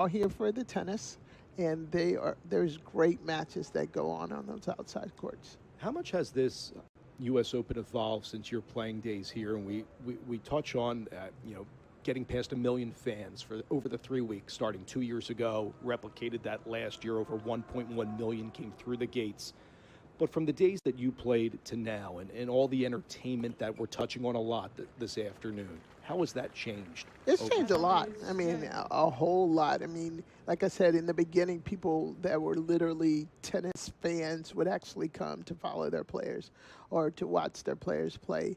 all here for the tennis, and there's great matches that go on those outside courts. How much has this U.S. Open evolved since your playing days here? And we touch on, getting past 1 million fans for over the 3 weeks, starting 2 years ago, replicated that last year. Over 1.1 million came through the gates. But from the days that you played to now, and all the entertainment that we're touching on a lot this afternoon, how has that changed? It's changed a lot. I mean, a whole lot. I mean, like I said, in the beginning, people that were literally tennis fans would actually come to follow their players or to watch their players play.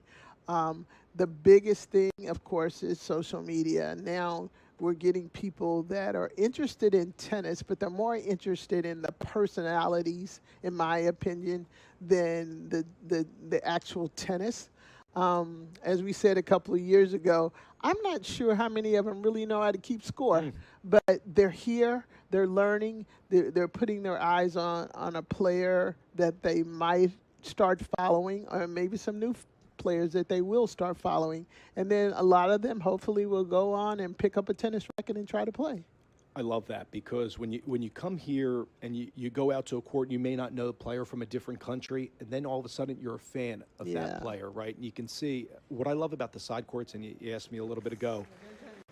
The biggest thing, of course, is social media. Now we're getting people that are interested in tennis, but they're more interested in the personalities, in my opinion, than the actual tennis. As we said a couple of years ago, I'm not sure how many of them really know how to keep score, but they're here, they're learning, they're putting their eyes on a player that they might start following, or maybe some new players that they will start following. And then a lot of them hopefully will go on and pick up a tennis racket and try to play. I love that, because when you come here and you go out to a court, you may not know the player from a different country, and then all of a sudden you're a fan of that player, right? And you can see what I love about the side courts, and you asked me a little bit ago,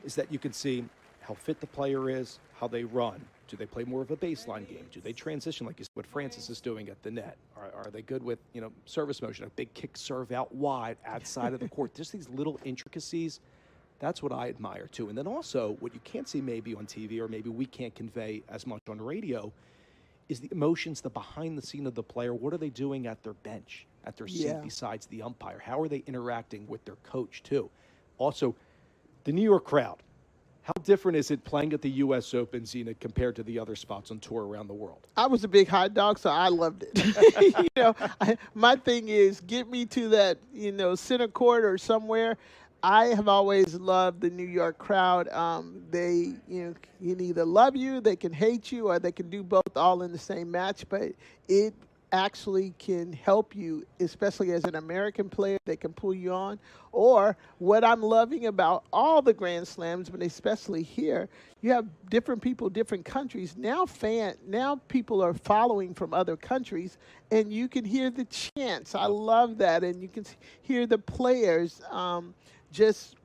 is that you can see how fit the player is, how they run. Do they play more of a baseline game? Do they transition like you said, what Francis is doing at the net? Are they good with service motion, a big kick serve out wide, outside of the court? Just these little intricacies. That's what I admire, too. And then also, what you can't see maybe on TV, or maybe we can't convey as much on radio, is the emotions, the behind the scene of the player. What are they doing at their bench, at their seat besides the umpire? How are they interacting with their coach, too? Also, the New York crowd. How different is it playing at the U.S. Open, Zena, compared to the other spots on tour around the world? I was a big hot dog, so I loved it. My thing is, get me to that, center court or somewhere. I have always loved the New York crowd. They, can either love you, they can hate you, or they can do both all in the same match. But it actually can help you, especially as an American player. They can pull you on. Or what I'm loving about all the Grand Slams, but especially here, you have different people, different countries. Now people are following from other countries, and you can hear the chants. I love that, and you can hear the players. Just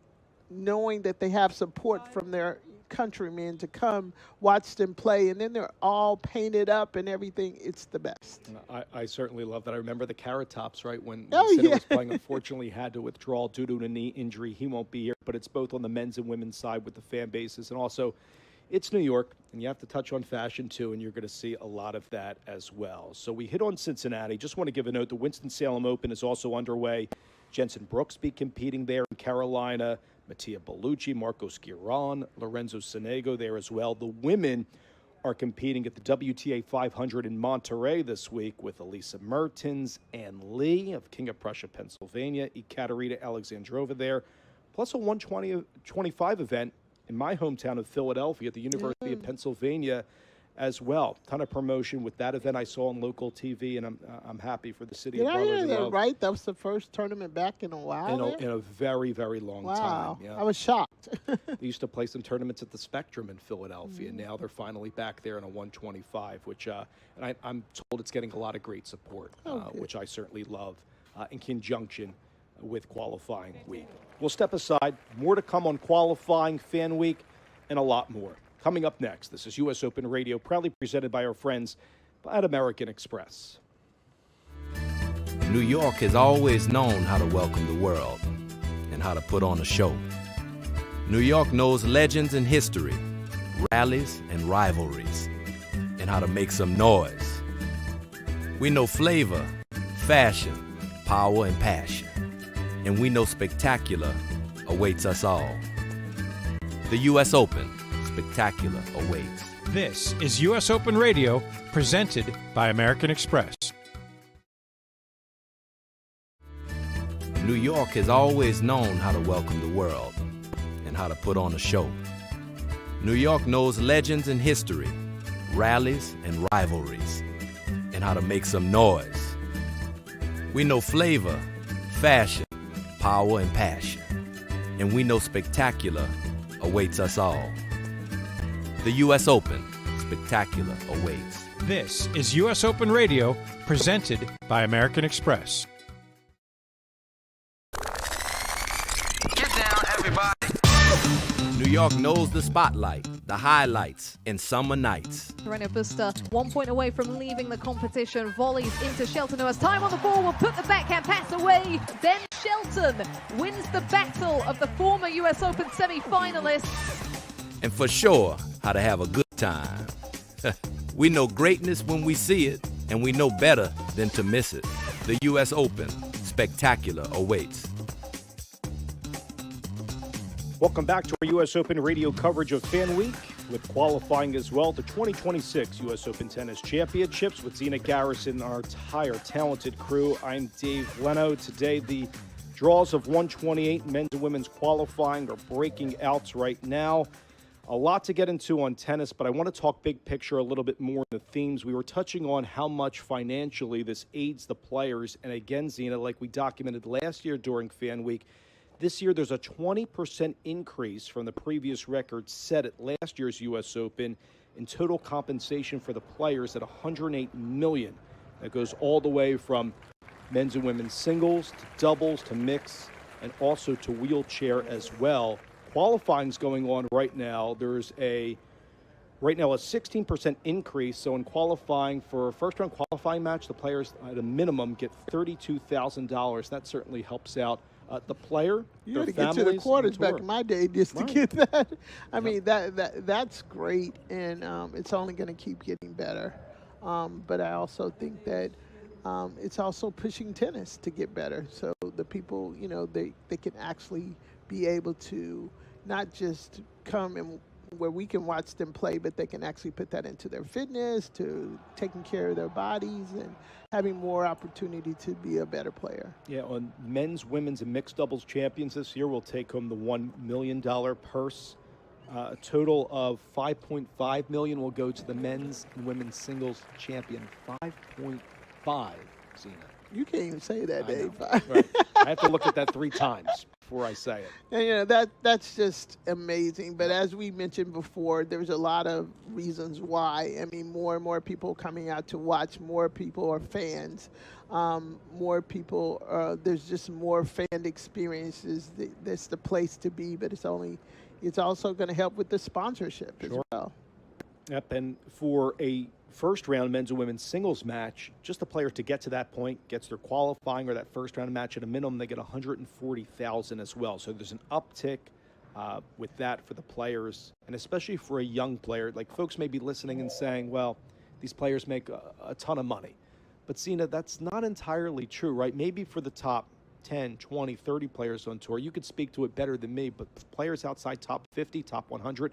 knowing that they have support from their countrymen to come watch them play, and then they're all painted up and everything. It's the best. I certainly love that. I remember the Carrot Tops, right, when Sinner was playing. Unfortunately, had to withdraw due to a knee injury. He won't be here, but it's both on the men's and women's side with the fan bases. And also, it's New York, and you have to touch on fashion, too, and you're going to see a lot of that as well. So we hit on Cincinnati. Just want to give a note. The Winston-Salem Open is also underway. Jensen Brooks be competing there in Carolina. Mattia Bellucci, Marcos Giron, Lorenzo Sonego there as well. The women are competing at the WTA 500 in Monterey this week with Elisa Mertens and Lee of King of Prussia, Pennsylvania, Ekaterina Alexandrova there, plus a 125 event in my hometown of Philadelphia at the University of Pennsylvania as well. Ton of promotion with that event I saw on local TV, and I'm happy for the city of Brotherly Love. Right? That was the first tournament back in a while. In a very, very long time. Wow. Yeah. I was shocked. They used to play some tournaments at the Spectrum in Philadelphia. Now they're finally back there in a 125, which and I'm told it's getting a lot of great support, which I certainly love in conjunction with qualifying week. We'll step aside. More to come on qualifying, fan week, and a lot more. Coming up next, this is U.S. Open Radio, proudly presented by our friends at American Express. New York has always known how to welcome the world and how to put on a show. New York knows legends and history, rallies and rivalries, and how to make some noise. We know flavor, fashion, power, and passion. And we know spectacular awaits us all. The U.S. Open. Spectacular awaits. This is U.S. Open Radio, presented by American Express. New York has always known how to welcome the world and how to put on a show. New York knows legends and history, rallies and rivalries, and how to make some noise. We know flavor, fashion, power, and passion. And we know spectacular awaits us all. The U.S. Open Spectacular awaits. This is U.S. Open Radio, presented by American Express. Get down, everybody. New York knows the spotlight, the highlights, and summer nights. Aryna Buster 1 point away from leaving the competition. Volleys into Shelton, who has time on the ball, will put the backhand pass away. Then Shelton wins the battle of the former U.S. Open semi-finalists. And for sure, how to have a good time. We know greatness when we see it, and we know better than to miss it. The U.S. Open Spectacular awaits. Welcome back to our U.S. Open radio coverage of Fan Week, with qualifying as well to 2026 U.S. Open Tennis Championships with Zina Garrison and our entire talented crew. I'm Dave Leno. Today, the draws of 128 men's and women's qualifying are breaking out right now. A lot to get into on tennis, but I want to talk big picture a little bit more in the themes. We were touching on how much financially this aids the players. And again, Zina, like we documented last year during Fan Week, this year there's a 20% increase from the previous record set at last year's U.S. Open in total compensation for the players at $108 million. That goes all the way from men's and women's singles to doubles to mix and also to wheelchair as well. Qualifying's going on right now. There's a 16% increase. So in qualifying for a first-round qualifying match, the players at a minimum get $32,000. That certainly helps out the player. You had to get to the quarters back in my day just to get that. I mean, that's great, and it's only going to keep getting better. But I also think that it's also pushing tennis to get better. So the people, they can actually be able to not just come and where we can watch them play, but they can actually put that into their fitness, to taking care of their bodies, and having more opportunity to be a better player. Yeah, on men's, women's, and mixed doubles champions this year will take home the $1 million purse. A total of $5.5 million will go to the men's and women's singles champion. 5.5, Zina. You can't even say that, Dave. Right. I have to look at that 3 times before I say it. And, that's just amazing. But as we mentioned before, there's a lot of reasons why. I mean, more and more people coming out to watch. More people are fans. More people, there's just more fan experiences. That's the place to be. But it's also going to help with the sponsorship as well. Yep, and for a first-round men's and women's singles match, just the player to get to that point gets their qualifying or that first-round match at a minimum, they get $140,000 as well. So there's an uptick with that for the players, and especially for a young player. Like, folks may be listening and saying, well, these players make a ton of money. But, Zina, that's not entirely true, right? Maybe for the top 10, 20, 30 players on tour, you could speak to it better than me, but players outside top 50, top 100,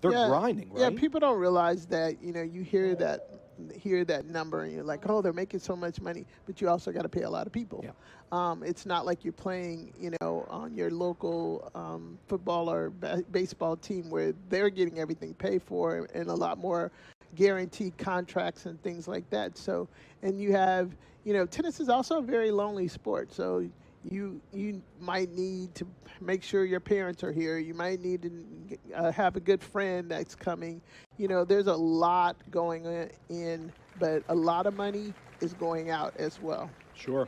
they're grinding, right? Yeah, people don't realize that. You hear that number and you're like, oh, they're making so much money, but you also got to pay a lot of people. Yeah. It's not like you're playing, on your local football or baseball team where they're getting everything paid for and a lot more guaranteed contracts and things like that. So, and you have, tennis is also a very lonely sport. So you might need to make sure your parents are here. You might need to have a good friend that's coming. There's a lot going in, but a lot of money is going out as well. Sure.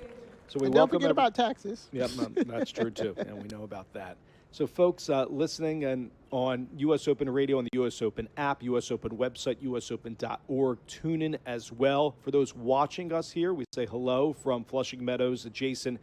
So and don't forget about taxes. Yep, that's true too, and we know about that. So folks listening and on U.S. Open Radio and the U.S. Open app, U.S. Open website, usopen.org, tune in as well. For those watching us here, we say hello from Flushing Meadows, adjacent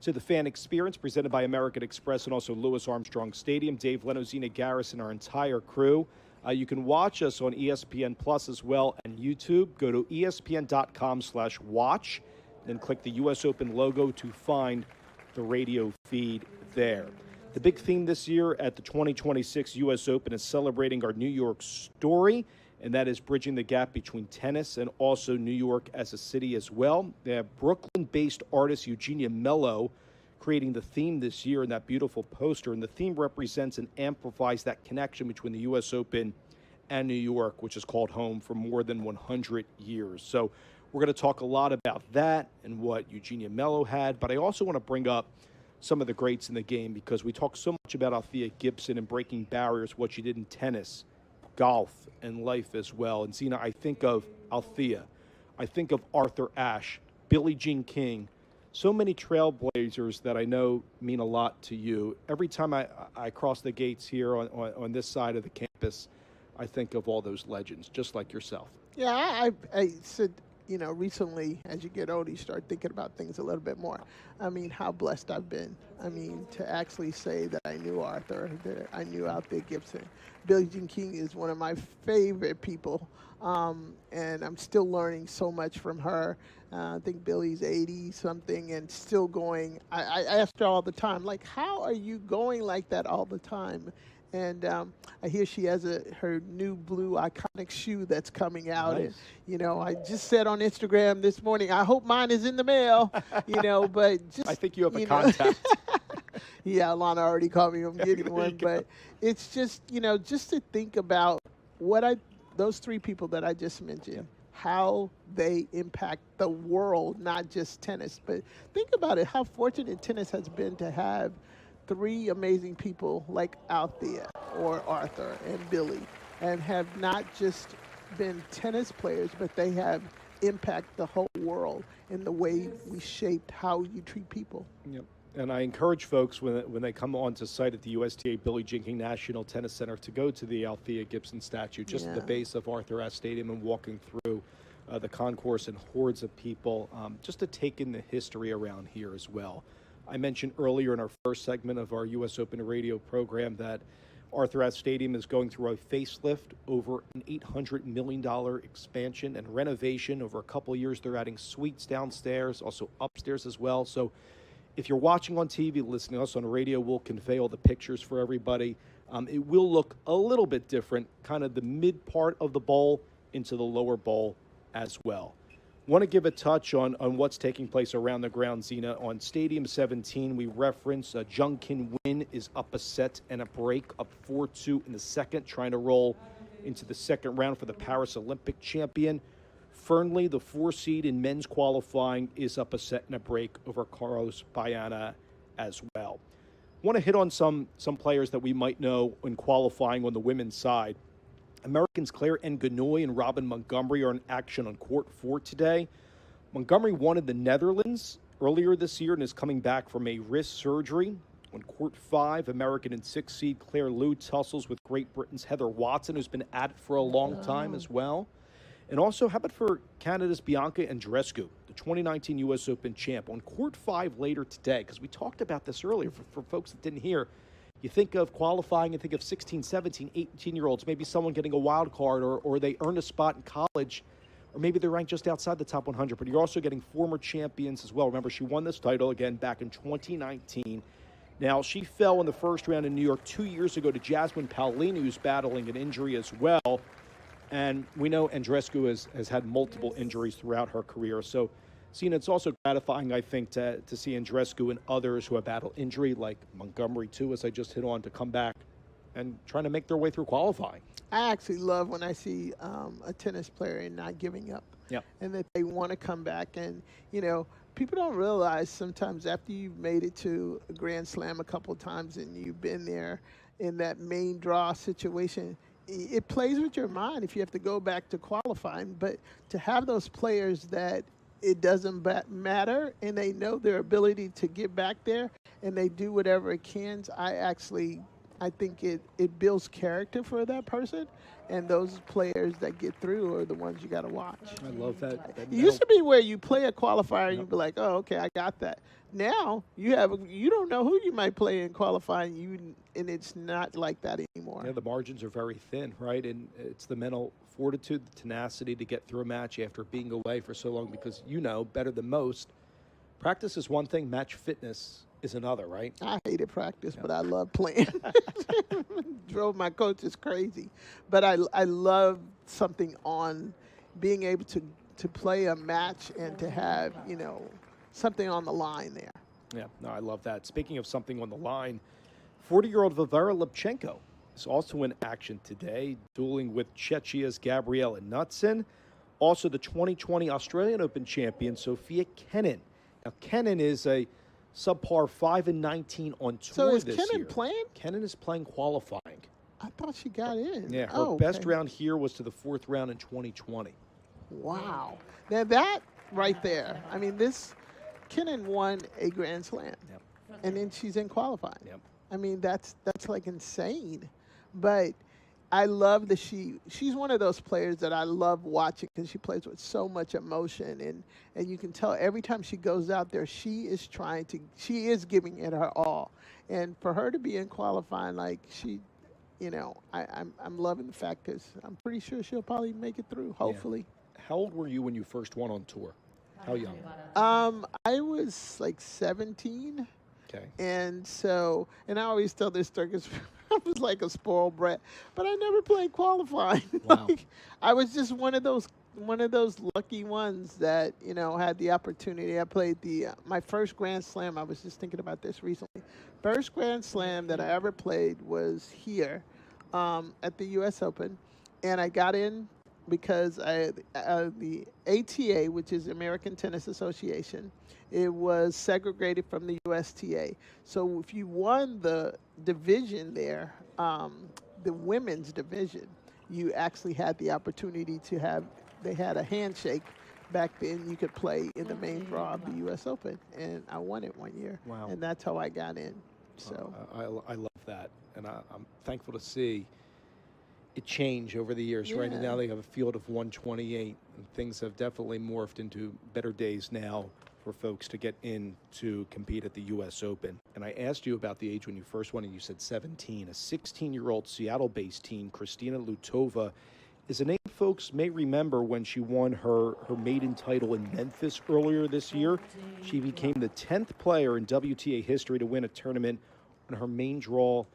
to the Fan Experience, presented by American Express and also Louis Armstrong Stadium. Dave Leno, Zina Garrison, our entire crew. You can watch us on ESPN Plus as well and YouTube. Go to espn.com/watch, then click the U.S. Open logo to find the radio feed there. The big theme this year at the 2026 U.S. Open is celebrating our New York story, and that is bridging the gap between tennis and also New York as a city as well. They have Brooklyn-based artist Eugenia Mello creating the theme this year in that beautiful poster, and the theme represents and amplifies that connection between the U.S. Open and New York, which is called home for more than 100 years. So we're going to talk a lot about that and what Eugenia Mello had, but I also want to bring up some of the greats in the game because we talk so much about Althea Gibson and breaking barriers, what she did in tennis. golf and life as well. And Zena, I think of Althea. I think of Arthur Ashe, Billie Jean King. So many trailblazers that I know mean a lot to you. Every time I cross the gates here on this side of the campus, I think of all those legends, just like yourself. Yeah, I said, recently, as you get older, you start thinking about things a little bit more. I mean, how blessed I've been. I mean, to actually say that I knew Arthur, that I knew Althea Gibson. Billie Jean King is one of my favorite people, and I'm still learning so much from her. I think Billie's 80-something and still going. I ask her all the time, like, how are you going like that all the time? And I hear she has her new blue iconic shoe that's coming out. Nice. And, I just said on Instagram this morning, I hope mine is in the mail, but just. I think you have a contact. Yeah, Alana already called me. I'm getting one. But it's just, just to think about those three people that I just mentioned, how they impact the world, not just tennis. But think about it, how fortunate tennis has been to have three amazing people like Althea or Arthur and Billie, and have not just been tennis players, but they have impacted the whole world in the way we shaped how you treat people. Yep. And I encourage folks when they come onto site at the USTA Billie Jean King National Tennis Center to go to the Althea Gibson statue, just at the base of Arthur Ashe Stadium, and walking through the concourse and hordes of people, just to take in the history around here as well. I mentioned earlier in our first segment of our U.S. Open radio program that Arthur Ashe Stadium is going through a facelift, over an $800 million expansion and renovation. Over a couple of years, they're adding suites downstairs, also upstairs as well. So if you're watching on TV, listening to us on radio, we'll convey all the pictures for everybody. It will look a little bit different, kind of the mid part of the bowl into the lower bowl as well. Want to give a touch on what's taking place around the ground, Zena. On Stadium 17, we reference Jung Kin Win is up a set and a break, up 4-2 in the second, trying to roll into the second round for the Paris Olympic champion. Fernley, the 4 seed in men's qualifying, is up a set and a break over Carlos Bayana as well. Want to hit on some players that we might know in qualifying on the women's side. Americans Claire Nganoy and Robin Montgomery are in action on court 4 today. Montgomery won in the Netherlands earlier this year and is coming back from a wrist surgery. On court 5, American and 6 seed Claire Liu tussles with Great Britain's Heather Watson, who's been at it for a long time as well. And also, how about for Canada's Bianca Andreescu, the 2019 U.S. Open champ, on court 5 later today? Because we talked about this earlier for folks that didn't hear. You think of qualifying and think of 16, 17, 18-year-olds, maybe someone getting a wild card or they earned a spot in college, or maybe they're ranked just outside the top 100. But you're also getting former champions as well. Remember, she won this title again back in 2019. Now, she fell in the first round in New York 2 years ago to Jasmine Paolini, who's battling an injury as well. And we know Andreescu has had multiple injuries throughout her career. So, Zena, it's also gratifying, I think, to see Andreescu and others who have battled injury, like Montgomery, too, as I just hit on, to come back and trying to make their way through qualifying. I actually love when I see a tennis player and not giving up. Yep. And that they want to come back. And, people don't realize sometimes after you've made it to a Grand Slam a couple of times and you've been there in that main draw situation, it plays with your mind if you have to go back to qualifying. But to have those players that it doesn't matter, and they know their ability to get back there, and they do whatever it can. I think it builds character for that person, and those players that get through are the ones you got to watch. I love that. It used to be where you play a qualifier and you'd be like, oh, okay, I got that. Now you don't know who you might play in qualifying, and it's not like that anymore. Yeah, the margins are very thin, right? And it's the mental fortitude, the tenacity to get through a match after being away for so long, because better than most, practice is one thing, match fitness is another, right? I hated practice, but I love playing. Drove my coaches crazy. But I love something on being able to play a match and to have, something on the line there. Yeah, no, I love that. Speaking of something on the line, 40-year-old Varvara Lipchenko is also in action today, dueling with Czechia's Gabriela Knudsen. Also, the 2020 Australian Open champion, Sofia Kenin. Now, Kenin is a subpar 5-19 on tour this year. So is Kenin playing? Kenin is playing qualifying. I thought she got in. Yeah, her best round here was to the 4th round in 2020. Wow. Now that right there, I mean, this Kenin won a Grand Slam. Yep. And then she's in qualifying. Yep. I mean, that's like insane. But I love that she's one of those players that I love watching because she plays with so much emotion, and you can tell every time she goes out there, she is giving it her all. And for her to be in qualifying, like I'm loving the fact because I'm pretty sure she'll probably make it through, hopefully. Yeah. How old were you when you first won on tour? How young? I was like 17. Okay. And I always tell this story because I was like a spoiled brat, but I never played qualifying. Wow. I was just one of those lucky ones that had the opportunity. I played my first Grand Slam. I was just thinking about this recently. First Grand Slam that I ever played was here at the U.S. Open, and I got in because the ATA, which is American Tennis Association, it was segregated from the USTA. So if you won the division there, the women's division, you actually had the opportunity they had a handshake. Back then you could play in the main draw of the U.S. Open, and I won it one year. Wow. And that's how I got in. So I love that, and I'm thankful to see it change over the years. Right now they have a field of 128, and things have definitely morphed into better days now for folks to get in to compete at the U.S. Open. And I asked you about the age when you first won, and you said 17. A 16-year-old Seattle-based teen, Kristina Lutova, is a name folks may remember when she won her maiden title in Memphis earlier this year. She became the 10th player in WTA history to win a tournament on her main draw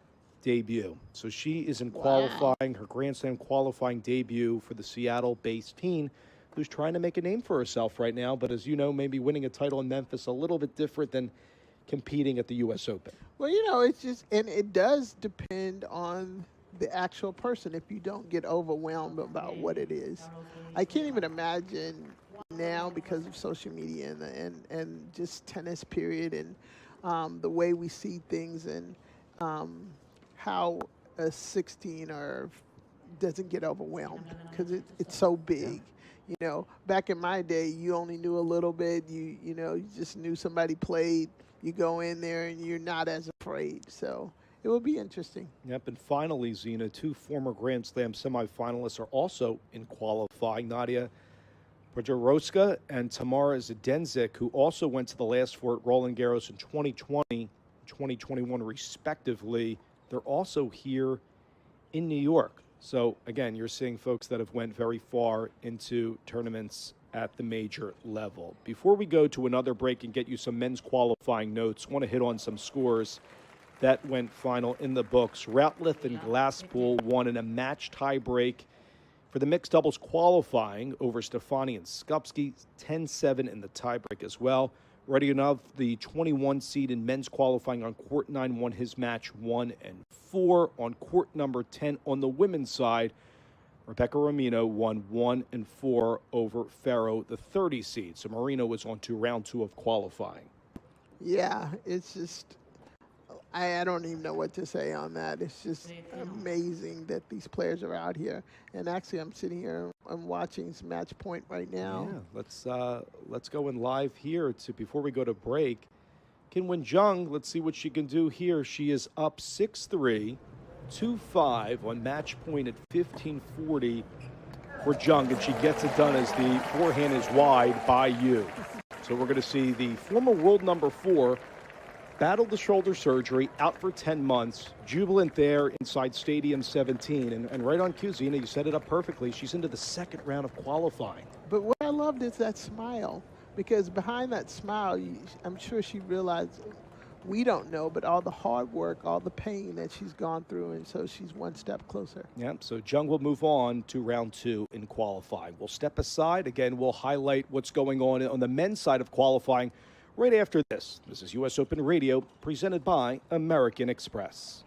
debut. So she is in qualifying, her Grand Slam qualifying debut for the Seattle-based teen who's trying to make a name for herself right now. But as you know, maybe winning a title in Memphis a little bit different than competing at the U.S. Open. Well, it's just, and it does depend on the actual person if you don't get overwhelmed about what it is. I can't even imagine now because of social media and just tennis period and the way we see things and how a 16 or doesn't get overwhelmed because it's so big. Back in my day, you only knew a little bit. You just knew somebody played. You go in there and you're not as afraid. So it will be interesting. Yep, and finally, Zina, 2 former Grand Slam semifinalists are also in qualifying. Nadia Podgorowska and Tamara Zdenzik, who also went to the last 4 at Roland Garros in 2020, 2021 respectively. They're also here in New York. So, again, you're seeing folks that have went very far into tournaments at the major level. Before we go to another break and get you some men's qualifying notes, I want to hit on some scores that went final in the books. Routleth and Glasspool won in a match tiebreak for the mixed doubles qualifying over Stefani and Skupski, 10-7 in the tiebreak as well. Rodionov, the 21 seed in men's qualifying on court 9, won his match 1 and 4. On court number 10 on the women's side, Rebecca Ramino won 1 and 4 over Ferro, the 30 seed. So Marino was on to round 2 of qualifying. Yeah, it's just, I don't even know what to say on that. It's just amazing that these players are out here. And actually, I'm sitting here, I'm watching some match point right now. Yeah, let's go in live here before we go to break. Qinwen Zheng, let's see what she can do here. She is up 6-3, 2-5 on match point at 15:40 for Zheng, and she gets it done as the forehand is wide by you. So we're going to see the former world number 4 battled the shoulder surgery, out for 10 months, jubilant there inside Stadium 17. And right on cue, Zina, you set it up perfectly. She's into the second round of qualifying. But what I loved is that smile, because behind that smile, I'm sure she realized, we don't know, but all the hard work, all the pain that she's gone through, and so she's one step closer. Yep, so Zheng will move on to round 2 in qualifying. We'll step aside. Again, we'll highlight what's going on the men's side of qualifying right after this. This is U.S. Open Radio, presented by American Express.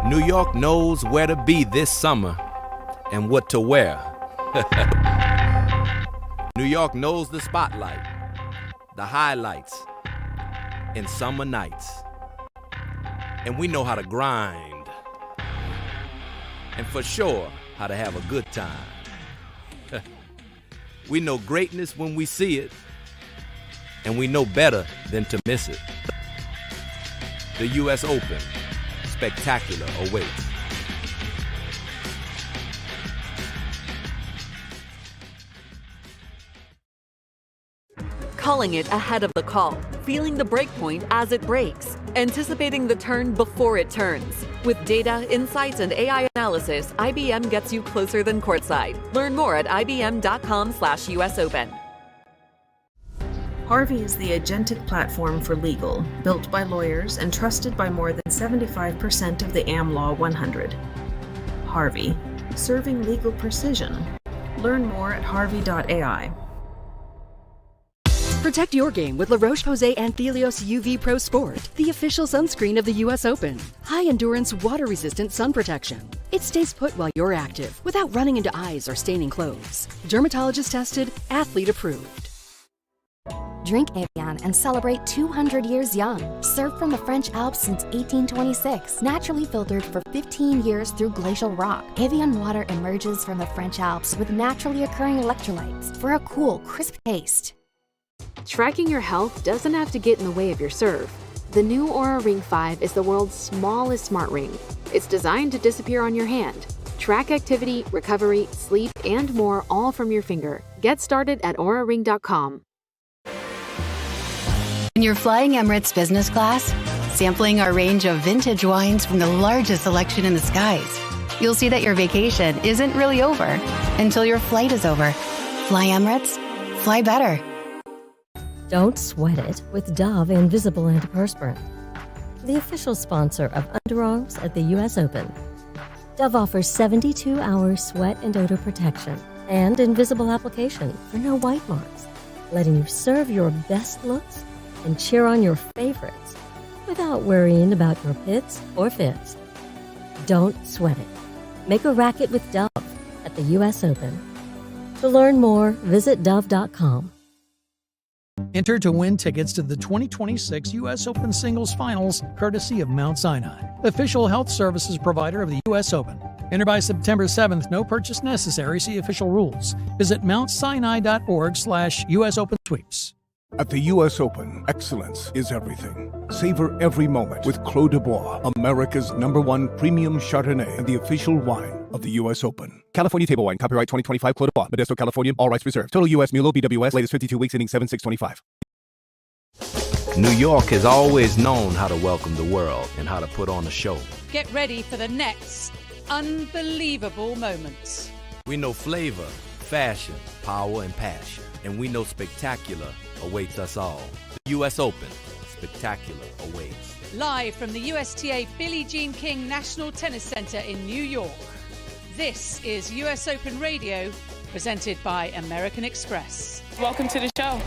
New York knows where to be this summer and what to wear. New York knows the spotlight, the highlights, and summer nights. And we know how to grind. and for sure how to have a good time. We know greatness when we see it, and we know better than to miss it. The U.S. Open, spectacular awaits. Calling it ahead of the call, feeling the break point as it breaks, anticipating the turn before it turns. With data, insights, and AI analysis, IBM gets you closer than courtside. Learn more at ibm.com/US Open. Harvey is the agentic platform for legal, built by lawyers and trusted by more than 75% of the AmLaw 100. Harvey, serving legal precision. Learn more at harvey.ai. Protect your game with La Roche-Posay Anthelios UV Pro Sport, the official sunscreen of the U.S. Open. High-endurance, water-resistant sun protection. It stays put while you're active, without running into eyes or staining clothes. Dermatologist tested, athlete approved. Drink Evian and celebrate 200 years young. Served from the French Alps since 1826. Naturally filtered for 15 years through glacial rock. Evian water emerges from the French Alps with naturally occurring electrolytes for a cool, crisp taste. Tracking your health doesn't have to get in the way of your serve. The new Oura Ring 5 is the world's smallest smart ring. It's designed to disappear on your hand. Track activity, recovery, sleep, and more all from your finger. Get started at auraring.com. When you're flying Emirates business class, sampling our range of vintage wines from the largest selection in the skies, you'll see that your vacation isn't really over until your flight is over. Fly Emirates, fly better. Don't sweat it with Dove Invisible Antiperspirant, the official sponsor of underarms at the U.S. Open. Dove offers 72-hour sweat and odor protection and invisible application for no white marks, letting you serve your best looks and cheer on your favorites without worrying about your pits or fits. Don't sweat it. Make a racket with Dove at the U.S. Open. To learn more, visit dove.com. Enter to win tickets to the 2026 U.S. Open Singles Finals, courtesy of Mount Sinai, official health services provider of the U.S. Open. Enter by September 7th. No purchase necessary. See official rules. Visit mountsinai.org/US Open Sweeps. At the U.S. Open, excellence is everything. Savor every moment with Clos de Bois, America's #1 premium Chardonnay and the official wine of the U.S. Open. California Table Wine, copyright 2025, Clos de Bois, Modesto, California, all rights reserved. Total U.S. Mulo, BWS, latest 52 weeks, ending 7/6/25. New York has always known how to welcome the world and how to put on a show. Get ready for the next unbelievable moments. We know flavor, fashion, power, and passion. And we know spectacular awaits us all. The U.S. Open, spectacular awaits. Live from the USTA Billie Jean King National Tennis Center in New York. This is US Open Radio, presented by American Express. Welcome to the show.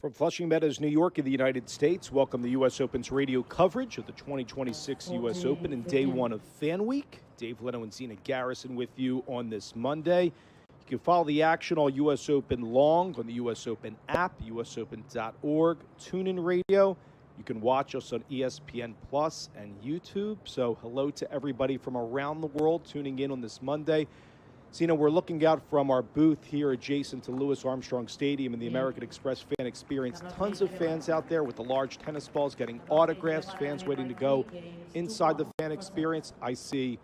From Flushing Meadows, New York in the United States, welcome to U.S. Open's radio coverage of the 2026 U.S. Open and day one of Fan Week. Dave Leno and Zena Garrison with you on this Monday. You can follow the action all U.S. Open long on the U.S. Open app, usopen.org, TuneIn Radio. You can watch us on ESPN Plus and YouTube. So hello to everybody from around the world tuning in on this Monday. Zena, we're looking out from our booth here adjacent to Louis Armstrong Stadium in the American Express Fan Experience. Tons of fans out there with the large tennis balls getting autographs, fans waiting to go inside the Fan Experience. I see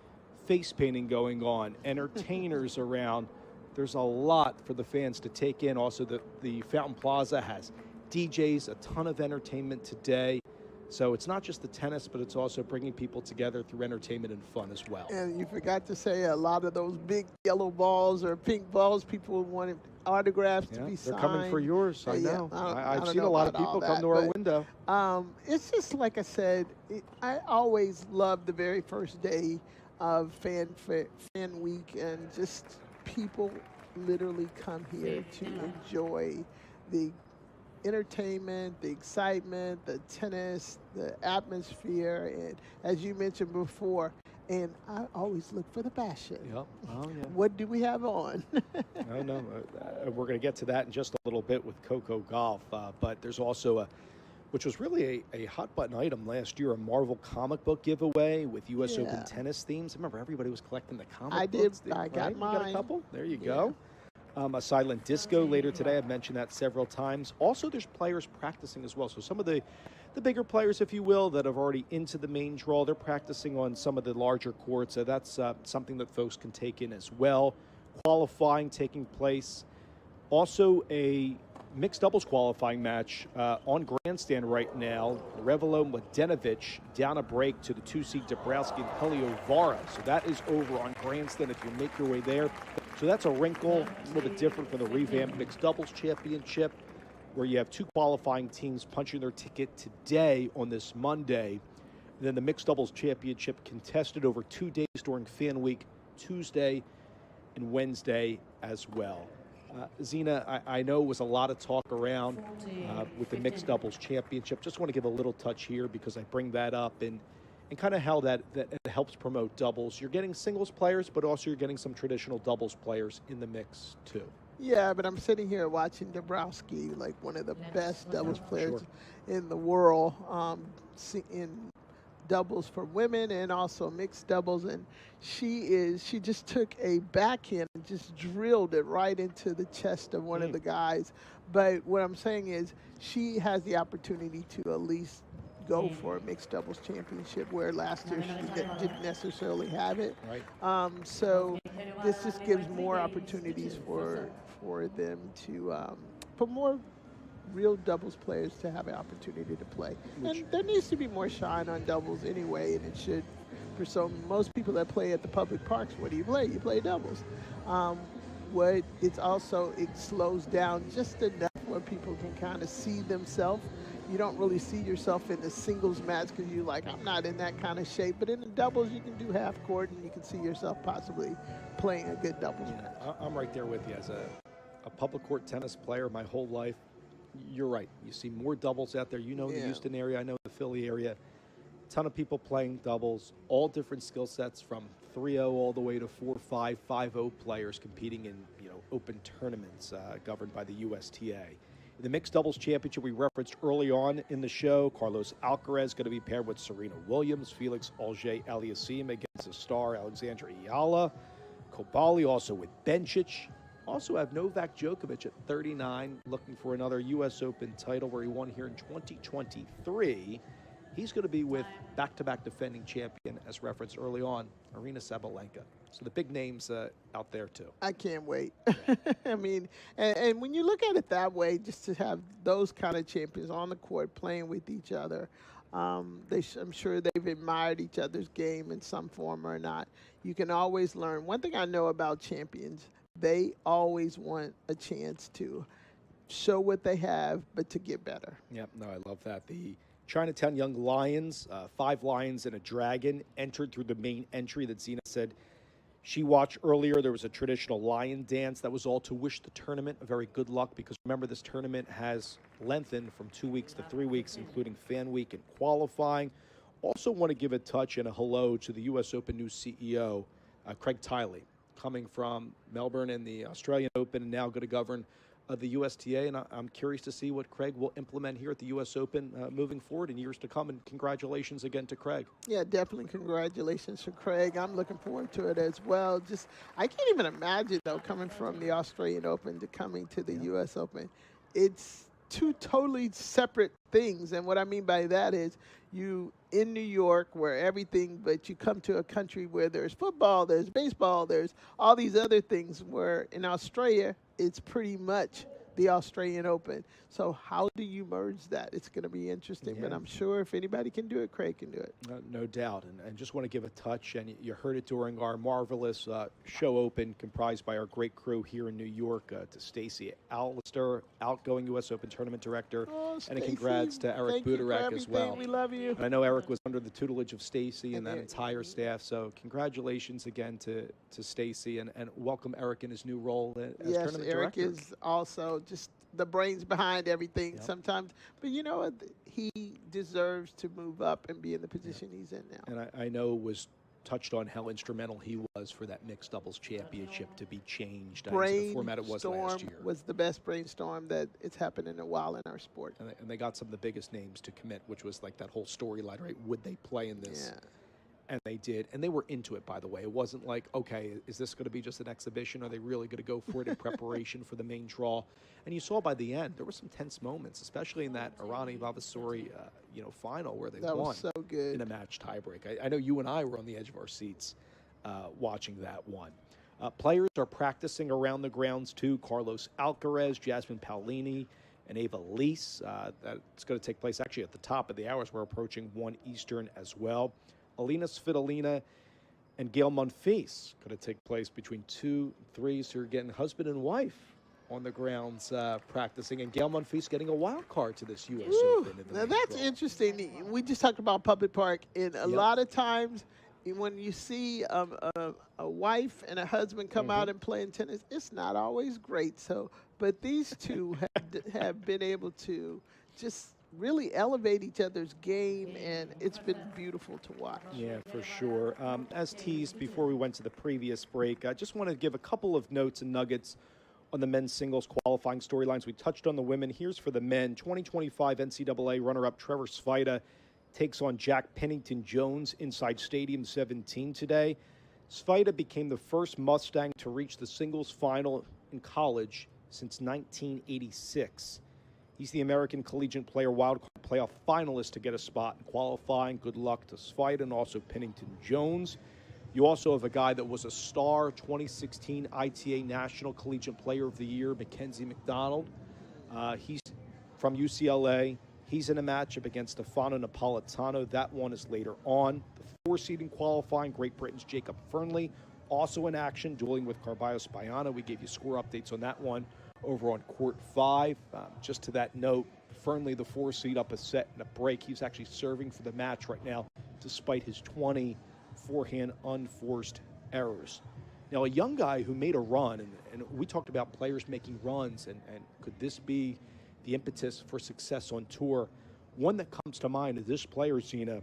face painting going on, entertainers around. There's a lot for the fans to take in. Also, the Fountain Plaza has DJs, a ton of entertainment today. So it's not just the tennis, but it's also bringing people together through entertainment and fun as well. And you forgot to say a lot of those big yellow balls or pink balls, people wanted autographs to be signed. They're coming for yours, I know. I've seen a lot of people come to our window. It's just like I said, I always loved the very first day of Fan Week, and just people literally come here to enjoy the entertainment, the excitement, the tennis, the atmosphere, and as you mentioned before, and I always look for the fashion. Yep. Oh, yeah. What do we have on? No. We're going to get to that in just a little bit with Coco Golf, but there's also a which was really a hot-button item last year, a Marvel comic book giveaway with U.S. Open tennis themes. I remember everybody was collecting the comic books. I got mine. You got a couple? There you go. A silent disco later today. I've mentioned that several times. Also, there's players practicing as well. So some of the bigger players, if you will, that have already into the main draw, they're practicing on some of the larger courts. So that's something that folks can take in as well. Qualifying taking place. Also, a mixed doubles qualifying match on grandstand right now. Revelo Mladenovic down a break to the 2-seed Dabrowski and Heliovara. So that is over on grandstand if you make your way there. So that's a wrinkle, a little bit different from the revamped mixed doubles championship, where you have two qualifying teams punching their ticket today on this Monday. And then the mixed doubles championship contested over 2 days during Fan Week, Tuesday and Wednesday as well. Zina, I know it was a lot of talk around with the mixed doubles championship. Just want to give a little touch here because I bring that up and kind of how that helps promote doubles. You're getting singles players, but also you're getting some traditional doubles players in the mix too. Yeah, but I'm sitting here watching Dabrowski, like one of the best doubles players in the world, in doubles for women and also mixed doubles, and she just took a backhand and just drilled it right into the chest of one of the guys. But what I'm saying is she has the opportunity to at least go for a mixed doubles championship, where last year she didn't necessarily have it. Right. So this just gives more opportunities for them to for more real doubles players to have an opportunity to play. And there needs to be more shine on doubles anyway, and it should. For most people that play at the public parks, what do you play? You play doubles. It slows down just enough where people can kind of see themselves. You don't really see yourself in the singles match because you're like, I'm not in that kind of shape. But in the doubles, you can do half court and you can see yourself possibly playing a good doubles match. I'm right there with you. As a public court tennis player my whole life, you're right. You see more doubles out there. You know, in the Houston area, I know the Philly area. Ton of people playing doubles, all different skill sets from 3-0 all the way to 4-5, 5-0 players competing in open tournaments governed by the USTA. In the mixed doubles championship we referenced early on in the show, Carlos Alcaraz going to be paired with Serena Williams, Felix Auger-Aliassime against the star Alexandra Ayala, Kobali also with Bencic. Also have Novak Djokovic at 39, looking for another U.S. Open title where he won here in 2023. He's going to be with back-to-back defending champion, as referenced early on, Aryna Sabalenka. So the big names out there, too. I can't wait. I mean, and when you look at it that way, just to have those kind of champions on the court playing with each other, I'm sure they've admired each other's game in some form or not. You can always learn. One thing I know about champions, they always want a chance to show what they have, but to get better. Yep, no, I love that. The Chinatown Young Lions, 5 lions and a dragon, entered through the main entry that Zina said she watched earlier. There was a traditional lion dance. That was all to wish the tournament a very good luck, because remember, this tournament has lengthened from 2 weeks to 3 weeks, including Fan Week and qualifying. Also want to give a touch and a hello to the U.S. Open new CEO, Craig Tiley, coming from Melbourne and the Australian Open and now going to govern the USTA, and I'm curious to see what Craig will implement here at the U.S. Open moving forward in years to come, and congratulations again to Craig. Yeah, definitely congratulations to Craig. I'm looking forward to it as well. I can't even imagine, though, coming from the Australian Open to coming to the U.S. Open. It's two totally separate things, and what I mean by that is you in New York where everything, but you come to a country where there's football, there's baseball, there's all these other things, where in Australia it's pretty much the Australian Open. So how do you merge that? It's going to be interesting, but I'm sure if anybody can do it, Craig can do it. No doubt, and just want to give a touch, and you heard it during our marvelous show open comprised by our great crew here in New York, to Stacey Allister, outgoing U.S. Open Tournament Director, and a congrats to Eric Buderek as well. We love you. And I know Eric was under the tutelage of Stacey and that entire staff, so congratulations again to Stacey, and welcome Eric in his new role as Tournament Eric Director. Is also just the brains behind everything sometimes. But you know what? He deserves to move up and be in the position he's in now. And I know it was touched on how instrumental he was for that mixed doubles championship to be changed into the format it was last year. Was the best brainstorm that it's happened in a while in our sport. And they got some of the biggest names to commit, which was like that whole storyline, right? Would they play in this? Yeah. And they did. And they were into it, by the way. It wasn't like, okay, is this going to be just an exhibition? Are they really going to go for it in preparation for the main draw? And you saw by the end, there were some tense moments, especially in that Aryna Vavasori, final where they That won was so good. in a match tiebreak. I know you and I were on the edge of our seats watching that one. Players are practicing around the grounds, too. Carlos Alcaraz, Jasmine Paolini, and Ava Lease. That's going to take place actually at the top of the hours. We're approaching 1 Eastern as well. Alina Svitolina and Gail Monfils going to take place between 2 and 3. So you're getting husband and wife on the grounds practicing, and Gail Monfils getting a wild card to this U.S. Open. Now that's interesting. We just talked about public park, and a lot of times when you see a wife and a husband come out and play in tennis, it's not always great. So, but these two have been able to just really elevate each other's game, and it's been beautiful to watch. Yeah, for sure. As teased before we went to the previous break, I just want to give a couple of notes and nuggets on the men's singles qualifying storylines. We touched on the women. Here's for the men. 2025 NCAA runner-up Trevor Svita takes on Jack Pennington-Jones inside Stadium 17 today. Svita became the first Mustang to reach the singles final in college since 1986. He's the American Collegiate Player Wildcard Playoff finalist to get a spot in qualifying. Good luck to Svita and also Pennington-Jones. You also have a guy that was a star 2016 ITA National Collegiate Player of the Year, Mackenzie McDonald. He's from UCLA. He's in a matchup against Stefano Napolitano. That one is later on. The 4-seed in qualifying, Great Britain's Jacob Fernley, also in action, dueling with Carballo Spaiano. We gave you score updates on that one over on Court 5. Just to that note, Fernley, the 4-seed, up a set and a break. He's actually serving for the match right now, despite his 20 forehand unforced errors. Now, a young guy who made a run, and we talked about players making runs, and could this be the impetus for success on tour? One that comes to mind is this player, Zena,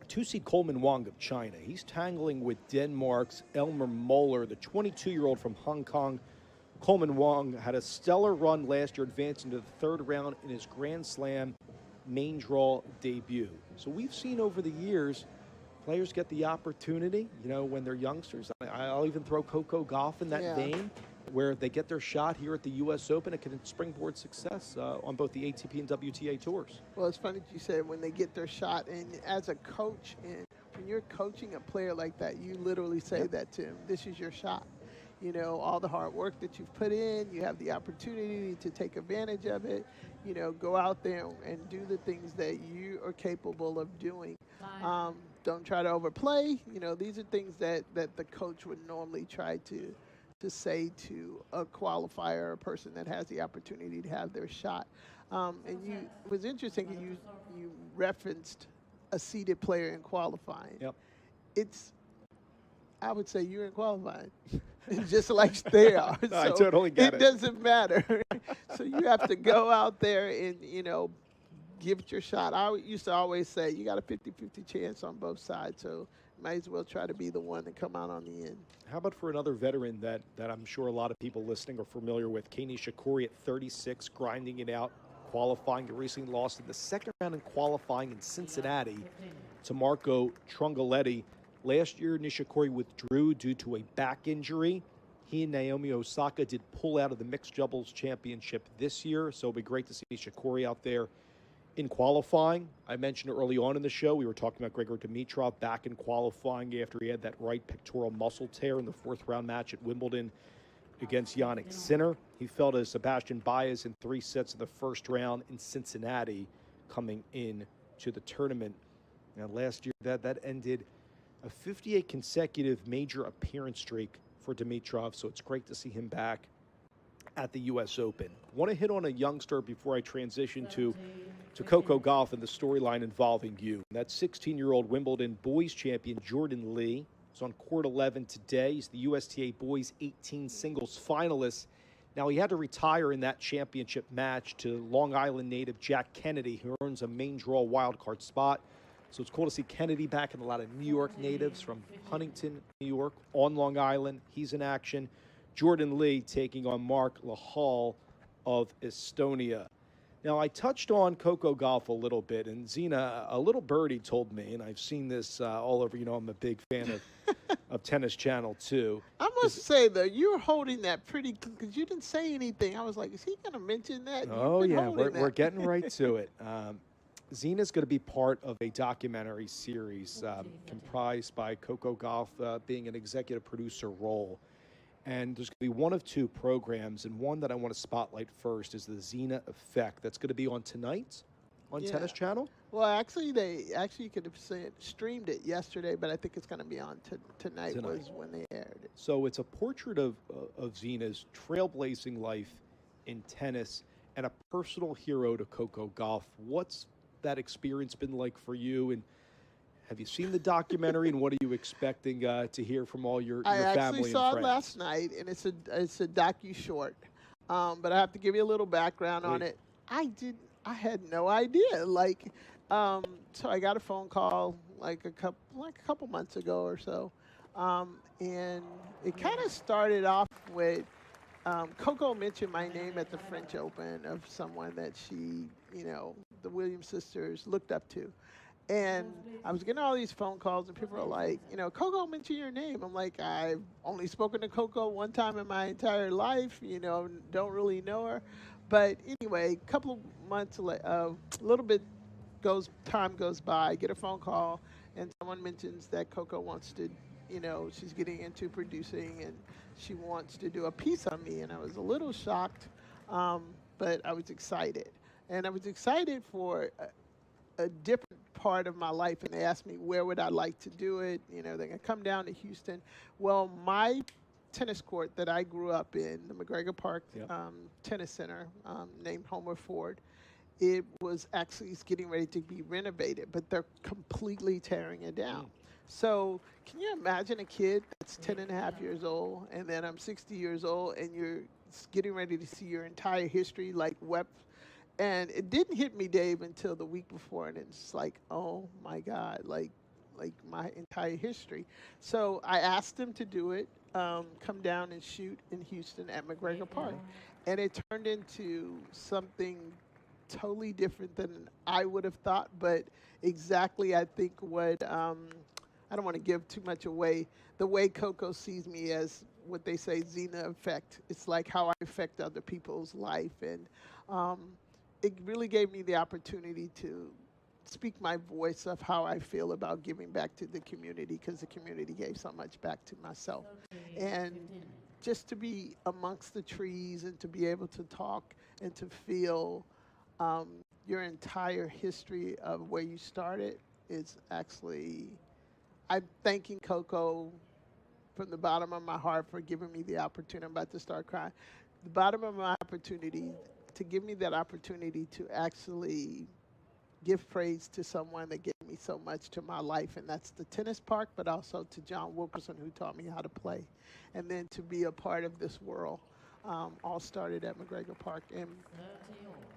2-seed Coleman Wong of China. He's tangling with Denmark's Elmer Moeller, the 22-year-old from Hong Kong. Coleman Wong had a stellar run last year, advancing to the third round in his Grand Slam main draw debut. So we've seen over the years players get the opportunity, when they're youngsters. I'll even throw Coco Gauff in that vein, where they get their shot here at the U.S. Open. It can springboard success on both the ATP and WTA tours. Well, it's funny that you said when they get their shot, and as a coach, and when you're coaching a player like that, you literally say that to him, this is your shot. All the hard work that you've put in, you have the opportunity to take advantage of it, go out there and do the things that you are capable of doing. Don't try to overplay. These are things that the coach would normally try to say to a qualifier, a person that has the opportunity to have their shot. And it was interesting, you referenced a seeded player in qualifying. Yep. I would say you're in qualifying, just like they are. No, I totally get it. It doesn't matter. So you have to go out there and, give it your shot. I used to always say you got a 50-50 chance on both sides, so might as well try to be the one to come out on the end. How about for another veteran that I'm sure a lot of people listening are familiar with, Kei Nishikori at 36, grinding it out, qualifying. He recently lost in the second round in qualifying in Cincinnati to Marco Trungelliti. Last year, Nishikori withdrew due to a back injury. He and Naomi Osaka did pull out of the mixed doubles championship this year, so it'll be great to see Nishikori out there in qualifying. I mentioned early on in the show, we were talking about Grigor Dimitrov back in qualifying after he had that right pectoral muscle tear in the 4th round match at Wimbledon against Yannick Sinner. He fell to Sebastian Baez in 3 sets of the first round in Cincinnati coming in to the tournament. Now last year, that ended a 58 consecutive major appearance streak for Dimitrov, so it's great to see him back at the U.S. Open. I want to hit on a youngster before I transition to Coco Gauff and the storyline involving you. That 16-year-old Wimbledon boys champion Jordan Lee is on court 11 today. He's the USTA boys 18 singles finalist. Now, he had to retire in that championship match to Long Island native Jack Kennedy, who earns a main draw wildcard spot. So it's cool to see Kennedy back and a lot of New York natives from Huntington, New York, on Long Island. He's in action. Jordan Lee taking on Mark Lehal of Estonia. Now, I touched on Coco Gauff a little bit, and Zina, a little birdie told me, and I've seen this all over, I'm a big fan of Tennis Channel, too. I must say, though, you were holding that pretty, because you didn't say anything. I was like, is he going to mention that? Oh, yeah, we're getting right to it. Zina's going to be part of a documentary series comprised by Coco Gauff being an executive producer role. And there's going to be one of two programs, and one that I want to spotlight first is the Zina Effect. That's going to be on tonight on Tennis Channel. Well, actually, you could have streamed it yesterday, but I think it's going to be on tonight was when they aired it. So it's a portrait of Zina's trailblazing life in tennis and a personal hero to Coco Gauff. What's that experience been like for you, and have you seen the documentary, and what are you expecting to hear from all your family and friends? I actually saw it last night, and it's a docu-short. But I have to give you a little background on it. I had no idea. So I got a phone call a couple months ago or so, and it kind of started off with Coco mentioned my name at the French Open of someone that she, the Williams sisters looked up to. And I was getting all these phone calls, and people are like, Coco mentioned your name. I'm like, I've only spoken to Coco one time in my entire life, don't really know her. But anyway, a couple of months, a little bit time goes by, I get a phone call, and someone mentions that Coco wants to, she's getting into producing, and she wants to do a piece on me. And I was a little shocked, but I was excited. And I was excited for a different part of my life, and they asked me where would I like to do it. They're going to come down to Houston. Well, my tennis court that I grew up in, the McGregor Park Tennis Center, named Homer Ford, it was actually getting ready to be renovated, but they're completely tearing it down. So can you imagine a kid that's 10 and a half years old, and then I'm 60 years old, and you're getting ready to see your entire history wept. And it didn't hit me, Dave, until the week before, and it's like, oh my God, like my entire history. So I asked them to do it, come down and shoot in Houston at McGregor Park, and it turned into something totally different than I would have thought, but exactly I think what I don't want to give too much away. The way Coco sees me as what they say Zina Effect. It's like how I affect other people's life, and it really gave me the opportunity to speak my voice of how I feel about giving back to the community, because the community gave so much back to myself. And just to be amongst the trees and to be able to talk and to feel your entire history of where you started is actually, I'm thanking Coco from the bottom of my heart for giving me the opportunity. I'm about to start crying. The bottom of my opportunity to give me that opportunity to actually give praise to someone that gave me so much to my life, and that's the tennis park, but also to John Wilkerson, who taught me how to play, and then to be a part of this world. All started at McGregor Park, and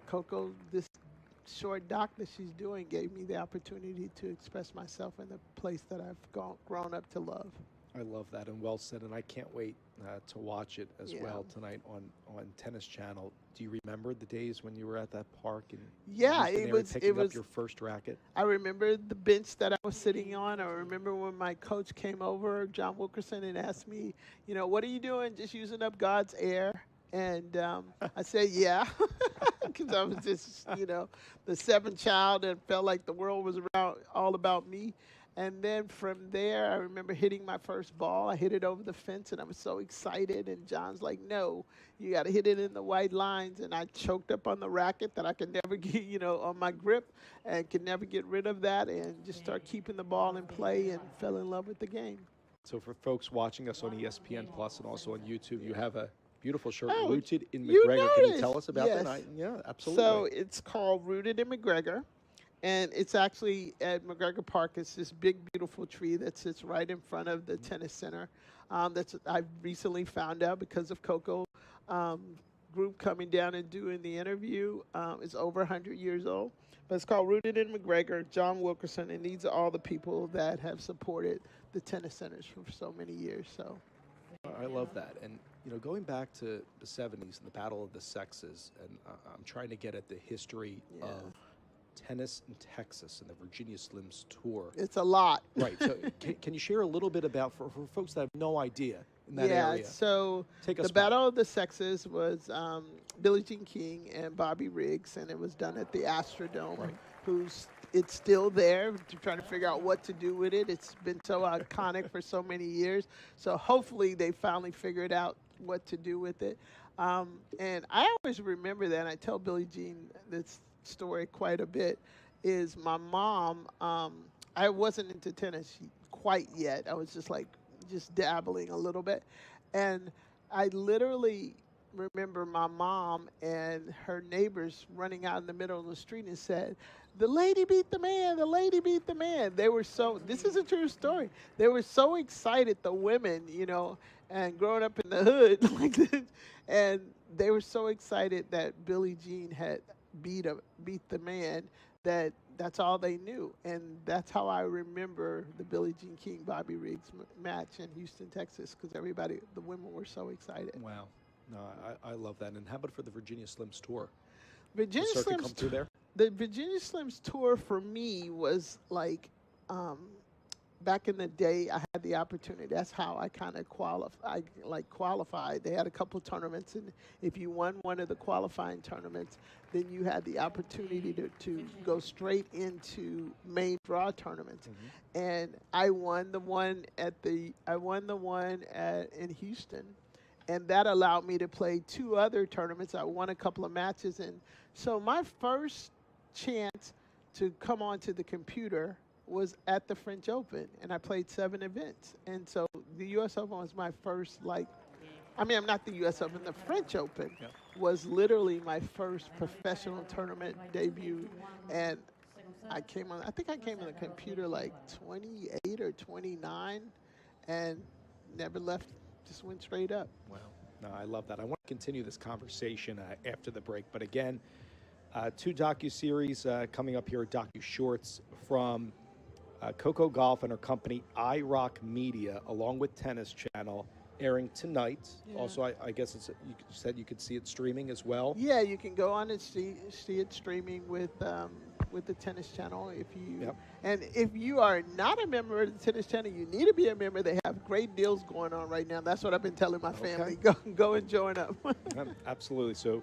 Coco, this short doc that she's doing gave me the opportunity to express myself in the place that I've grown up to love. I love that, and well said, and I can't wait to watch it as well tonight on Tennis Channel. Do you remember the days when you were at that park and it was picking up your first racket? I remember the bench that I was sitting on. I remember when my coach came over, John Wilkerson, and asked me, what are you doing? Just using up God's air. And I said, yeah, because I was just, the seventh child and felt like the world was all about me. And then from there, I remember hitting my first ball. I hit it over the fence, and I was so excited. And John's like, no, you got to hit it in the white lines. And I choked up on the racket that I could never get, on my grip, and could never get rid of that, and just start keeping the ball in play and fell in love with the game. So for folks watching us on ESPN Plus and also on YouTube, you have a beautiful shirt, Oh, Rooted in you McGregor. Can you noticed. tell us about Yes. the night? Yeah, absolutely. So it's called Rooted in McGregor, and it's actually at McGregor Park. It's this big, beautiful tree that sits right in front of the tennis center. I've recently found out because of Coco. group coming down and doing the interview is over 100 years old. But it's called Rooted in McGregor, John Wilkerson, and these are all the people that have supported the tennis centers for so many years. So I love that. And, going back to the 70s and the battle of the sexes, and I'm trying to get at the history of tennis in Texas and the Virginia Slims tour. It's a lot. Right. So can you share a little bit about, for folks that have no idea in that area? Yeah, so Take us the Battle of the Sexes was Billie Jean King and Bobby Riggs, and it was done at the Astrodome, it's still there. To trying to figure out what to do with it. It's been so iconic for so many years. So hopefully they finally figured out what to do with it. And I always remember that, and I tell Billie Jean this story quite a bit, is my mom, I wasn't into tennis quite yet. I was just dabbling a little bit. And I literally remember my mom and her neighbors running out in the middle of the street and said, "The lady beat the man, the lady beat the man." They were this is a true story. They were so excited, the women, and growing up in the hood like this, and they were so excited that Billie Jean had beat the man that's all they knew. And that's how I remember the Billie Jean King Bobby Riggs match in Houston, Texas, because the women were so excited. Wow. No, I love that. And how about for the Virginia Slims tour? Virginia Slims come through there? The Virginia Slims tour for me was like, back in the day, I had the opportunity. That's how I kind of qualified. They had a couple tournaments, and if you won one of the qualifying tournaments, then you had the opportunity to go straight into main draw tournaments. Mm-hmm. And I won the one in Houston. And that allowed me to play 2 other tournaments. I won a couple of matches. And so my first chance to come onto the computer was at the French Open. And I played 7 events. And so the U.S. Open was my first, I'm not the U.S. Open. The French Open was literally my first professional tournament debut. And I think I came on the computer 28 or 29 and never left. Just went straight up. Wow. No, I love that. I want to continue this conversation after the break. But again, 2 docuseries coming up here, docu-shorts from Coco Golf and her company, iRock Media, along with Tennis Channel, airing tonight. Yeah. Also, I guess you said you could see it streaming as well. Yeah, you can go on and see it streaming with the Tennis Channel. And if you are not a member of the Tennis Channel, you need to be a member. They have great deals going on right now. That's what I've been telling my family. Go and join up. Absolutely. So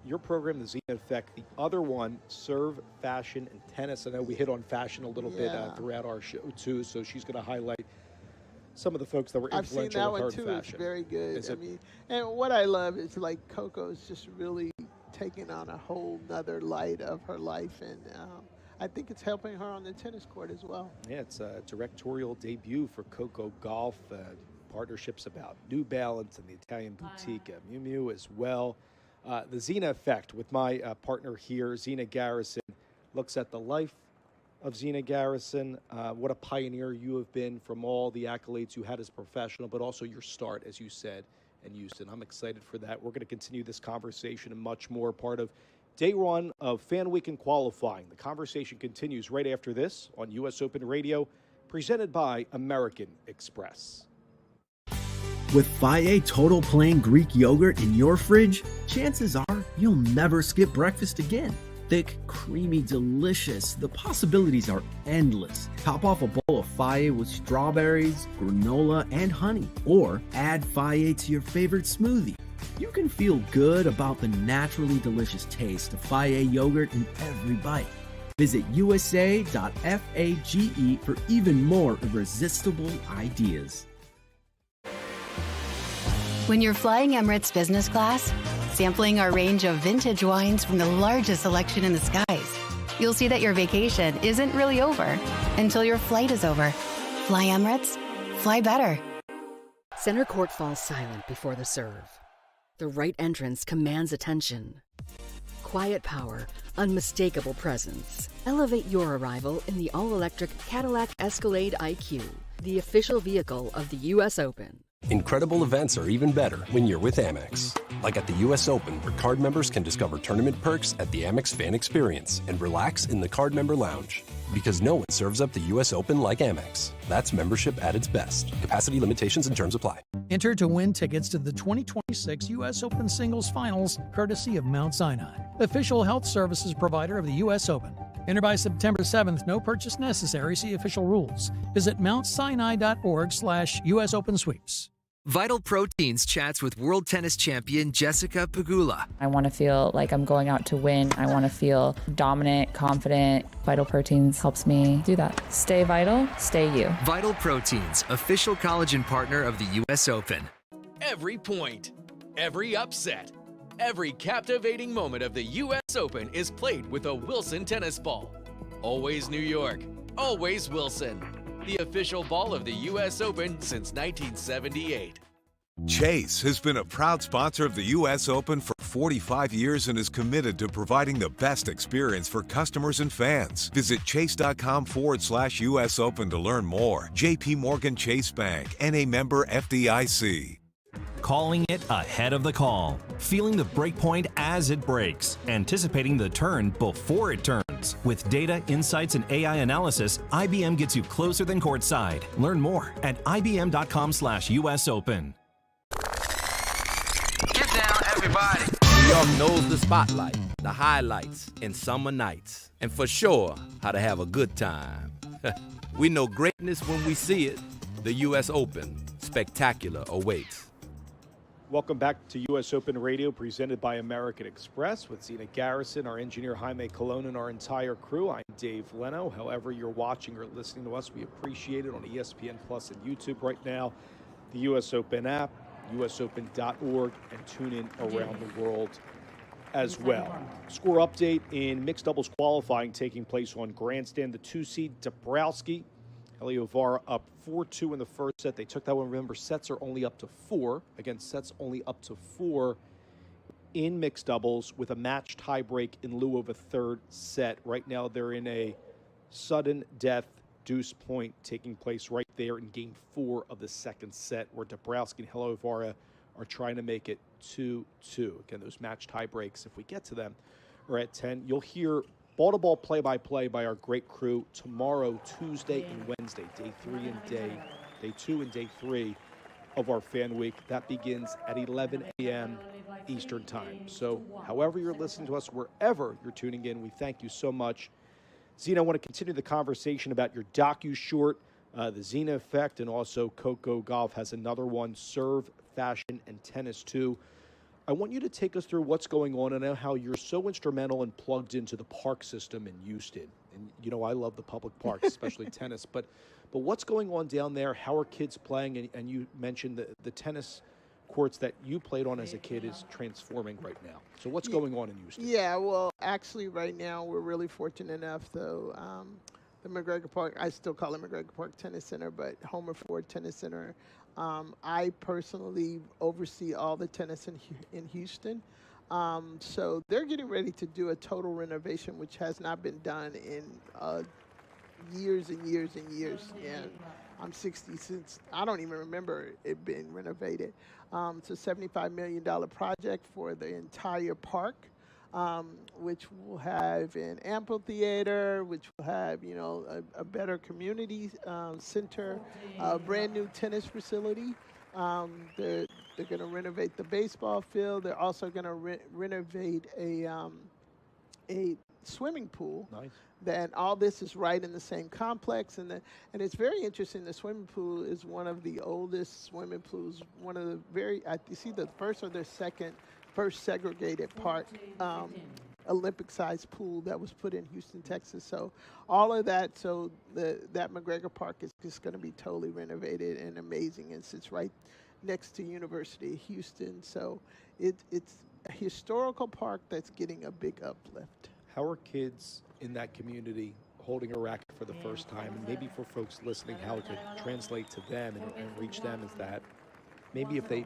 your program, the Zena Effect, the other one, Serve, Fashion, and Tennis. I know we hit on fashion a little bit throughout our show too. So she's going to highlight some of the folks that were influential I've seen that with her one too. fashion. It's very good. And what I love is Coco's just really taking on a whole nother light of her life, and I think it's helping her on the tennis court as well. Yeah, it's a directorial debut for Coco Golf. Partnerships about New Balance and the Italian boutique Miu Miu as well. The Zena Effect with my partner here, Zena Garrison, looks at the life of Zena Garrison. What a pioneer you have been, from all the accolades you had as a professional, but also your start, as you said, in Houston. I'm excited for that. We're going to continue this conversation and much more, part of day 1 of Fan Week and qualifying. The conversation continues right after this on U.S. Open Radio, presented by American Express. With Faye Total Plain Greek Yogurt in your fridge, chances are you'll never skip breakfast again. Thick, creamy, delicious. The possibilities are endless. Top off a bowl of Faye with strawberries, granola, and honey. Or add Faye to your favorite smoothie. You can feel good about the naturally delicious taste of Faye yogurt in every bite. Visit USA.fage for even more irresistible ideas. When you're flying Emirates business class, sampling our range of vintage wines from the largest selection in the skies, you'll see that your vacation isn't really over until your flight is over. Fly Emirates, fly better. Center court falls silent before the serve. The right entrance commands attention. Quiet power, unmistakable presence. Elevate your arrival in the all-electric Cadillac Escalade IQ, the official vehicle of the U.S. Open. Incredible events are even better when you're with Amex. Like at the U.S. Open, where card members can discover tournament perks at the Amex Fan Experience and relax in the card member lounge. Because no one serves up the U.S. Open like Amex. That's membership at its best. Capacity limitations and terms apply. Enter to win tickets to the 2026 U.S. Open Singles Finals, courtesy of Mount Sinai, official health services provider of the U.S. Open. Enter by September 7th. No purchase necessary. See official rules. Visit mountsinai.org/US Open Sweeps. Vital Proteins chats with world tennis champion Jessica Pegula. I want to feel like I'm going out to win. I want to feel dominant, confident. Vital Proteins helps me do that. Stay vital, stay you. Vital Proteins, official collagen partner of the U.S. Open. Every point, every upset, every captivating moment of the U.S. Open is played with a Wilson tennis ball. Always New York, always Wilson. The official ball of the U.S. Open since 1978. Chase has been a proud sponsor of the U.S. Open for 45 years and is committed to providing the best experience for customers and fans. Visit chase.com/US Open to learn more. JP Morgan Chase Bank, N.A. member FDIC. Calling it ahead of the call, feeling the break point as it breaks, anticipating the turn before it turns. With data, insights, and AI analysis, IBM gets you closer than courtside. Learn more at ibm.com/US Open. Get down, everybody. New York knows the spotlight, the highlights, and summer nights, and for sure, how to have a good time. We know greatness when we see it. The U.S. Open, spectacular awaits. Welcome back to U.S. Open Radio, presented by American Express with Zena Garrison, our engineer Jaime Colon, and our entire crew. I'm Dave Leno. However you're watching or listening to us, we appreciate it on ESPN Plus and YouTube right now, the U.S. Open app, usopen.org, and tune in around the world as well. Score update in mixed doubles qualifying taking place on Grandstand. The 2-seed Dabrowski, Heliovara up 4-2 in the first set. They took that one. Remember, sets are only up to 4. Again, sets only up to 4 in mixed doubles with a match tiebreak in lieu of a third set. Right now, they're in a sudden death deuce point taking place right there in game 4 of the second set, where Dabrowski and Heliovara are trying to make it 2-2. Again, those match tiebreaks, if we get to them, are at 10. You'll hear ball-to-ball play-by-play by our great crew tomorrow, Tuesday, and Wednesday, day 2 and day 3 of our fan week. That begins at 11 a.m. Eastern time. So however you're listening to us, wherever you're tuning in, we thank you so much. Zena, I want to continue the conversation about your docu-short, the Zena Effect, and also Coco Golf has another one, Serve, Fashion, and Tennis too. I want you to take us through what's going on and how you're so instrumental and plugged into the park system in Houston. And, you know, I love the public parks, especially tennis. But what's going on down there? How are kids playing? And you mentioned the tennis courts that you played on as a kid is transforming right now. So what's going on in Houston? Yeah, well, actually right now we're really fortunate enough, though. The McGregor Park, I still call it McGregor Park Tennis Center, but Homer Ford Tennis Center. I personally oversee all the tennis in Houston. So they're getting ready to do a total renovation, which has not been done in years and years and years. And I'm 60 since I don't even remember it being renovated. It's a $75 million project for the entire park. Which will have an amphitheater, which will have, you know, a better community center, a brand new tennis facility. They're going to renovate the baseball field. They're also going to renovate a swimming pool. Nice. Then all this is right in the same complex, and it's very interesting. The swimming pool is one of the oldest swimming pools. One of the it's either the first or the first segregated park, Olympic-sized pool that was put in Houston, Texas. So all of that, so that McGregor Park is just going to be totally renovated and amazing, and sits right next to University of Houston. So it's a historical park that's getting a big uplift. How are kids in that community holding a racket for the first time? And maybe for folks listening, how it could translate to them and reach them is that maybe if they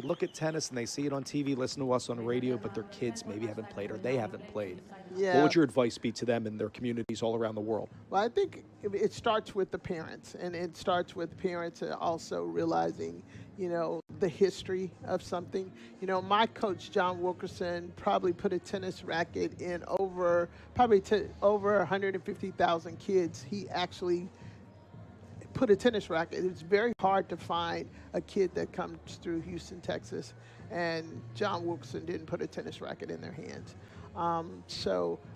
look at tennis and they see it on TV, listen to us on radio, but their kids maybe haven't played or they haven't played. Yeah. What would your advice be to them and their communities all around the world? Well, I think it starts with the parents, and it starts with parents also realizing, the history of something. My coach, John Wilkerson, probably put a tennis racket in over 150,000 kids. He actually put a tennis racket. It's very hard to find a kid that comes through Houston, Texas, and John Wilkerson didn't put a tennis racket in their hands.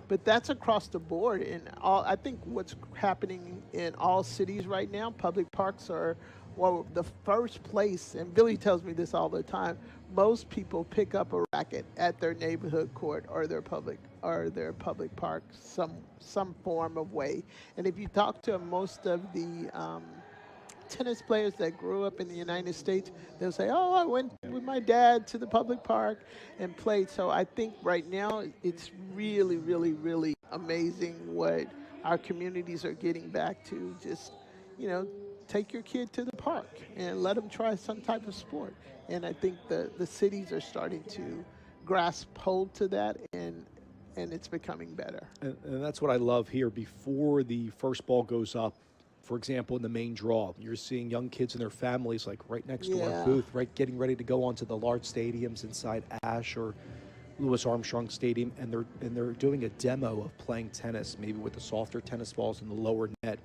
But that's across the board. And I think what's happening in all cities right now, public parks are the first place, and Billie tells me this all the time, most people pick up a racket at their neighborhood court or their public park, some form of way. And if you talk to most of the tennis players that grew up in the United States, they'll say, oh, I went with my dad to the public park and played. So I think right now it's really, really, really amazing what our communities are getting back to. Just, take your kid to the park and let them try some type of sport. And I think the cities are starting to grasp hold to that, and it's becoming better. And that's what I love here. Before the first ball goes up, for example, in the main draw, you're seeing young kids and their families like right next to our booth, right, getting ready to go onto the large stadiums inside Ash or Louis Armstrong Stadium, and they're doing a demo of playing tennis, maybe with the softer tennis balls in the lower net.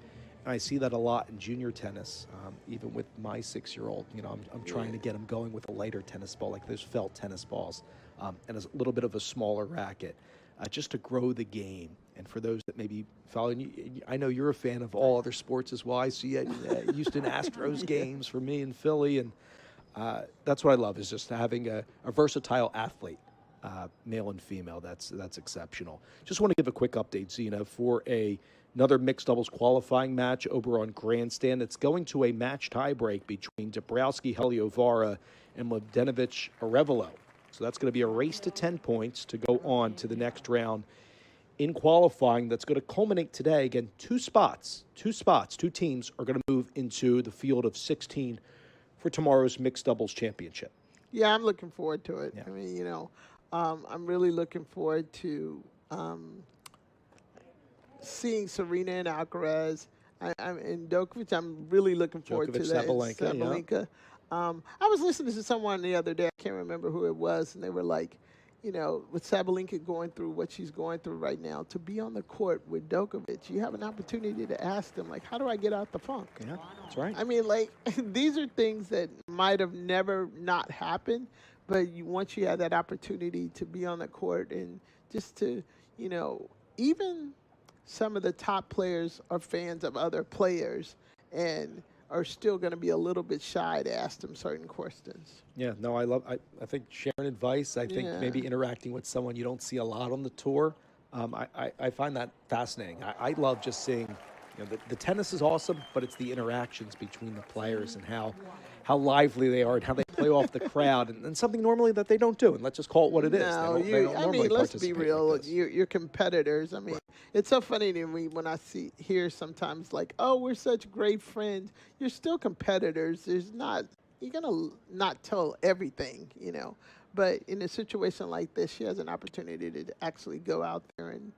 And I see that a lot in junior tennis, even with my 6-year-old. I'm trying to get him going with a lighter tennis ball, like those felt tennis balls, and a little bit of a smaller racket, just to grow the game. And for those that maybe follow, I know you're a fan of all other sports as well. I see Houston Astros games for me in Philly, and that's what I love, is just having a versatile athlete, male and female. That's exceptional. Just want to give a quick update, Zena, for another mixed doubles qualifying match over on Grandstand. It's going to a match tiebreak between Dabrowski-Heliovara and Mladenovic-Arevalo. So that's going to be a race to 10 points to go on to the next round in qualifying. That's going to culminate today. Again, two teams are going to move into the field of 16 for tomorrow's mixed doubles championship. Yeah, I'm looking forward to it. Yeah. I mean, I'm really looking forward to seeing Serena and Alcaraz. And Djokovic, I'm really looking forward to that. Sabalenka. I was listening to someone the other day, I can't remember who it was, and they were like, with Sabalenka going through what she's going through right now, to be on the court with Djokovic, you have an opportunity to ask them, like, how do I get out the funk? Yeah, that's right. I mean, like, these are things that might have never not happened, but once you have that opportunity to be on the court and just to, even some of the top players are fans of other players and are still going to be a little bit shy to ask them certain questions. Yeah, no, I think sharing advice, I think maybe interacting with someone you don't see a lot on the tour, I find that fascinating. I love just seeing, the tennis is awesome, but it's the interactions between the players and how lively they are and how they play off the crowd, and something normally that they don't do. And let's just call it what it is. Let's be real. You're competitors. I mean, it's so funny to me when I hear sometimes like, oh, we're such great friends. You're still competitors. You're gonna not tell everything, But in a situation like this, she has an opportunity to actually go out there and,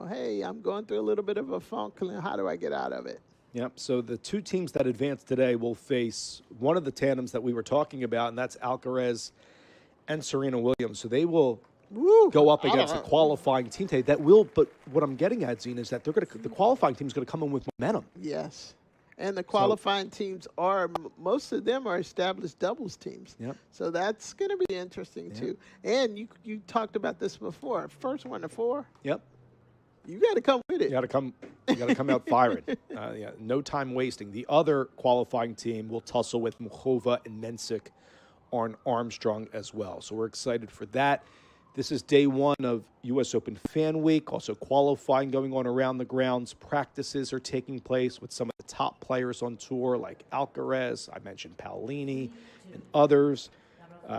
hey, I'm going through a little bit of a funk. How do I get out of it? Yep. So the two teams that advance today will face one of the tandems that we were talking about, and that's Alcaraz and Serena Williams. So they will go up against a qualifying team today. But what I'm getting at, Zena, is that the qualifying team is going to come in with momentum. Yes. And the qualifying teams most of them are established doubles teams. Yep. So that's going to be interesting too. And you talked about this before. First 1 to 4. Yep. You got to come with it. You got to come out firing. No time wasting. The other qualifying team will tussle with Muchova and Mensik on Armstrong as well. So we're excited for that. This is day one of U.S. Open Fan Week. Also qualifying going on around the grounds. Practices are taking place with some of the top players on tour like Alcaraz. I mentioned Paolini and others.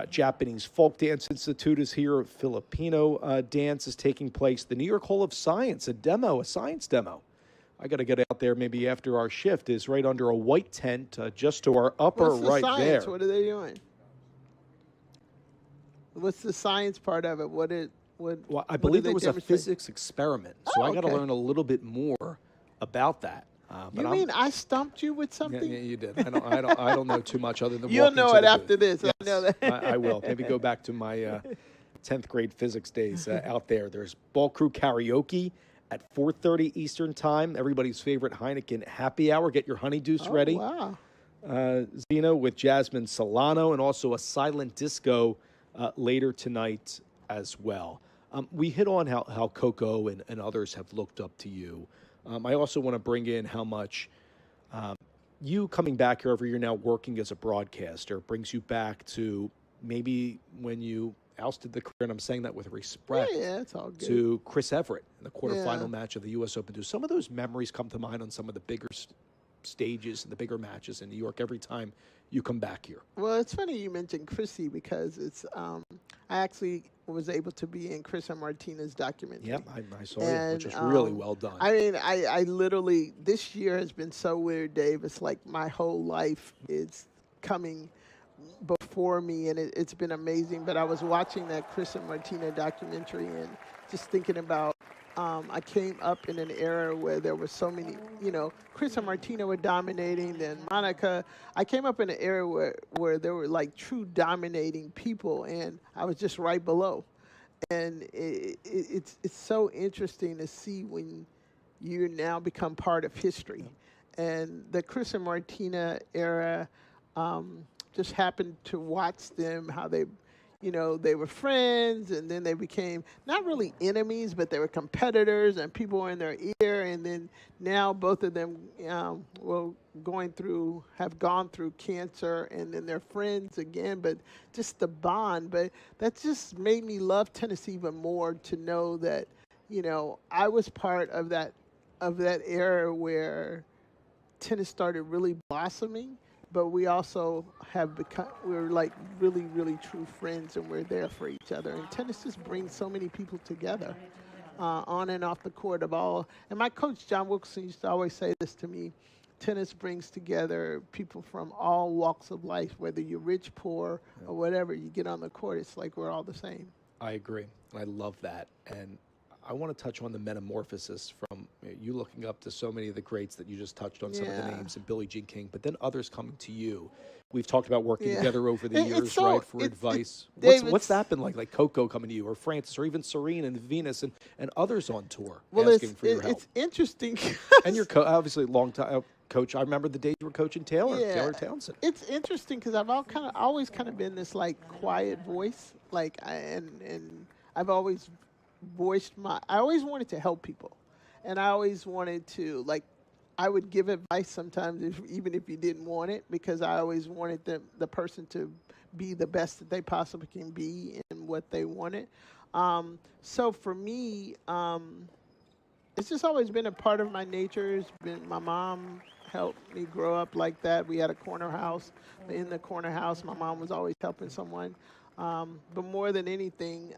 Japanese Folk Dance Institute is here. Filipino dance is taking place. The New York Hall of Science, a science demo. I got to get out there maybe after our shift, is right under a white tent just to our upper right science? there. What are they doing? What's the science part of it? Well, I believe there was a physics experiment, so I got to learn a little bit more about that. You mean I stumped you with something? Yeah, you did. I don't know too much other than You'll walking know to it the after booth. this. I know that. I will. Maybe go back to my 10th grade physics days out there. There's Ball Crew Karaoke at 4:30 Eastern Time. Everybody's favorite Heineken happy hour. Get your honeydew ready. Wow. Zeno with Jasmine Solano, and also a silent disco later tonight as well. We hit on how Coco and others have looked up to you. I also want to bring in how much you coming back here every year now working as a broadcaster brings you back to maybe when you ousted the career, and I'm saying that with respect, it's all good. to Chris Everett in the quarterfinal match of the U.S. Open. Do some of those memories come to mind on some of the bigger stages and the bigger matches in New York every time you come back here? Well, it's funny you mentioned Chrissy because it's I actually was able to be in Chris and Martina's documentary. Yeah, I saw it, which is really well done. I mean, I literally, this year has been so weird, Dave. It's like my whole life is coming before me, and it's been amazing. But I was watching that Chris and Martina documentary and just thinking about I came up in an era where there were so many, Chris and Martina were dominating, then Monica. I came up in an era where there were like true dominating people, and I was just right below. And it's so interesting to see when you now become part of history. And the Chris and Martina era, just happened to watch them, how they were friends, and then they became not really enemies, but they were competitors, and people were in their ear. And then now both of them have gone through cancer, and then they're friends again. But just the bond. But that just made me love tennis even more, to know that I was part of that era where tennis started really blossoming. But we also we're like really, really true friends, and we're there for each other. And tennis just brings so many people together, on and off the court and my coach, John Wilkerson, used to always say this to me: tennis brings together people from all walks of life, whether you're rich, poor, or whatever. You get on the court, it's like we're all the same. I agree. I love that. And I want to touch on the metamorphosis from you looking up to so many of the greats that you just touched on, some of the names, and Billie Jean King, but then others coming to you. We've talked about working together over the years, right, for advice. What's that been like Coco coming to you, or Francis, or even Serena and Venus and others on tour asking for your help? It's interesting. And you're obviously a long time coach. I remember the days you were coaching Taylor Townsend. It's interesting because I've always been this like quiet voice, and I've always I always wanted to help people, and I always wanted to, I would give advice sometimes even if you didn't want it, because I always wanted the person to be the best that they possibly can be in what they wanted. So for me, it's just always been a part of my nature. It's been, my mom helped me grow up like that. We had a corner house. In the corner house, my mom was always helping someone. But more than anything,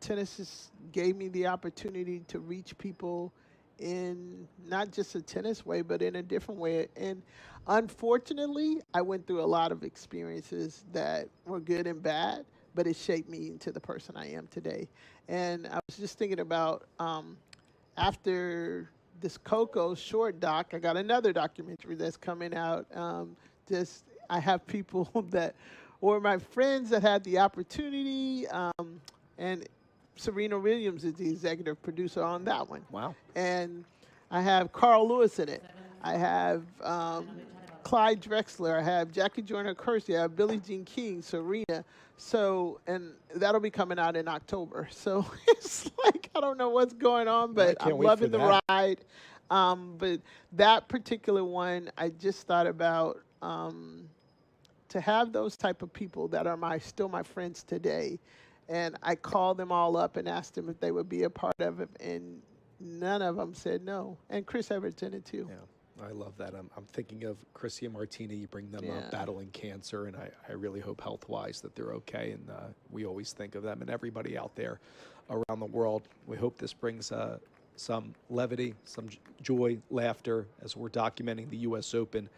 tennis just gave me the opportunity to reach people in not just a tennis way, but in a different way. And unfortunately, I went through a lot of experiences that were good and bad, but it shaped me into the person I am today. And I was just thinking about, after this Coco short doc, I got another documentary that's coming out. I have people that were my friends that had the opportunity, and Serena Williams is the executive producer on that one. Wow. And I have Carl Lewis in it. I have Clyde Drexler. I have Jackie Joyner-Kersee. I have Billie Jean King, Serena. So, and that'll be coming out in October. So it's like, I don't know what's going on, but I'm loving the ride. But that particular one, I just thought about, to have those type of people that are still my friends today. And I called them all up and asked them if they would be a part of it, and none of them said no. And Chris Everett in it too. Yeah, I love that. I'm thinking of Chrissy and Martina. You bring them up battling cancer, and I really hope health-wise that they're okay. And we always think of them and everybody out there around the world. We hope this brings some levity, some joy, laughter as we're documenting the U.S. Open.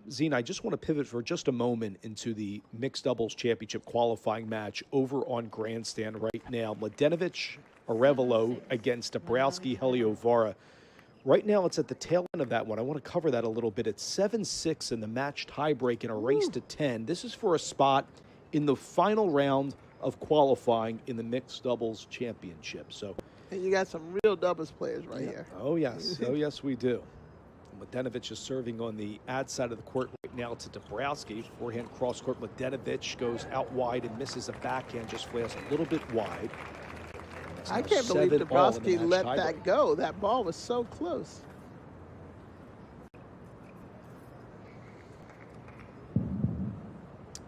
Zina, I just want to pivot for just a moment into the mixed doubles championship qualifying match over on Grandstand right now. Mladenovic Arevalo against Dabrowski Heliovara. Right now, it's at the tail end of that one. I want to cover that a little bit. It's 7-6 in the match tiebreak in a race to 10. This is for a spot in the final round of qualifying in the mixed doubles championship. So, and you got some real doubles players right here. Oh, yes. Oh, yes, we do. Mladenovic is serving on the ad side of the court right now to Dabrowski. Forehand cross court. Mladenovic goes out wide and misses a backhand, just flares a little bit wide. I can't believe Dabrowski let that go. That ball was so close.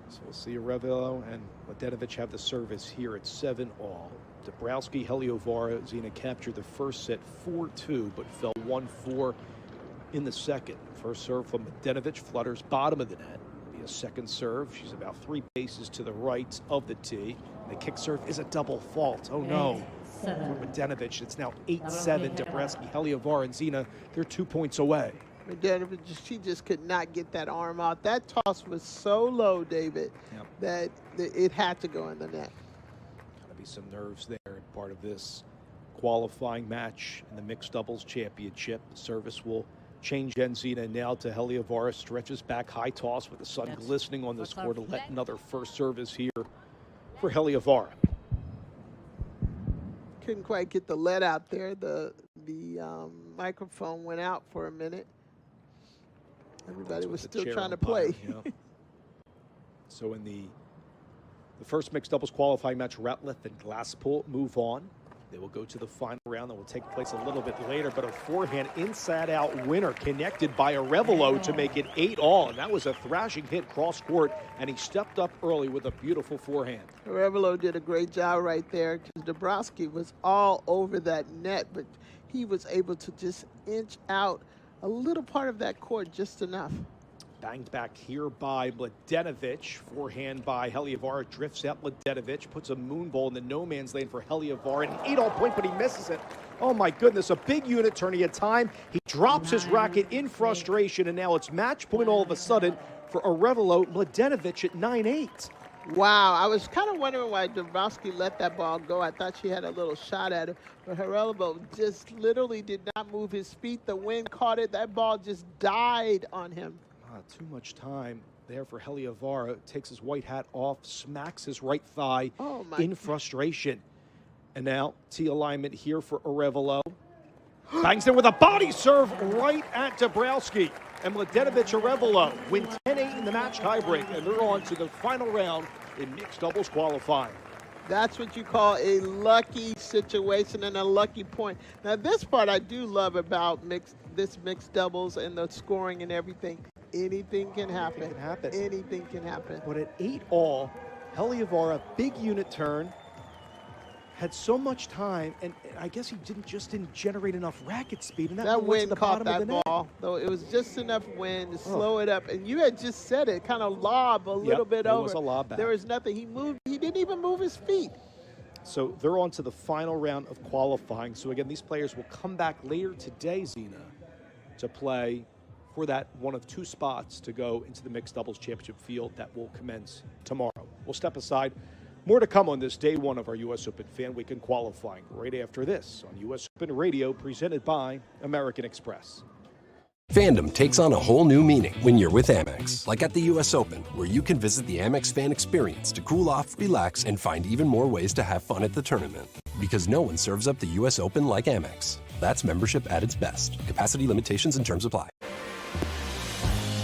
So we'll see Arevalo and Mladenovic have the service here at 7-all. Dabrowski, Heliovara, Zina captured the first set 4-2, but fell 1-4 in the second. First serve from Mladenovic, flutters bottom of the net. Be a second serve. She's about 3 paces to the right of the tee. The kick serve is a double fault. Oh no. For Mladenovic, it's now 8-7. Dabrowski, Heliovara, and Zina, they're 2 points away. Mladenovic, she just could not get that arm out. That toss was so low, David, that it had to go in the net. Gotta be some nerves there. Part of this qualifying match in the mixed doubles championship. The service will change Zina now to Heliovara. Stretches back, high toss with the sun glistening on this court to let another first service here for Heliovara. Couldn't quite get the lead out there. The microphone went out for a minute. Everybody was still trying to play. So in the first mixed doubles qualifying match, Ratliff and Glasspool move on. They will go to the final round that will take place a little bit later, but a forehand inside-out winner connected by Arevalo to make it 8-all, and that was a thrashing hit cross-court, and he stepped up early with a beautiful forehand. Arevalo did a great job right there because Dabrowski was all over that net, but he was able to just inch out a little part of that court just enough. Banged back here by Mladenovic. Forehand by Heliovara. Drifts out Mladenovic. Puts a moon ball in the no man's lane for Heliovara. An 8-all point, but he misses it. Oh my goodness, a big unit turn. He had time. He drops his racket in frustration, and now it's match point all of a sudden for Arevalo. Mladenovic at 9-8. Wow, I was kind of wondering why Dabrowski let that ball go. I thought she had a little shot at it, but Arevalo just literally did not move his feet. The wind caught it. That ball just died on him. Too much time there for Heliovara. Takes his white hat off, smacks his right thigh in frustration. And now T alignment here for Arevalo. Bangs in with a body serve right at Dabrowski. And Mladenovic Arevalo win 10-8 in the match tiebreak, and they're on to the final round in mixed doubles qualifying. That's what you call a lucky situation and a lucky point. Now, this part I do love about this mixed doubles and the scoring and everything. Anything can happen. Anything can happen. Anything can happen. But at 8-all, Heliovara, big unit turn, had so much time, and I guess he didn't generate enough racket speed, and that wind caught that ball. Though it was just enough wind to slow it up. And you had just said it, kind of lob a little bit over. It was a lob back. There was nothing. He didn't even move his feet. So they're on to the final round of qualifying. So again, these players will come back later today, Zina, to play for that one of 2 spots to go into the mixed doubles championship field that will commence tomorrow. We'll step aside. More to come on this day 1 of our U.S. Open Fan Week and qualifying right after this on U.S. Open Radio, presented by American Express. Fandom takes on a whole new meaning when you're with Amex. Like at the U.S. Open, where you can visit the Amex fan experience to cool off, relax, and find even more ways to have fun at the tournament. Because no one serves up the U.S. Open like Amex. That's membership at its best. Capacity limitations and terms apply.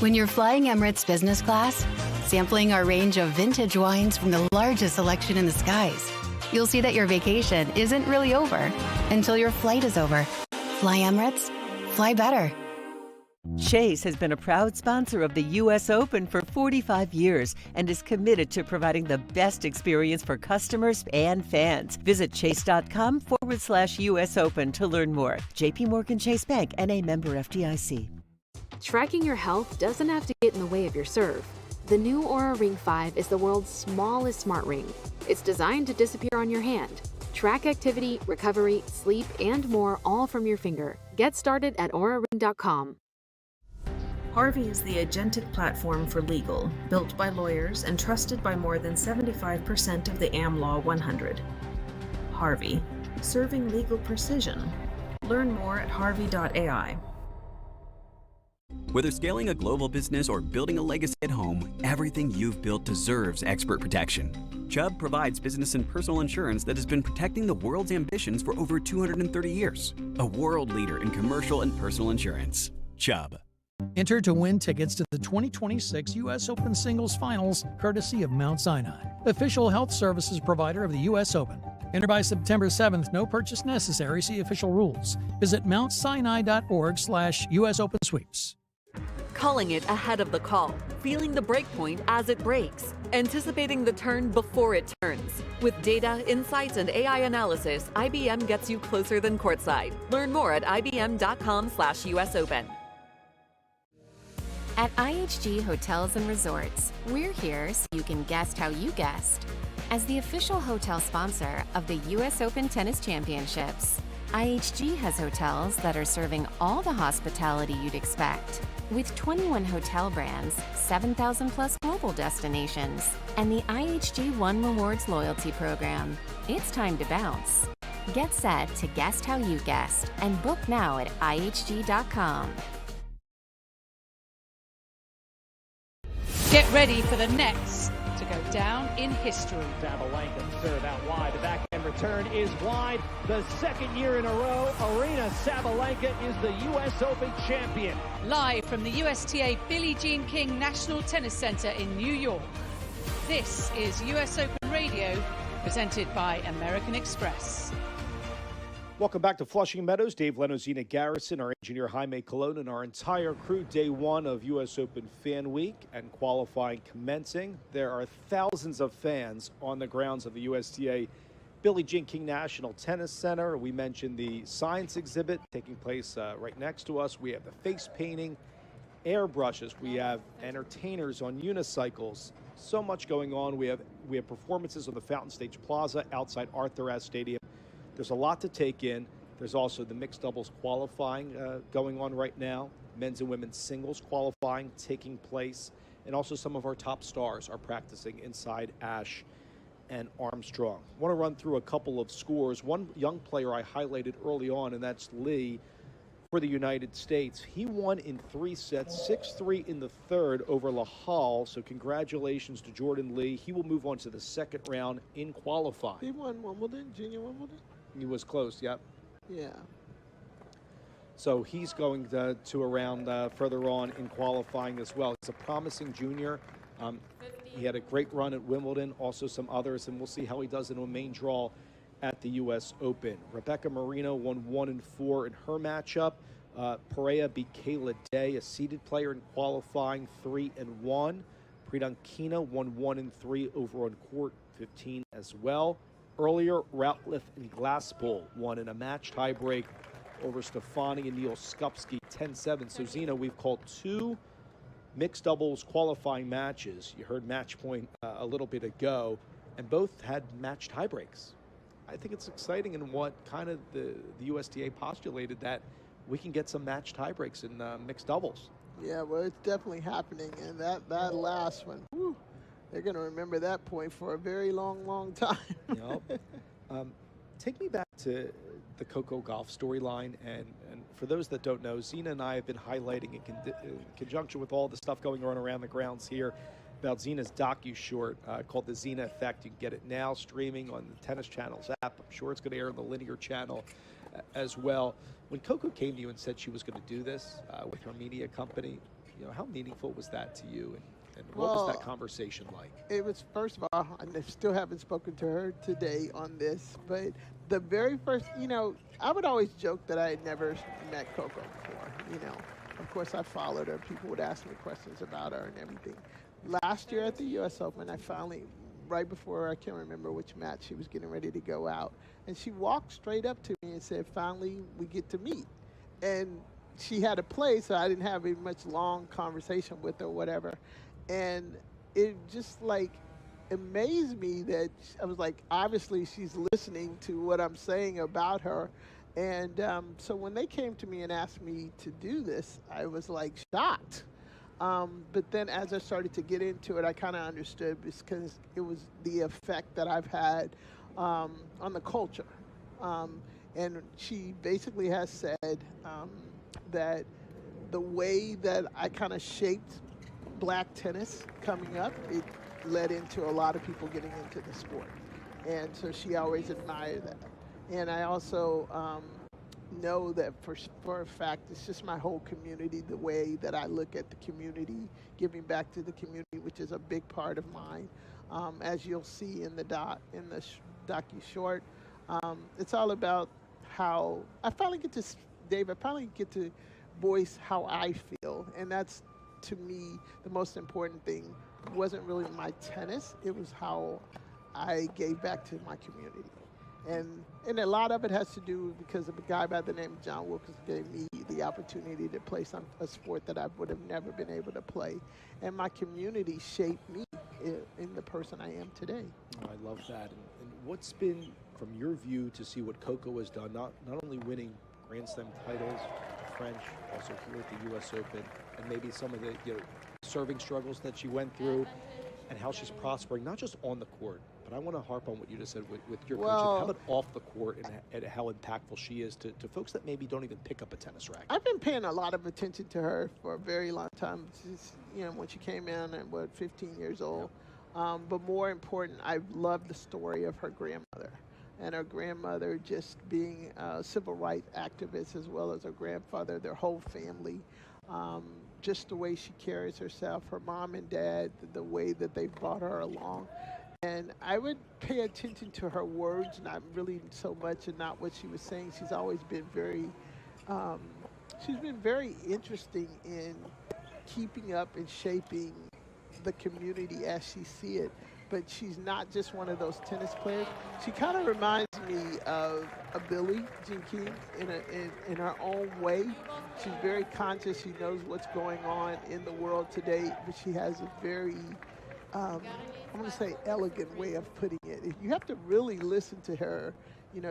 When you're flying Emirates business class, sampling our range of vintage wines from the largest selection in the skies, you'll see that your vacation isn't really over until your flight is over. Fly Emirates, fly better. Chase has been a proud sponsor of the U.S. Open for 45 years and is committed to providing the best experience for customers and fans. Visit chase.com/US Open to learn more. J.P. Morgan Chase Bank, N.A. member FDIC. Tracking your health doesn't have to get in the way of your serve. The new Oura Ring 5 is the world's smallest smart ring. It's designed to disappear on your hand. Track activity, recovery, sleep, and more, all from your finger. Get started at auraring.com. Harvey is the agentic platform for legal, built by lawyers and trusted by more than 75% of the AmLaw 100. Harvey, serving legal precision. Learn more at harvey.ai. Whether scaling a global business or building a legacy at home, everything you've built deserves expert protection. Chubb provides business and personal insurance that has been protecting the world's ambitions for over 230 years. A world leader in commercial and personal insurance. Chubb. Enter to win tickets to the 2026 U.S. Open Singles Finals, courtesy of Mount Sinai, official health services provider of the U.S. Open. Enter by September 7th. No purchase necessary. See official rules. Visit mountsinai.org/US Open Sweeps. Calling it ahead of the call, feeling the breakpoint as it breaks, anticipating the turn before it turns. With data, insights, and AI analysis, IBM gets you closer than courtside. Learn more at ibm.com/US Open. At IHG Hotels and Resorts, we're here so you can guest how you guessed. As the official hotel sponsor of the US Open Tennis Championships, IHG has hotels that are serving all the hospitality you'd expect. With 21 hotel brands, 7,000 plus global destinations, and the IHG One Rewards loyalty program, it's time to bounce. Get set to guest how you guessed and book now at ihg.com. Get ready for the next to go down in history. Sabalenka serve out wide. The backhand return is wide. The second year in a row, Aryna Sabalenka is the U.S. Open champion. Live from the USTA Billie Jean King National Tennis Center in New York. This is US Open Radio, presented by American Express. Welcome back to Flushing Meadows. Dave Leno, Zena Garrison, our engineer Jaime Colon, and our entire crew. Day one of U.S. Open Fan Week and qualifying commencing. There are thousands of fans on the grounds of the USTA Billie Jean King National Tennis Center. We mentioned the science exhibit taking place right next to us. We have the face painting, airbrushes. We have entertainers on unicycles. So much going on. We have performances on the Fountain Stage Plaza outside Arthur Ashe Stadium. There's a lot to take in. There's also the mixed doubles qualifying going on right now. Men's and women's singles qualifying taking place. And also some of our top stars are practicing inside Ashe and Armstrong. I want to run through a couple of scores. One young player I highlighted early on, and that's Lee for the United States. He won in 3 sets, 6-3 in the third over Lahal. So congratulations to Jordan Lee. He will move on to the second round in qualifying. He won Wimbledon, junior Wimbledon? He was close, yep. Yeah. So he's going to a round further on in qualifying as well. He's a promising junior. He had a great run at Wimbledon, also some others, and we'll see how he does in a main draw at the U.S. Open. Rebecca Marino won 1-4 in her matchup. Perea beat Kayla Day, a seeded player in qualifying, 3-1. Pridankina won 1-3 over on court 15 as well. Earlier, Ratliff and Glasspool won in a match tiebreak over Stefani and Neil Skupski, 10-7. So, Zena, we've called 2 mixed doubles qualifying matches. You heard match point a little bit ago, and both had match tiebreaks. I think it's exciting in what kind of the USTA postulated that we can get some match tiebreaks in mixed doubles. Yeah, well, it's definitely happening, and that last one, whew, they're going to remember that point for a very long, long time. Yep. Take me back to the Coco Golf storyline, and for those that don't know, Zena and I have been highlighting in conjunction with all the stuff going on around the grounds here about Zena's docu-short called The Zena Effect. You can get it now streaming on the Tennis Channel's app. I'm sure it's going to air on the linear channel as well. When Coco came to you and said she was going to do this with her media company, you know, how meaningful was that to you, and what was that conversation like? It was, first of all, I still haven't spoken to her today on this, but the very first, you know, I would always joke that I had never met Coco before, you know. Of course, I followed her. People would ask me questions about her and everything. Last year at the U.S. Open, I finally, right before, I can't remember which match, she was getting ready to go out, and she walked straight up to me and said, finally, we get to meet. And she had a play, so I didn't have a much long conversation with her or whatever. And it just, like, amazed me that I was like, obviously she's listening to what I'm saying about her. And so when they came to me and asked me to do this, I was, like, shocked. But then as I started to get into it, I kind of understood, because it was the effect that I've had on the culture. And she basically has said that the way that I kind of shaped black tennis coming up, it led into a lot of people getting into the sport. And so she always admired that. And I also know that for a fact, it's just my whole community, the way that I look at the community, giving back to the community, which is a big part of mine. As you'll see in the docu-short, it's all about how I finally get to voice how I feel, and that's, to me, the most important thing. It wasn't really my tennis, it was how I gave back to my community. And a lot of it has to do because of a guy by the name of John Wilkins gave me the opportunity to play a sport that I would have never been able to play. And my community shaped me in the person I am today. Oh, I love that. And what's been, from your view, to see what Coco has done, not only winning Grand Slam titles, French, also here at the U.S. Open, and maybe some of the serving struggles that she went through, and how she's prospering, not just on the court, but I want to harp on what you just said with your coaching. How about off the court and how impactful she is to folks that maybe don't even pick up a tennis racket? I've been paying a lot of attention to her for a very long time. Since, when she came in at, 15 years old. But more important, I love the story of her grandmother. And her grandmother just being a civil rights activist, as well as her grandfather, their whole family. Just the way she carries herself, her mom and dad, the way that they brought her along. And I would pay attention to her words, not really so much, and not what she was saying. She's always been very interesting in keeping up and shaping the community as she see it. But she's not just one of those tennis players. She kind of reminds me of a Billie Jean King in her own way. She's very conscious. She knows what's going on in the world today, but she has a very, I'm going to say, elegant way of putting it. You have to really listen to her.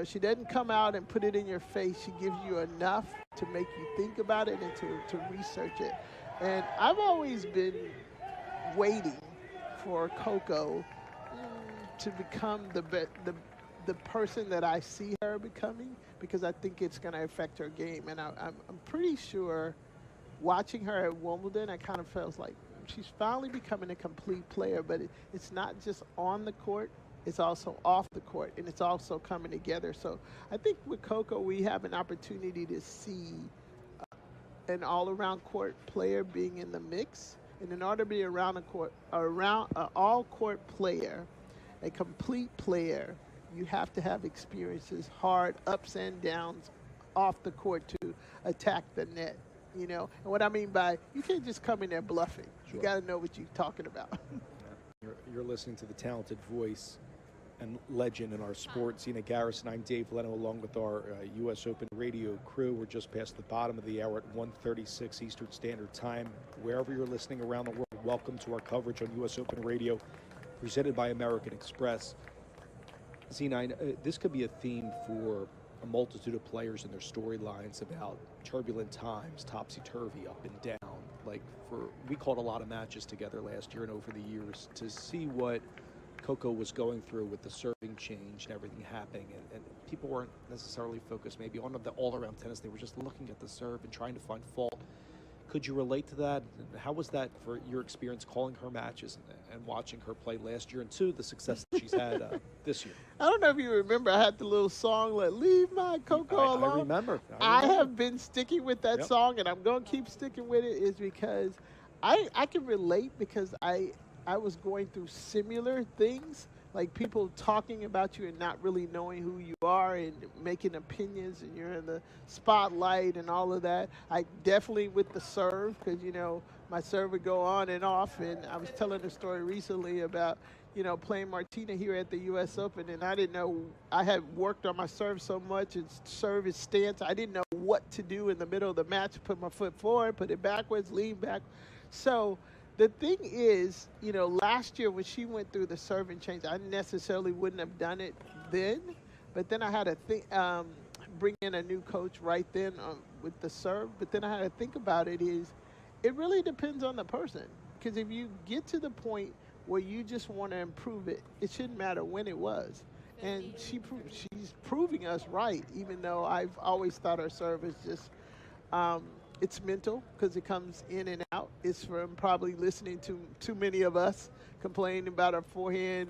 She doesn't come out and put it in your face. She gives you enough to make you think about it and to research it. And I've always been waiting for Coco to become the person that I see her becoming, because I think it's going to affect her game. And I'm pretty sure, watching her at Wimbledon, I kind of felt like she's finally becoming a complete player. But it's not just on the court, it's also off the court, and it's also coming together. So I think with Coco, we have an opportunity to see an all-around court player being in the mix. And in order to be around an all-court player, a complete player, you have to have experiences, hard ups and downs off the court to attack the net. And what I mean by, you can't just come in there bluffing. Sure. You got to know what you're talking about. You're listening to the talented voice and legend in our sport, Zina Garrison. I'm Dave Leno, along with our U.S. Open radio crew. We're just past the bottom of the hour at 1:36 Eastern Standard Time. Wherever you're listening around the world, welcome to our coverage on U.S. Open Radio, presented by American Express. Zina, this could be a theme for a multitude of players and their storylines about turbulent times, topsy-turvy, up and down. We called a lot of matches together last year and over the years to see what Coco was going through with the serving change and everything happening, and people weren't necessarily focused maybe on the all-around tennis. They were just looking at the serve and trying to find fault. Could you relate to that? How was that for your experience calling her matches and watching her play last year, and to the success that she's had this year? I don't know if you remember, I had the little song, Leave My Coco Alone. I remember. I have been sticking with that song, and I'm going to keep sticking with it, is because I can relate, because I was going through similar things, like people talking about you and not really knowing who you are and making opinions, and you're in the spotlight and all of that. I definitely with the serve, because, my serve would go on and off. And I was telling a story recently about, playing Martina here at the U.S. Open, and I didn't know, I had worked on my serve so much, and service stance, I didn't know what to do in the middle of the match, put my foot forward, put it backwards, lean back. So the thing is, last year when she went through the serving change, I necessarily wouldn't have done it then, but then I had to bring in a new coach right then with the serve. But then I had to think about it really depends on the person, because if you get to the point where you just want to improve it, it shouldn't matter when it was. And she's proving us right, even though I've always thought her serve is just, it's mental because it comes in and out. It's from probably listening to too many of us complaining about her forehand,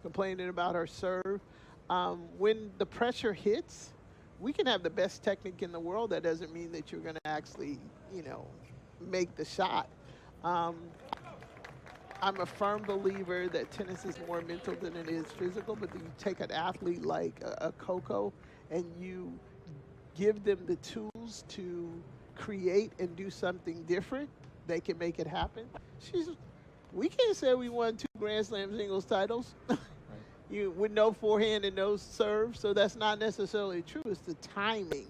complaining about her serve. When the pressure hits, we can have the best technique in the world. That doesn't mean that you're going to actually, make the shot. I'm a firm believer that tennis is more mental than it is physical, but you take an athlete like a Coco and you give them the tools to create and do something different, they can make it happen. We can't say we won 2 Grand Slam singles titles with no forehand and no serve, so that's not necessarily true. It's the timing,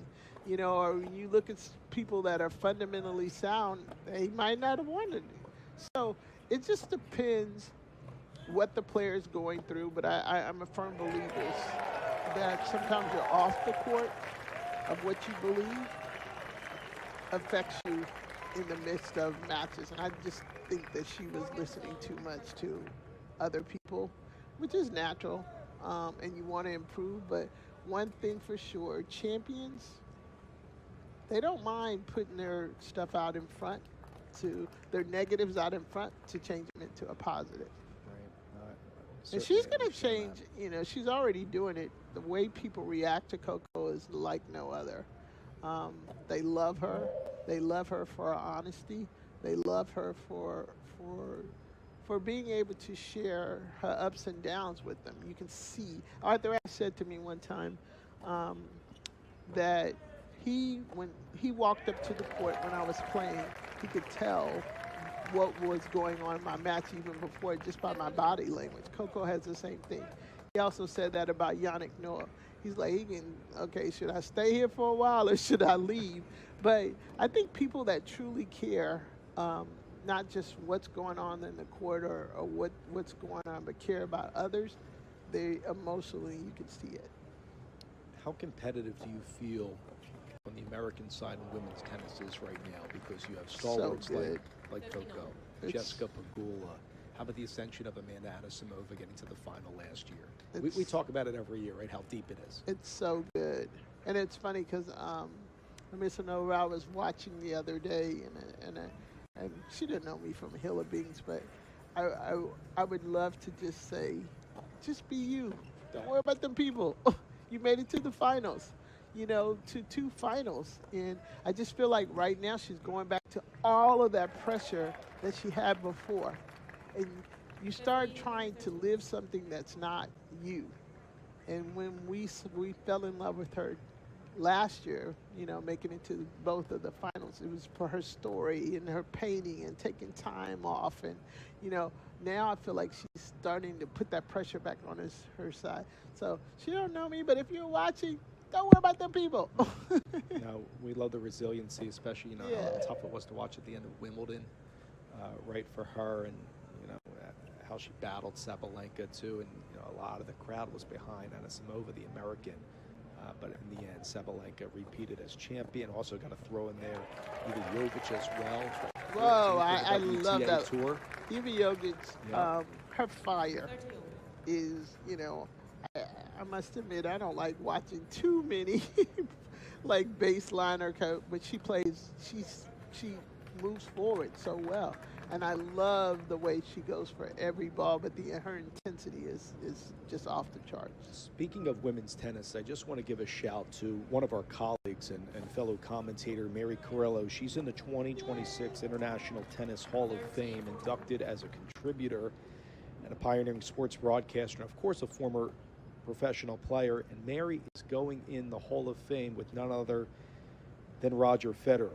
or when you look at people that are fundamentally sound, they might not have won it. So it just depends what the player is going through, but I'm a firm believer that sometimes you're off the court of what you believe affects you in the midst of matches. And I just think that she was listening too much to other people, which is natural, and you want to improve. But one thing for sure, champions, they don't mind putting their stuff out in front, their negatives out in front to change them into a positive. And she's going to change, she's already doing it. The way people react to Coco is like no other. They love her. They love her for her honesty. They love her for being able to share her ups and downs with them. You can see. Arthur Ashe said to me one time that when he walked up to the court when I was playing, he could tell what was going on in my match even before, just by my body language. Coco has the same thing. He also said that about Yannick Noah. He's like, should I stay here for a while or should I leave? But I think people that truly care, not just what's going on in the court or what's going on, but care about others, they emotionally, you can see it. How competitive do you feel on the American side in women's tennis is right now? Because you have stalwarts like Coco, Jessica Pegula. How about the ascension of Amanda Anisimova getting to the final last year? We talk about it every year, right? How deep it is. It's so good. And it's funny because Miss Nova, I was watching the other day, and she didn't know me from a hill of beans, but I would love to just say, just be you. Don't worry about them people. You made it to the finals, to 2 finals. And I just feel like right now she's going back to all of that pressure that she had before. And you start trying to live something that's not you. And when we fell in love with her last year, making it to both of the finals, it was for her story and her painting and taking time off. And, now I feel like she's starting to put that pressure back on her side. So she don't know me, but if you're watching, don't worry about them people. We love the resiliency, especially, how tough it was to watch at the end of Wimbledon, right, for her, and, how she battled Sabalenka too, and a lot of the crowd was behind Anisimova, the American, but in the end, Sabalenka repeated as champion. Also got to throw in there Iva Jovic as well. Whoa, I love that tour. Iva Jovic, her fire is, I must admit, I don't like watching too many like baseline or but she moves forward so well. And I love the way she goes for every ball, but her intensity is just off the charts. Speaking of women's tennis, I just want to give a shout to one of our colleagues and fellow commentator, Mary Carrillo. She's in the 2026 International Tennis Hall of Fame, inducted as a contributor and a pioneering sports broadcaster, and of course a former professional player. And Mary is going in the Hall of Fame with none other than Roger Federer,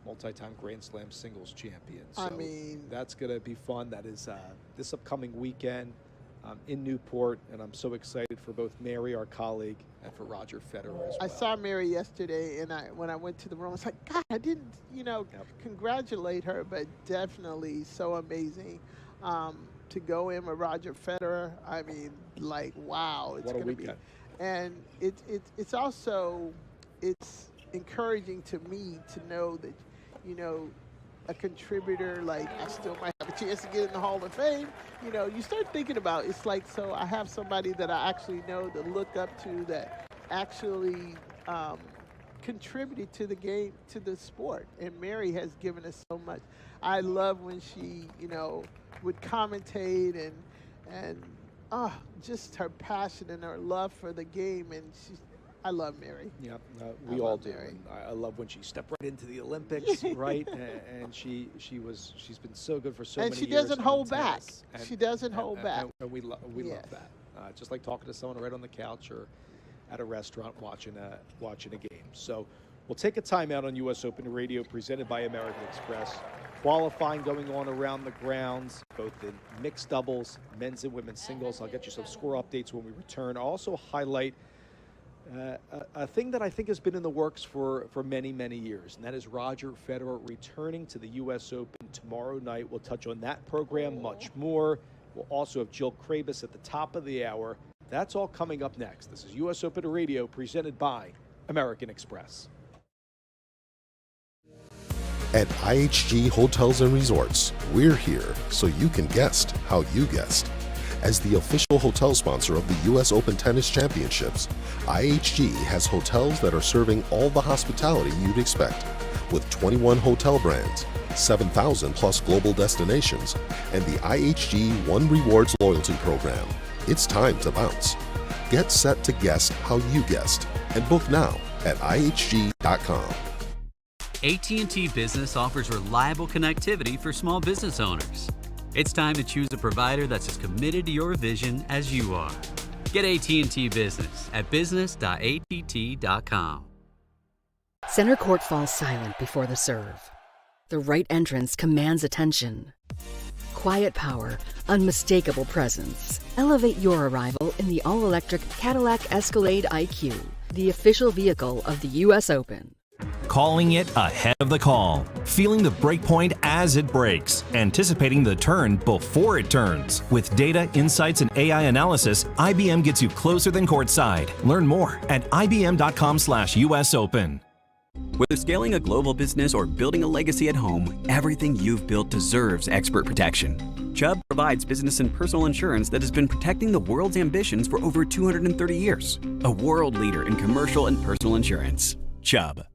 multi-time Grand Slam singles champion. So that's going to be fun. That is this upcoming weekend in Newport, and I'm so excited for both Mary, our colleague, and for Roger Federer as well. I saw Mary yesterday, and when I went to the room, I was like, God, I didn't, congratulate her, but definitely so amazing to go in with Roger Federer. Wow, it's going to be. And it's also, it's encouraging to me to know that, a contributor, like I still might have a chance to get in the Hall of Fame. You know, you start thinking about, it's like, so I have somebody that I actually know to look up to that actually contributed to the game, to the sport. And Mary has given us so much. I love when she, you know, would commentate and just her passion and her love for the game. And I love Mary. Yeah, we all do. And I love when she stepped right into the Olympics, right? And she's been so good for so many years. And she doesn't hold back. She doesn't hold back. And we love that. Just like talking to someone right on the couch or at a restaurant watching a game. So we'll take a timeout on U.S. Open Radio presented by American Express. Qualifying going on around the grounds, both in mixed doubles, men's and women's singles. I'll get you some score updates when we return. I'll also highlight a thing that I think has been in the works for many, many years, and that is Roger Federer returning to the U.S. Open tomorrow night. We'll touch on that program, much more. We'll also have Jill Krabus at the top of the hour. That's all coming up next. This is U.S. Open Radio presented by American Express. At IHG Hotels and Resorts, we're here so you can guest how you guest. As the official hotel sponsor of the U.S. Open Tennis Championships, IHG has hotels that are serving all the hospitality you'd expect, with 21 hotel brands, 7,000 plus global destinations, and the IHG One Rewards loyalty program. It's time to bounce. Get set to guest how you guest and book now at ihg.com. AT&T Business offers reliable connectivity for small business owners. It's time to choose a provider that's as committed to your vision as you are. Get AT&T Business at business.att.com. Center court falls silent before the serve. The right entrance commands attention. Quiet power, unmistakable presence. Elevate your arrival in the all-electric Cadillac Escalade IQ, the official vehicle of the U.S. Open. Calling it ahead of the call. Feeling the break point as it breaks. Anticipating the turn before it turns. With data, insights, and AI analysis, IBM gets you closer than courtside. Learn more at ibm.com/US Open. Whether scaling a global business or building a legacy at home, everything you've built deserves expert protection. Chubb provides business and personal insurance that has been protecting the world's ambitions for over 230 years. A world leader in commercial and personal insurance. Chubb.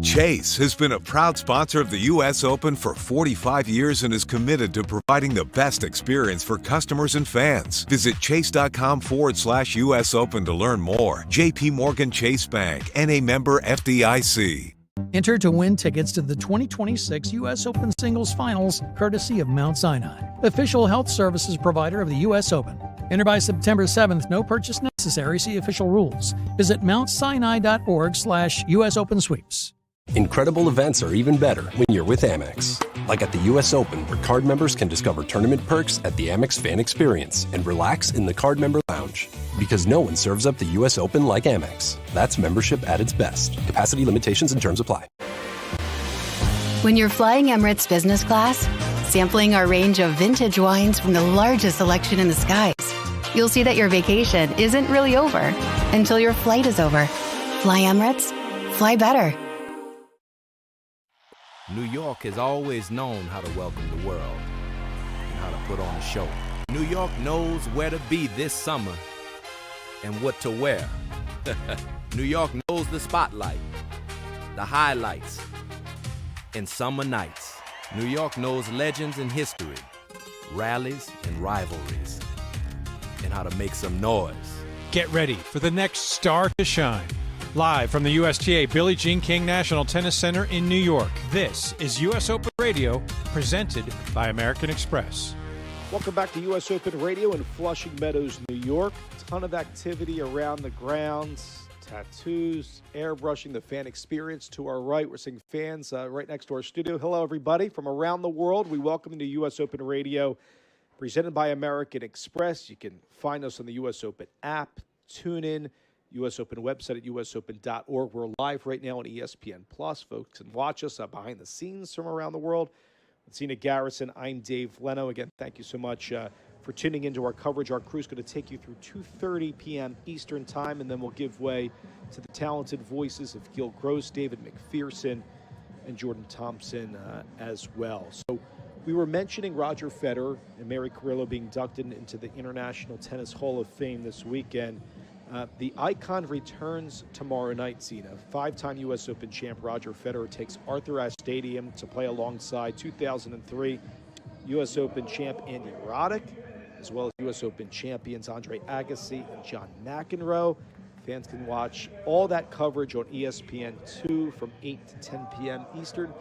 Chase has been a proud sponsor of the U.S. Open for 45 years and is committed to providing the best experience for customers and fans. Visit chase.com/US Open to learn more. JP Morgan Chase Bank, N.A. member FDIC. Enter to win tickets to the 2026 U.S. Open Singles Finals, courtesy of Mount Sinai, official health services provider of the U.S. Open. Enter by September 7th. No purchase necessary. See official rules. Visit mountsinai.org/US Open Sweeps. Incredible events are even better when you're with Amex. Like at the U.S. Open, where card members can discover tournament perks at the Amex Fan Experience and relax in the card member lounge. Because no one serves up the U.S. Open like Amex. That's membership at its best. Capacity limitations and terms apply. When you're flying Emirates Business Class, sampling our range of vintage wines from the largest selection in the skies, you'll see that your vacation isn't really over until your flight is over. Fly Emirates, fly better. New York has always known how to welcome the world and how to put on a show. New York knows where to be this summer and what to wear. New York knows the spotlight, the highlights, and summer nights. New York knows legends and history, rallies and rivalries, and how to make some noise. Get ready for the next star to shine. Live from the USTA Billie Jean King National Tennis Center in New York, this is U.S. Open Radio, presented by American Express. Welcome back to U.S. Open Radio in Flushing Meadows, New York. Ton of activity around the grounds, tattoos, airbrushing, the fan experience. To our right, we're seeing fans right next to our studio. Hello, everybody from around the world. We welcome you to U.S. Open Radio, presented by American Express. You can find us on the U.S. Open app, tune in, U.S. Open website at usopen.org. We're live right now on ESPN+. Folks can watch us behind the scenes from around the world. With Zena Garrison, I'm Dave Leno. Again, thank you so much for tuning into our coverage. Our crew's going to take you through 2:30 p.m. Eastern Time, and then we'll give way to the talented voices of Gil Gross, David McPherson, and Jordan Thompson as well. So we were mentioning Roger Federer and Mary Carrillo being inducted into the International Tennis Hall of Fame this weekend. The icon returns tomorrow night, Zena. Five-time U.S. Open champ Roger Federer takes Arthur Ashe Stadium to play alongside 2003 U.S. Open champ Andy Roddick, as well as U.S. Open champions Andre Agassi and John McEnroe. Fans can watch all that coverage on ESPN2 from 8 to 10 p.m. Eastern.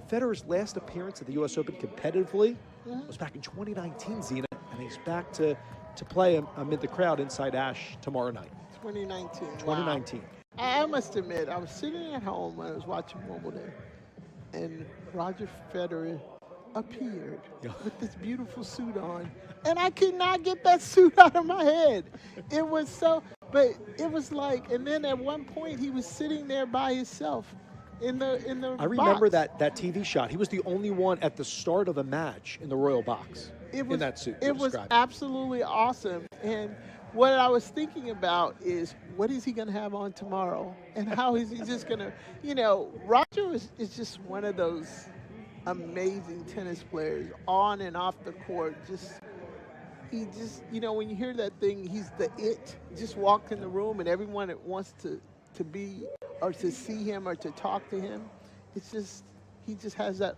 Federer's last appearance at the U.S. Open competitively was back in 2019, Zena, and he's back to play amid the crowd inside Ashe tomorrow night. 2019. 2019. Wow. I must admit, I was sitting at home when I was watching Wimbledon, and Roger Federer appeared with this beautiful suit on, and I could not get that suit out of my head. It was so, but it was like, and then at one point he was sitting there by himself in the I remember box. that TV shot. He was the only one at the start of a match in the royal box in that suit. It was absolutely awesome. And what I was thinking about is, what is he going to have on tomorrow? And how is he just going to, Roger is just one of those amazing tennis players on and off the court. He just, when you hear that thing, he's the it. Just walk in the room and everyone that wants to be or to see him or to talk to him, he just has that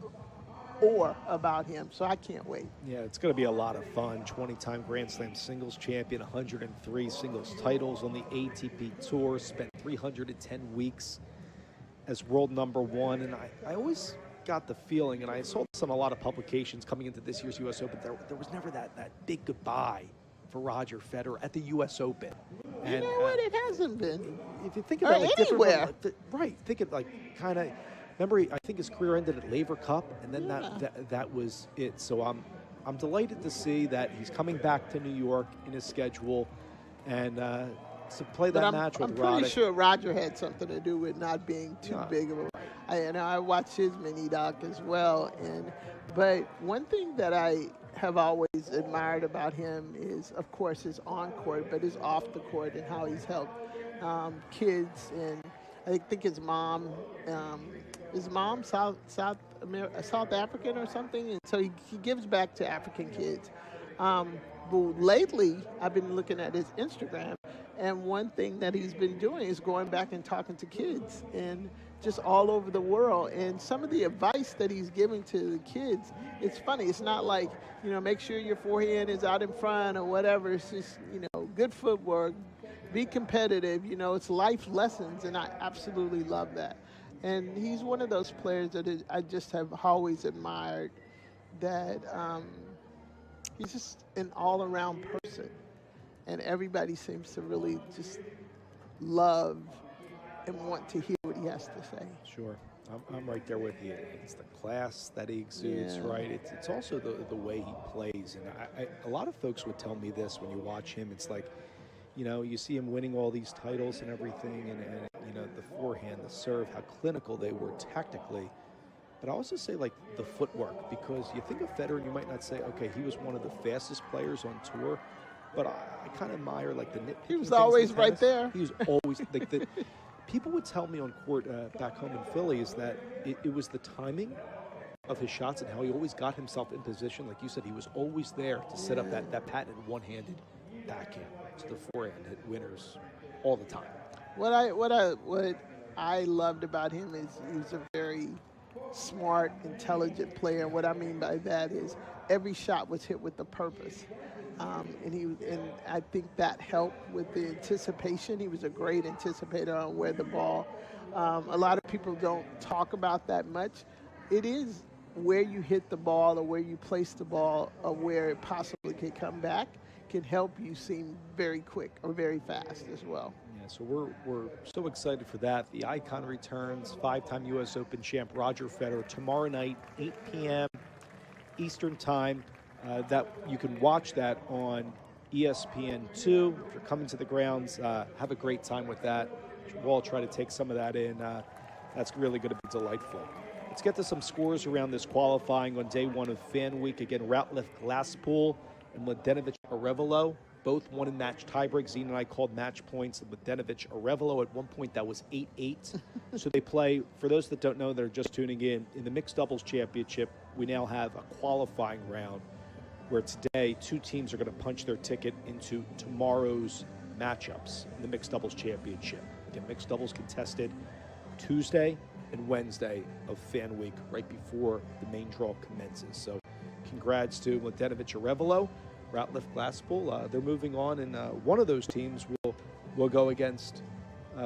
aura about him, so I can't wait. Yeah, it's going to be a lot of fun. 20-time Grand Slam singles champion, 103 singles titles on the ATP Tour, spent 310 weeks as world #1, and I always got the feeling, and I saw this on a lot of publications coming into this year's U.S. Open, there was never that big goodbye for Roger Federer at the U.S. Open. And, what? It hasn't been. If you think about it, anywhere. Right, think of kind of. Remember, I think his career ended at Laver Cup, and then that was it. So I'm delighted to see that he's coming back to New York in his schedule, and to play that match with Roddick. I'm pretty sure Roger had something to do with not being too big of a. I watched his mini doc as well, but one thing that I have always admired about him is, of course, his on court, but his off the court and how he's helped kids. And I think his mom South African or something, and so he gives back to African kids. But lately, I've been looking at his Instagram, and one thing that he's been doing is going back and talking to kids and just all over the world. And some of the advice that he's giving to the kids, it's funny. It's not like, make sure your forehand is out in front or whatever. It's just, good footwork, be competitive. It's life lessons, and I absolutely love that. And he's one of those players that I just have always admired, that he's just an all-around person. And everybody seems to really just love and want to hear what he has to say. Sure. I'm right there with you. It's the class that he exudes, right? It's also the way he plays. And a lot of folks would tell me this when you watch him. It's like, you see him winning all these titles and everything, and the forehand, the serve, how clinical they were tactically. But I also say, the footwork, because you think of Federer and you might not say, okay, he was one of the fastest players on tour, but I kind of admire, the nitpicking. He was always right there. He was always, people would tell me on court back home in Philly is that it was the timing of his shots and how he always got himself in position. Like you said, he was always there to set up that patented one-handed backhand to the forehand, hit winners all the time. What I loved about him is he's a very smart, intelligent player. And what I mean by that is every shot was hit with a purpose. And I think that helped with the anticipation. He was a great anticipator on where the ball. A lot of people don't talk about that much. It is where you hit the ball or where you place the ball or where it possibly can come back can help you seem very quick or very fast as well. Yeah, so we're so excited for that. The icon returns, five-time U.S. Open champ Roger Federer tomorrow night, 8 p.m. Eastern Time. That you can watch that on ESPN2. If you're coming to the grounds, have a great time with that. We'll all try to take some of that in. That's really going to be delightful. Let's get to some scores around this qualifying on day one of Fan Week. Again, Ratliff Glasspool and Mladenovic Arevalo both won in match tiebreak. Zena and I called match points. Mladenovic, Arevalo, at one point that was 8-8. So they play, for those that don't know, they're just tuning in the mixed doubles championship, we now have a qualifying round where today 2 teams are going to punch their ticket into tomorrow's matchups in the mixed doubles championship. Again, mixed doubles contested Tuesday and Wednesday of Fan Week, right before the main draw commences. So congrats to Mladenovic, Arevalo, Ratliff, Glasspool. They're moving on, and one of those teams will go against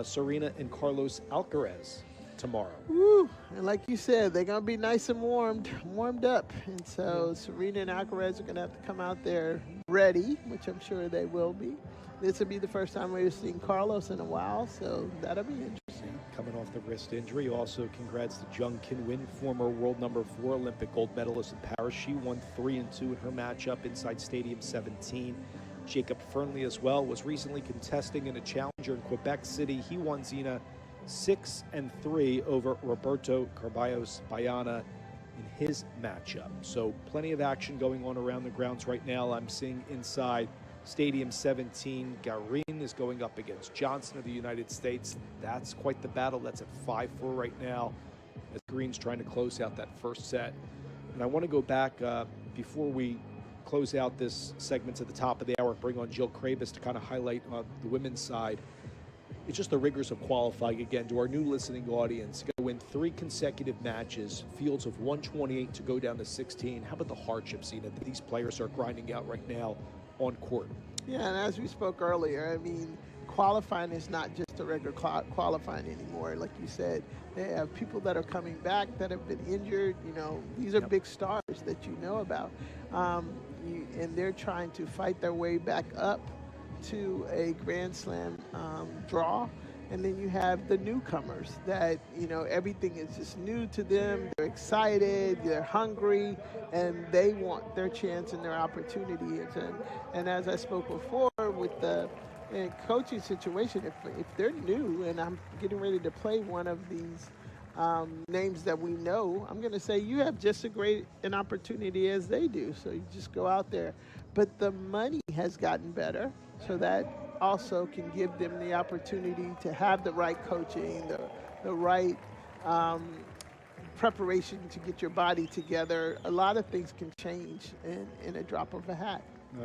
Serena and Carlos Alcaraz tomorrow. Woo! And like you said, they're going to be nice and warmed up. And so Serena and Alcaraz are going to have to come out there ready, which I'm sure they will be. This will be the first time we've seen Carlos in a while, so that'll be interesting. Coming off the wrist injury. Also, congrats to Jung Kin-win, former world number 4 Olympic gold medalist in Paris. She won 3-2 in her matchup inside Stadium 17. Jacob Fernley as well was recently contesting in a challenger in Quebec City. He won Zena 6-3 over Roberto Carballos Bayana in his matchup. So plenty of action going on around the grounds right now. I'm seeing inside Stadium 17, Garin is going up against Johnson of the United States. That's quite the battle. That's at 5-4 right now as Green's trying to close out that first set. And I want to go back before we close out this segment to the top of the hour, bring on Jill Krabus to kind of highlight on the women's side. It's just the rigors of qualifying again to our new listening audience. Go win 3 consecutive matches, fields of 128 to go down to 16. How about the hardships, Zena, that these players are grinding out right now on court? Yeah, and as we spoke earlier, I mean, qualifying is not just a regular qualifying anymore. Like you said, they have people that are coming back that have been injured. You know, these are big stars that you know about. And they're trying to fight their way back up to a Grand Slam draw. And then you have the newcomers that, you know, everything is just new to them. They're excited, they're hungry, and they want their chance and their opportunities. And as I spoke before with the coaching situation, if they're new and I'm getting ready to play one of these names that we know, I'm going to say you have just as great an opportunity as they do. So you just go out there. But the money has gotten better, so that also can give them the opportunity to have the right coaching, the right preparation to get your body together. A lot of things can change in a drop of a hat.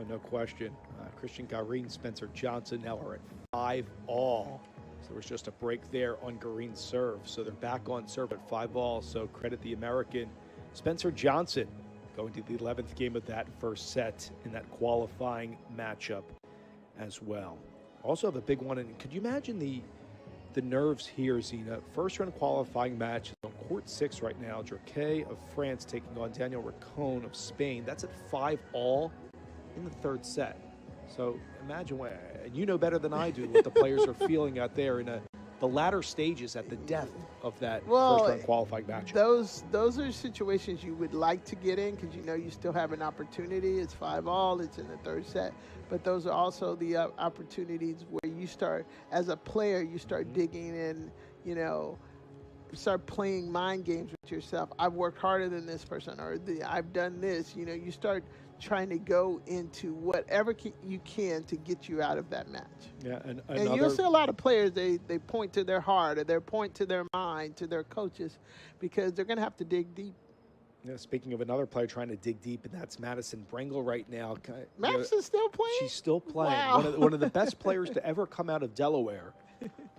No question. Christian Garin, Spencer Johnson now are at 5-all. So there was just a break there on Garin's serve. So they're back on serve at 5-all. So credit the American Spencer Johnson going to the 11th game of that first set in that qualifying matchup as well. Also have a big one, and could you imagine the nerves here, Zena? First round qualifying match is on court 6 right now. Draquet of France taking on Daniel Racon of Spain. That's at 5-all in the third set. So imagine and you know better than I do what the players are feeling out there in the latter stages at the depth of that first round qualifying match. Those are situations you would like to get in because you know you still have an opportunity. It's 5-all, it's in the third set. But those are also the opportunities where you start, as a player, you start digging in, you know, start playing mind games with yourself. I've worked harder than this person, or I've done this. You know, you start trying to go into whatever you can to get you out of that match. Yeah, and you'll see a lot of players, they point to their heart, or they point to their mind, to their coaches, because they're going to have to dig deep. Yeah, speaking of another player trying to dig deep, and that's Madison Brengle right now. Madison's still playing? She's still playing. Wow. One of the best players to ever come out of Delaware.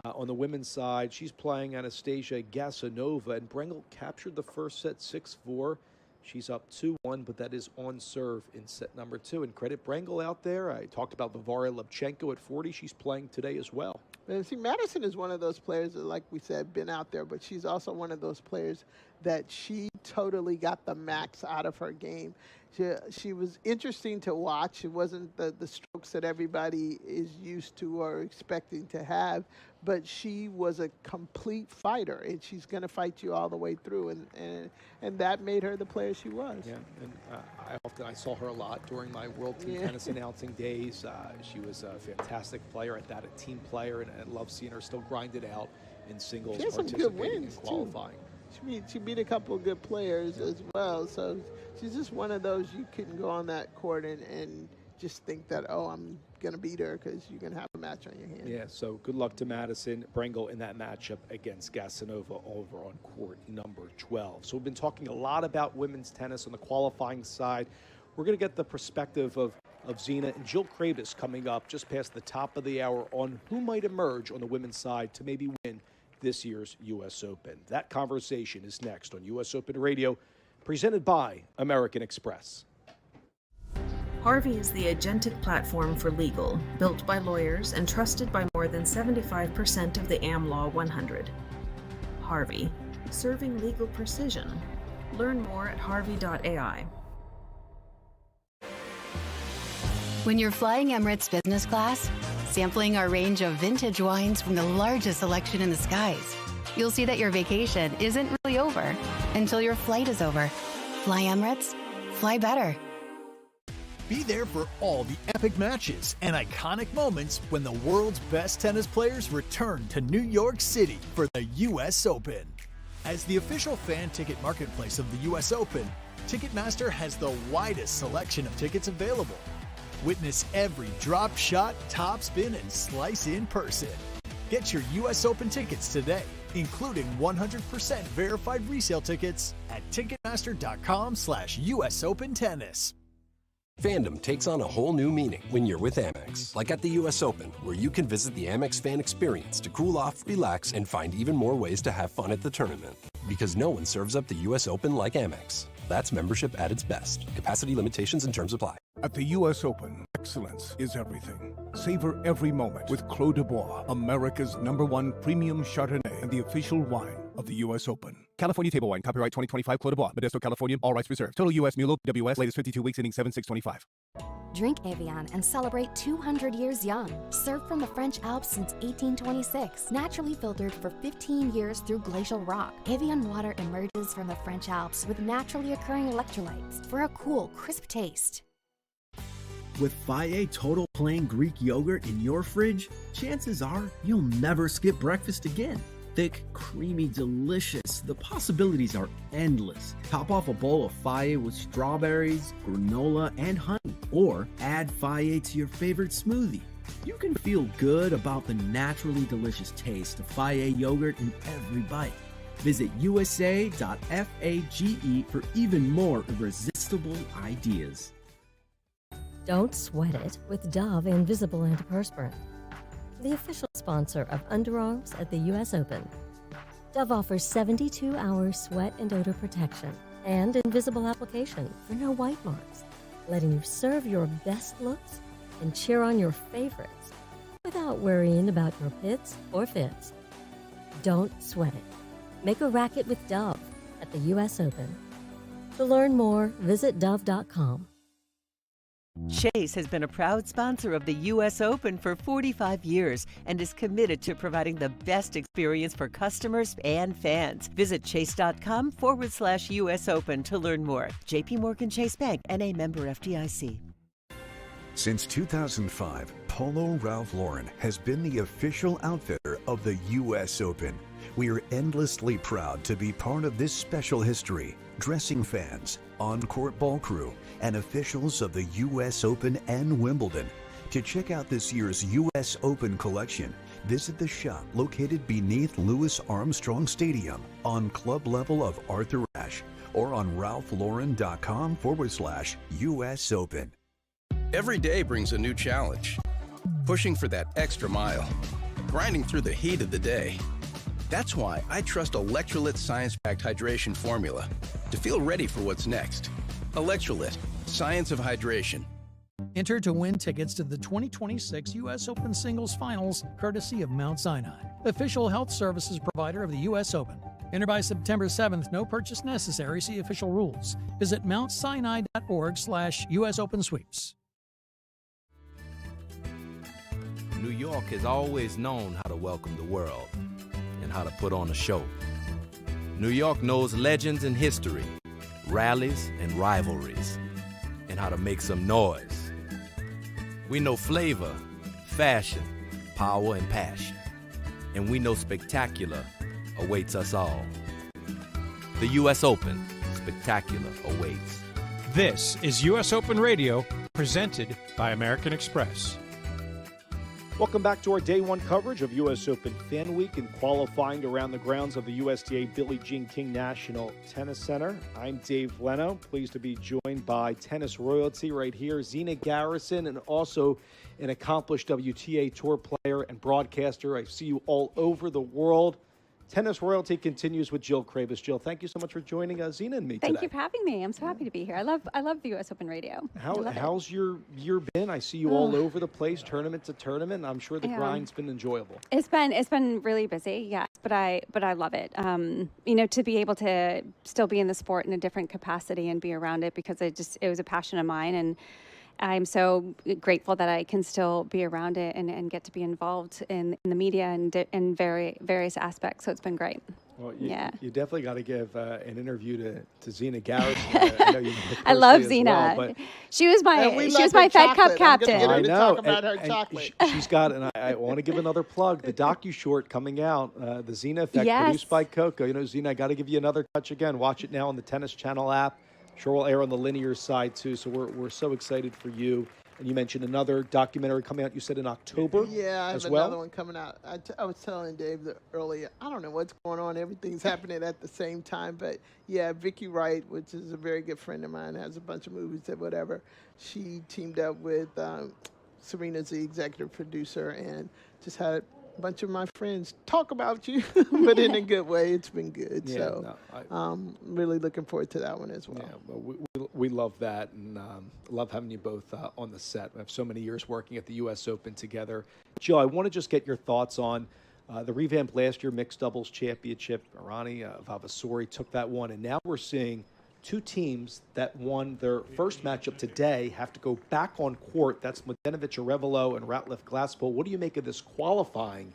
On the women's side, she's playing Anastasia Gasanova, and Brengle captured the first set 6-4. She's up 2-1, but that is on serve in set number 2. And credit Brengle out there. I talked about Varvara Lubchenko at 40. She's playing today as well. And see, Madison is one of those players that, like we said, been out there, but she's also one of those players that she totally got the max out of her game. She was interesting to watch. It wasn't the strokes that everybody is used to or expecting to have, but she was a complete fighter, and she's going to fight you all the way through, and that made her the player she was. Yeah, and I saw her a lot during my World Team Tennis announcing days. She was a fantastic player at that, a team player, and I love seeing her still grind it out in singles, she had some good wins, in qualifying. She beat a couple of good players as well, so she's just one of those you couldn't go on that court and just think that, oh, I'm going to beat her because you're going to have a match on your hands. Yeah, so good luck to Madison Brengle in that matchup against Gasanova over on court number 12. So we've been talking a lot about women's tennis on the qualifying side. We're going to get the perspective of Zina and Jill Krabis coming up just past the top of the hour on who might emerge on the women's side to maybe win this year's U.S. Open. That conversation is next on U.S. Open Radio, presented by American Express. Harvey is the agentic platform for legal, built by lawyers and trusted by more than 75% of the AmLaw 100. Harvey, serving legal precision. Learn more at harvey.ai. When you're flying Emirates business class, sampling our range of vintage wines from the largest selection in the skies, you'll see that your vacation isn't really over until your flight is over. Fly Emirates, fly better. Be there for all the epic matches and iconic moments when the world's best tennis players return to New York City for the U.S. Open. As the official fan ticket marketplace of the U.S. Open, Ticketmaster has the widest selection of tickets available. Witness every drop shot, top spin, and slice in person. Get your U.S. Open tickets today, including 100% verified resale tickets at Ticketmaster.com/US Open Tennis. Fandom takes on a whole new meaning when you're with Amex. Like at the U.S. Open, where you can visit the Amex fan experience to cool off, relax, and find even more ways to have fun at the tournament. Because no one serves up the U.S. Open like Amex. That's membership at its best. Capacity limitations and terms apply. At the U.S. Open, excellence is everything. Savor every moment with Clos de Bois, America's #1 premium Chardonnay and the official wine of the U.S. Open. California Table Wine, copyright 2025, Clos de Bois, Modesto, California, all rights reserved. Total U.S. MULO, WS, latest 52 weeks ending 7/6/25. Drink Evian and celebrate 200 years young. Served from the French Alps since 1826. Naturally filtered for 15 years through glacial rock. Evian water emerges from the French Alps with naturally occurring electrolytes for a cool, crisp taste. With Fage Total Plain Greek Yogurt in your fridge, chances are you'll never skip breakfast again. Thick, creamy, delicious. The possibilities are endless. Top off a bowl of Fage with strawberries, granola, and honey. Or add Fage to your favorite smoothie. You can feel good about the naturally delicious taste of Fage yogurt in every bite. Visit USA.fage for even more irresistible ideas. Don't sweat it with Dove Invisible Antiperspirant, the official sponsor of underarms at the U.S. Open. Dove offers 72-hour sweat and odor protection and invisible application for no white marks, letting you serve your best looks and cheer on your favorites without worrying about your pits or fits. Don't sweat it. Make a racket with Dove at the U.S. Open. To learn more, visit Dove.com. Chase has been a proud sponsor of the U.S. Open for 45 years and is committed to providing the best experience for customers and fans. Visit chase.com/US Open to learn more. J.P. Morgan Chase Bank, N.A. member FDIC. Since 2005, Polo Ralph Lauren has been the official outfitter of the U.S. Open. We are endlessly proud to be part of this special history. Dressing fans, on-court ball crew, and officials of the U.S. Open and Wimbledon. To check out this year's U.S. Open collection, visit the shop located beneath Louis Armstrong Stadium on club level of Arthur Ashe or on ralphlauren.com/US Open. Every day brings a new challenge. Pushing for that extra mile. Grinding through the heat of the day. That's why I trust Electrolyt's science-backed hydration formula to feel ready for what's next. Electrolyt, Science of Hydration. Enter to win tickets to the 2026 U.S. Open Singles Finals, courtesy of Mount Sinai, official health services provider of the U.S. Open. Enter by September 7th. No purchase necessary. See official rules. Visit mountsinai.org/US Open Sweeps. New York has always known how to welcome the world and how to put on a show. New York knows legends and history, rallies and rivalries, and how to make some noise. We know flavor, fashion, power, and passion. And we know spectacular awaits us all. The U.S. Open, spectacular awaits. This is U.S. Open Radio, presented by American Express. Welcome back to our day one coverage of U.S. Open Fan Week and qualifying around the grounds of the USTA Billie Jean King National Tennis Center. I'm Dave Leno, pleased to be joined by tennis royalty right here, Zina Garrison, and also an accomplished WTA Tour player and broadcaster. I see you all over the world. Tennis royalty continues with Jill Krabus. Jill, thank you so much for joining Zina and me today. Thank you for having me. I'm so happy to be here. I love the U.S. Open Radio. How's your year been? I see you all over the place, tournament to tournament. I'm sure the grind's been enjoyable. It's been really busy, yes, but I love it. To be able to still be in the sport in a different capacity and be around it, because it was a passion of mine, and I'm so grateful that I can still be around it and get to be involved in the media and in various aspects. So it's been great. Well, you definitely got to give an interview to Zina Garrison. I know you I love Zina. Well, she was my Fed Cup captain. I know. Talk about her chocolate. She's got, and I want to give another plug, the docu-short coming out, The Zina Effect, produced by Coco. Zina, I got to give you another touch again. Watch it now on the Tennis Channel app. Sure will air on the linear side, too, so we're so excited for you. And you mentioned another documentary coming out, you said in October. Yeah, I have as well? another one coming out. I was telling Dave earlier, I don't know what's going on. Everything's happening at the same time. But, yeah, Vicky Wright, which is a very good friend of mine, has a bunch of movies and whatever. She teamed up with Serena's the executive producer, and just had a bunch of my friends talk about you, but in a good way. It's been good. Yeah, so I'm really looking forward to that one as well. Yeah, well, we love that, and love having you both on the set. We have so many years working at the U.S. Open together. Jill, I want to just get your thoughts on the revamped last year mixed doubles championship. Aryna Vavasori took that one, and now we're seeing two teams that won their first matchup today have to go back on court. That's Mladenovic-Arevalo and Ratliff-Glasspool. What do you make of this qualifying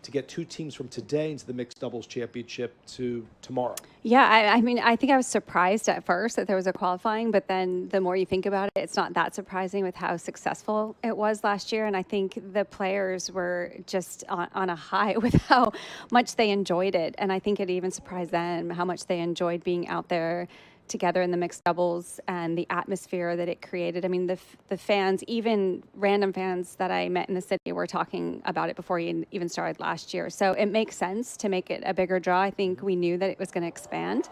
to get two teams from today into the mixed doubles championship to tomorrow? Yeah, I think I was surprised at first that there was a qualifying, but then the more you think about it, it's not that surprising with how successful it was last year. And I think the players were just on a high with how much they enjoyed it. And I think it even surprised them how much they enjoyed being out there together in the mixed doubles and the atmosphere that it created. I mean, the fans, even random fans that I met in the city, were talking about it before it even started last year. So it makes sense to make it a bigger draw. I think we knew that it was going to expand.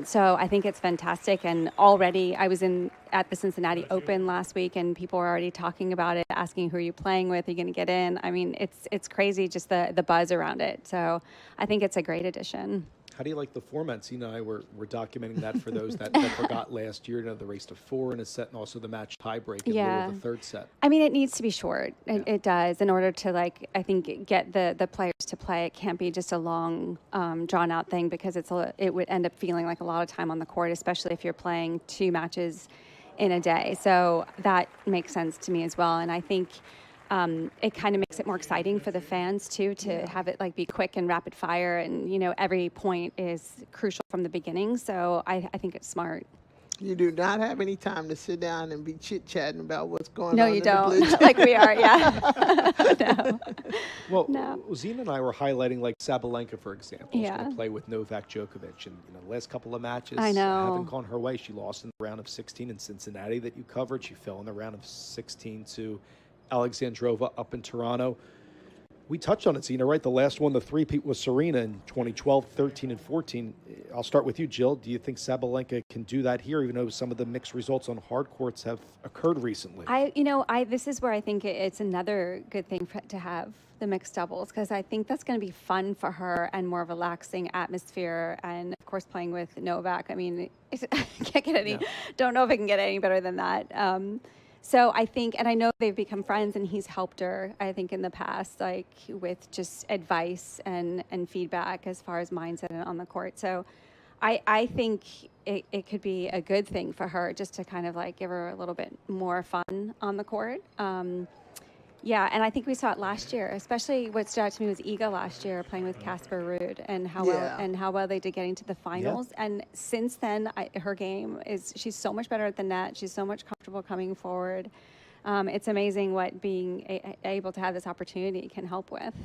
So I think it's fantastic. And already I was at the Cincinnati Open last week, and people were already talking about it, asking who are you playing with, are you going to get in? I mean, it's crazy, just the buzz around it. So I think it's a great addition. How do you like the format? Zina and I were documenting that for those that forgot last year, the race to 4 in a set, and also the match tiebreak in the middle of the third set. I mean, it needs to be short. It does, in order to, I think, get the players to play. It can't be just a long, drawn-out thing, because it would end up feeling like a lot of time on the court, especially if you're playing 2 matches in a day. So that makes sense to me as well, and I think it kind of makes it more exciting for the fans too, to have it be quick and rapid fire, and every point is crucial from the beginning. So I think it's smart. You do not have any time to sit down and be chit-chatting about what's going on. No, you don't. Like we are, yeah. No. Well, Zina and I were highlighting Sabalenka, for example. She's going to play with Novak Djokovic, and the last couple of matches haven't gone her way. She lost in the round of 16 in Cincinnati that you covered. She fell in the round of 16 to Alexandrova up in Toronto. We touched on it, Zina, right? The last one, the three-peat, was Serena in 2012, 13, and 14. I'll start with you, Jill. Do you think Sabalenka can do that here, even though some of the mixed results on hard courts have occurred recently? This is where I think it's another good thing to have the mixed doubles, because I think that's going to be fun for her and more relaxing atmosphere. And of course, playing with Novak, I mean, can't get any. Don't know if it can get any better than that. So I think, and I know they've become friends, and he's helped her, I think, in the past, with just advice and feedback as far as mindset on the court. So I think it could be a good thing for her, just to kind of give her a little bit more fun on the court. Yeah, and I think we saw it last year, especially what stood out to me was Iga last year playing with Casper Ruud, and how well they did getting to the finals. Yeah. And since then, her game she's so much better at the net. She's so much comfortable coming forward. It's amazing what being able to have this opportunity can help with.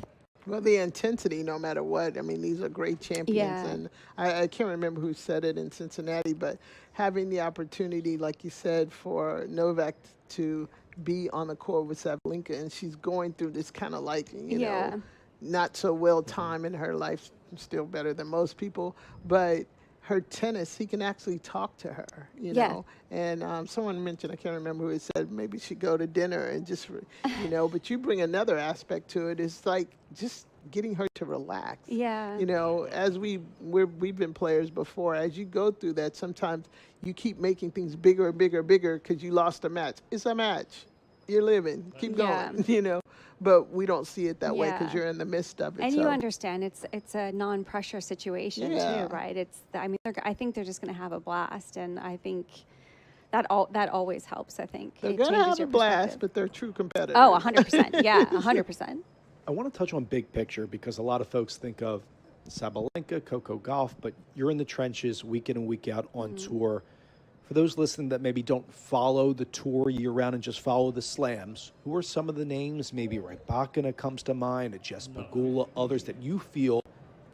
Well, the intensity, no matter what. I mean, these are great champions. Yeah. And I can't remember who said it in Cincinnati, but having the opportunity, like you said, for Novak to be on the court with Sabalenka, and she's going through this kind of like, you know, not so well time in her life, still better than most people, but her tennis, he can actually talk to her, you know. And someone mentioned, I can't remember who it said, maybe she'd go to dinner and just, you know, but you bring another aspect to it. It's like just getting her to relax. Yeah. You know, as we've been players before, as you go through that, sometimes you keep making things bigger and bigger and bigger because you lost a match. It's a match. You're living. Keep going, you know. But we don't see it that way because you're in the midst of it. And you understand it's a non-pressure situation too, right? I mean, I think they're just going to have a blast, and I think that always helps. I think they're going to have a blast, but they're true competitors. Oh, 100%. Yeah, 100%. I want to touch on big picture because a lot of folks think of Sabalenka, Coco Gauff, but you're in the trenches week in and week out on tour. For those listening that maybe don't follow the tour year-round and just follow the slams, who are some of the names, maybe Rybakina comes to mind, a Jess Pegula, others that you feel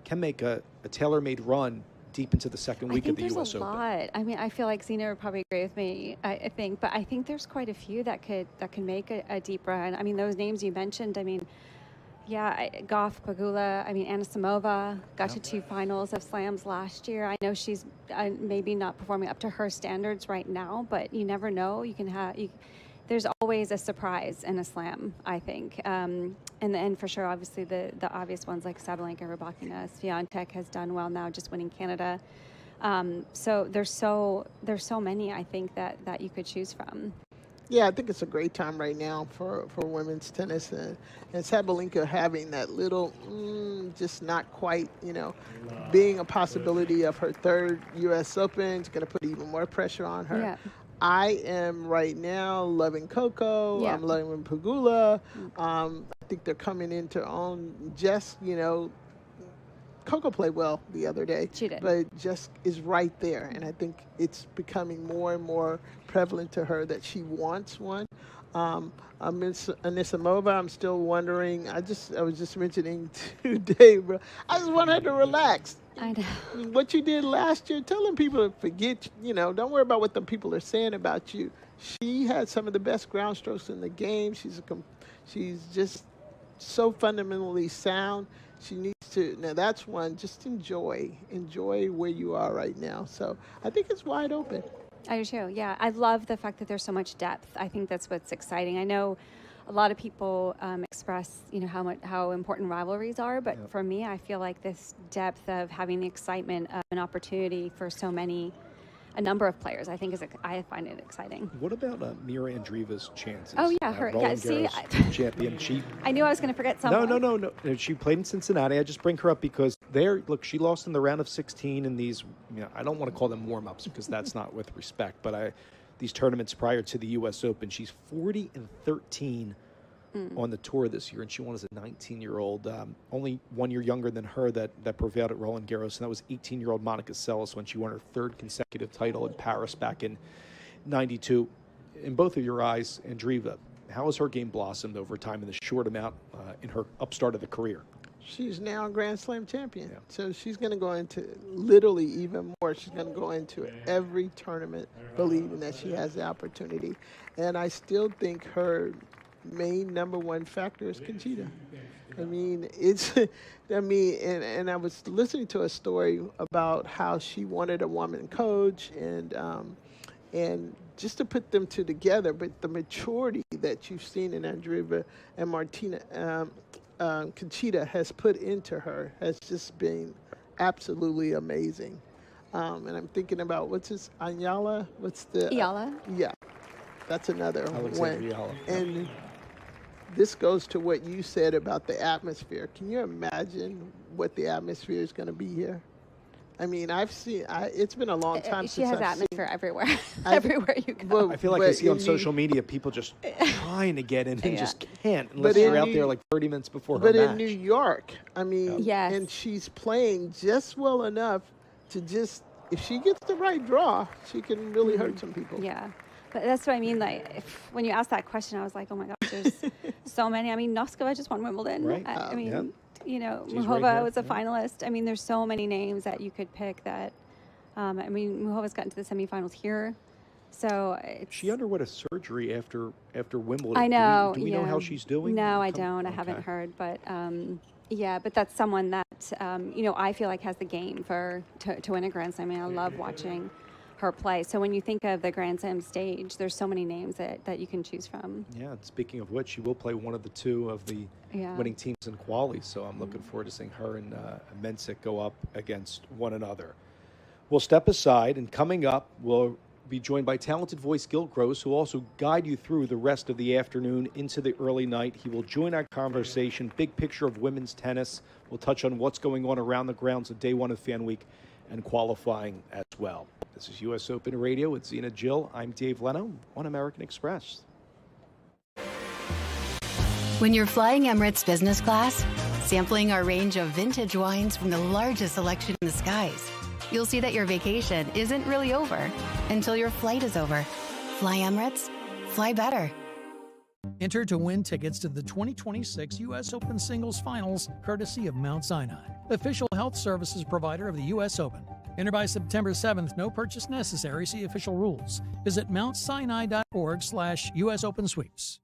can make a tailor-made run deep into the second week of the U.S. Open? Lot. I mean, I feel like Zina would probably agree with me, I think, but I think there's quite a few that can make a deep run. I mean, those names you mentioned, I mean, Gauff, Pegula, I mean, Anisimova got to 2 finals of slams last year. I know she's maybe not performing up to her standards right now, but you never know. You can there's always a surprise in a slam, I think. And for sure, obviously, the obvious ones like Sabalenka, Rybakina, Swiatek has done well now, just winning Canada. So there's so many, I think, that you could choose from. Yeah, I think it's a great time right now for women's tennis, and Sabalenka having that little, just not quite, you know, being a possibility of her 3rd U.S. Open. It's going to put even more pressure on her. Yeah. I am right now loving Coco. I'm loving Pegula. I think they're coming into own. Jess, you know, Coco played well the other day. She did. But Jess is right there, and I think it's becoming more and more prevalent to her that she wants one. Anisimova, I'm still wondering. I was just mentioning to Dave, I just want her to relax. I know. What you did last year, telling people to forget, you know, don't worry about what the people are saying about you. She had some of the best ground strokes in the game. She's just so fundamentally sound. She needs to, now that's one, just enjoy where you are right now. So I think it's wide open. I do too, yeah. I love the fact that there's so much depth. I think that's what's exciting. I know a lot of people express, you know, how important rivalries are, but for me, I feel like this depth of having the excitement of an opportunity for a number of players, I find it exciting. What about Mira Andreeva's chances? Oh yeah, her. Roland See, champion. I knew I was going to forget someone. No. She played in Cincinnati. I just bring her up because she lost in the round of 16 in these. You know, I don't want to call them warm-ups because that's not with respect. But these tournaments prior to the U.S. Open, she's 40-13 on the tour this year, and she won as a 19-year-old. Only 1 year younger than her that prevailed at Roland Garros, and that was 18-year-old Monica Seles when she won her 3rd consecutive title in Paris back in '92. In both of your eyes, Andreeva, how has her game blossomed over time in the short amount in her upstart of the career? She's now a Grand Slam champion. Yeah. So she's going to go into literally even more. She's going to go into every tournament believing that she has the opportunity. And I still think her main number one factor is Conchita. I mean, and I was listening to a story about how she wanted a woman coach and just to put them two together, but the maturity that you've seen in Andreeva and Conchita has put into her has just been absolutely amazing. And I'm thinking about, Ayala? Ayala? Yeah, that's another one. Ayala. And this goes to what you said about the atmosphere. Can you imagine what the atmosphere is going to be here? I mean, it's been a long time she since has I've atmosphere everywhere. Everywhere you go. I feel like I see on social media people just trying to get in and just can't unless you're out there like 30 minutes before her match. But in New York, I mean, yes. And she's playing just well enough to just, if she gets the right draw, she can really hurt some people. Yeah. But that's what I mean. Like, when you asked that question, I was like, oh my gosh, there's so many. I mean, Noskova just won Wimbledon. Right. I mean, Muhova right here, was a finalist. I mean, there's so many names that you could pick that, Muhova's gotten to the semifinals here. So she underwent a surgery after Wimbledon. I know. Do we know how she's doing? No, I don't. I haven't heard, but but that's someone that I feel like has the game to win a Grand Slam. I mean, I love watching her play. So when you think of the Grand Slam stage, there's so many names that you can choose from. Yeah. Speaking of which, she will play one of the two of the winning teams in quali. So I'm looking forward to seeing her and Mensik go up against one another. We'll step aside, and coming up, we'll be joined by talented voice Gil Gross, who will also guide you through the rest of the afternoon into the early night. He will join our conversation, big picture of women's tennis. We'll touch on what's going on around the grounds of day one of Fan Week and qualifying as well. This is U.S. Open Radio with Zina Jill. I'm Dave Leno on American Express. When you're flying Emirates business class, sampling our range of vintage wines from the largest selection in the skies, you'll see that your vacation isn't really over until your flight is over. Fly Emirates, fly better. Enter to win tickets to the 2026 U.S. Open Singles Finals, courtesy of Mount Sinai, official health services provider of the U.S. Open. Enter by September 7th. No purchase necessary. See official rules. Visit mountsinai.org/US Open Sweeps.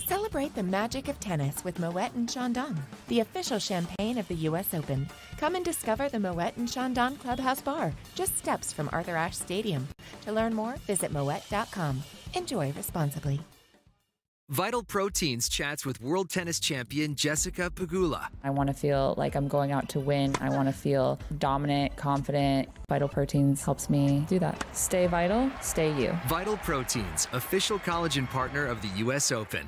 Celebrate the magic of tennis with Moet and Chandon, the official champagne of the U.S. Open. Come and discover the Moet and Chandon Clubhouse Bar, just steps from Arthur Ashe Stadium. To learn more, visit moet.com. Enjoy responsibly. Vital Proteins chats with world tennis champion Jessica Pegula. I want to feel like I'm going out to win. I want to feel dominant, confident. Vital Proteins helps me do that. Stay vital, stay you. Vital Proteins, official collagen partner of the U.S. Open.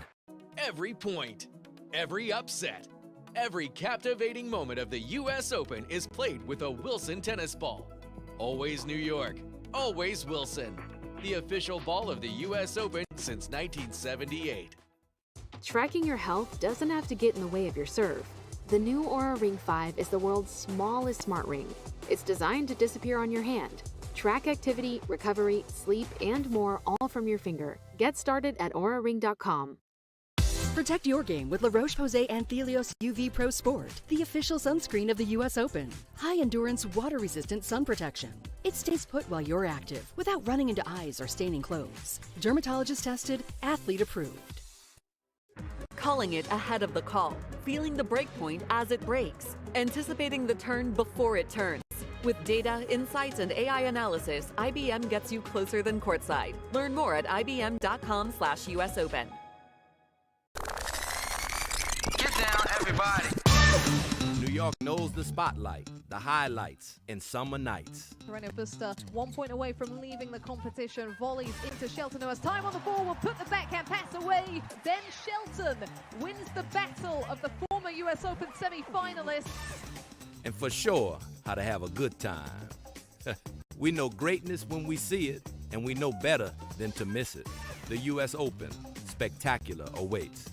Every point, every upset, every captivating moment of the U.S. Open is played with a Wilson tennis ball. Always New York, always Wilson. The official ball of the U.S. Open since 1978. Tracking your health doesn't have to get in the way of your serve. The new Oura Ring 5 is the world's smallest smart ring. It's designed to disappear on your hand. Track activity, recovery, sleep, and more all from your finger. Get started at auraring.com. Protect your game with La Roche-Posay Anthelios UV Pro Sport, the official sunscreen of the U.S. Open. High-endurance, water-resistant sun protection. It stays put while you're active, without running into eyes or staining clothes. Dermatologist tested, athlete approved. Calling it ahead of the call, feeling the break point as it breaks, anticipating the turn before it turns. With data, insights, and AI analysis, IBM gets you closer than courtside. Learn more at ibm.com/US Open. Get down, everybody. New York knows the spotlight, the highlights, and summer nights. Aryna Busta 1 point away from leaving the competition. Volleys into Shelton, who has time on the ball, will put the backhand pass away. Then Shelton wins the battle of the former US Open semi-finalists. And for sure, how to have a good time. We know greatness when we see it, and we know better than to miss it. The US Open, spectacular awaits.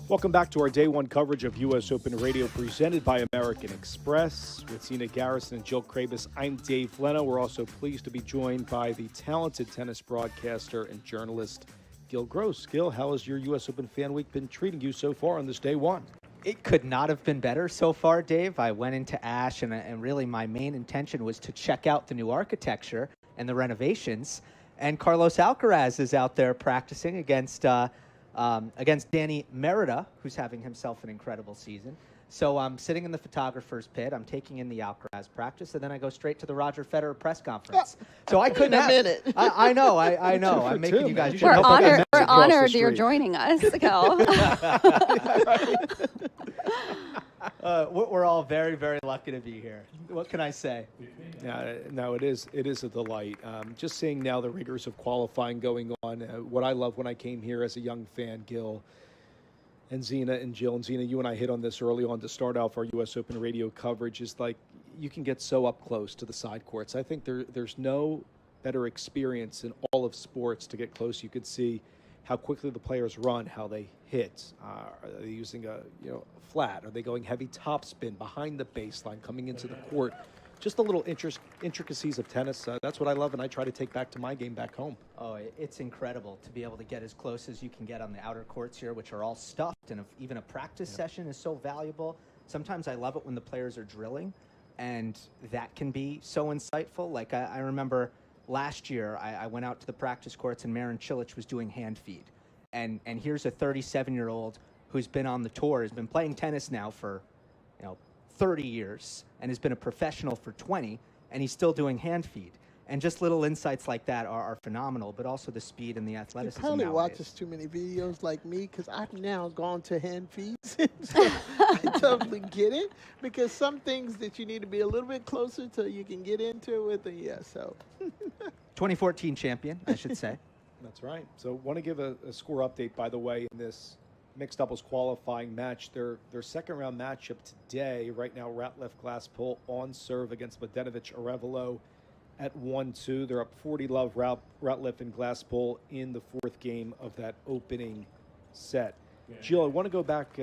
Welcome back to our day one coverage of U.S. Open Radio presented by American Express with Zina Garrison and Jill Krabus. I'm Dave Leno. We're also pleased to be joined by the talented tennis broadcaster and journalist Gil Gross. Gil, how has your U.S. Open Fan Week been treating you so far on this day one? It could not have been better so far, Dave. I went into Ashe, and really my main intention was to check out the new architecture and the renovations. And Carlos Alcaraz is out there practicing against Danny Merida, who's having himself an incredible season. So I'm sitting in the photographer's pit. I'm taking in the Alcaraz practice, and then I go straight to the Roger Federer press conference. So I couldn't have. I know. I'm making you guys. We're honored you're joining us, Gil. We're all very, very lucky to be here. What can I say? No, it is a delight. Just seeing now the rigors of qualifying going on. What I love when I came here as a young fan, Gil, and Zina and Jill. And Zina, you and I hit on this early on to start off our U.S. Open radio coverage, is like you can get so up close to the side courts. I think there's no better experience in all of sports to get close. You could see how quickly the players run, how they hit. Are they using a flat? Are they going heavy topspin behind the baseline, coming into the court just the little intricacies of tennis. That's what I love, and I try to take back to my game back home. Oh, it's incredible to be able to get as close as you can get on the outer courts here, which are all stuffed, and even a practice session is so valuable. Sometimes I love it when the players are drilling, and that can be so insightful. Like I remember last year, I went out to the practice courts, and Marin Cilic was doing hand feed. And here's a 37-year-old who's been on the tour, has been playing tennis now for 30 years, and has been a professional for 20, and he's still doing hand feed. And just little insights like that are phenomenal, but also the speed and the athleticism. He probably nowadays. watches too many videos like me, because I've now gone to hand feeds. So I totally get it, because some things that you need to be a little bit closer to, you can get into it. And so 2014 champion, I should say. That's right. So want to give a score update, by the way, in this mixed doubles qualifying match. Their second round matchup today, right now, Ratliff Glasspool on serve against Mladenovic Arevalo at 1-2. They're up 40-love Ratliff and Glasspool in the fourth game of that opening set. Jill, I want to go back,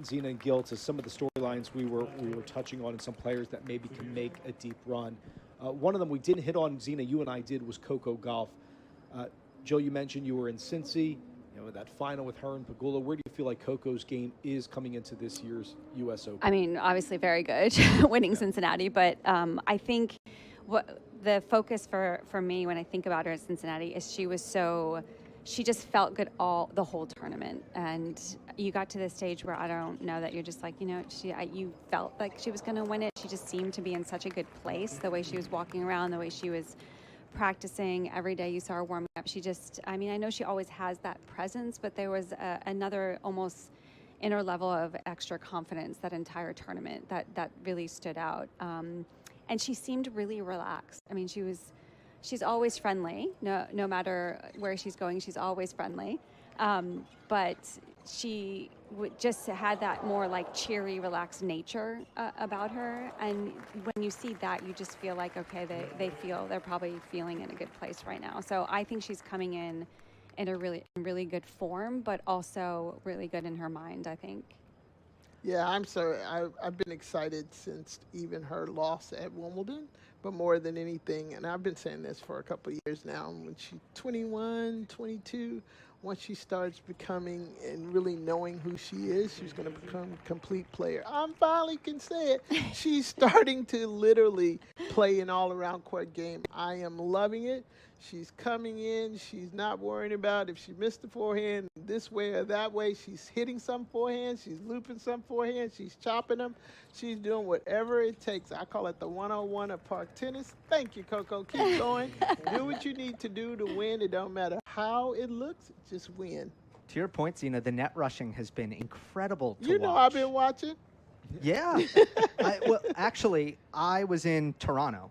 Zina and Gil, to some of the storylines we were touching on, and some players that maybe can make a deep run. One of them we didn't hit on, Zina, you and I did, was Coco Gauff. Jill, you mentioned you were in Cincy, that final with her and Pegula. Where do you feel like Coco's game is coming into this year's U.S. Open? I mean, obviously very good, winning Cincinnati, but I think what the focus for me when I think about her at Cincinnati is she just felt good the whole tournament. And you got to the stage where I don't know that you're just like, you felt like she was going to win it. She just seemed to be in such a good place, the way she was walking around, the way she was practicing every day. You saw her warming up. I know she always has that presence, but there was another almost inner level of extra confidence that entire tournament that really stood out. And she seemed really relaxed. I mean, she's always friendly. No matter where she's going, she's always friendly. But she just had that more like cheery, relaxed nature about her. And when you see that, you just feel like, okay, they're probably feeling in a good place right now. So I think she's coming in a really good form, but also really good in her mind, I think. Yeah, I'm sorry. I've been excited since even her loss at Wimbledon, but more than anything, and I've been saying this for a couple of years now, when she's 21, 22, once she starts becoming and really knowing who she is, she's going to become a complete player. I finally can say it. She's starting to literally play an all-around court game. I am loving it. She's coming in. She's not worrying about if she missed the forehand this way or that way. She's hitting some forehand. She's looping some forehand. She's chopping them. She's doing whatever it takes. I call it the 101 of park tennis. Thank you, Coco. Keep going. Do what you need to do to win. It don't matter how it looks. Just win. To your point, Zina, the net rushing has been incredible to watch. You know I've been watching. Yeah. Actually, I was in Toronto,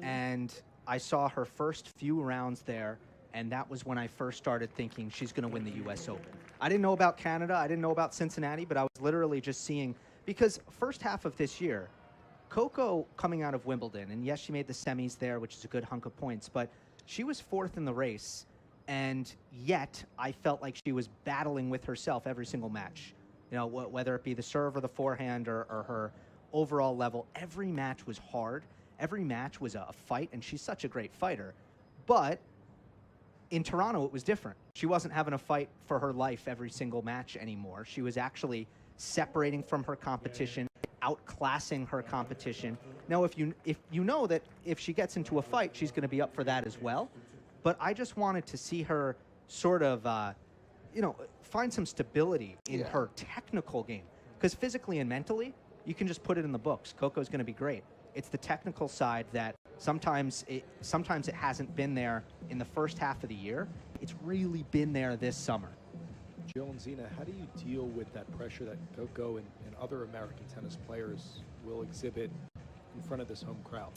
and I saw her first few rounds there, and that was when I first started thinking she's going to win the U.S. Open. I didn't know about Canada. I didn't know about Cincinnati, but I was literally just seeing, because first half of this year, Coco coming out of Wimbledon, and yes, she made the semis there, which is a good hunk of points, but she was fourth in the race, and yet I felt like she was battling with herself every single match. Whether it be the serve or the forehand or her overall level, every match was hard. Every match was a fight, and she's such a great fighter. But in Toronto, it was different. She wasn't having a fight for her life every single match anymore. She was actually separating from her competition, outclassing her competition. Now, if you know that if she gets into a fight, she's going to be up for that as well. But I just wanted to see her sort of, find some stability in her technical game. Because physically and mentally, you can just put it in the books. Coco's going to be great. It's the technical side that sometimes it hasn't been there in the first half of the year. It's really been there this summer. Jill and Zina, how do you deal with that pressure that Coco and other American tennis players will exhibit in front of this home crowd?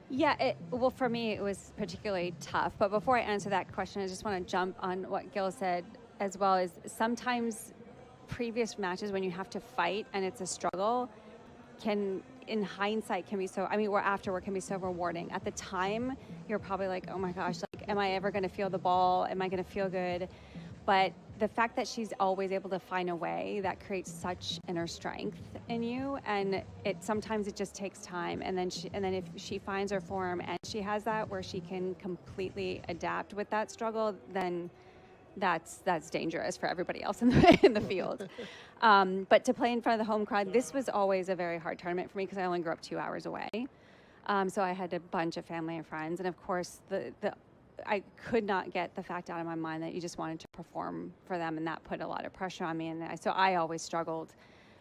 Yeah, well, for me, it was particularly tough. But before I answer that question, I just want to jump on what Gil said as well. Is sometimes previous matches when you have to fight and it's a struggle in hindsight can be so, or afterward can be so rewarding. At the time, you're probably like, oh my gosh, like, am I ever going to feel the ball? Am I going to feel good? But the fact that she's always able to find a way that creates such inner strength in you, and sometimes it just takes time, and then if she finds her form and she has that where she can completely adapt with that struggle, then that's dangerous for everybody else in the field. But to play in front of the home crowd, this was always a very hard tournament for me because I only grew up 2 hours away. So I had a bunch of family and friends, and of course I could not get the fact out of my mind that you just wanted to perform for them, and that put a lot of pressure on me. And so I always struggled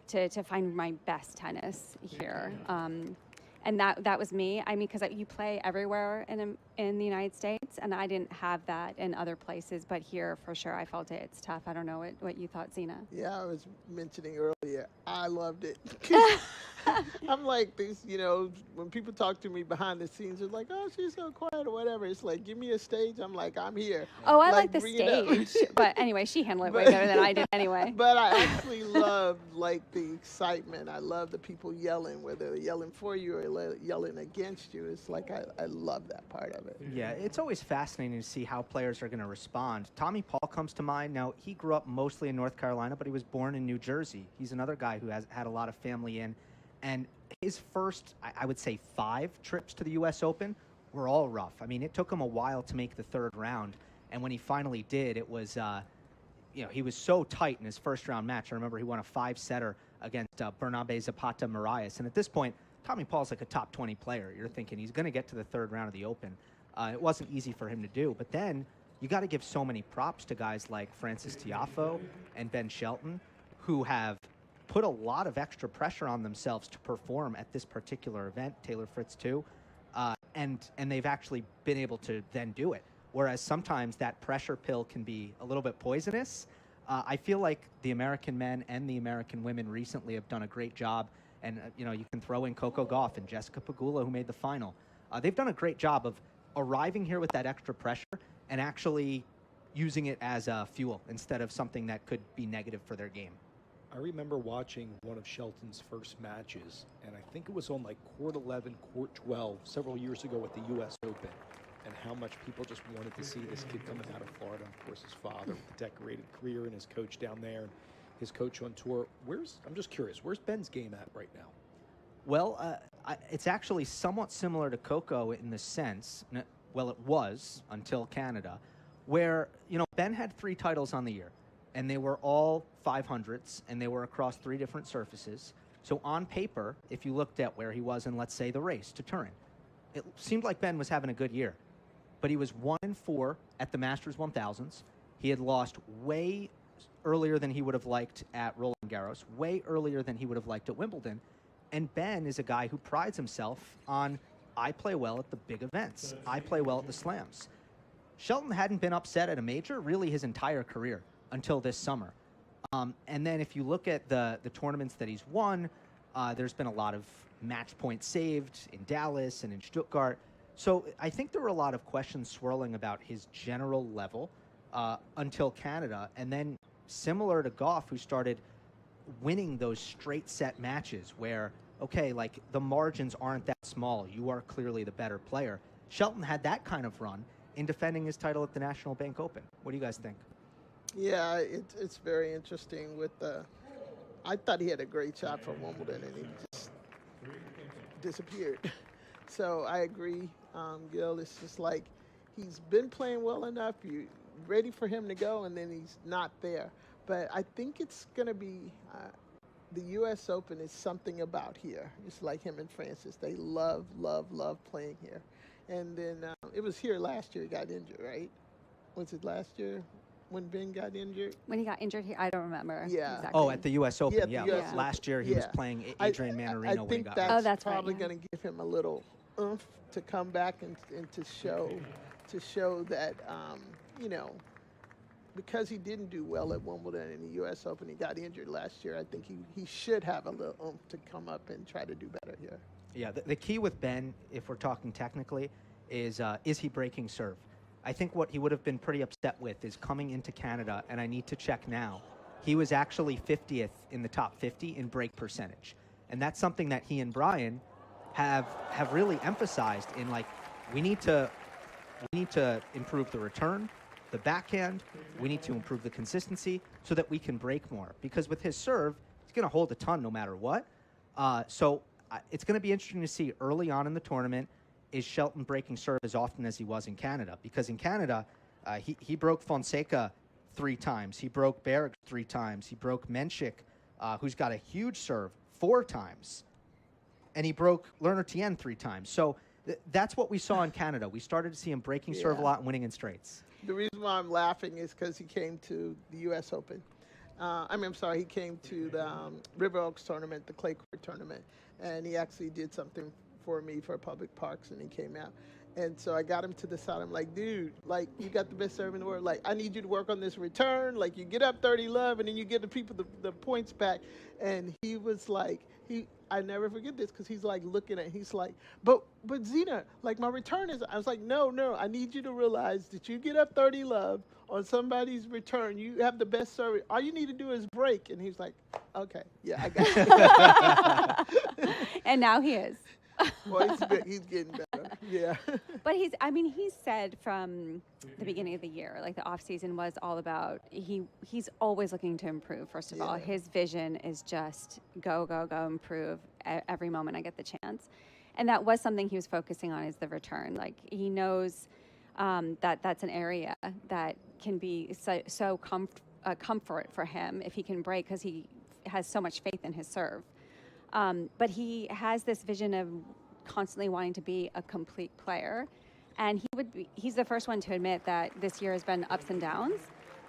to find my best tennis here. And that was me. I mean, because you play everywhere in the United States, and I didn't have that in other places. But here, for sure, I felt it. It's tough. I don't know what you thought, Zena. Yeah, I was mentioning earlier, I loved it. I'm like this, when people talk to me behind the scenes, they're like, oh, she's so quiet or whatever. It's like, give me a stage. I'm like, I'm here. Oh, I like the stage. But anyway, she handled it way better than I did anyway. But I actually love, the excitement. I love the people yelling, whether they're yelling for you or yelling against you. It's like, I love that part of it. Yeah, it's always fascinating to see how players are going to respond. Tommy Paul comes to mind. Now, he grew up mostly in North Carolina, but he was born in New Jersey. He's another guy who has had a lot of family in. And his first, I would say, 5 trips to the U.S. Open were all rough. I mean, it took him a while to make the 3rd round. And when he finally did, it was, he was so tight in his first-round match. I remember he won a 5-setter against Bernabe Zapata Marias. And at this point, Tommy Paul's like a top 20 player. You're thinking he's going to get to the 3rd round of the Open. It wasn't easy for him to do. But then you got to give so many props to guys like Francis Tiafoe and Ben Shelton, who have put a lot of extra pressure on themselves to perform at this particular event, Taylor Fritz too, and they've actually been able to then do it. Whereas sometimes that pressure pill can be a little bit poisonous. I feel like the American men and the American women recently have done a great job, and you can throw in Coco Gauff and Jessica Pegula, who made the final. They've done a great job of arriving here with that extra pressure and actually using it as a fuel instead of something that could be negative for their game. I remember watching one of Shelton's first matches, and I think it was on court 11, court 12, several years ago at the U.S. Open, and how much people just wanted to see this kid coming out of Florida. Of course, his father with a decorated career and his coach down there, and his coach on tour. I'm just curious, where's Ben's game at right now? Well, it's actually somewhat similar to Coco in the sense, well, it was until Canada, where, Ben had 3 titles on the year. And they were all 500s, and they were across 3 different surfaces. So on paper, if you looked at where he was in, let's say, the race to Turin, it seemed like Ben was having a good year. But he was 1-4 at the Masters 1000s. He had lost way earlier than he would have liked at Roland Garros, way earlier than he would have liked at Wimbledon. And Ben is a guy who prides himself on, I play well at the big events. I play well at the slams. Shelton hadn't been upset at a major really his entire career until this summer. And then if you look at the tournaments that he's won, there's been a lot of match points saved in Dallas and in Stuttgart. So I think there were a lot of questions swirling about his general level until Canada. And then similar to Gauff, who started winning those straight set matches where, okay, the margins aren't that small. You are clearly the better player. Shelton had that kind of run in defending his title at the National Bank Open. What do you guys think? Yeah, it's very interesting with I thought he had a great shot for Wimbledon, and he just disappeared. So I agree, Gil. It's just like he's been playing well enough. You're ready for him to go, and then he's not there. But I think it's going to be the U.S. Open is something about here. It's like him and Francis. They love, love, love playing here. And then it was here last year he got injured, right? Was it last year? When Ben got injured? When he got injured here, I don't remember. Yeah. Exactly. Oh, at the U.S. Open, Yeah, yeah. Last year he was playing Adrian Manarino when he got hurt. Oh, that's probably right, yeah. going to give him a little oomph to come back and to show that, because he didn't do well at Wimbledon and the U.S. Open, he got injured last year. I think he should have a little oomph to come up and try to do better here. Yeah, the key with Ben, if we're talking technically, is he breaking serve? I think what he would have been pretty upset with is coming into Canada, and I need to check now, he was actually 50th in the top 50 in break percentage. And that's something that he and Brian have really emphasized in we need to improve the return, the backhand. We need to improve the consistency so that we can break more. Because with his serve, he's going to hold a ton no matter what. So it's going to be interesting to see early on in the tournament, is Shelton breaking serve as often as he was in Canada? Because in Canada, he broke Fonseca 3 times. He broke Berg 3 times. He broke Menchik, who's got a huge serve, 4 times. And he broke Lerner Tien 3 times. So that's what we saw in Canada. We started to see him breaking serve a lot and winning in straights. The reason why I'm laughing is because he came to the U.S. Open. He came to the River Oaks tournament, the clay court tournament, and he actually did something for me for public parks, and he came out. And so I got him to the side. I'm like, dude, like, you got the best serve in the world. Like, I need you to work on this return. Like, you get up 30-love, and then you get the people the points back. And he was like, I never forget this, because he's like looking at, he's like, but Zina, like, my return is, I was like, no, I need you to realize that you get up 30-love on somebody's return. You have the best service. All you need to do is break. And he's like, okay, yeah, I got it. And now he is. Well, he's getting better. Yeah. But he said from the beginning of the year, like the off season was all about, he's always looking to improve. First of all, his vision is just go, improve every moment I get the chance. And that was something he was focusing on, is the return. Like, he knows that that's an area that can be so comfort for him if he can break, because he has so much faith in his serve. But he has this vision of constantly wanting to be a complete player. And he's the first one to admit that this year has been ups and downs.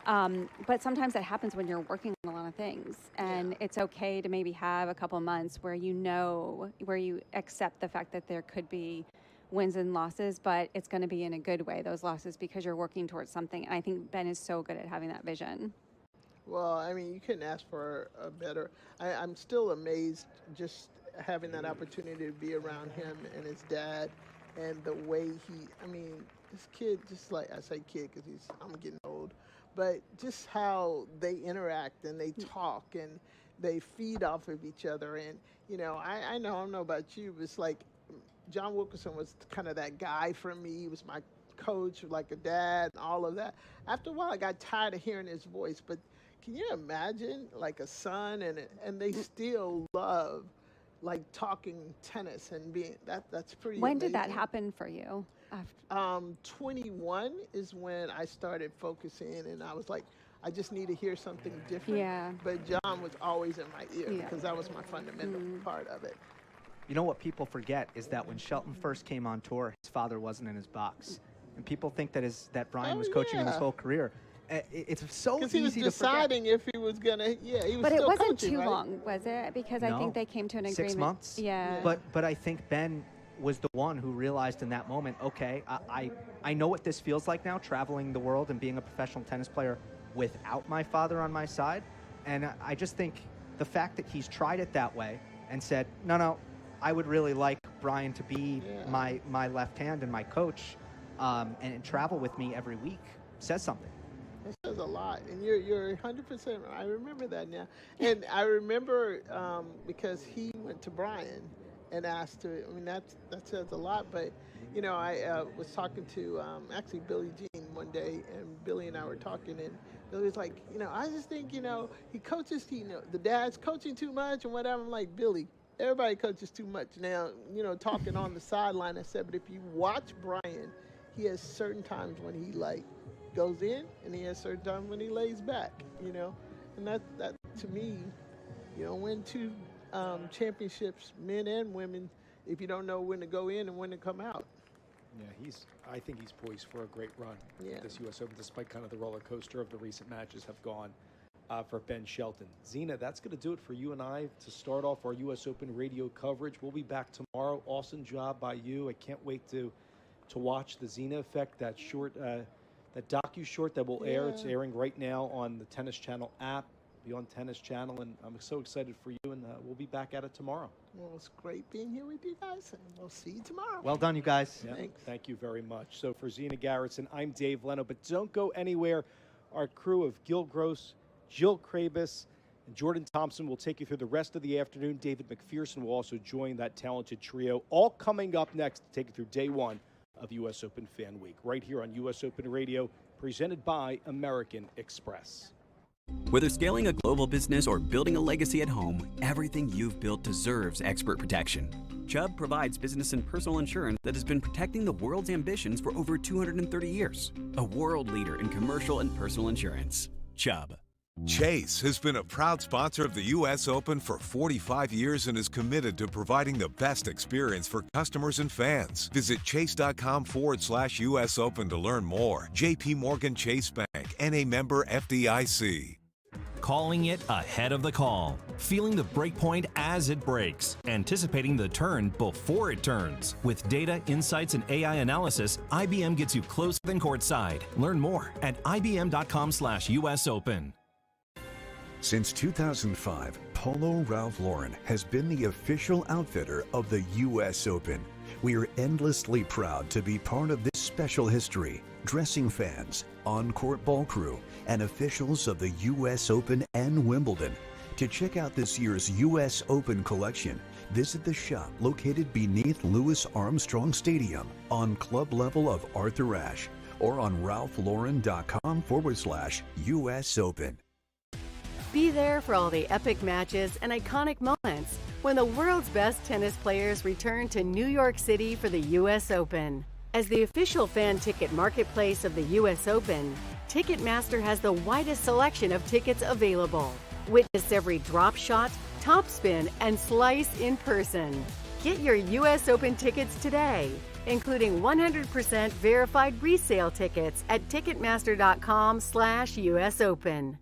But sometimes that happens when you're working on a lot of things. And it's okay to maybe have a couple months where where you accept the fact that there could be wins and losses, but it's going to be in a good way, those losses, because you're working towards something. And I think Ben is so good at having that vision. Well, I mean, you couldn't ask for a better. I'm still amazed just having that opportunity to be around him and his dad, and the way this kid, just like I say kid because I'm getting old, but just how they interact and they talk and they feed off of each other. And, I don't know about you, but it's like John Wilkerson was kind of that guy for me. He was my coach, like a dad, and all of that. After a while, I got tired of hearing his voice, but can you imagine, like, a son and they still love, like, talking tennis and being that's pretty When amazing. did that happen for you? 21 is when I started focusing, and I was like, I just need to hear something different. Yeah. But John was always in my ear because that was my fundamental part of it. You know what people forget is that when Shelton first came on tour, his father wasn't in his box. And people think that Brian was coaching him his whole career. It's so easy to forget. Because he was deciding if he was going to, he was but still it wasn't coaching, too right? long, was it? Because I think they came to an agreement. 6 months? Yeah. But I think Ben was the one who realized in that moment, okay, I know what this feels like now, traveling the world and being a professional tennis player without my father on my side. And I just think the fact that he's tried it that way and said, no, I would really like Brian to be my left hand and my coach and travel with me every week says something. It says a lot, and you're 100% right. I remember that now. And I remember because he went to Brian and asked to, that says a lot, but, I was talking to actually Billie Jean one day, and Billie and I were talking, and Billie was like, I just think, he coaches, the dad's coaching too much and whatever. I'm like, Billie, everybody coaches too much now, talking on the sideline. I said, but if you watch Brian, he has certain times when he, like, goes in, and he has certain times when he lays back, and that to me, you don't win 2 championships, men and women, if you don't know when to go in and when to come out. Yeah, I think he's poised for a great run at this U.S. Open, despite kind of the roller coaster of the recent matches have gone for Ben Shelton. Zina, that's going to do it for you and I to start off our U.S. Open radio coverage. We'll be back tomorrow. Awesome job by you. I can't wait to watch the Zina Effect, that short, that docu-short that will air. It's airing right now on the Tennis Channel app, be on Tennis Channel, and I'm so excited for you, and we'll be back at it tomorrow. Well, it's great being here with you guys, and we'll see you tomorrow. Well done, you guys. Yeah, thank you very much. So for Zina Garrettson, I'm Dave Leno, but don't go anywhere. Our crew of Gil Gross, Jill Krabus, and Jordan Thompson will take you through the rest of the afternoon. David McPherson will also join that talented trio, all coming up next to take you through day 1 of U.S. Open Fan Week, right here on U.S. Open Radio, presented by American Express. Whether scaling a global business or building a legacy at home, everything you've built deserves expert protection. Chubb provides business and personal insurance that has been protecting the world's ambitions for over 230 years. A world leader in commercial and personal insurance. Chubb. Chase has been a proud sponsor of the U.S. Open for 45 years and is committed to providing the best experience for customers and fans. Visit chase.com/US Open to learn more. J.P. Morgan Chase Bank, N.A. member FDIC. Calling it ahead of the call. Feeling the break point as it breaks. Anticipating the turn before it turns. With data, insights, and AI analysis, IBM gets you closer than courtside. Learn more at ibm.com/US Open. Since 2005, Polo Ralph Lauren has been the official outfitter of the U.S. Open. We are endlessly proud to be part of this special history. Dressing fans, on-court ball crew, and officials of the U.S. Open and Wimbledon. To check out this year's U.S. Open collection, visit the shop located beneath Louis Armstrong Stadium on club level of Arthur Ashe or on ralphlauren.com/US Open. Be there for all the epic matches and iconic moments when the world's best tennis players return to New York City for the U.S. Open. As the official fan ticket marketplace of the U.S. Open, Ticketmaster has the widest selection of tickets available. Witness every drop shot, topspin, and slice in person. Get your U.S. Open tickets today, including 100% verified resale tickets at Ticketmaster.com/US Open.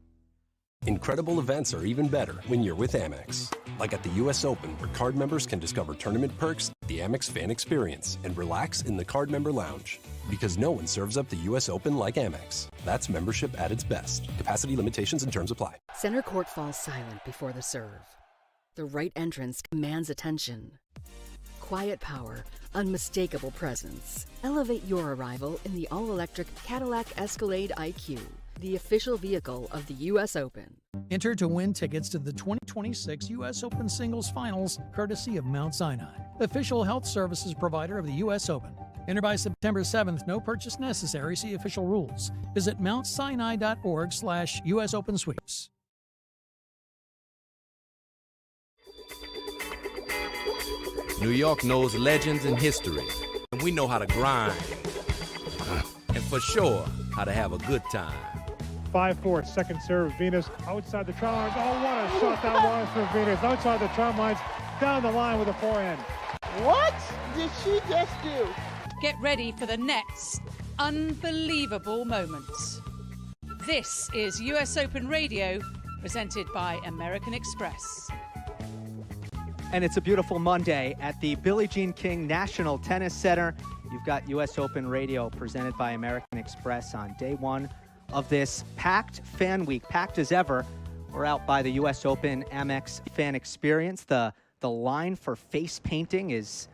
Incredible events are even better when you're with Amex. Like at the U.S. Open, where card members can discover tournament perks, the Amex fan experience, and relax in the card member lounge. Because no one serves up the U.S. Open like Amex. That's membership at its best. Capacity limitations and terms apply. Center court falls silent before the serve. The right entrance commands attention. Quiet power, unmistakable presence. Elevate your arrival in the all-electric Cadillac Escalade IQ, the official vehicle of the U.S. Open. Enter to win tickets to the 2026 U.S. Open Singles Finals, courtesy of Mount Sinai, official health services provider of the U.S. Open. Enter by September 7th. No purchase necessary. See official rules. Visit mountsinai.org/US Open Sweeps. New York knows legends and history, and we know how to grind. And for sure, how to have a good time. 5-4, second serve, Venus outside the try lines. Oh, what a shot that was for Venus. Outside the try lines, down the line with a forehand. What did she just do? Get ready for the next unbelievable moments. This is US Open Radio, presented by American Express. And it's a beautiful Monday at the Billie Jean King National Tennis Center. You've got US Open Radio presented by American Express on day one of this packed fan week, packed as ever. We're out by the US Open Amex fan experience. The line for face painting is,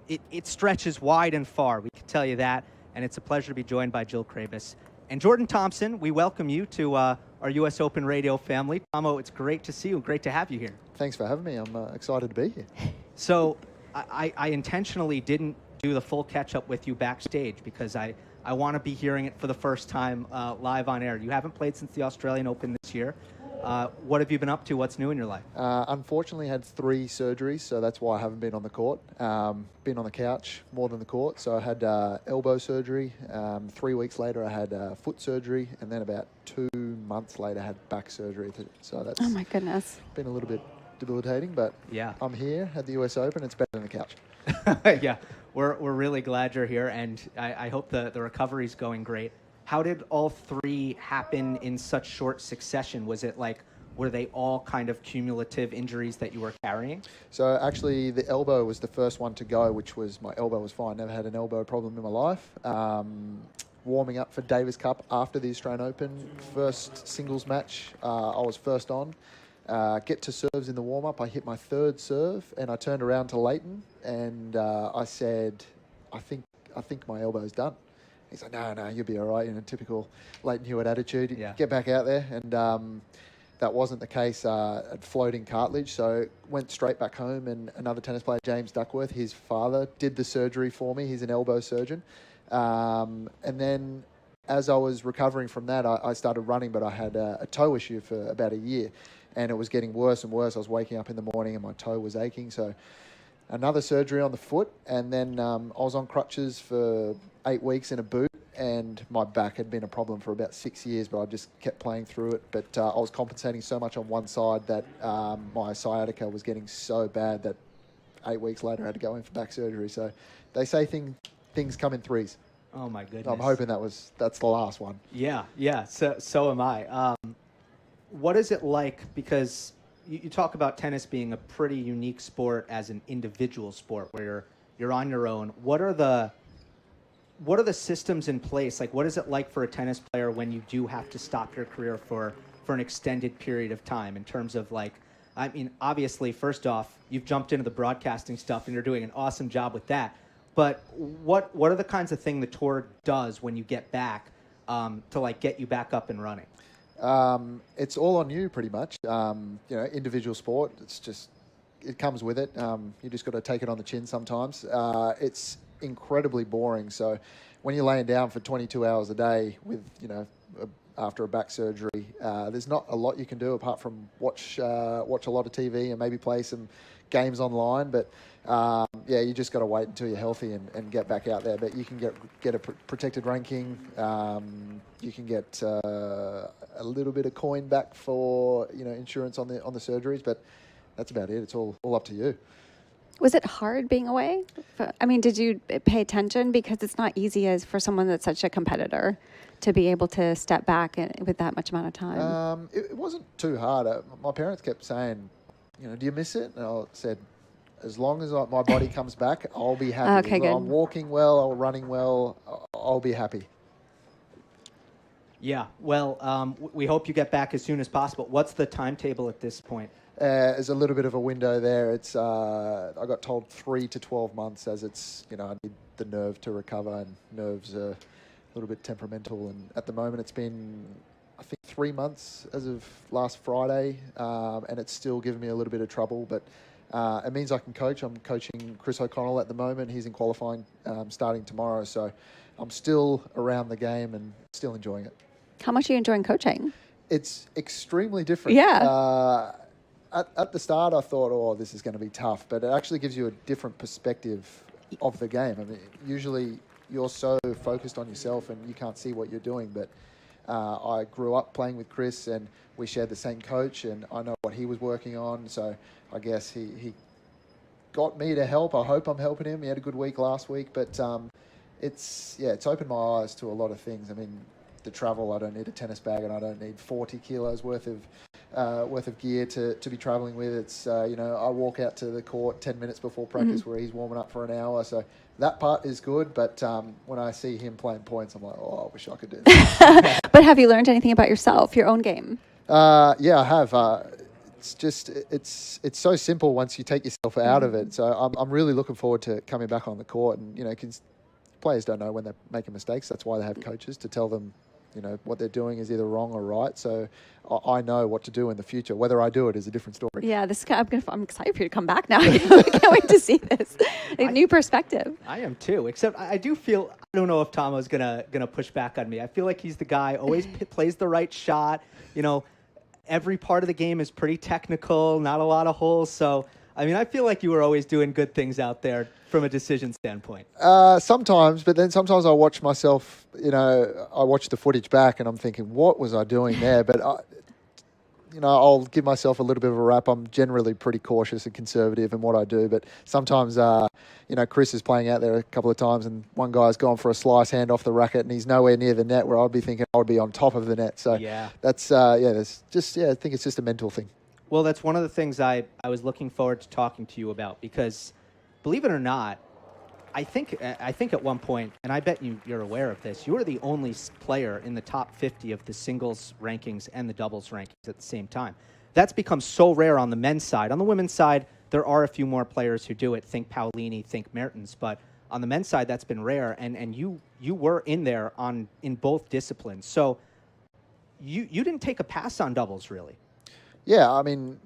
it stretches wide and far, we can tell you that. And it's a pleasure to be joined by Jill Krabus and Jordan Thompson. We welcome you to our US Open Radio family. Tomo, it's great to see you, great to have you here. Thanks for having me. I'm excited to be here. So I intentionally didn't do the full catch-up with you backstage because I want to be hearing it for the first time live on air. You haven't played since the Australian Open this year. What have you been up to? What's new in your life? Unfortunately, had 3 surgeries, so that's why I haven't been on the court. Been on the couch more than the court. So I had elbow surgery. 3 weeks later, I had foot surgery, and then about 2 months later, I had back surgery. So that's Oh my goodness. been a little bit debilitating, but yeah, I'm here at the US Open. It's better than the couch. Yeah, we're really glad you're here, and I hope the recovery's going great. How did all 3 happen in such short succession? Was it like, were they all kind of cumulative injuries that you were carrying? So actually, the elbow was the first one to go, which was, my elbow was fine. Never had an elbow problem in my life. Warming up for Davis Cup after the Australian Open, first singles match, I was first on. Get to serves in the warm-up. I hit my 3rd serve, and I turned around to Leighton, and I said, I think my elbow's done. He's like, no, you'll be all right, in a typical Leighton Hewitt attitude. Yeah. Get back out there. And that wasn't the case at floating cartilage, so went straight back home, and another tennis player, James Duckworth, his father, did the surgery for me. He's an elbow surgeon. And then as I was recovering from that, I started running, but I had a toe issue for about a year, and it was getting worse and worse. I was waking up in the morning and my toe was aching, so another surgery on the foot, and then I was on crutches for 8 weeks in a boot, and my back had been a problem for about 6 years, but I just kept playing through it. But I was compensating so much on one side that my sciatica was getting so bad that 8 weeks later I had to go in for back surgery. So they say things come in threes. Oh my goodness! I'm hoping that's the last one. Yeah. So am I. What is it like? Because you talk about tennis being a pretty unique sport as an individual sport where you're on your own. What are the systems in place? Like, what is it like for a tennis player when you do have to stop your career for an extended period of time in terms of like, I mean, obviously, first off, you've jumped into the broadcasting stuff and you're doing an awesome job with that. But what are the kinds of thing the tour does when you get back to like get you back up and running? It's all on you pretty much. Individual sport, it comes with it. You just got to take it on the chin sometimes. It's incredibly boring. So when you're laying down for 22 hours a day with, after a back surgery, there's not a lot you can do apart from watch a lot of TV and maybe play some games online. But you just got to wait until you're healthy and get back out there. But you can get a protected ranking. You can get a little bit of coin back for insurance on the surgeries. But that's about it. It's all up to you. Was it hard being away? I mean, did you pay attention? Because it's not easy as for someone that's such a competitor to be able to step back with that much amount of time. It wasn't too hard. My parents kept saying, do you miss it? And I said, as long as my body comes back, I'll be happy. Okay, good. I'm walking well, I'm running well, I'll be happy. Yeah, well, we hope you get back as soon as possible. What's the timetable at this point? There's a little bit of a window there. It's I got told 3 to 12 months, as it's I need the nerve to recover, and nerves are a little bit temperamental. And at the moment, it's been I think 3 months as of last Friday, and it's still giving me a little bit of trouble. But it means I can coach. I'm coaching Chris O'Connell at the moment. He's in qualifying starting tomorrow, so I'm still around the game and still enjoying it. How much are you enjoying coaching? It's extremely different. Yeah. At the start, I thought, this is going to be tough, but it actually gives you a different perspective of the game. I mean, usually you're so focused on yourself and you can't see what you're doing, but I grew up playing with Chris and we shared the same coach and I know what he was working on, so I guess he got me to help. I hope I'm helping him. He had a good week last week, but it's opened my eyes to a lot of things. I mean, the travel, I don't need a tennis bag and I don't need 40 kilos worth of gear to be traveling with. It's I walk out to the court 10 minutes before practice where he's warming up for an hour, so that part is good. But when I see him playing points, I'm like, I wish I could do that. But have you learned anything about yourself, your own game? I have. It's so simple once you take yourself out of it. So I'm really looking forward to coming back on the court, and players don't know when they're making mistakes. That's why they have coaches to tell them what they're doing is either wrong or right. So I know what to do in the future. Whether I do it is a different story. Yeah, I'm excited for you to come back now. I can't wait to see this. A new perspective. I am too, except I do feel, I don't know if Tomo's gonna push back on me. I feel like he's the guy, always plays the right shot. Every part of the game is pretty technical, not a lot of holes. So, I mean, I feel like you were always doing good things out there from a decision standpoint. Sometimes, but then sometimes I watch myself, I watch the footage back and I'm thinking, what was I doing there? But, I'll give myself a little bit of a rap. I'm generally pretty cautious and conservative in what I do. But sometimes, Chris is playing out there a couple of times and one guy's gone for a slice hand off the racket and he's nowhere near the net where I'd be thinking I would be on top of the net. So that's, I think it's just a mental thing. Well, that's one of the things I was looking forward to talking to you about because, believe it or not, I think at one point, and I bet you're aware of this, you were the only player in the top 50 of the singles rankings and the doubles rankings at the same time. That's become so rare on the men's side. On the women's side, there are a few more players who do it. Think Paolini, think Mertens, but on the men's side, that's been rare. And you were in there in both disciplines. So you didn't take a pass on doubles, really. Yeah, I mean,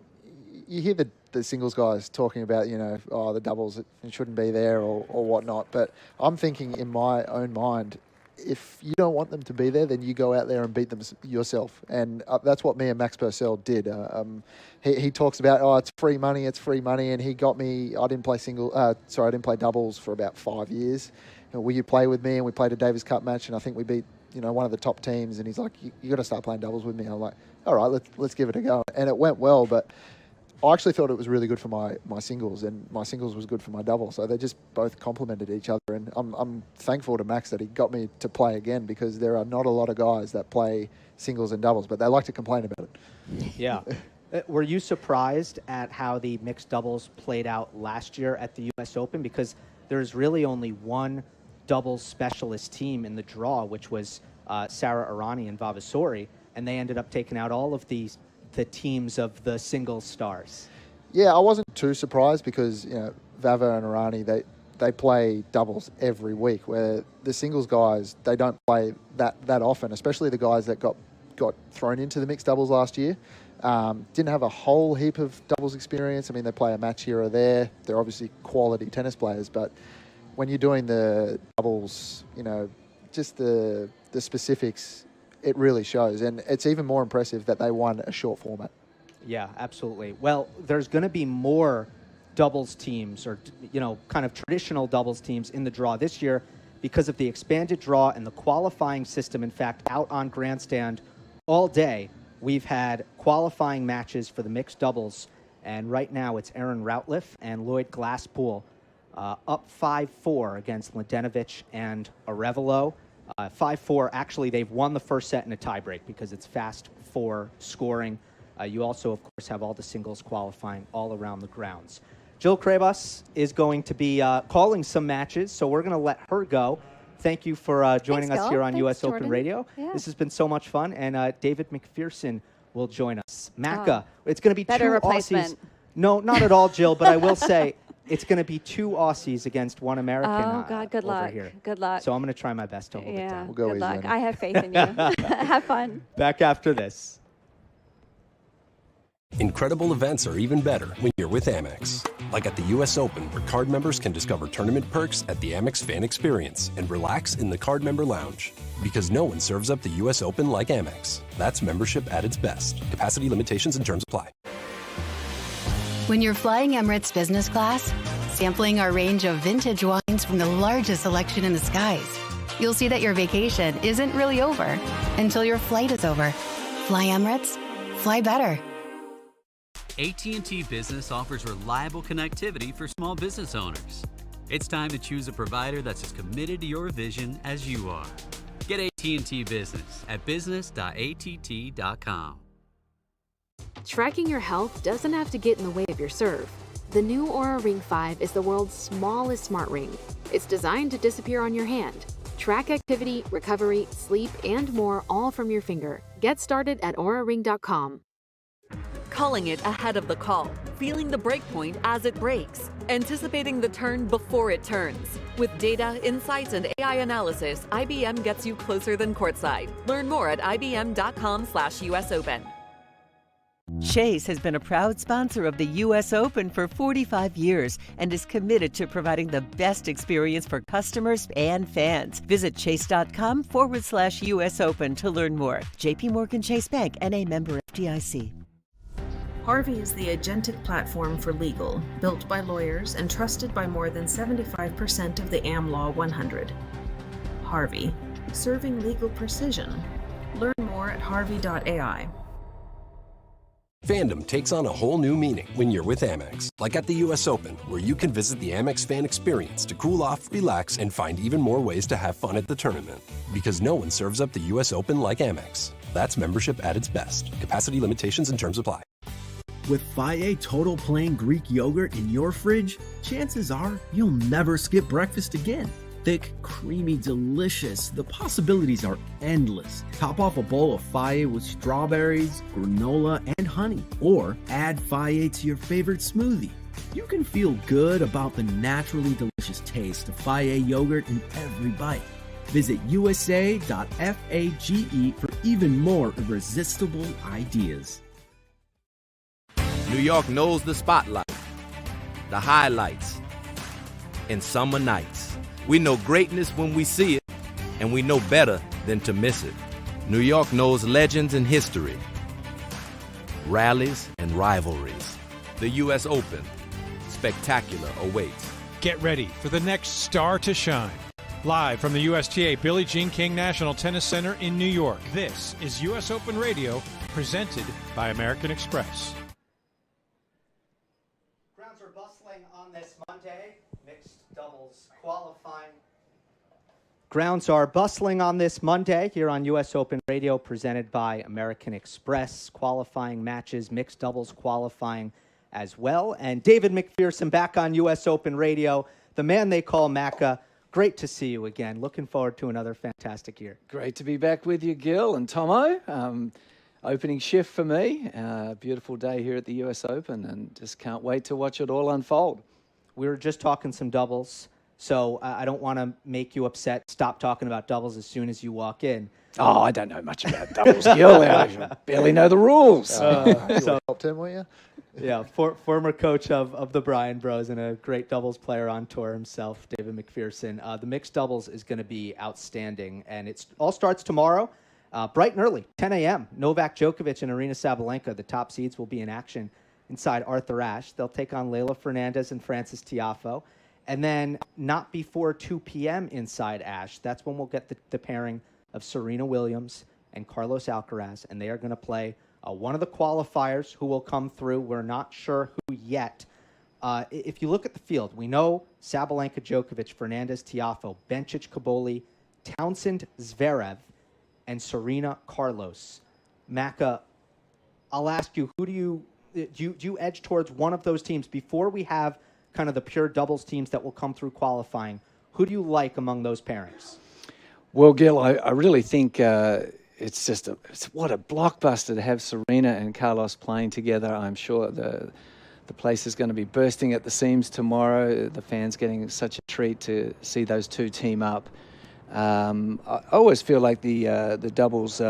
you hear the singles guys talking about, the doubles, it shouldn't be there or whatnot. But I'm thinking in my own mind, if you don't want them to be there, then you go out there and beat them yourself. And that's what me and Max Purcell did. He talks about, it's free money, and he got me. I didn't play doubles for about 5 years. Will you play with me? And we played a Davis Cup match, and I think we beat one of the top teams. And he's like, you got to start playing doubles with me. I'm like, all right, let's give it a go. And it went well, but I actually thought it was really good for my singles, and my singles was good for my double. So they just both complemented each other. And I'm thankful to Max that he got me to play again, because there are not a lot of guys that play singles and doubles, but they like to complain about it. Yeah. Were you surprised at how the mixed doubles played out last year at the U.S. Open? Because there's really only one doubles specialist team in the draw, which was Sara Errani and Vavasori, and they ended up taking out all of the teams of the singles stars. Yeah, I wasn't too surprised, because Vava and Errani, they play doubles every week, where the singles guys, they don't play that often, especially the guys that got thrown into the mixed doubles last year. Didn't have a whole heap of doubles experience. I mean, they play a match here or there. They're obviously quality tennis players, but when you're doing the doubles, just the specifics, it really shows. And it's even more impressive that they won a short format. Yeah, absolutely. Well, there's going to be more doubles teams, or kind of traditional doubles teams in the draw this year because of the expanded draw and the qualifying system. In fact, out on Grandstand all day, we've had qualifying matches for the mixed doubles, and right now it's Aaron Routliffe and Lloyd Glasspool up 5-4 against Mladenovic and Arevalo. 5-4, actually, they've won the first set in a tiebreak because it's fast 4 scoring. You also, of course, have all the singles qualifying all around the grounds. Jill Krabas is going to be calling some matches, so we're going to let her go. Thank you for joining us here on US Open Radio. Yeah. This has been so much fun, and David McPherson will join us. Macca, it's going to be better two replacement. Aussies. No, not at all, Jill, but I will say it's going to be 2 Aussies against 1 American Oh, God, good over luck. here. Good luck. So I'm going to try my best to hold it Yeah, down. We'll go good easy luck. on it. I have faith in you. Have fun. Back after this. Incredible events are even better when you're with Amex. Like at the US Open, where card members can discover tournament perks at the Amex Fan Experience and relax in the card member lounge. Because no one serves up the US Open like Amex. That's membership at its best. Capacity limitations and terms apply. When you're flying Emirates business class, sampling our range of vintage wines from the largest selection in the skies, you'll see that your vacation isn't really over until your flight is over. Fly Emirates, fly better. AT&T Business offers reliable connectivity for small business owners. It's time to choose a provider that's as committed to your vision as you are. Get AT&T Business at business.att.com. Tracking your health doesn't have to get in the way of your serve. The new Oura Ring 5 is the world's smallest smart ring. It's designed to disappear on your hand. Track activity, recovery, sleep, and more, all from your finger. Get started at auraring.com. Calling it ahead of the call, feeling the breakpoint as it breaks, anticipating the turn before it turns. With data, insights, and AI analysis, IBM gets you closer than courtside. Learn more at ibm.com/US Open. Chase has been a proud sponsor of the U.S. Open for 45 years and is committed to providing the best experience for customers and fans. Visit chase.com/US Open to learn more. J.P. Morgan Chase Bank, N.A. member FDIC. Harvey is the agentic platform for legal, built by lawyers and trusted by more than 75% of the AmLaw 100. Harvey, serving legal precision. Learn more at harvey.ai. Fandom takes on a whole new meaning when you're with Amex. Like at the US Open, where you can visit the Amex Fan Experience to cool off, relax, and find even more ways to have fun at the tournament. Because no one serves up the US Open like Amex. That's membership at its best. Capacity limitations and terms apply. With Fage Total Plain Greek Yogurt in your fridge, chances are you'll never skip breakfast again. Thick, creamy, delicious. The possibilities are endless. Top off a bowl of Fage with strawberries, granola, and honey. Or add Fage to your favorite smoothie. You can feel good about the naturally delicious taste of Fage yogurt in every bite. Visit USA.fage for even more irresistible ideas. New York knows the spotlight, the highlights, and summer nights. We know greatness when we see it, and we know better than to miss it. New York knows legends and history, rallies and rivalries. The U.S. Open. Spectacular awaits. Get ready for the next star to shine. Live from the USTA Billie Jean King National Tennis Center in New York, this is U.S. Open Radio, presented by American Express. Grounds are bustling on this Monday. Mixed doubles qualifying. Grounds are bustling on this Monday here on U.S. Open Radio, presented by American Express. Qualifying matches, mixed doubles qualifying as well. And David McPherson back on U.S. Open Radio, the man they call Macca. Great to see you again. Looking forward to another fantastic year. Great to be back with you, Gil and Tomo. Opening shift for me. Beautiful day here at the U.S. Open, and just can't wait to watch it all unfold. We were just talking some doubles, so I don't want to make you upset. Stop talking about doubles as soon as you walk in. Oh, I don't know much about doubles, Gil. I barely know the rules. So, top 10, were you? Yeah, former coach of the Bryan Bros and a great doubles player on tour himself, David McPherson. The mixed doubles is going to be outstanding, and it all starts tomorrow, bright and early, 10 a.m. Novak Djokovic and Aryna Sabalenka, the top seeds, will be in action inside Arthur Ashe. They'll take on Leylah Fernandez and Frances Tiafoe. And then not before 2 p.m. inside Ashe, that's when we'll get the pairing of Serena Williams and Carlos Alcaraz, and they are going to play one of the qualifiers who will come through. We're not sure who yet. If you look at the field, we know Sabalenka, Djokovic, Fernandez, Tiafoe, Bencic, Caboli, Townsend, Zverev, and Serena, Carlos. Macca, I'll ask you, who do you edge towards one of those teams before we have kind of the pure doubles teams that will come through qualifying? Who do you like among those pairings? Well, Gil, I really think it's what a blockbuster to have Serena and Carlos playing together. I'm sure the place is going to be bursting at the seams tomorrow. The fans getting such a treat to see those two team up. I always feel like the doubles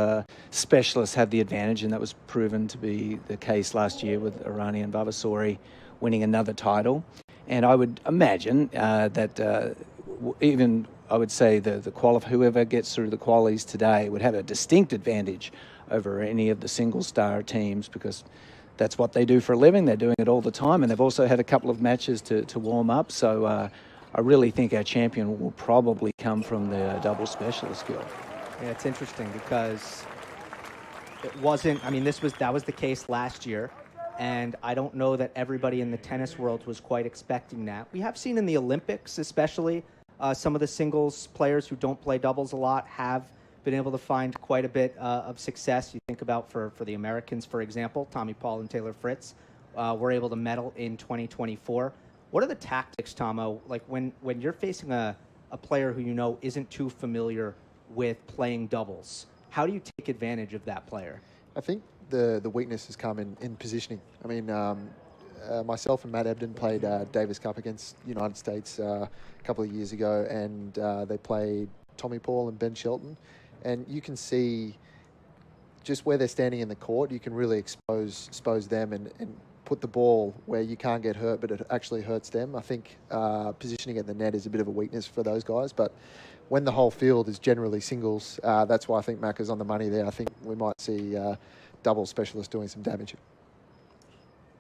specialists have the advantage, and that was proven to be the case last year with Irani and Vavasori winning another title. And I would imagine that even I would say whoever gets through the qualies today would have a distinct advantage over any of the single star teams, because that's what they do for a living. They're doing it all the time, and they've also had a couple of matches to warm up. So I really think our champion will probably come from the double specialist skill. Yeah, it's interesting because it wasn't, I mean, that was the case last year, and I don't know that everybody in the tennis world was quite expecting that. We have seen in the Olympics, especially, some of the singles players who don't play doubles a lot have been able to find quite a bit of success. You think about for the Americans, for example, Tommy Paul and Taylor Fritz were able to medal in 2024. What are the tactics, Tomo, like when you're facing a player who you know isn't too familiar with playing doubles? How do you take advantage of that player? I think the weakness has come in positioning. I mean, myself and Matt Ebden played Davis Cup against United States a couple of years ago, and they played Tommy Paul and Ben Shelton, and you can see just where they're standing in the court, you can really expose them and put the ball where you can't get hurt, but it actually hurts them. I think positioning at the net is a bit of a weakness for those guys, but when the whole field is generally singles, that's why I think Macca's on the money there. I think we might see double specialists doing some damage.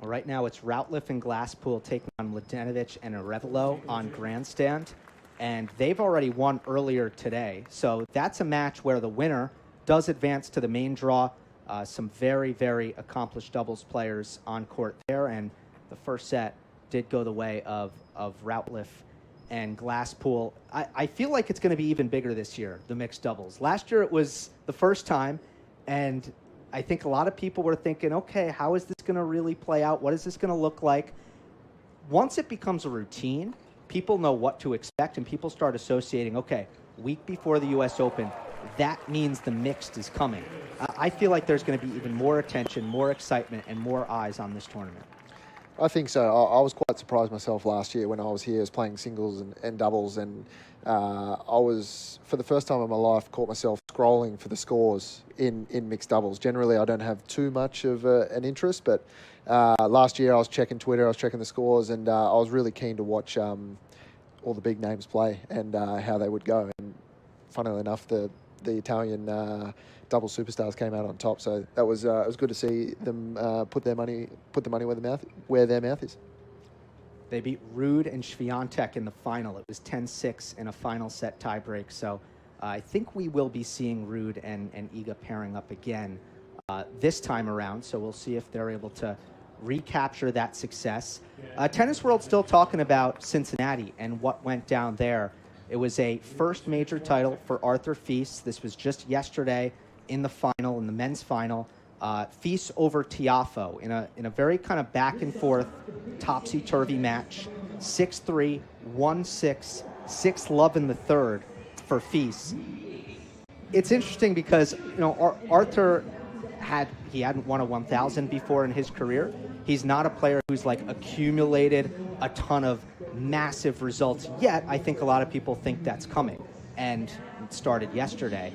Well, right now it's Routliffe and Glasspool taking on Mladenovic and Arevalo on grandstand, and they've already won earlier today. So that's a match where the winner does advance to the main draw. Some very, very accomplished doubles players on court there, and the first set did go the way of Routliffe and Glasspool. I feel like it's going to be even bigger this year, the mixed doubles. Last year it was the first time, and I think a lot of people were thinking, okay, how is this going to really play out? What is this going to look like? Once it becomes a routine, people know what to expect, and people start associating, okay, week before the U.S. Open, that means the mixed is coming. I feel like there's going to be even more attention, more excitement, and more eyes on this tournament. I think so. I was quite surprised myself last year when I was here. I was playing singles and doubles, and I was, for the first time in my life, caught myself scrolling for the scores in mixed doubles. Generally, I don't have too much of an interest, but last year I was checking Twitter, I was checking the scores, and I was really keen to watch all the big names play and how they would go. And funnily enough, the Italian double superstars came out on top. So that was it was good to see them put the money where their mouth is. They beat Ruud and Swiatek in the final. It was 10-6 in a final set tiebreak. So I think we will be seeing Ruud and Iga pairing up again this time around. So we'll see if they're able to recapture that success. Tennis World still talking about Cincinnati and what went down there. It was a first major title for Arthur Fils. This was just yesterday in the final, in the men's final. Fils over Tiafoe in a very kind of back and forth, topsy-turvy match. 6-3, 1-6, 6-love in the third for Fils. It's interesting because, you know, Arthur hadn't won a 1,000 before in his career. He's not a player who's like accumulated a ton of massive results yet. I think a lot of people think that's coming, and it started yesterday.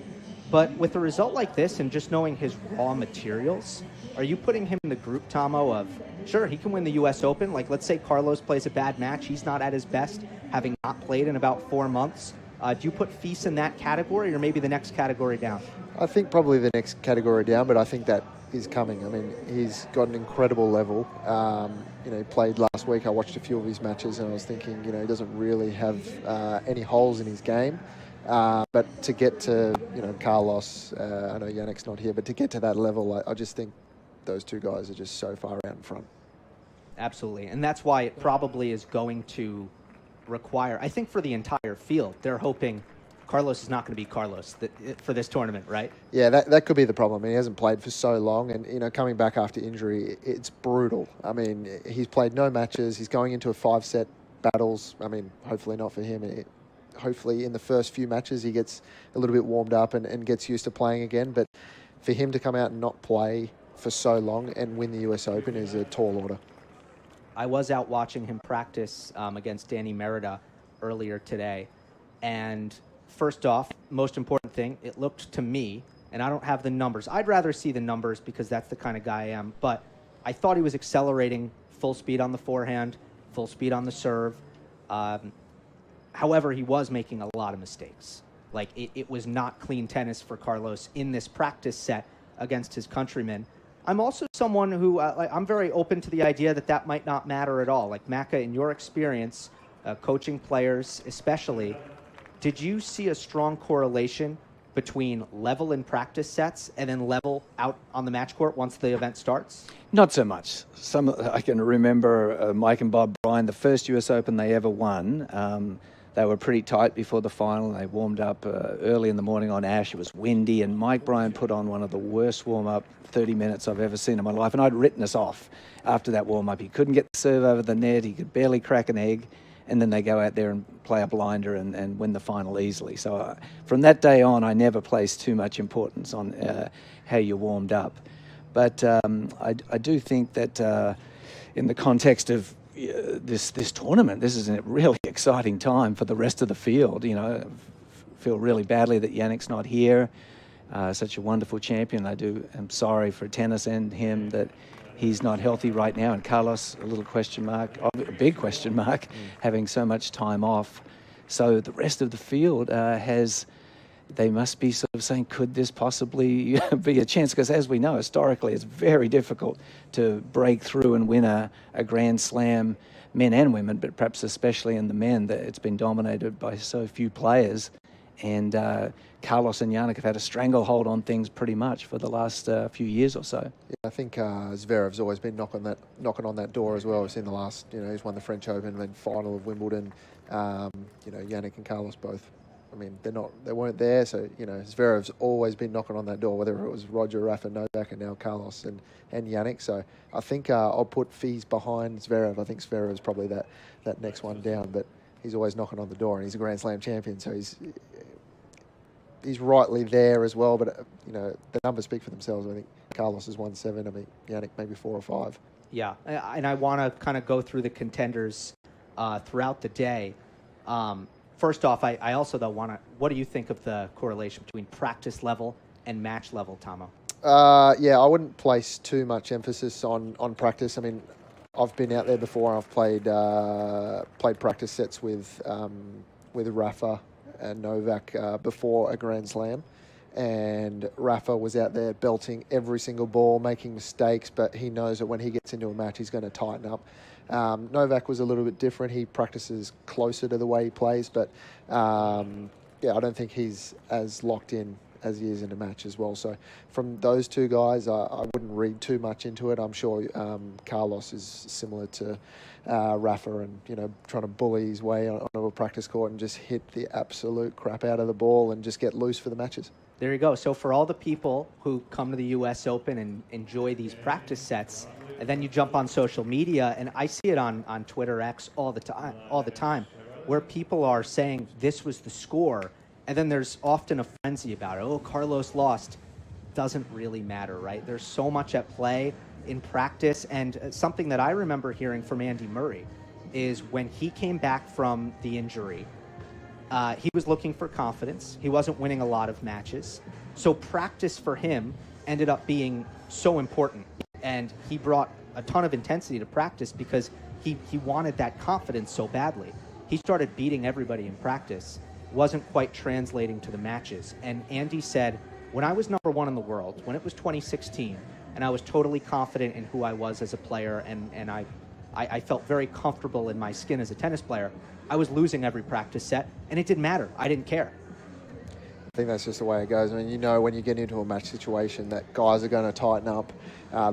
But with a result like this and just knowing his raw materials, are you putting him in the group, Tomo, of, sure, he can win the U.S. Open. Like, let's say Carlos plays a bad match. He's not at his best, having not played in about 4 months. Do you put Fils in that category or maybe the next category down? I think probably the next category down, but I think that is coming. I mean, he's got an incredible level. You know, he played last week. I watched a few of his matches and I was thinking, you know, he doesn't really have any holes in his game. But to get to, you know, Carlos, I know Yannick's not here, but to get to that level, I just think those two guys are just so far out in front. Absolutely. And that's why it probably is going to require, I think for the entire field, they're hoping Carlos is not going to be Carlos for this tournament, right? Yeah, that could be the problem. I mean, he hasn't played for so long, and, you know, coming back after injury, it's brutal. I mean, he's played no matches. He's going into a 5-set battles. I mean, hopefully not for him. Hopefully in the first few matches he gets a little bit warmed up and gets used to playing again. But for him to come out and not play for so long and win the US Open is a tall order. I was out watching him practice against Danny Merida earlier today. And first off, most important thing, it looked to me, and I don't have the numbers. I'd rather see the numbers because that's the kind of guy I am. But I thought he was accelerating full speed on the forehand, full speed on the serve. However, he was making a lot of mistakes. Like, it was not clean tennis for Carlos in this practice set against his countrymen. I'm also someone who, I'm very open to the idea that might not matter at all. Like, Macca, in your experience, coaching players especially, did you see a strong correlation between level in practice sets and then level out on the match court once the event starts? Not so much. I can remember Mike and Bob Bryan, the first US Open they ever won. They were pretty tight before the final. They warmed up early in the morning on ash. It was windy, and Mike Bryan put on one of the worst warm-up 30 minutes I've ever seen in my life, and I'd written us off after that warm-up. He couldn't get the serve over the net. He could barely crack an egg, and then they go out there and play a blinder and win the final easily. So from that day on, I never placed too much importance on how you warmed up. But I do think that in the context of this tournament, this is a really exciting time for the rest of the field. You know, feel really badly that Yannick's not here. Such a wonderful champion. I'm sorry for tennis and him that he's not healthy right now. And Carlos, a little question mark, a big question mark, having so much time off. So the rest of the field they must be sort of saying, could this possibly be a chance? Because as we know, historically, it's very difficult to break through and win a Grand Slam, men and women, but perhaps especially in the men, that it's been dominated by so few players. And Carlos and Yannick have had a stranglehold on things pretty much for the last few years or so. Yeah, I think Zverev's always been knocking on that door as well. We've seen the last, you know, he's won the French Open, then final of Wimbledon. You know, Yannick and Carlos both. I mean, they weren't there, so, you know, Zverev's always been knocking on that door, whether it was Roger, Rafa, Novak, and now Carlos and Yannick. So I think I'll put Fils behind Zverev. I think Zverev is probably that next one down, but he's always knocking on the door, and he's a Grand Slam champion, so he's rightly there as well. But, you know, the numbers speak for themselves. I think Carlos has won 7. I mean, Yannick maybe 4 or 5. Yeah, and I want to kind of go through the contenders throughout the day. First off, I also, though, what do you think of the correlation between practice level and match level, Tomo? Yeah, I wouldn't place too much emphasis on practice. I mean, I've been out there before. I've played practice sets with Rafa and Novak before a Grand Slam. And Rafa was out there belting every single ball, making mistakes, but he knows that when he gets into a match, he's going to tighten up. Novak was a little bit different. He practices closer to the way he plays, but I don't think he's as locked in as he is in a match as well. So from those two guys, I wouldn't read too much into it. I'm sure Carlos is similar to Rafa and, trying to bully his way onto a practice court and just hit the absolute crap out of the ball and just get loose for the matches. There you go. So for all the people who come to the U.S. Open and enjoy these practice sets, and then you jump on social media, and I see it on Twitter X all the time, where people are saying this was the score, and then there's often a frenzy about it. Oh, Carlos lost. Doesn't really matter, right? There's so much at play in practice, and something that I remember hearing from Andy Murray is when he came back from the injury, he was looking for confidence. He wasn't winning a lot of matches. So practice for him ended up being so important. And he brought a ton of intensity to practice because he wanted that confidence so badly. He started beating everybody in practice, wasn't quite translating to the matches. And Andy said, when I was number one in the world, when it was 2016, and I was totally confident in who I was as a player, and I felt very comfortable in my skin as a tennis player, I was losing every practice set, and it didn't matter. I didn't care. I think that's just the way it goes. I mean, when you get into a match situation that guys are going to tighten up.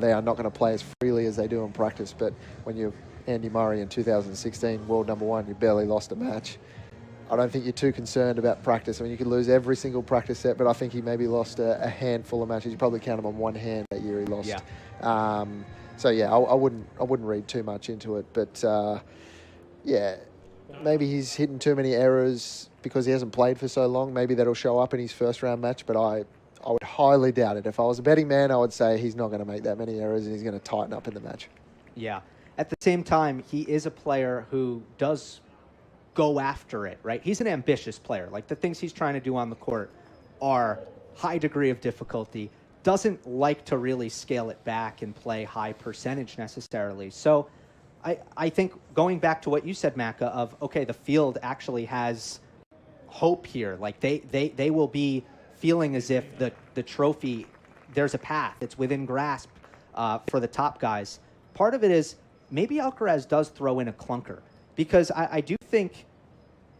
They are not going to play as freely as they do in practice. But when you're Andy Murray in 2016, world number one, you barely lost a match. I don't think you're too concerned about practice. I mean, you could lose every single practice set, but I think he maybe lost a handful of matches. You probably count them on one hand that year he lost. Yeah. I wouldn't read too much into it. But maybe he's hitting too many errors because he hasn't played for so long. Maybe that'll show up in his first round match, but I would highly doubt it. If I was a betting man, I would say he's not going to make that many errors and he's going to tighten up in the match. Yeah. At the same time, he is a player who does go after it, right? He's an ambitious player. Like, the things he's trying to do on the court are high degree of difficulty, doesn't like to really scale it back and play high percentage necessarily. So I think going back to what you said, Macca, of, okay, the field actually has hope here. Like, they will be feeling as if the trophy, there's a path. It's within grasp for the top guys. Part of it is maybe Alcaraz does throw in a clunker, because I do think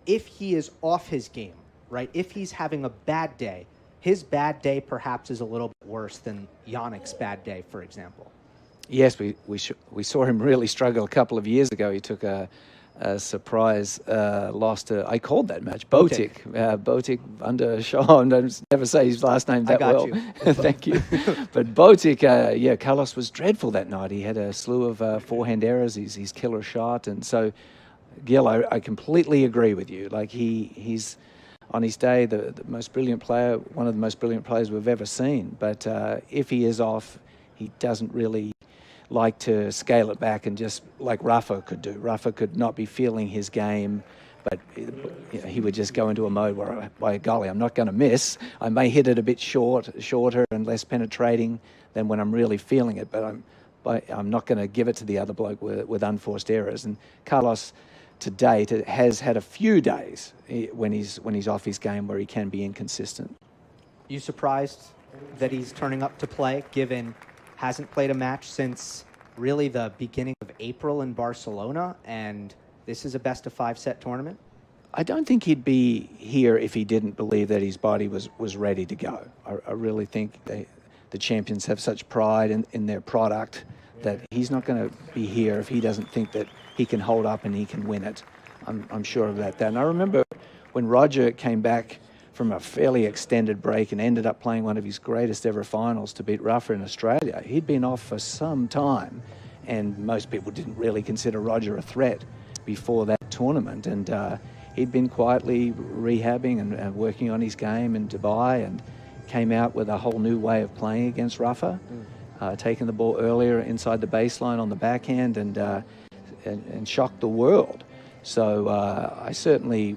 if he is off his game, right, if he's having a bad day, his bad day perhaps is a little bit worse than Jannik's bad day, for example. Yes, we saw him really struggle a couple of years ago. He took a surprise loss to, I called that match, Botic. Botic under Sean. Don't never say his last name that well. Thank you. But Botic, Carlos was dreadful that night. He had a slew of forehand errors, his killer shot. And so, Gil, I completely agree with you. Like, he's on his day the most brilliant player, one of the most brilliant players we've ever seen. But if he is off, he doesn't really like to scale it back, and just like Rafa could do. Rafa could not be feeling his game, but he would just go into a mode where, by golly, I'm not going to miss. I may hit it a bit shorter and less penetrating than when I'm really feeling it, but I'm not going to give it to the other bloke with unforced errors. And Carlos, to date, has had a few days when he's off his game where he can be inconsistent. You surprised that he's turning up to play, given hasn't played a match since really the beginning of April in Barcelona, and this is a best-of-5 set tournament? I don't think he'd be here if he didn't believe that his body was ready to go. I really think the champions have such pride in their product that he's not going to be here if he doesn't think that he can hold up and he can win it. I'm sure of that. And I remember when Roger came back from a fairly extended break and ended up playing one of his greatest ever finals to beat Rafa in Australia. He'd been off for some time, and most people didn't really consider Roger a threat before that tournament. And he'd been quietly rehabbing and working on his game in Dubai, and came out with a whole new way of playing against Rafa, taking the ball earlier inside the baseline on the backhand, and shocked the world. So I certainly,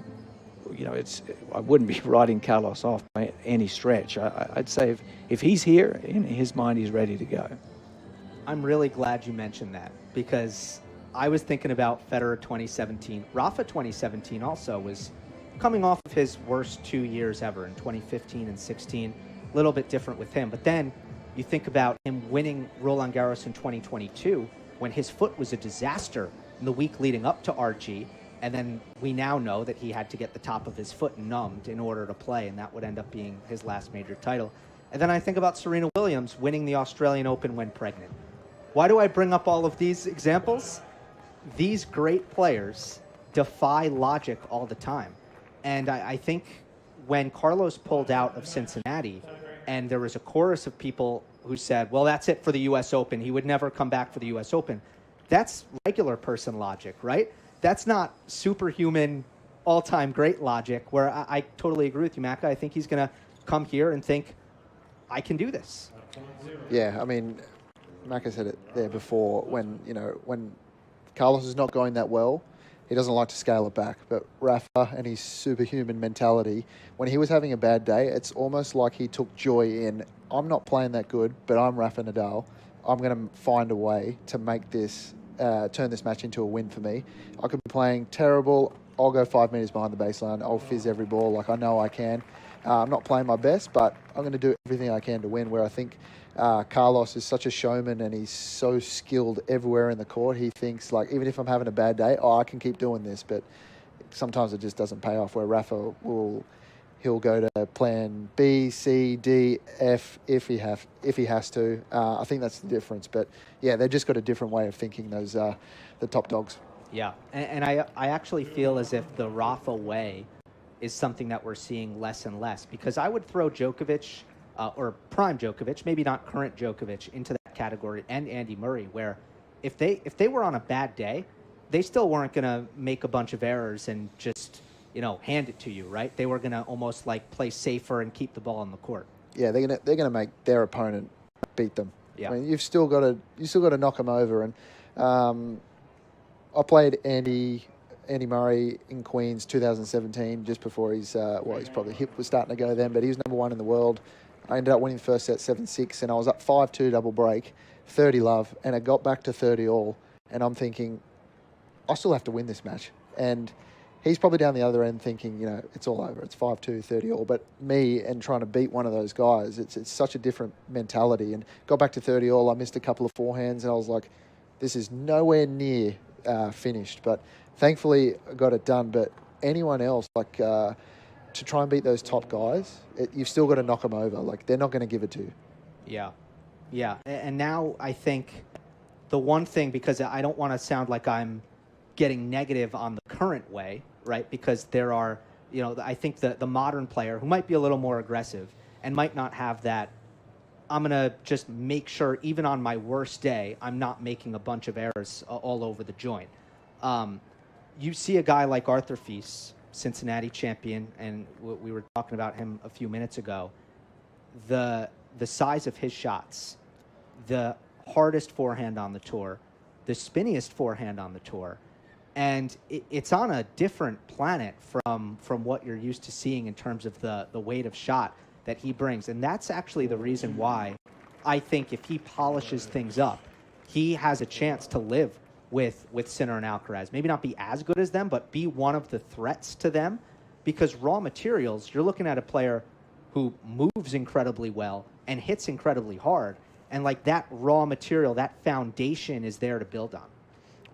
I wouldn't be writing Carlos off by any stretch. I'd say if he's here, in his mind, he's ready to go. I'm really glad you mentioned that, because I was thinking about Federer 2017. Rafa 2017 also was coming off of his worst 2 years ever in 2015 and 16. A little bit different with him. But then you think about him winning Roland Garros in 2022 when his foot was a disaster in the week leading up to RG. And then we now know that he had to get the top of his foot numbed in order to play, and that would end up being his last major title. And then I think about Serena Williams winning the Australian Open when pregnant. Why do I bring up all of these examples? These great players defy logic all the time. And I think when Carlos pulled out of Cincinnati, and there was a chorus of people who said, well, that's it for the U.S. Open. He would never come back for the U.S. Open. That's regular person logic, right? That's not superhuman, all-time great logic, where I totally agree with you, Macca. I think he's going to come here and think, I can do this. Yeah, I mean, Macca said it there before. When Carlos is not going that well, he doesn't like to scale it back. But Rafa and his superhuman mentality, when he was having a bad day, it's almost like he took joy in, I'm not playing that good, but I'm Rafa Nadal. I'm going to find a way to make this, turn this match into a win for me. I could be playing terrible. I'll go 5 meters behind the baseline. I'll fizz every ball like I know I can. I'm not playing my best, but I'm going to do everything I can to win, where I think Carlos is such a showman and he's so skilled everywhere in the court. He thinks, like, even if I'm having a bad day, I can keep doing this. But sometimes it just doesn't pay off, where Rafa he'll go to plan B, C, D, F if he has to. I think that's the difference. But, yeah, they've just got a different way of thinking, those the top dogs. Yeah, and I actually feel as if the Rafa way is something that we're seeing less and less, because I would throw Djokovic, or prime Djokovic, maybe not current Djokovic, into that category, and Andy Murray, where if they were on a bad day, they still weren't going to make a bunch of errors and just, hand it to you, right? They were going to almost like play safer and keep the ball on the court. Yeah, they're gonna make their opponent beat them. Yeah. I mean, you've still got to knock them over. And I played Andy Murray in Queens 2017, just before his probably hip was starting to go then, but he was number 1 in the world. I ended up winning the first set 7-6, and I was up 5-2 double break, 30 love, and it got back to 30 all. And I'm thinking, I still have to win this match. And he's probably down the other end thinking, it's all over. It's 5-2, 30 all. But me and trying to beat one of those guys, it's such a different mentality. And got back to 30 all. I missed a couple of forehands, and I was like, this is nowhere near finished. But thankfully, I got it done. But anyone else, to try and beat those top guys, you've still got to knock them over. Like, they're not going to give it to you. Yeah. And now I think the one thing, because I don't want to sound like I'm getting negative on the current way, right? Because there are, I think the modern player who might be a little more aggressive and might not have that, I'm going to just make sure, even on my worst day, I'm not making a bunch of errors all over the joint. You see a guy like Arthur Fils, Cincinnati champion, and we were talking about him a few minutes ago. The size of his shots, the hardest forehand on the tour, the spinniest forehand on the tour, and it's on a different planet from what you're used to seeing in terms of the weight of shot that he brings. And that's actually the reason why I think if he polishes things up, he has a chance to live with Sinner and Alcaraz. Maybe not be as good as them, but be one of the threats to them. Because raw materials, you're looking at a player who moves incredibly well and hits incredibly hard. And that raw material, that foundation is there to build on.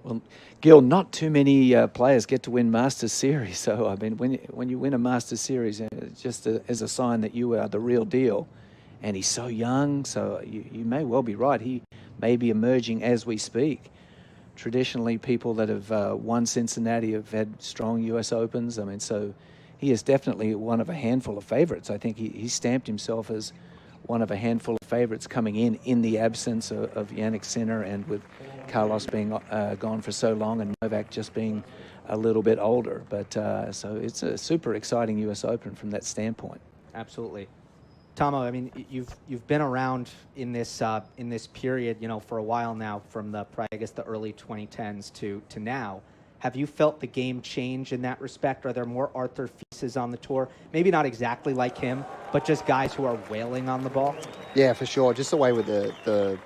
Well, Gil, not too many players get to win Masters Series. So, I mean, when you win a Masters Series, just as a sign that you are the real deal. And he's so young, so you may well be right. He may be emerging as we speak. Traditionally, people that have won Cincinnati have had strong U.S. Opens. I mean, so he is definitely one of a handful of favorites. I think he stamped himself as one of a handful of favorites coming in the absence of Jannik Sinner, and with Carlos being gone for so long and Novak just being a little bit older. But so it's a super exciting U.S. Open from that standpoint. Absolutely. Tomo, I mean, you've been around in this period, for a while now, from the early 2010s to now. Have you felt the game change in that respect? Are there more Arthur Fises on the tour? Maybe not exactly like him, but just guys who are wailing on the ball? Yeah, for sure. Just the way with the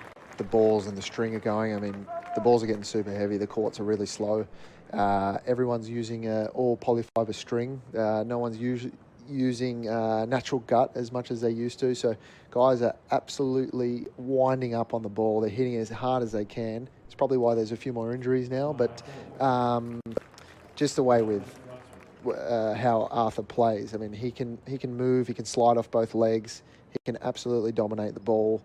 balls and the string are going. I mean, the balls are getting super heavy. The courts are really slow. Everyone's using all polyfiber string. No one's using natural gut as much as they used to. So guys are absolutely winding up on the ball. They're hitting as hard as they can. It's probably why there's a few more injuries now. But just the way with how Arthur plays. I mean, he can move. He can slide off both legs. He can absolutely dominate the ball.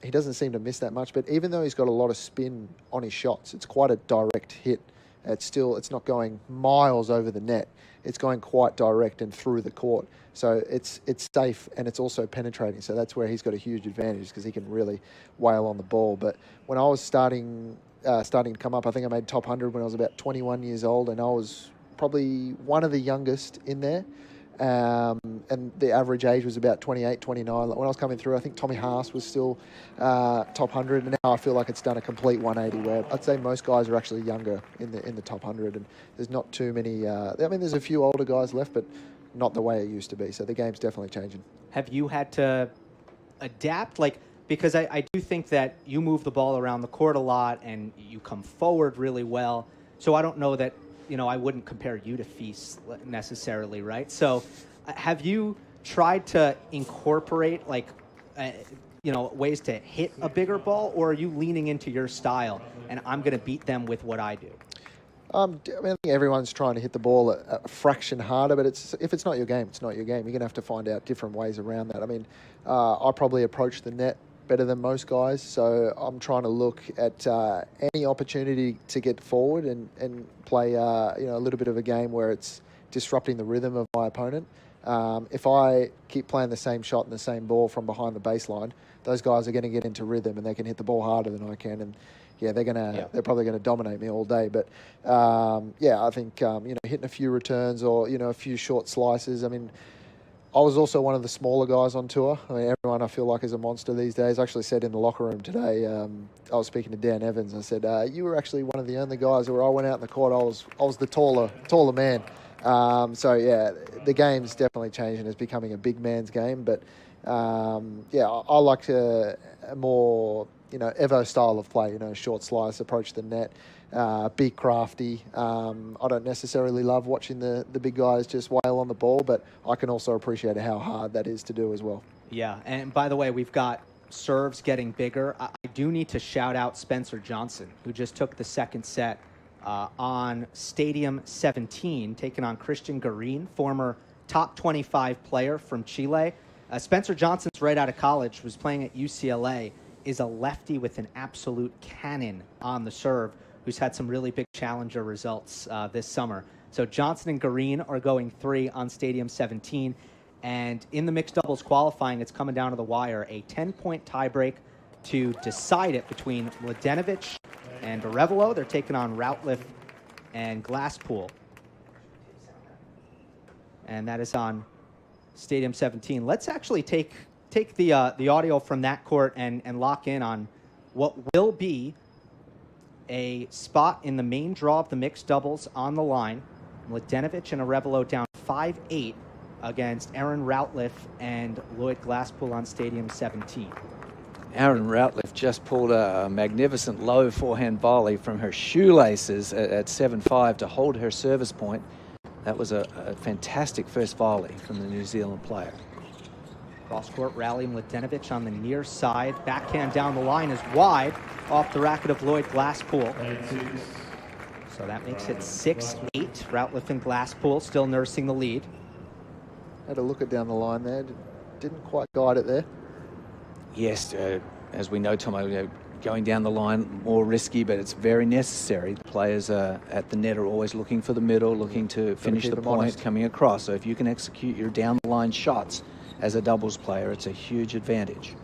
He doesn't seem to miss that much. But even though he's got a lot of spin on his shots, it's quite a direct hit. It's not going miles over the net. It's going quite direct and through the court. So it's safe and it's also penetrating. So that's where he's got a huge advantage because he can really wail on the ball. But when I was starting to come up, I think I made top 100 when I was about 21 years old, and I was probably one of the youngest in there. And the average age was about 28, 29. When I was coming through, I think Tommy Haas was still top 100, and now I feel like it's done a complete 180 where I'd say most guys are actually younger in the top 100, and there's not too many. I mean, there's a few older guys left, but not the way it used to be. So the game's definitely changing. Have you had to adapt? Because I do think that you move the ball around the court a lot and you come forward really well. So I don't know that, I wouldn't compare you to Feast necessarily, right? So have you tried to incorporate ways to hit a bigger ball, or are you leaning into your style and I'm going to beat them with what I do? I think everyone's trying to hit the ball a fraction harder, but if it's not your game, it's not your game. You're going to have to find out different ways around that. I mean, I probably approach the net better than most guys, so I'm trying to look at any opportunity to get forward and play a little bit of a game where it's disrupting the rhythm of my opponent. If I keep playing the same shot and the same ball from behind the baseline, those guys are going to get into rhythm and they can hit the ball harder than I can, and they're probably going to dominate me all day. But I think hitting a few returns or a few short slices. I mean, I was also one of the smaller guys on tour. I mean, everyone I feel like is a monster these days. I actually said in the locker room today, I was speaking to Dan Evans. I said, you were actually one of the only guys where I went out in the court. I was the taller man. The game's definitely changing. It's becoming a big man's game. But I like a more Evo style of play. Short slice, approach the net. Be crafty. I don't necessarily love watching the big guys just wail on the ball, but I can also appreciate how hard that is to do as well. Yeah, and by the way, we've got serves getting bigger. I do need to shout out Spencer Johnson, who just took the second set on Stadium 17, taking on Christian Garin, former top 25 player from Chile. Spencer Johnson's right out of college, was playing at UCLA, is a lefty with an absolute cannon on the serve, who's had some really big challenger results this summer. So Johnson and Garin are going 3 on Stadium 17. And in the mixed doubles qualifying, it's coming down to the wire. A 10-point tiebreak to decide it between Mladenovic and Arevalo. They're taking on Routliffe and Glasspool. And that is on Stadium 17. Let's actually take the audio from that court and lock in on what will be a spot in the main draw of the mixed doubles on the line. Mladenovic and Arevalo down 5-8 against Aaron Routliffe and Lloyd Glasspool on Stadium 17. Aaron Routliffe just pulled a magnificent low forehand volley from her shoelaces at 7-5 to hold her service point. That was a fantastic first volley from the New Zealand player. Cross-court rally, Mladenovic on the near side. Backhand down the line is wide off the racket of Lloyd Glasspool. So that makes it 6-8. Routliffe and Glasspool still nursing the lead. Had a look at down the line there. Didn't quite guide it there. Yes, as we know, Tom, going down the line more risky, but it's very necessary. The players at the net are always looking for the middle, looking to finish the point coming across. So if you can execute your down the line shots as a doubles player, it's a huge advantage.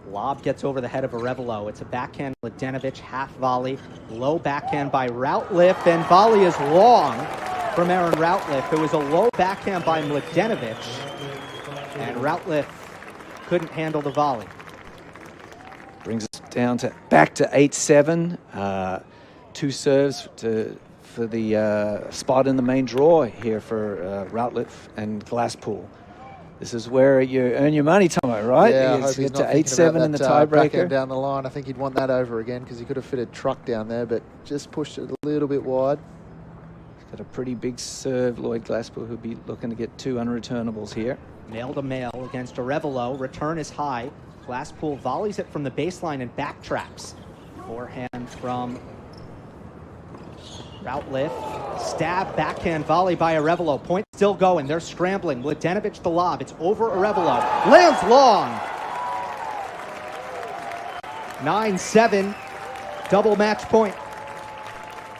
Lob gets over the head of Arevalo. It's a backhand Mladenovic half volley. Low backhand by Routliffe, and volley is long from Aaron Routliffe. It was a low backhand by Mladenovic, and Routliffe couldn't handle the volley. Brings us down back to 8-7. 2 serves for the spot in the main draw here for Routliffe and Glasspool. This is where you earn your money, Tomo, right? Yeah, I You hope he's get not to thinking 8-7 in the about that, backhand tiebreaker. down the line. I think he'd want that over again because he could have fit a truck down there, but just pushed it a little bit wide. He's got a pretty big serve, Lloyd Glasspool, who'll be looking to get 2 unreturnables here. Male to male against Arevalo. Return is high. Glasspool volleys it from the baseline and backtraps. Forehand from Routliffe. Stab, backhand volley by Arevalo. Point still going. They're scrambling. Mladenovic the lob. It's over Arevalo. Lands long. 9-7. Double match point.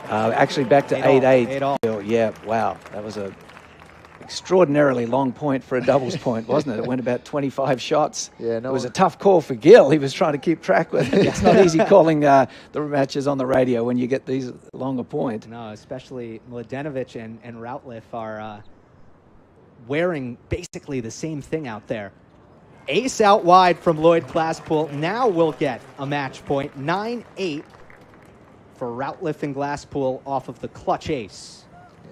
Actually back to 8-8. Yeah, wow. That was a extraordinarily long point for a doubles point, wasn't it? It went about 25 shots. Yeah, no, it was a tough call for Gil. He was trying to keep track with it. It's not easy calling the matches on the radio when you get these longer points. No, especially Mladenovic and Routliffe are wearing basically the same thing out there. Ace out wide from Lloyd Glasspool. Now we'll get a match point. 9-8 for Routliffe and Glasspool off of the clutch ace.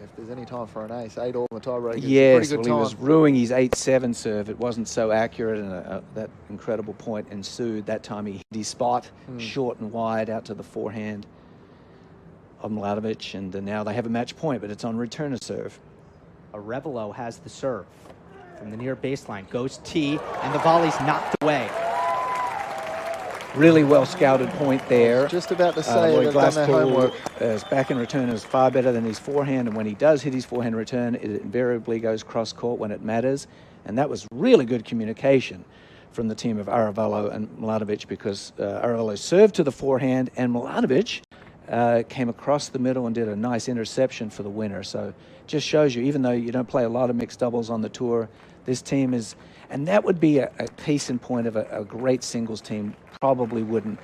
If there's any time for an ace, 8 all in the tiebreaker. Yes, Pretty good well, he was ruining his 8-7 serve. It wasn't so accurate, and that incredible point ensued. That time he hit his spot, short and wide, out to the forehand of Mladenovic, and now they have a match point, but it's on return of serve. Arevalo has the serve from the near baseline. Goes T, and the volley's knocked away. Really well scouted point there. Just about to say Lloyd they've done their homework. His backhand return is far better than his forehand, and when he does hit his forehand return, it invariably goes cross court when it matters. And that was really good communication from the team of Arevalo and Mladenovic, because Arevalo served to the forehand, and Mladenovic came across the middle and did a nice interception for the winner. So just shows you, even though you don't play a lot of mixed doubles on the tour, this team is, and that would be a case in point of a great singles team probably wouldn't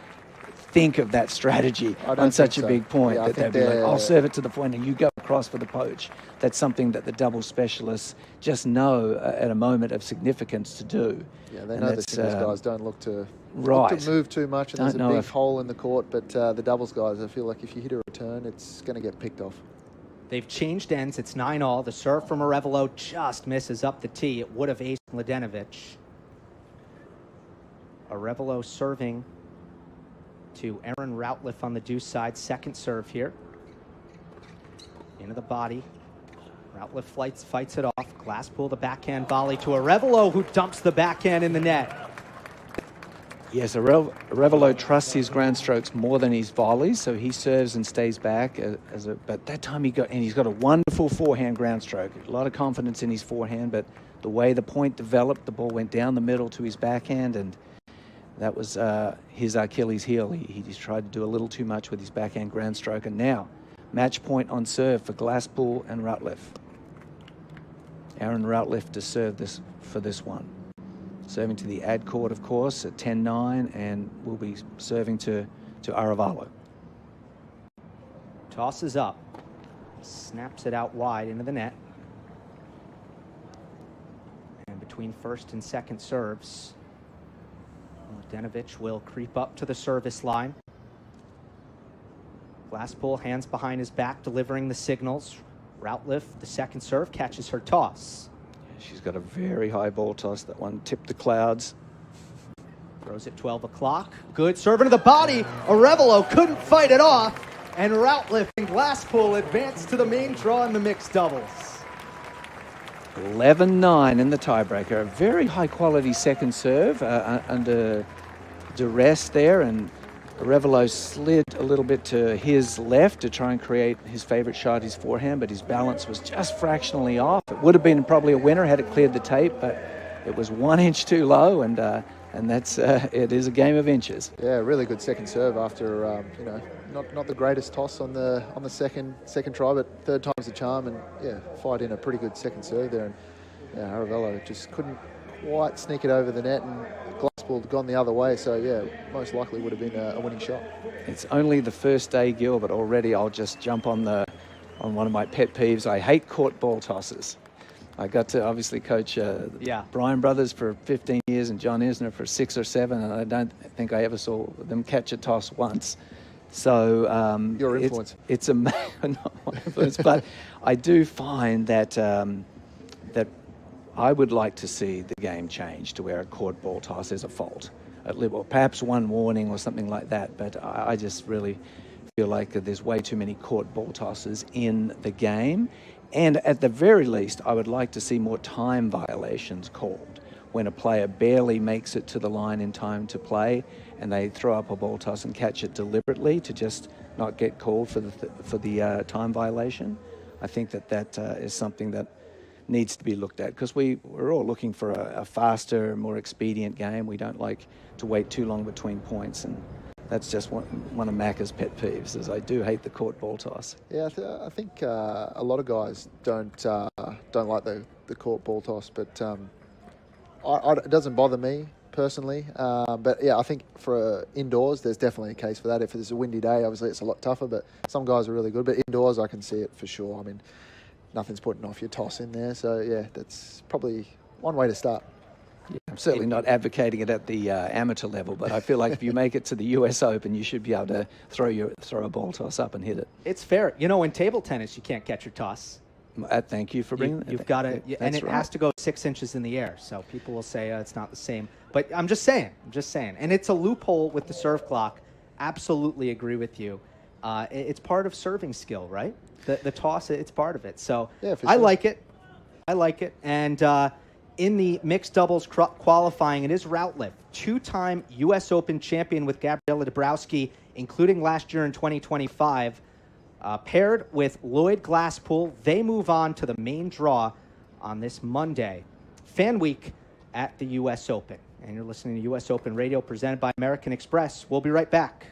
think of that strategy on such a big point. Yeah, that they'd be like, I'll serve it to the point and you go across for the poach. That's something that the double specialists just know at a moment of significance to do. Yeah, they know the singles guys don't look to move too much, and Don't there's a know big hole in the court, but the doubles guys, I feel like if you hit a return, it's going to get picked off. They've changed ends. It's 9-all. The serve from Arevalo just misses up the tee. It would have aced Mladenovic. Arevalo serving to Aaron Routliffe on the deuce side. Second serve here. Into the body. Routliffe fights it off. Glasspool the backhand volley to Arevalo, who dumps the backhand in the net. Yes, Arevalo trusts his ground strokes more than his volleys, so he serves and stays back. But that time he's got a wonderful forehand ground stroke. A lot of confidence in his forehand, but the way the point developed, the ball went down the middle to his backhand, and that was his Achilles heel. He just tried to do a little too much with his backhand ground stroke, and now match point on serve for Glasspool and Routliffe. Aaron Routliffe to serve for this one. Serving to the ad court, of course, at 10-9, and will be serving to Arevalo. Tosses up. Snaps it out wide into the net. And between first and second serves, Mladenovic will creep up to the service line. Glasspool, hands behind his back, delivering the signals. Routliffe, the second serve, catches her toss. She's got a very high ball toss. That one tipped the clouds. Throws at 12 o'clock. Good serve into the body. Arevalo couldn't fight it off. And Routliffe and Glasspool advance to the main draw in the mixed doubles. 11-9 in the tiebreaker. A very high quality second serve under duress there, and Arevalo slid a little bit to his left to try and create his favorite shot, his forehand, but his balance was just fractionally off. It would have been probably a winner had it cleared the tape, but it was 1 inch too low, and that's it is a game of inches. Yeah, really good second serve after not the greatest toss on the second try, but third time's the charm, and yeah, fired in a pretty good second serve there, and yeah, Arevalo just couldn't quite sneak it over the net, and Glasspool had gone the other way, so yeah, most likely would have been a winning shot. It's only the first day, Gil, but already I'll just jump on one of my pet peeves. I hate court ball tosses. I got to obviously coach Bryan brothers for 15 years and John Isner for 6 or 7, and I don't think I ever saw them catch a toss once. So your influence. It's not my influence, but I do find that that I would like to see the game change to where a court ball toss is a fault, or perhaps one warning or something like that. But I just really feel like there's way too many court ball tosses in the game. And at the very least, I would like to see more time violations called. When a player barely makes it to the line in time to play and they throw up a ball toss and catch it deliberately to just not get called for the time violation. I think that is something that needs to be looked at, because we're all looking for a faster, more expedient game. We don't like to wait too long between points, and that's just one of Macca's pet peeves, is I do hate the court ball toss. Yeah, I think a lot of guys don't like the court ball toss, but it doesn't bother me personally. But yeah, I think for indoors, there's definitely a case for that. If it's a windy day, obviously it's a lot tougher, but some guys are really good. But indoors, I can see it for sure. I mean, nothing's putting off your toss in there. So yeah, that's probably one way to start. Yeah, I'm certainly not advocating it at the amateur level, but I feel like if you make it to the US Open, you should be able to throw a ball toss up and hit it. It's fair. You know, in table tennis, you can't catch your toss. Thank you for bringing that. You've got to, and it has to go 6 inches in the air. So people will say it's not the same. But I'm just saying. And it's a loophole with the serve clock. Absolutely agree with you. It's part of serving skill, right? The toss, it's part of it. So yeah, I like it. And in the mixed doubles qualifying, it is Routliffe, two-time U.S. Open champion with Gabriela Dabrowski, including last year in 2025. Paired with Lloyd Glasspool, they move on to the main draw on this Monday. Fan Week at the U.S. Open. And you're listening to U.S. Open Radio presented by American Express. We'll be right back.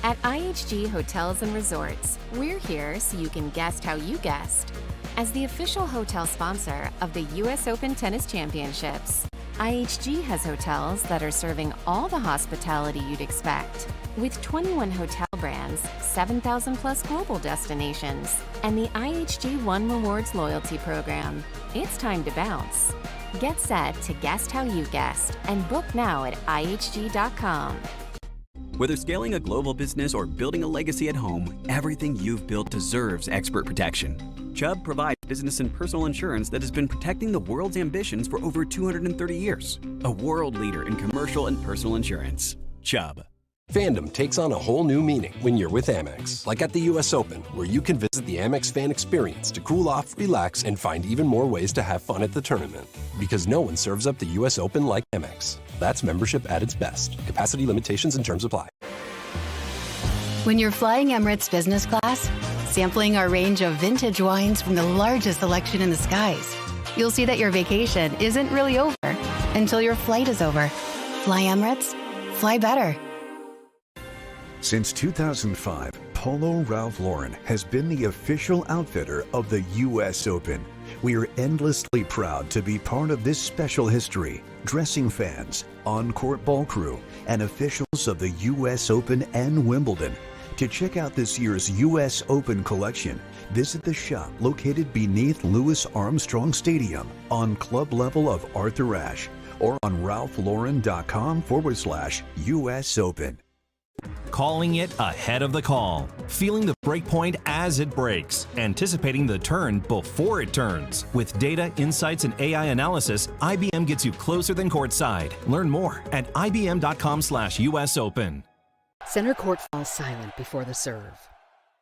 At IHG Hotels and Resorts, we're here so you can guest how you guessed. As the official hotel sponsor of the U.S. Open Tennis Championships, IHG has hotels that are serving all the hospitality you'd expect. With 21 hotel brands, 7,000 plus global destinations, and the IHG One Rewards loyalty program, it's time to bounce. Get set to guest how you guessed and book now at IHG.com. Whether scaling a global business or building a legacy at home, everything you've built deserves expert protection. Chubb provides business and personal insurance that has been protecting the world's ambitions for over 230 years. A world leader in commercial and personal insurance. Chubb. Fandom takes on a whole new meaning when you're with Amex. Like at the US Open, where you can visit the Amex fan experience to cool off, relax, and find even more ways to have fun at the tournament. Because no one serves up the US Open like Amex. That's membership at its best. Capacity limitations and terms apply. When you're flying Emirates business class, sampling our range of vintage wines from the largest selection in the skies, you'll see that your vacation isn't really over until your flight is over. Fly Emirates, fly better. Since 2005, Polo Ralph Lauren has been the official outfitter of the U.S. Open. We are endlessly proud to be part of this special history. Dressing fans, on-court ball crew, and officials of the U.S. Open and Wimbledon. To check out this year's U.S. Open collection, visit the shop located beneath Louis Armstrong Stadium on club level of Arthur Ashe or on ralphlauren.com/US Open. Calling it ahead of the call. Feeling the breakpoint as it breaks. Anticipating the turn before it turns. With data, insights, and AI analysis, IBM gets you closer than courtside. Learn more at IBM.com/US Open. Center court falls silent before the serve.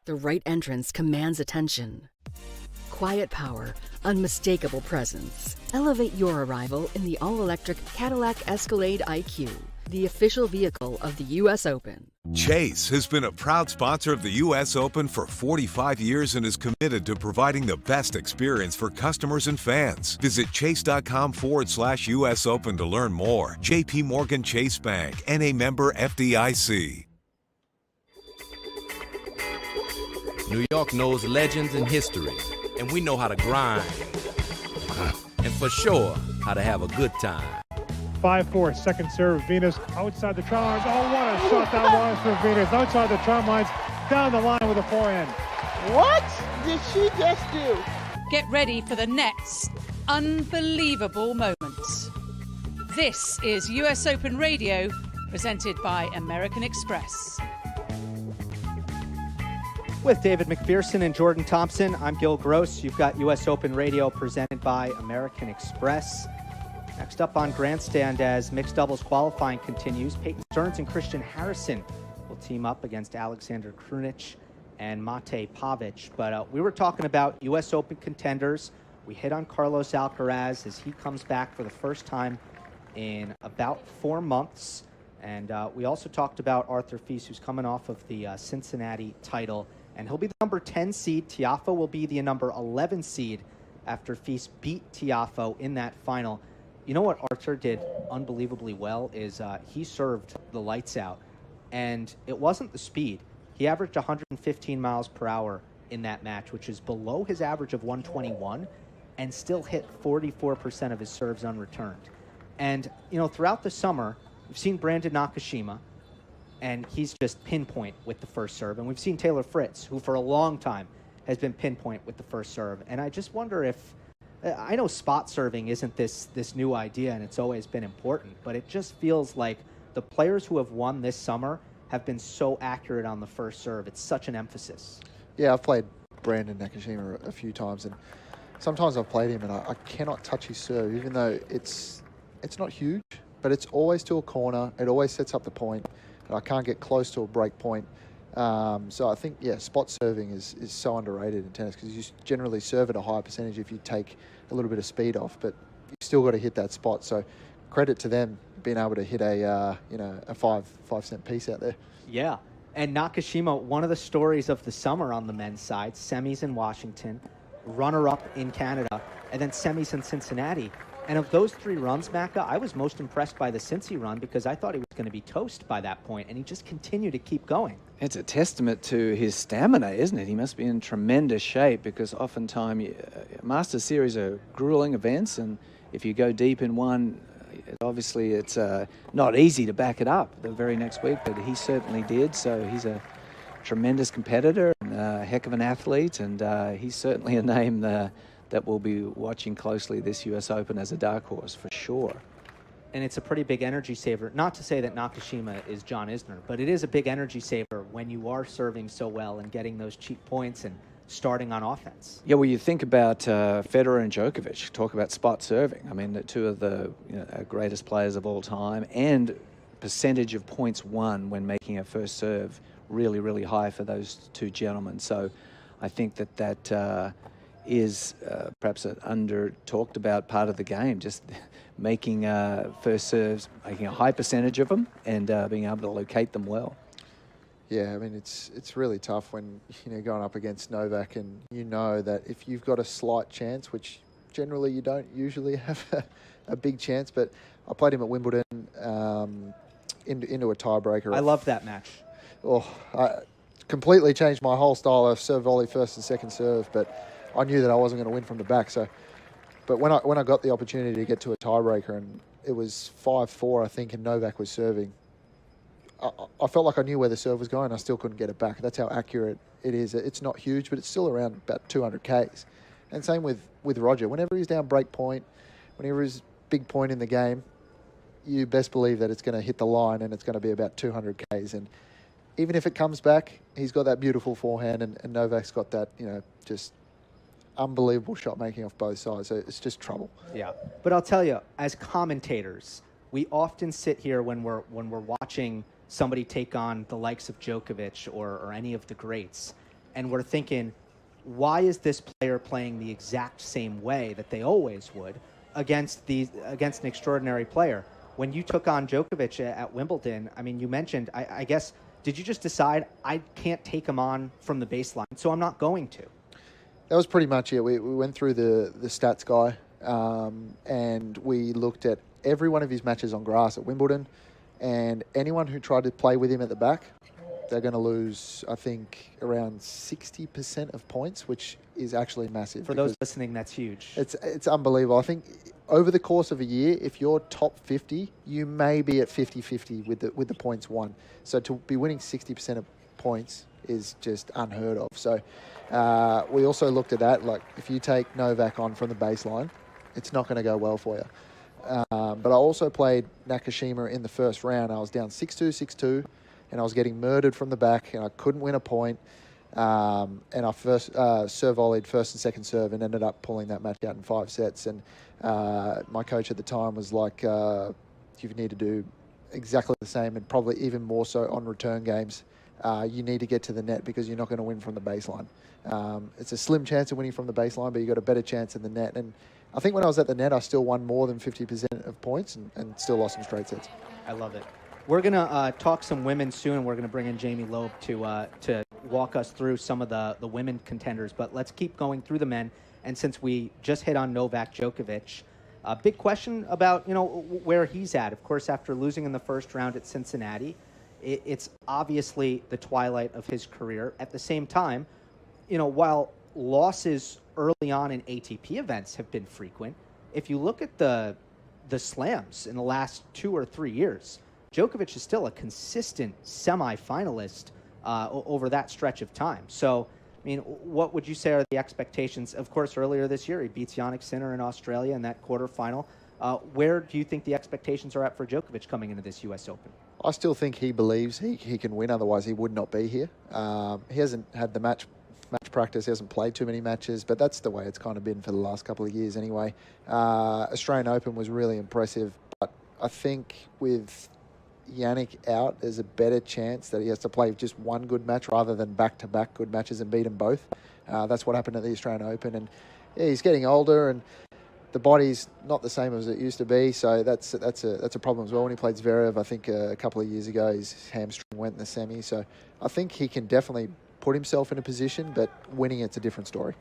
The right entrance commands attention. Quiet power, unmistakable presence. Elevate your arrival in the all-electric Cadillac Escalade IQ, the official vehicle of the U.S. Open. Chase has been a proud sponsor of the U.S. Open for 45 years and is committed to providing the best experience for customers and fans. Visit chase.com/US Open to learn more. J.P. Morgan Chase Bank, N.A. member FDIC. New York knows legends and history, and we know how to grind. And for sure, how to have a good time. 5-4, second serve, Venus outside the try lines. Oh, what a shot that was for Venus. Outside the try lines, down the line with a forehand. What did she just do? Get ready for the next unbelievable moments. This is US Open Radio, presented by American Express. With David McPherson and Jordan Thompson, I'm Gil Gross. You've got U.S. Open Radio presented by American Express. Next up on Grandstand, as mixed doubles qualifying continues, Peyton Stearns and Christian Harrison will team up against Alexander Krunic and Mate Pavic. But we were talking about U.S. Open contenders. We hit on Carlos Alcaraz as he comes back for the first time in about 4 months. And we also talked about Arthur Fils, who's coming off of the Cincinnati title. And he'll be the number 10 seed. Tiafoe will be the number 11 seed after Fils beat Tiafoe in that final. You know what Arthur did unbelievably well is he served the lights out. And it wasn't the speed. He averaged 115 miles per hour in that match, which is below his average of 121, and still hit 44% of his serves unreturned. And, you know, throughout the summer, we've seen Brandon Nakashima, and he's just pinpoint with the first serve. And we've seen Taylor Fritz, who for a long time has been pinpoint with the first serve. And I just wonder if, I know spot serving isn't this new idea, and it's always been important, but it just feels like the players who have won this summer have been so accurate on the first serve. It's such an emphasis. Yeah, I've played Brandon Nakashima a few times, and sometimes I've played him and I cannot touch his serve, even though it's not huge, but it's always to a corner. It always sets up the point. I can't get close to a break point. So I think, yeah, spot serving is so underrated in tennis because you generally serve at a higher percentage if you take a little bit of speed off, but you still got to hit that spot. So credit to them being able to hit a 5-cent piece out there. Yeah. And Nakashima, one of the stories of the summer on the men's side, semis in Washington, runner-up in Canada, and then semis in Cincinnati. And of those 3 runs, Macca, I was most impressed by the Cincy run because I thought he was going to be toast by that point, and he just continued to keep going. It's a testament to his stamina, isn't it? He must be in tremendous shape because oftentimes Masters Series are grueling events, and if you go deep in one, obviously it's not easy to back it up the very next week, but he certainly did. So he's a tremendous competitor and a heck of an athlete, and he's certainly a name that we'll be watching closely this U.S. Open as a dark horse for sure. And it's a pretty big energy saver. Not to say that Nakashima is John Isner, but it is a big energy saver when you are serving so well and getting those cheap points and starting on offense. Yeah, well, you think about Federer and Djokovic, talk about spot serving. I mean, the 2 of the greatest players of all time, and percentage of points won when making a first serve really, really high for those 2 gentlemen. So I think that is perhaps an under-talked about part of the game, just making first serves, making a high percentage of them, and being able to locate them well. Yeah, I mean, it's really tough when, going up against Novak, and you know that if you've got a slight chance, which generally you don't usually have a big chance, but I played him at Wimbledon into a tiebreaker. I loved that match. Oh, I completely changed my whole style of serve volley, first and second serve, but I knew that I wasn't going to win from the back. So, but when I got the opportunity to get to a tiebreaker, and it was 5-4, I think, and Novak was serving, I felt like I knew where the serve was going. I still couldn't get it back. That's how accurate it is. It's not huge, but it's still around about 200 Ks. And same with Roger. Whenever he's down break point, whenever he's big point in the game, you best believe that it's going to hit the line and it's going to be about 200 Ks. And even if it comes back, he's got that beautiful forehand, and Novak's got that, just unbelievable shot making off both sides. So it's just trouble. Yeah, but I'll tell you, as commentators, we often sit here when we're watching somebody take on the likes of Djokovic or any of the greats, and we're thinking, why is this player playing the exact same way that they always would against an extraordinary player? When you took on Djokovic at Wimbledon, I mean, you mentioned, I guess, did you just decide I can't take him on from the baseline, so I'm not going to? That was pretty much it. We went through the stats guy, and we looked at every one of his matches on grass at Wimbledon, and anyone who tried to play with him at the back, they're going to lose, I think, around 60% of points, which is actually massive. For those listening, that's huge. It's unbelievable. I think over the course of a year, if you're top 50, you may be at 50-50 with the points won. So to be winning 60% of points is just unheard of. So we also looked at that. Like, if you take Novak on from the baseline, it's not going to go well for you. But I also played Nakashima in the first round. I was down 6-2, 6-2, and I was getting murdered from the back, and I couldn't win a point. And I first serve volleyed first and second serve and ended up pulling that match out in 5 sets. And my coach at the time was like, you need to do exactly the same, and probably even more so on return games. You need to get to the net because you're not going to win from the baseline. It's a slim chance of winning from the baseline, but you've got a better chance in the net. And I think when I was at the net, I still won more than 50% of points and still lost some straight sets. I love it. We're going to talk some women soon, and we're going to bring in Jamie Loeb to walk us through some of the women contenders. But let's keep going through the men. And since we just hit on Novak Djokovic, a big question about, where he's at. Of course, after losing in the first round at Cincinnati, it's obviously the twilight of his career. At the same time, while losses early on in ATP events have been frequent, if you look at the slams in the last 2 or 3 years, Djokovic is still a consistent semifinalist over that stretch of time. So, what would you say are the expectations? Of course, earlier this year, he beats Jannik Sinner in Australia in that quarterfinal. Where do you think the expectations are at for Djokovic coming into this U.S. Open? I still think he believes he can win, otherwise he would not be here. He hasn't had the match practice, he hasn't played too many matches, but that's the way it's kind of been for the last couple of years anyway. Australian Open was really impressive, but I think with Jannik out, there's a better chance that he has to play just one good match rather than back-to-back good matches and beat them both. That's what happened at the Australian Open, and yeah, he's getting older and the body's not the same as it used to be, so that's a problem as well. When he played Zverev, I think a couple of years ago, his hamstring went in the semi, so I think he can definitely put himself in a position, but winning it's a different story.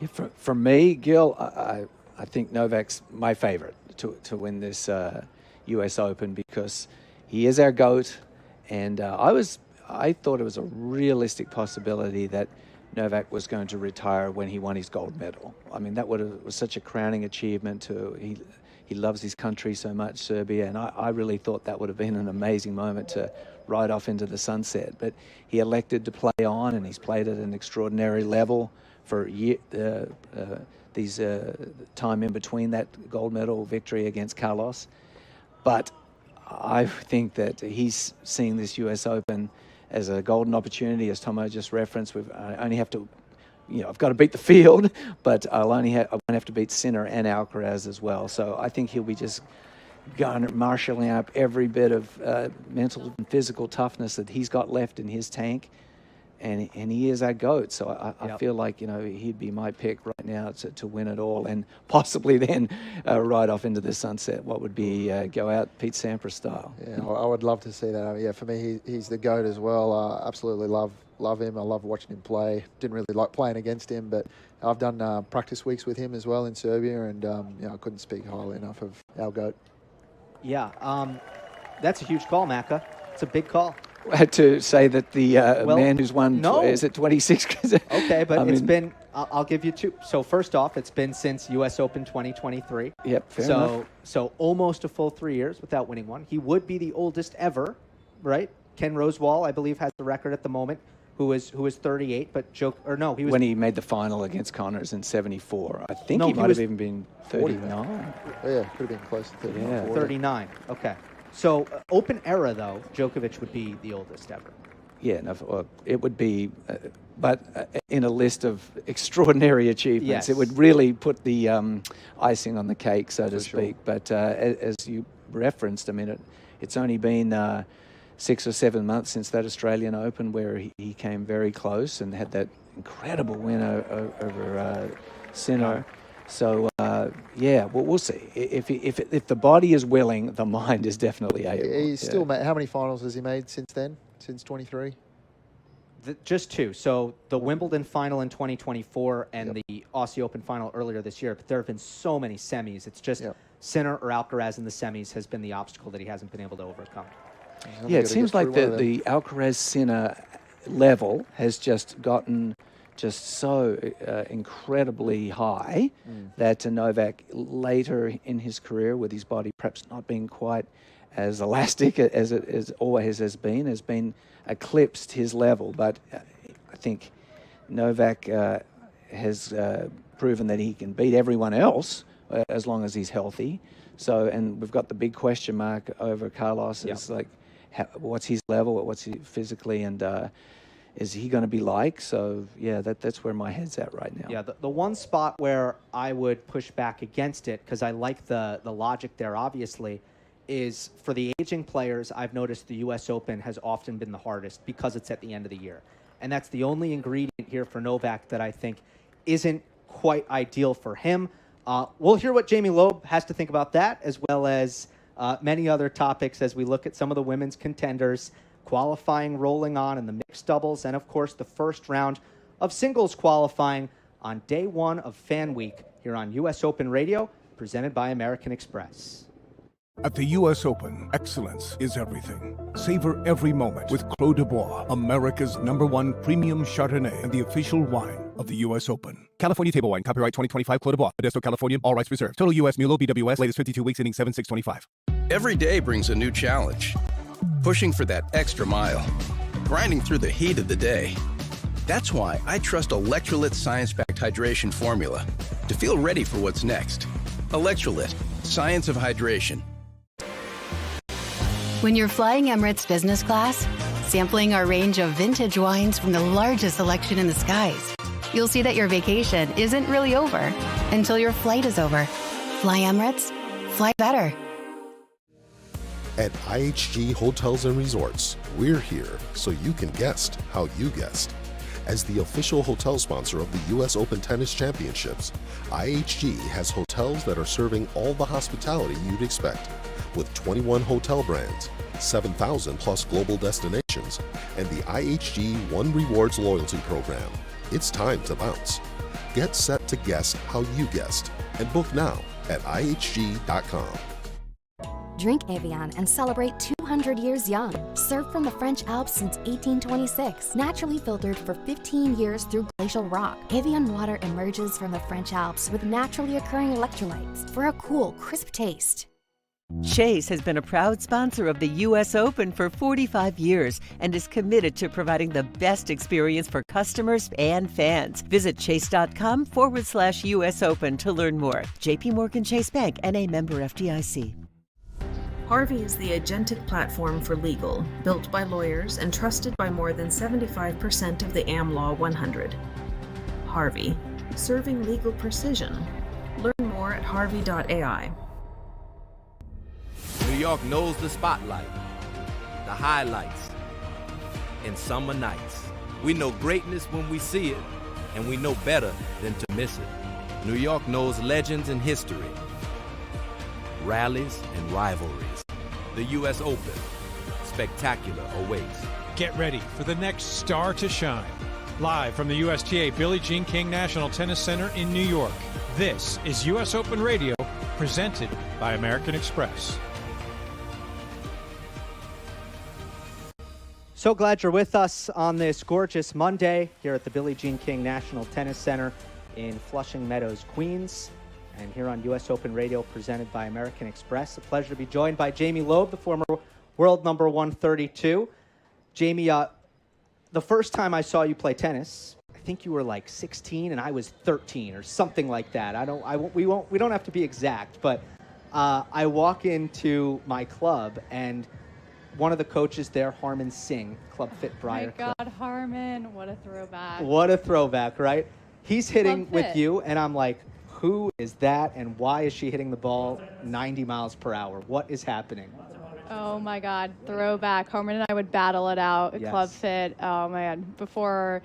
Yeah, for me, Gil, I think Novak's my favourite to win this US Open because he is our GOAT, and I thought it was a realistic possibility that Novak was going to retire when he won his gold medal. I mean, that was such a crowning achievement. He loves his country so much, Serbia, and I really thought that would have been an amazing moment to ride off into the sunset. But he elected to play on, and he's played at an extraordinary level for these time in between that gold medal victory against Carlos. But I think that he's seeing this US Open as a golden opportunity, as Tomo just referenced. I only have to, I've got to beat the field, but I won't have to beat Sinner and Alcaraz as well. So I think he'll be just marshalling up every bit of mental and physical toughness that he's got left in his tank, and he is our GOAT. So I feel like he'd be my pick right now to win it all, and possibly then ride off into the sunset. What would be go out Pete Sampras style? Yeah, I would love to see that. Yeah, for me, he's the GOAT as well. I absolutely love him. I love watching him play. Didn't really like playing against him, but I've done practice weeks with him as well in Serbia, and I couldn't speak highly enough of our GOAT. Yeah, that's a huge call, Macca. It's a big call. I had to say that the man who's won, is it 26? Okay, but it's been, I'll give you 2. So first off, it's been since U.S. Open 2023. Yep, fair enough. So almost a full 3 years without winning one. He would be the oldest ever, right? Ken Rosewall, I believe, has the record at the moment, who is 38, but he was... When he made the final against Connors in 74. I think he might have even been 39. Yeah, could have been close to 39. Yeah. 39, okay. So, Open era, though, Djokovic would be the oldest ever. Yeah, no, it would be, but in a list of extraordinary achievements, yes, it would really put the icing on the cake, so to speak. Sure. But as you referenced, I mean, it's only been 6 or 7 months since that Australian Open where he came very close and had that incredible win over Sinner. So, we'll see. If the body is willing, the mind is definitely able. He's still made, how many finals has he made since then? Since 23? Just 2. So the Wimbledon final in 2024 and the Aussie Open final earlier this year. But there have been so many semis. It's just Sinner or Alcaraz in the semis has been the obstacle that he hasn't been able to overcome. Yeah, it seems like the Alcaraz-Sinner level has just gotten so incredibly high that Novak later in his career, with his body perhaps not being quite as elastic as it always has been eclipsed his level. But I think Novak has proven that he can beat everyone else as long as he's healthy. So, and we've got the big question mark over Carlos. It's like, what's his level? What's he physically? And is he going to be like? So, yeah, that's where my head's at right now. Yeah, the one spot where I would push back against it, because I like the logic there, obviously, is for the aging players, I've noticed the U.S. Open has often been the hardest because it's at the end of the year. And that's the only ingredient here for Novak that I think isn't quite ideal for him. We'll hear what Jamie Loeb has to think about that, as well as many other topics as we look at some of the women's contenders, qualifying rolling on in the mixed doubles, and of course the first round of singles qualifying on day one of Fan Week here on U.S. Open Radio, presented by American Express. At the U.S. Open, excellence is everything. Savor every moment with Clos de Bois, America's #1 premium Chardonnay and the official wine of the U.S. Open. California Table Wine, copyright 2025, Clos de Bois, Modesto, California, all rights reserved. Total U.S. MULO BWS, latest 52 weeks ending 7/6/25. Every day brings a new challenge. Pushing for that extra mile. Grinding through the heat of the day. That's why I trust Electrolyt's science-backed hydration formula to feel ready for what's next. Electrolyt, science of hydration. When you're flying Emirates business class, sampling our range of vintage wines from the largest selection in the skies, you'll see that your vacation isn't really over until your flight is over. Fly Emirates, fly better. At IHG Hotels and Resorts, we're here so you can guest how you guest. As the official hotel sponsor of the U.S. Open Tennis Championships, IHG has hotels that are serving all the hospitality you'd expect, with 21 hotel brands, 7,000 plus global destinations, and the IHG One Rewards loyalty program. It's time to bounce. Get set to guest how you guest and book now at ihg.com. Drink Evian and celebrate 200 years young. Served from the French Alps since 1826. Naturally filtered for 15 years through glacial rock. Evian water emerges from the French Alps with naturally occurring electrolytes for a cool, crisp taste. Chase has been a proud sponsor of the U.S. Open for 45 years and is committed to providing the best experience for customers and fans. Visit chase.com/US Open to learn more. JP Morgan Chase Bank, N.A. member FDIC. Harvey is the agentic platform for legal, built by lawyers and trusted by more than 75% of the AmLaw 100. Harvey, serving legal precision. Learn more at harvey.ai. New York knows the spotlight, the highlights, and summer nights. We know greatness when we see it, and we know better than to miss it. New York knows legends and history, rallies and rivalries. The U.S. Open, spectacular awaits. Get ready for the next star to shine. Live from the USTA Billie Jean King National Tennis Center in New York, this is U.S. Open Radio, presented by American Express. So glad you're with us on this gorgeous Monday here at the Billie Jean King National Tennis Center in Flushing Meadows, Queens. And here on U.S. Open Radio, presented by American Express. A pleasure to be joined by Jamie Loeb, the former world number 132. Jamie, the first time I saw you play tennis, I think you were like 16 and I was 13 or something like that. We don't have to be exact, but I walk into my club and one of the coaches there, Harman Singh, Club Fit Briar. My God, Harman, what a throwback. What a throwback, right? He's hitting with you, and I'm like, who is that, and why is she hitting the ball 90 miles per hour? What is happening? Oh, my God, throwback. Harman and I would battle it out at Club Fit. Oh, my God. Before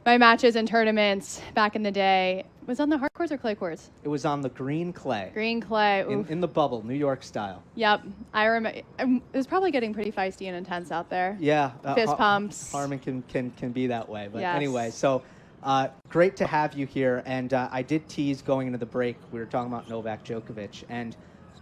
my matches and tournaments back in the day, was it on the hard courts or clay courts? It was on the green clay. Green clay. In the bubble, New York style. Yep. I remember. It was probably getting pretty feisty and intense out there. Yeah. Fist pumps. Harman can be that way. But yes. Anyway, so great to have you here. And I did tease going into the break. We were talking about Novak Djokovic. And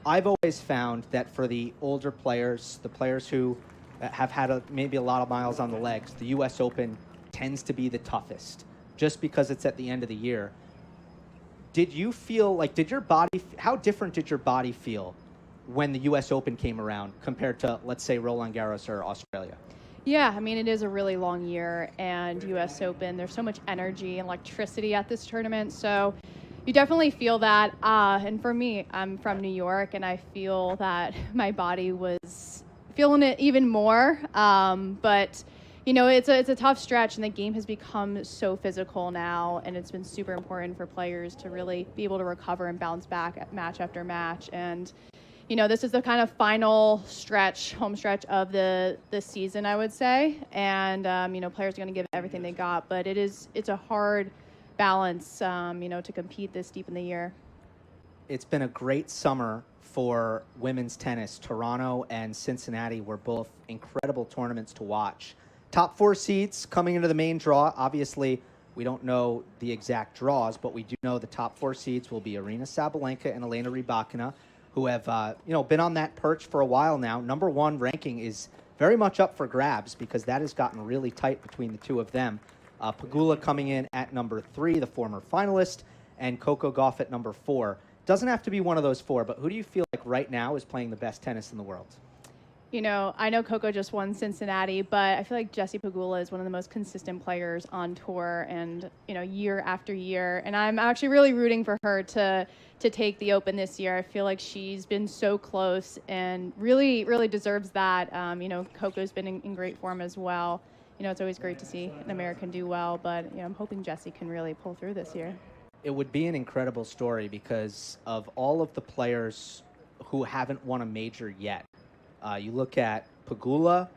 I've always found that for the older players, the players who have had maybe a lot of miles on the legs, the U.S. Open tends to be the toughest just because it's at the end of the year. Did you feel like, how different did your body feel when the U.S. Open came around compared to, let's say, Roland Garros or Australia? Yeah, I mean, it is a really long year, and U.S. Open, there's so much energy and electricity at this tournament, so you definitely feel that. And for me, I'm from New York, and I feel that my body was feeling it even more. But it's a tough stretch, and the game has become so physical now, and it's been super important for players to really be able to recover and bounce back at match after match. And this is the kind of final home stretch of the season, I would say. And players are going to give everything they got, but it's a hard balance, to compete this deep in the year. It's been a great summer for women's tennis. Toronto and Cincinnati were both incredible tournaments to watch. Top 4 seeds coming into the main draw. Obviously, we don't know the exact draws, but we do know the top 4 seeds will be Aryna Sabalenka and Elena Rybakina, who have been on that perch for a while now. Number 1 ranking is very much up for grabs because that has gotten really tight between the two of them. Pegula coming in at number 3, the former finalist, and Coco Gauff at number 4. Doesn't have to be one of those 4, but who do you feel like right now is playing the best tennis in the world? I know Coco just won Cincinnati, but I feel like Jessie Pegula is one of the most consistent players on tour and, year after year. And I'm actually really rooting for her to take the Open this year. I feel like she's been so close and really, really deserves that. Coco's been in great form as well. It's always great to see an American do well, but I'm hoping Jessie can really pull through this year. It would be an incredible story because of all of the players who haven't won a major yet. You look at Pegula,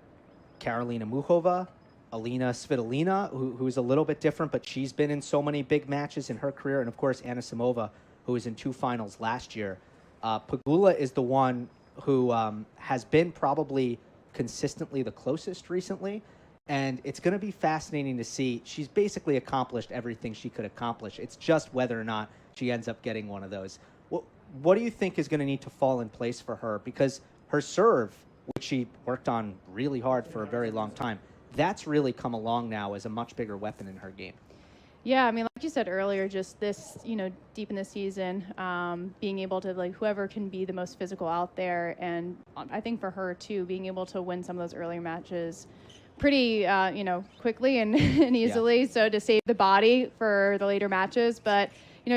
Karolina Muchova, Alina Svitolina, who's a little bit different, but she's been in so many big matches in her career, and of course Anna Samova, who was in 2 finals last year. Pegula is the one who has been probably consistently the closest recently, and it's going to be fascinating to see. She's basically accomplished everything she could accomplish. It's just whether or not she ends up getting one of those. What do you think is going to need to fall in place for her? Because her serve, which she worked on really hard for a very long time, that's really come along now as a much bigger weapon in her game. Yeah, like you said earlier, just this, deep in the season, being able to, whoever can be the most physical out there. And I think for her, too, being able to win some of those earlier matches pretty, quickly and easily. Yeah. So to save the body for the later matches. But,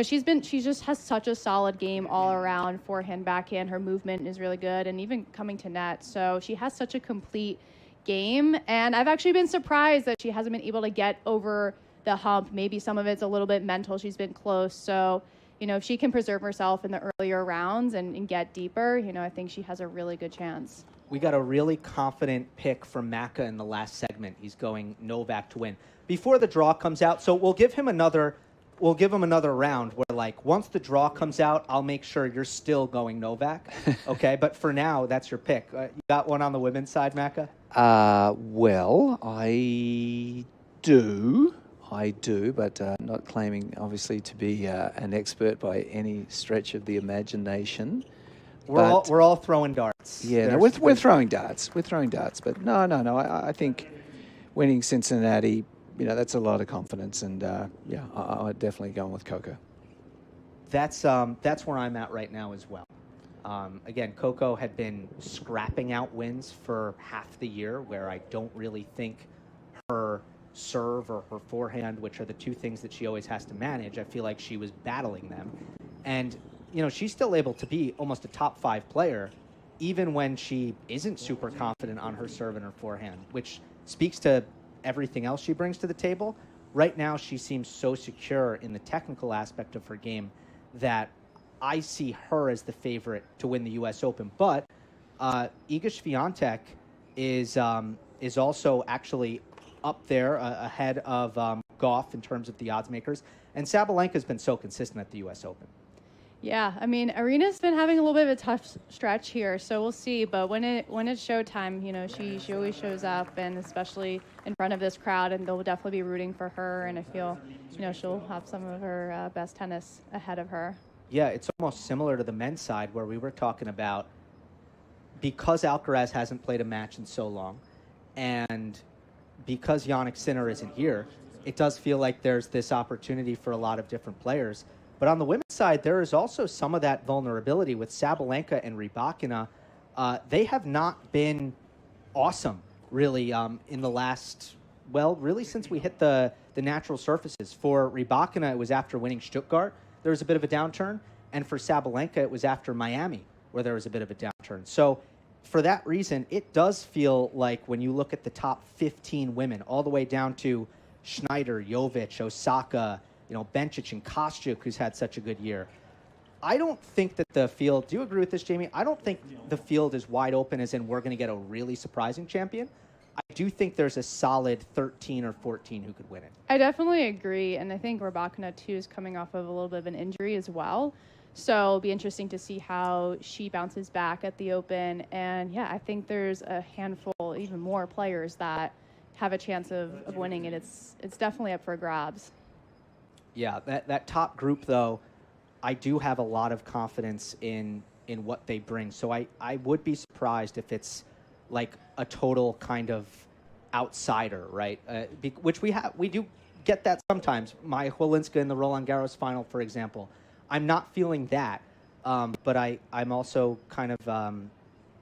she just has such a solid game all around, forehand, backhand. Her movement is really good, and even coming to net. So she has such a complete game. And I've actually been surprised that she hasn't been able to get over the hump. Maybe some of it's a little bit mental. She's been close. So, if she can preserve herself in the earlier rounds and get deeper, I think she has a really good chance. We got a really confident pick from Macca in the last segment. He's going Novak to win. Before the draw comes out, so we'll give him another round where, once the draw comes out, I'll make sure you're still going Novak. Okay, but for now, that's your pick. You got one on the women's side, Macca? Well, I do, but not claiming, obviously, to be an expert by any stretch of the imagination. We're all throwing darts. Yeah, we're throwing darts. We're throwing darts, but no. I think winning Cincinnati, that's a lot of confidence, and I'd definitely go with Coco. That's where I'm at right now as well. Again, Coco had been scrapping out wins for half the year, where I don't really think her serve or her forehand, which are the two things that she always has to manage, I feel like she was battling them. And she's still able to be almost a top 5 player, even when she isn't super confident on her serve and her forehand, which speaks to everything else she brings to the table. Right now, she seems so secure in the technical aspect of her game that I see her as the favorite to win the U.S. Open. But Iga Swiatek is also actually up there ahead of Gauff in terms of the odds makers. And Sabalenka's been so consistent at the U.S. Open. Yeah, Aryna's been having a little bit of a tough stretch here, so we'll see. But when it's showtime, she always shows up, and especially in front of this crowd, and they'll definitely be rooting for her. And I feel, she'll have some of her best tennis ahead of her. Yeah, it's almost similar to the men's side where we were talking about, because Alcaraz hasn't played a match in so long, and because Jannik Sinner isn't here, it does feel like there's this opportunity for a lot of different players. But on the women's side, there is also some of that vulnerability with Sabalenka and Rybakina. They have not been awesome, really, in the last, really since we hit the natural surfaces. For Rybakina, it was after winning Stuttgart, there was a bit of a downturn. And for Sabalenka, it was after Miami, where there was a bit of a downturn. So for that reason, it does feel like when you look at the top 15 women, all the way down to Schneider, Jovic, Osaka, Bencic and Kostyuk, who's had such a good year. I don't think that the field, do you agree with this, Jamie? I don't think the field is wide open as in we're going to get a really surprising champion. I do think there's a solid 13 or 14 who could win it. I definitely agree, and I think Rybakina, too, is coming off of a little bit of an injury as well. So it'll be interesting to see how she bounces back at the Open. And, yeah, I think there's a handful, even more players that have a chance of winning it. It's definitely up for grabs. Yeah, that top group, though, I do have a lot of confidence in what they bring. So I would be surprised if it's like a total kind of outsider, right? Which we do get that sometimes. Maya Chwelinska in the Roland Garros final, for example. I'm not feeling that, but I'm also kind of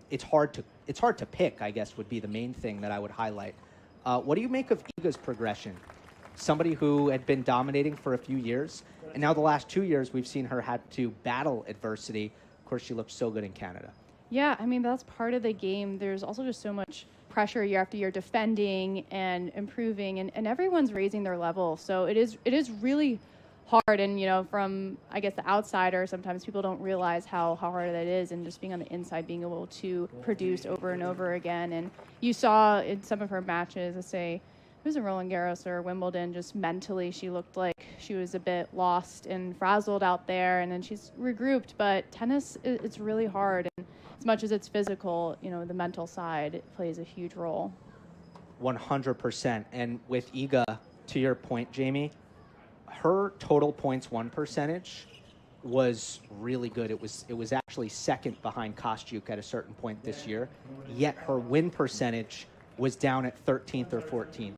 it's hard to pick, I guess, would be the main thing that I would highlight. What do you make of Iga's progression? Somebody who had been dominating for a few years, and now the last 2 years we've seen her had to battle adversity. Of course, she looked so good in Canada. Yeah, I mean, that's part of the game. There's also just so much pressure year after year defending and improving, and everyone's raising their level. So it is really hard. And, from, I guess, the outsider, sometimes people don't realize how hard that is, and just being on the inside, being able to produce over and over again. And you saw in some of her matches, let's say, it was in Roland Garros or Wimbledon, just mentally she looked like she was a bit lost and frazzled out there, and then she's regrouped. But tennis, it's really hard, and as much as it's physical, the mental side plays a huge role. 100%. And with Iga, to your point, Jamie, her total points won percentage was really good. It was actually second behind Kostyuk at a certain point this year, yet her win percentage was down at 13th or 14th.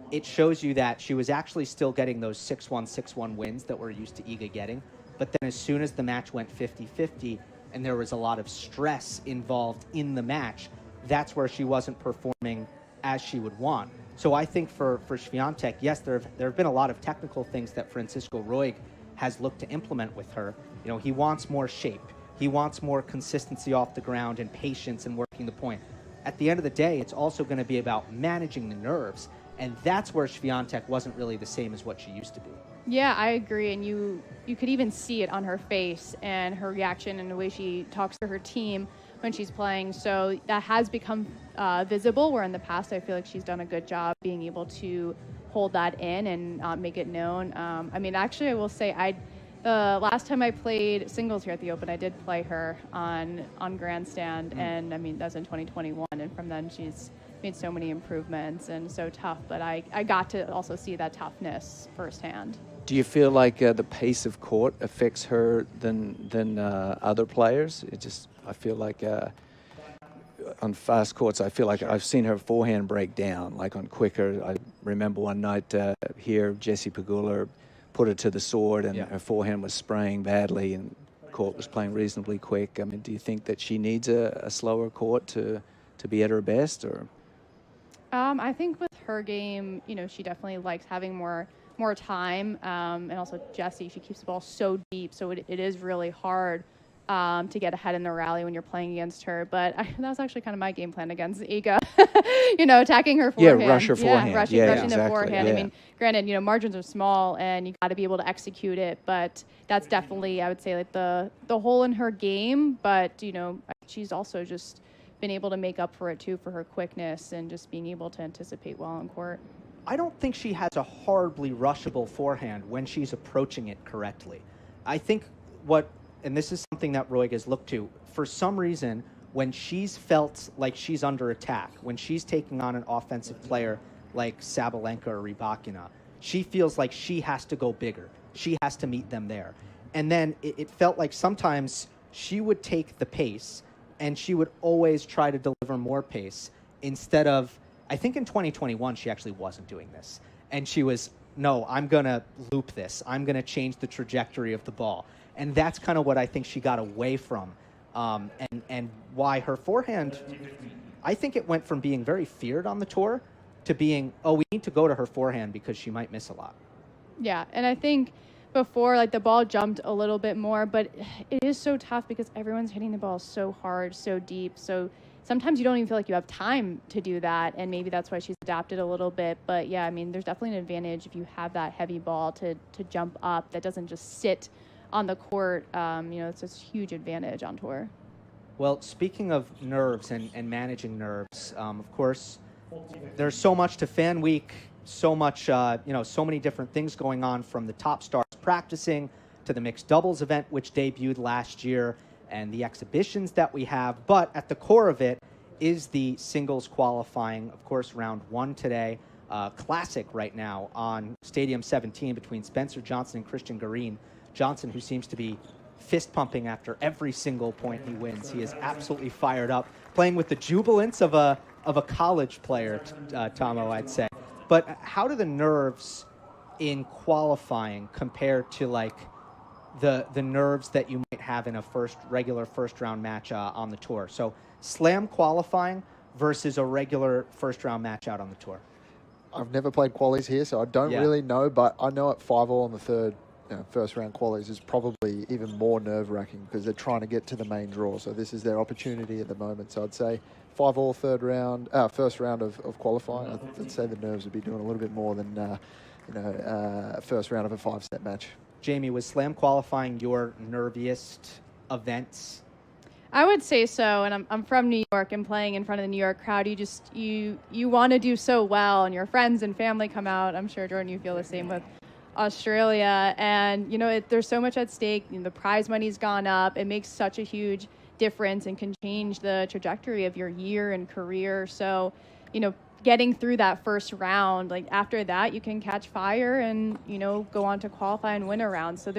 It shows you that she was actually still getting those 6-1, 6-1 wins that we're used to Iga getting. But then as soon as the match went 50-50 and there was a lot of stress involved in the match, that's where she wasn't performing as she would want. So I think for Swiatek, yes, there have been a lot of technical things that Francisco Roig has looked to implement with her. He wants more shape. He wants more consistency off the ground and patience and working the point. At the end of the day, it's also going to be about managing the nerves, and that's where Swiatek wasn't really the same as what she used to be. Yeah, I agree, and you could even see it on her face and her reaction and the way she talks to her team when she's playing. So that has become visible, where in the past I feel like she's done a good job being able to hold that in and make it known. I mean, actually, I will say last time I played singles here at the Open, I did play her on Grandstand, and I mean, that was in 2021, and from then she's made so many improvements and so tough, but I got to also see that toughness firsthand. Do you feel like the pace of court affects her than other players? I feel like on fast courts, I feel like I've seen her forehand break down, like on quicker. I remember one night here, Jessie Pegula put her to the sword, and her forehand was spraying badly, and court was playing reasonably quick. I mean, do you think that she needs a slower court to be at her best, or? I think with her game, she definitely likes having more time, and also Jessie, she keeps the ball so deep, so it is really hard to get ahead in the rally when you're playing against her. But that was actually kind of my game plan against Iga, attacking her forehand. Yeah, rush her forehand. Yeah, rushing exactly. the forehand. Yeah. I mean, granted, margins are small and you got to be able to execute it, but that's definitely, I would say, like the hole in her game. But, she's also just been able to make up for it too, for her quickness and just being able to anticipate well on court. I don't think she has a horribly rushable forehand when she's approaching it correctly. I think and this is something that Roig has looked to, for some reason, when she's felt like she's under attack, when she's taking on an offensive player like Sabalenka or Rybakina, she feels like she has to go bigger. She has to meet them there. And then it felt like sometimes she would take the pace and she would always try to deliver more pace instead of, I think in 2021, she actually wasn't doing this. And she was, no, I'm going to loop this. I'm going to change the trajectory of the ball. And that's kind of what I think she got away from. And why her forehand, I think it went from being very feared on the tour to being, we need to go to her forehand because she might miss a lot. Yeah, and I think before, the ball jumped a little bit more, but it is so tough because everyone's hitting the ball so hard, so deep. So sometimes you don't even feel like you have time to do that, and maybe that's why she's adapted a little bit. But yeah, I mean, there's definitely an advantage if you have that heavy ball to jump up that doesn't just sit on the court. It's a huge advantage on tour. Well, speaking of nerves and managing nerves, of course, there's so much to Fan Week, so much, so many different things going on, from the top stars practicing to the mixed doubles event, which debuted last year, and the exhibitions that we have. But at the core of it is the singles qualifying. Of course, round 1 today, classic right now on Stadium 17 between Spencer Johnson and Christian Garin. Johnson, who seems to be fist pumping after every single point he wins. He is absolutely fired up, playing with the jubilance of a college player, Tomo, I'd say. But how do the nerves in qualifying compare to like the nerves that you might have in a regular first round match on the tour? So slam qualifying versus a regular first round match out on the tour. I've never played qualies here, so I don't really know, but I know at 5-all on the third first round qualies is probably even more nerve-wracking because they're trying to get to the main draw. So this is their opportunity at the moment. So I'd say 5-all first round of qualifying. I'd say the nerves would be doing a little bit more than first round of a 5-set match. Jamie, was slam qualifying your nerviest events? I would say so, and I'm from New York, and playing in front of the New York crowd, you want to do so well, and your friends and family come out. I'm sure, Jordan, you feel the same with Australia, and there's so much at stake. The prize money's gone up. It makes such a huge difference and can change the trajectory of your year and career. So, getting through that first round, like after that, you can catch fire and go on to qualify and win a round. So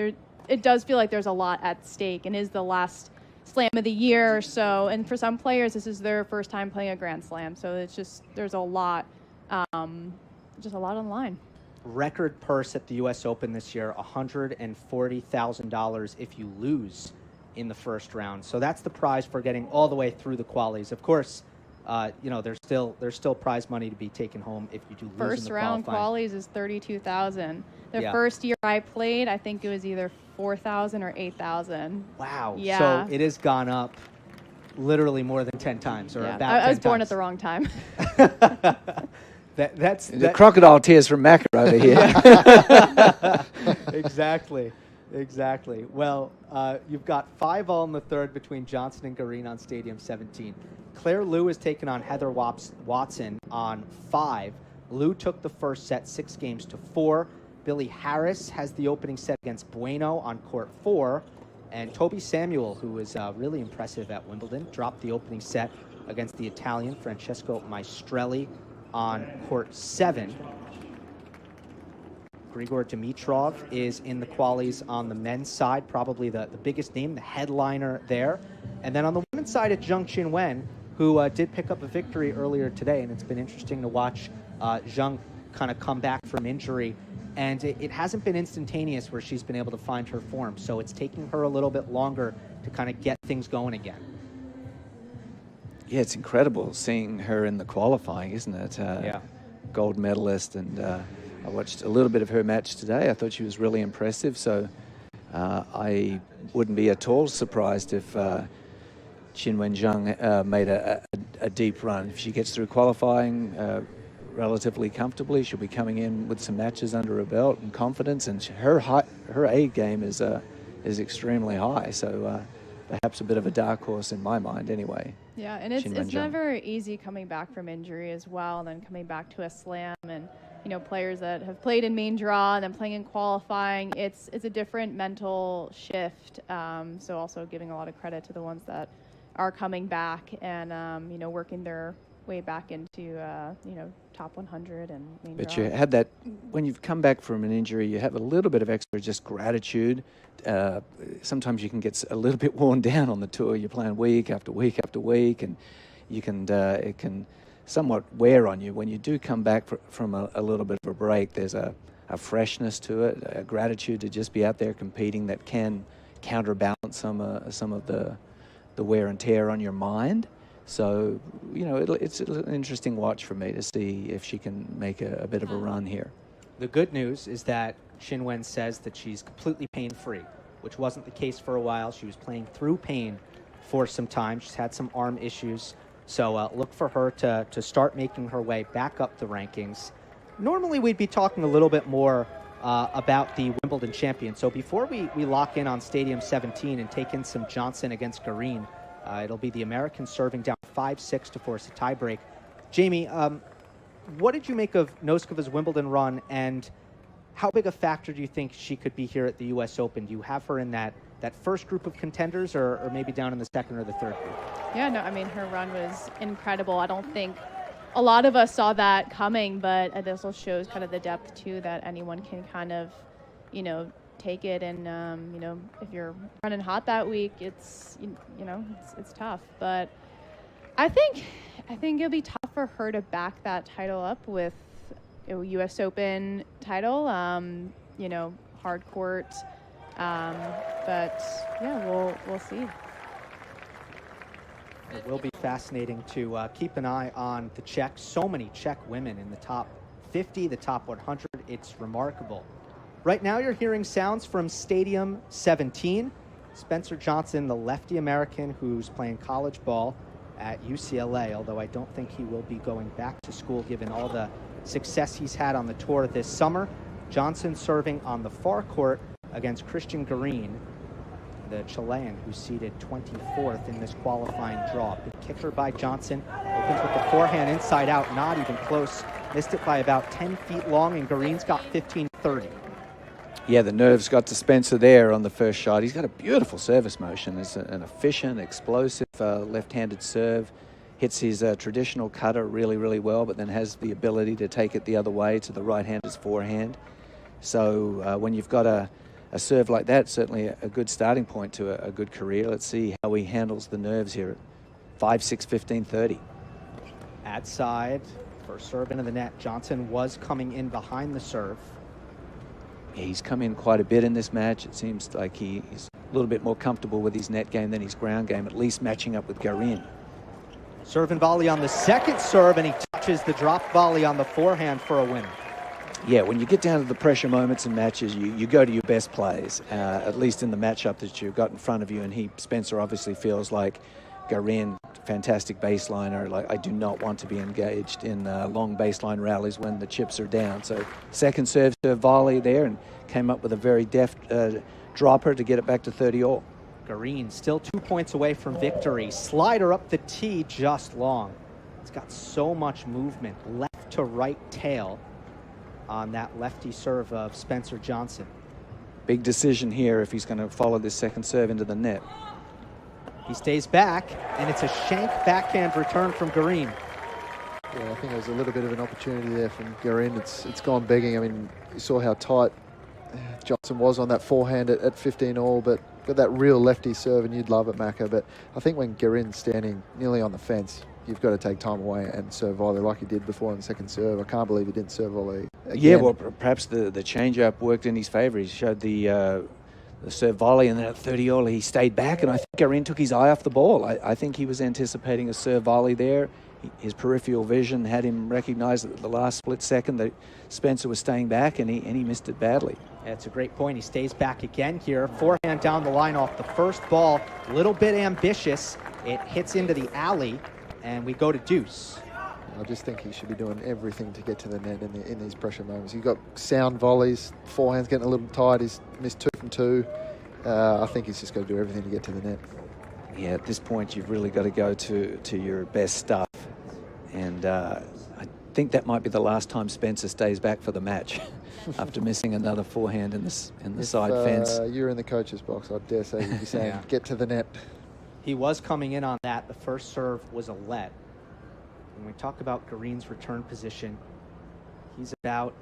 it does feel like there's a lot at stake, and is the last slam of the year. So, and for some players, this is their first time playing a Grand Slam. So there's a lot, just a lot on the line. Record purse at the U.S. Open this year, $140,000 if you lose in the first round. So that's the prize for getting all the way through the qualies. Of course, there's still prize money to be taken home if you do lose first in the round qualifying. qualies is $32,000. The first year I played, I think it was either $4,000 or $8,000. Wow. Yeah. So it has gone up literally more than 10 times, or about 10 times. I was born at the wrong time. That's the crocodile tears from Macca over here. Exactly. Well, you've got 5-all in the third between Johnson and Garin on Stadium 17. Claire Liu has taken on Heather Watson on 5. Liu took the first set 6-4. Billie Harris has the opening set against Bueno on court 4. And Toby Samuel, who is really impressive at Wimbledon, dropped the opening set against the Italian Francesco Maestrelli on court 7. Grigor Dimitrov is in the qualies on the men's side, probably the biggest name, the headliner there. And then on the women's side, it's Zheng Qinwen, who did pick up a victory earlier today, and it's been interesting to watch Zheng kind of come back from injury. And it hasn't been instantaneous where she's been able to find her form, so it's taking her a little bit longer to kind of get things going again. Yeah, it's incredible seeing her in the qualifying, isn't it? Gold medalist, and I watched a little bit of her match today. I thought she was really impressive, so I wouldn't be at all surprised if Qinwen Zheng made a deep run. If she gets through qualifying relatively comfortably, she'll be coming in with some matches under her belt and confidence, and her A game is extremely high, so perhaps a bit of a dark horse in my mind anyway. Yeah, and it's never easy coming back from injury as well, and then coming back to a slam, and players that have played in main draw and then playing in qualifying, it's a different mental shift. So also giving a lot of credit to the ones that are coming back and working their way back into top 100 and main draw. But you had that when you've come back from an injury, you have a little bit of extra just gratitude. Sometimes you can get a little bit worn down on the tour. You're playing week after week after week, and it can somewhat wear on you. When you do come back from a little bit of a break, there's a freshness to it, a gratitude to just be out there competing that can counterbalance some of the wear and tear on your mind. So, it's an interesting watch for me to see if she can make a bit of a run here. The good news is that Qinwen says that she's completely pain-free, which wasn't the case for a while. She was playing through pain for some time. She's had some arm issues So look for her to start making her way back up the rankings. Normally, we'd be talking a little bit more about the Wimbledon champion. So before we lock in on Stadium 17 and take in some Johnson against Garin, it'll be the American serving down 5-6 to force a tiebreak. Jamie, what did you make of Noskova's Wimbledon run, and how big a factor do you think she could be here at the U.S. Open? Do you have her in that first group of contenders, or maybe down in the second or the third group? Yeah, no, I mean, her run was incredible. I don't think a lot of us saw that coming, but it also shows kind of the depth, too, that anyone can kind of, take it. And, if you're running hot that week, it's tough. But I think it'll be tough for her to back that title up with a U.S. Open title, hard court. But yeah, we'll see. It will be fascinating to keep an eye on the Czech. So many Czech women in the top 50, the top 100. It's remarkable. Right now you're hearing sounds from Stadium 17. Spencer Johnson, the lefty American who's playing college ball at UCLA, although I don't think he will be going back to school given all the success he's had on the tour this summer. Johnson serving on the far court against Christian Garin, the Chilean who's seated 24th in this qualifying draw. Big kicker by Johnson. Opens with the forehand inside out, not even close. Missed it by about 10 feet long, and Garin's got 15-30. Yeah, the nerves got to Spencer there on the first shot. He's got a beautiful service motion. It's an efficient, explosive left-handed serve. Hits his traditional cutter really, really well, but then has the ability to take it the other way to the right-hander's forehand. So when you've got a serve like that, certainly a good starting point to a good career. Let's see how he handles the nerves here at 5-6, 15-30. At side, first serve into the net. Johnson was coming in behind the serve. Yeah, he's come in quite a bit in this match. It seems like he's a little bit more comfortable with his net game than his ground game, at least matching up with Garin. Serve and volley on the second serve, and he touches the drop volley on the forehand for a winner. Yeah, when you get down to the pressure moments in matches, you go to your best plays, at least in the matchup that you've got in front of you. And Spencer obviously feels like Garin, fantastic baseliner. Like, I do not want to be engaged in long baseline rallies when the chips are down. So second serve to volley there, and came up with a very deft dropper to get it back to 30-all. Garin still 2 points away from victory. Slider up the tee, just long. It's got so much movement, left to right tail on that lefty serve of Spencer Johnson. Big decision here if he's going to follow this second serve into the net. He stays back, and it's a shank backhand return from Garin. Yeah, I think there was a little bit of an opportunity there from Garin. It's gone begging. I mean, you saw how tight Johnson was on that forehand at 15-all, but got that real lefty serve, and you'd love it, Macca. But I think when Garin's standing nearly on the fence, you've got to take time away and serve volley like he did before on the second serve. I can't believe he didn't serve volley again. Yeah, well, perhaps the change-up worked in his favour. He showed the serve volley, and then at 30-all he stayed back, and I think Garin took his eye off the ball. I think he was anticipating a serve volley there. His peripheral vision had him recognise at the last split second that Spencer was staying back, and he missed it badly. That's a great point. He stays back again here. Forehand down the line off the first ball. A little bit ambitious. It hits into the alley, and we go to deuce. I just think he should be doing everything to get to the net in these pressure moments. You've got sound volleys, forehand's getting a little tight. He's missed 2 from 2. I think he's just got to do everything to get to the net. Yeah, at this point you've really got to go to your best stuff. And I think that might be the last time Spencer stays back for the match after missing another forehand in the side fence. You're in the coach's box, I dare say you'd be saying, get to the net. He was coming in on that. The first serve was a let. When we talk about Garin's return position, he's about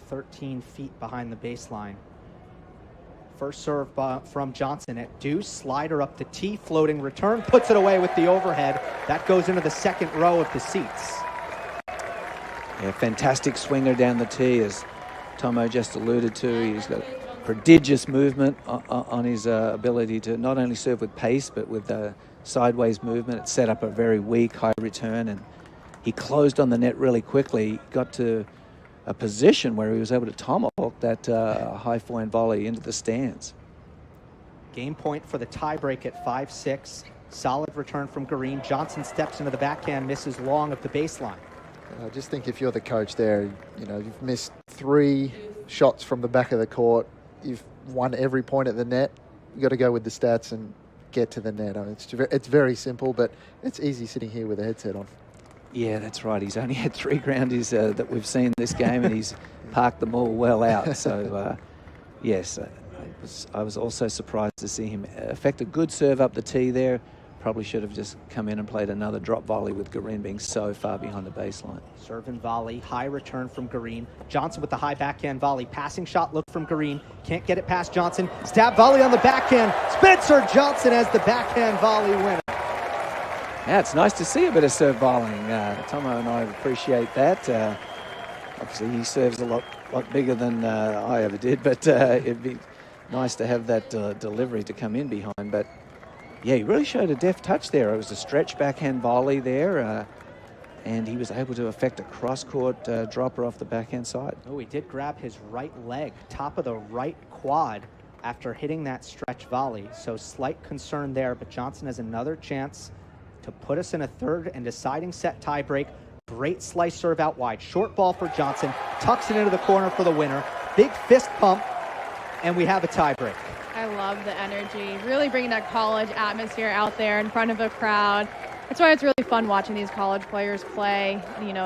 13 feet behind the baseline. First serve from Johnson at deuce. Slider up the tee, floating return, puts it away with the overhead. That goes into the second row of the seats. Yeah, fantastic swinger down the tee, as Tomo just alluded to. He's got prodigious movement on his ability to not only serve with pace, but with sideways movement. It set up a very weak high return, and he closed on the net really quickly. He got to a position where he was able to tomahawk that high forehand volley into the stands. Game point for the tiebreak at 5-6. Solid return from Green. Johnson steps into the backhand, misses long of the baseline. I just think if you're the coach there, you've missed 3 shots from the back of the court. You've won every point at the net. You've got to go with the stats and get to the net. I mean, it's very simple, but it's easy sitting here with a headset on. Yeah, that's right. He's only had 3 groundies that we've seen this game, and he's parked them all well out. So, yes, I was also surprised to see him effect a good serve up the tee there. Probably should have just come in and played another drop volley with Garin being so far behind the baseline. Serve and volley, high return from Garin. Johnson with the high backhand volley. Passing shot look from Garin. Can't get it past Johnson. Stab volley on the backhand. Spencer Johnson has the backhand volley winner. Yeah, it's nice to see a bit of serve volleying. Tomo and I appreciate that. Obviously, he serves a lot bigger than I ever did, but it'd be nice to have that delivery to come in behind. But yeah, he really showed a deft touch there. It was a stretch backhand volley there, and he was able to effect a cross-court dropper off the backhand side. Oh, he did grab his right leg, top of the right quad after hitting that stretch volley. So slight concern there, but Johnson has another chance to put us in a third and deciding set tiebreak. Great slice serve out wide. Short ball for Johnson. Tucks it into the corner for the winner. Big fist pump, and we have a tiebreak. I love the energy, really bringing that college atmosphere out there in front of a crowd. That's why it's really fun watching these college players play.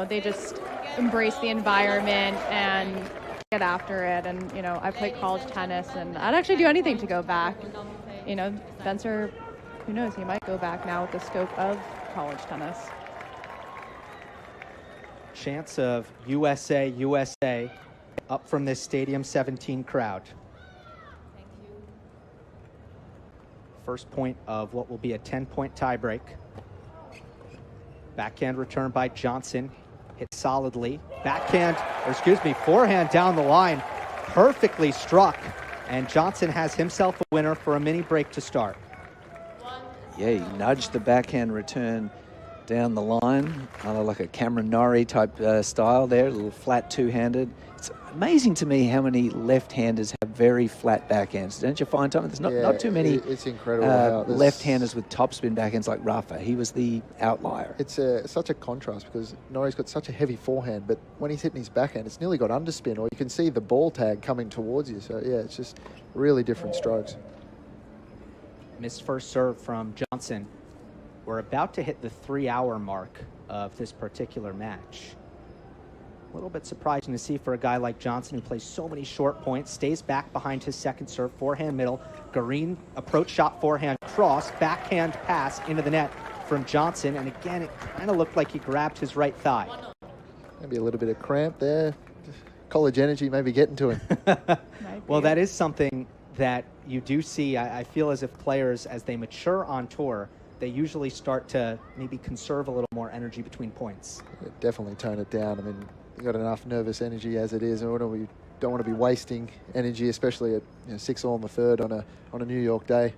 They just embrace the environment and get after it. And, I played college tennis, and I'd actually do anything to go back. Spencer, who knows, he might go back now with the scope of college tennis. Chants of USA, USA up from this Stadium 17 crowd. First point of what will be a 10-point tiebreak. Backhand return by Johnson. Hit solidly. Forehand down the line. Perfectly struck. And Johnson has himself a winner for a mini break to start. Yeah, he nudged the backhand return down the line, like a Cameron Norrie type style there, a little flat two-handed. It's amazing to me how many left-handers have very flat backhands. Don't you find, Tom? There's not too many it's incredible left-handers with topspin backhands like Rafa. He was the outlier. It's such a contrast because Norrie's got such a heavy forehand, but when he's hitting his backhand, it's nearly got underspin, or you can see the ball tag coming towards you. So, yeah, it's just really different strokes. Missed first serve from Johnson. We're about to hit the 3-hour mark of this particular match. A little bit surprising to see for a guy like Johnson who plays so many short points, stays back behind his second serve, forehand middle. Garin approach shot, forehand cross, backhand pass into the net from Johnson. And again, it kind of looked like he grabbed his right thigh. Maybe a little bit of cramp there. College energy maybe getting to him. Well, that is something that you do see. I feel as if players, as they mature on tour, they usually start to maybe conserve a little more energy between points. Yeah, definitely tone it down. I mean, you got enough nervous energy as it is. We don't want to be wasting energy, especially at 6-all in the third on a New York day.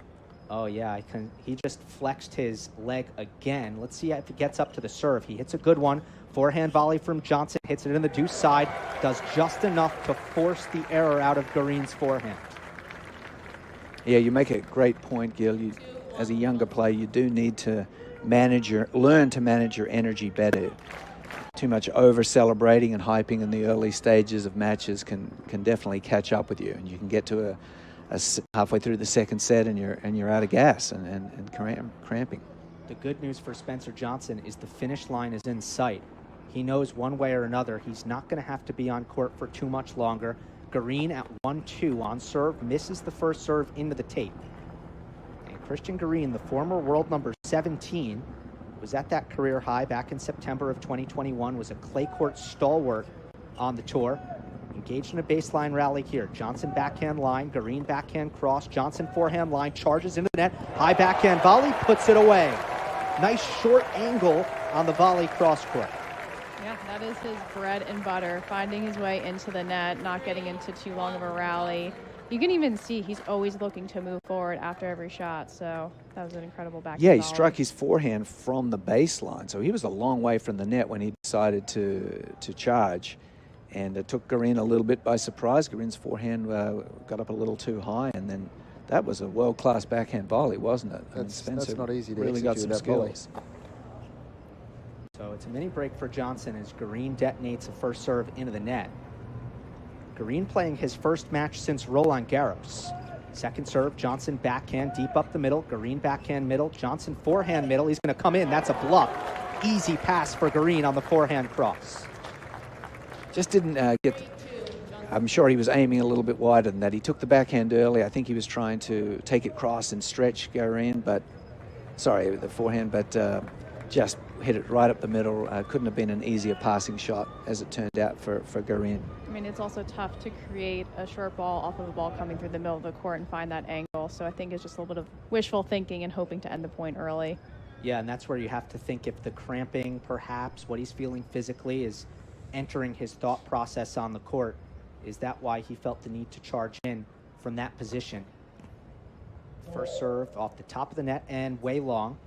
Oh yeah, he just flexed his leg again. Let's see if he gets up to the serve. He hits a good one. Forehand volley from Johnson, hits it in the deuce side, does just enough to force the error out of Garin's forehand. Yeah, you make a great point, Gil. As a younger player, you do need to learn to manage your energy better. Too much over-celebrating and hyping in the early stages of matches can definitely catch up with you, and you can get to a halfway through the second set and you're out of gas and cramping. The good news for Spencer Johnson is the finish line is in sight. He knows one way or another he's not going to have to be on court for too much longer. Garin at 1-2 on serve, misses the first serve into the tape. Christian Garin, the former world number 17, was at that career high back in September of 2021, was a clay court stalwart on the tour. Engaged in a baseline rally here. Johnson backhand line, Garin backhand cross, Johnson forehand line, charges into the net, high backhand volley, puts it away. Nice short angle on the volley cross court. Yeah, that is his bread and butter, finding his way into the net, not getting into too long of a rally. You can even see he's always looking to move forward after every shot, so that was an incredible backhand Yeah, he volley. struck his forehand from the baseline, so he was a long way from the net when he decided to charge, and it took Garin a little bit by surprise. Garin's forehand got up a little too high, and then that was a world-class backhand volley, wasn't it? That's not easy to really got execute some that volley. skills. So it's a mini break for Johnson as Garin detonates a first serve into the net. Garin playing his first match since Roland Garros. Second serve, Johnson backhand deep up the middle. Garin backhand middle. Johnson forehand middle. He's going to come in. That's a bluff. Easy pass for Garin on the forehand cross. Just didn't get... I'm sure he was aiming a little bit wider than that. He took the backhand early. I think he was trying to take it cross and stretch Garin, but... Sorry, the forehand, but just hit it right up the middle. Couldn't have been an easier passing shot, as it turned out, for Garin. I mean, it's also tough to create a short ball off of a ball coming through the middle of the court and find that angle. So I think it's just a little bit of wishful thinking and hoping to end the point early. Yeah, and that's where you have to think if the cramping, perhaps, what he's feeling physically is entering his thought process on the court. Is that why he felt the need to charge in from that position? First serve off the top of the net and way long.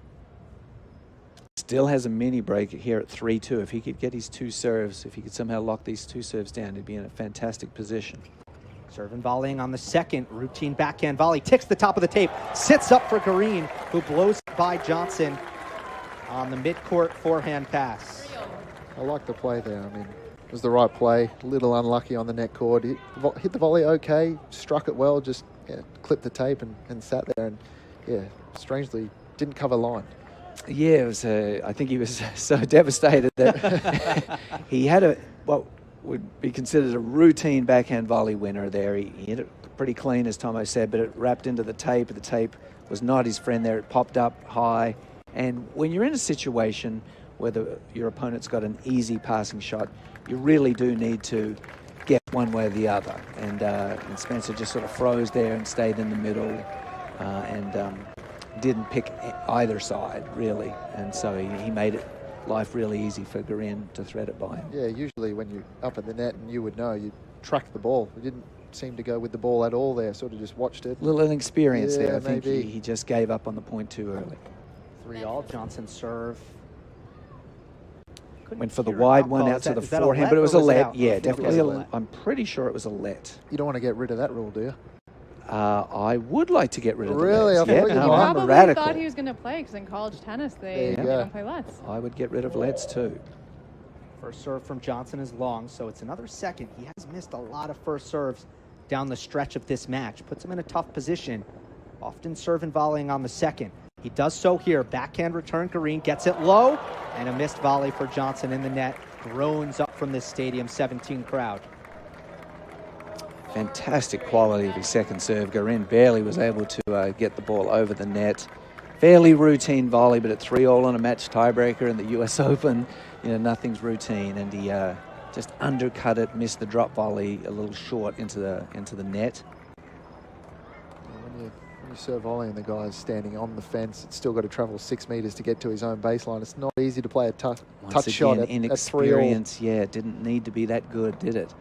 Still has a mini break here at 3-2. If he could get his two serves, if he could somehow lock these two serves down, he'd be in a fantastic position. Serve and volleying on the second. Routine backhand volley. Ticks the top of the tape. Sits up for Garin, who blows by Johnson on the mid-court forehand pass. I like the play there. I mean, it was the right play. A little unlucky on the net cord. Hit the volley okay. Struck it well. Just clipped the tape and sat there. And, strangely, didn't cover line. Yeah, it was. I think he was so devastated that he had what would be considered a routine backhand volley winner there. He hit it pretty clean, as Tomo said, but it wrapped into the tape. The tape was not his friend there. It popped up high. And when you're in a situation where your opponent's got an easy passing shot, you really do need to get one way or the other. And Spencer just sort of froze there and stayed in the middle and didn't pick either side, really. And so he made it life really easy for Garin to thread it by him. Yeah, usually when you're up at the net, and you would know, you track the ball. You didn't seem to go with the ball at all there, sort of just watched it. A little inexperience there. I think maybe. he just gave up on the point too early. 3-all, Johnson serve. Went for the wide one out to the forehand, but it was a let. Yeah, definitely. I'm pretty sure it was a let. You don't want to get rid of that rule, do you? I would like to get rid of the Really? lets. I thought Yeah, you no, might. I'm a Probably radical. thought he was going to play because in college tennis they don't play lets. I would get rid of lets too. First serve from Johnson is long, so it's another second. He has missed a lot of first serves down the stretch of this match. Puts him in a tough position. Often serve and volleying on the second. He does so here. Backhand return. Garin gets it low. And a missed volley for Johnson in the net. Groans up from this Stadium 17 crowd. Fantastic quality of his second serve. Garin barely was able to get the ball over the net. Fairly routine volley, but at 3-all on a match tiebreaker in the US Open, nothing's routine. And he just undercut it, missed the drop volley a little short into the net. When you serve volley and the guy's standing on the fence, it's still got to travel 6 meters to get to his own baseline. It's not easy to play a touch shot at 3-all. Inexperience, yeah, it didn't need to be that good, did it?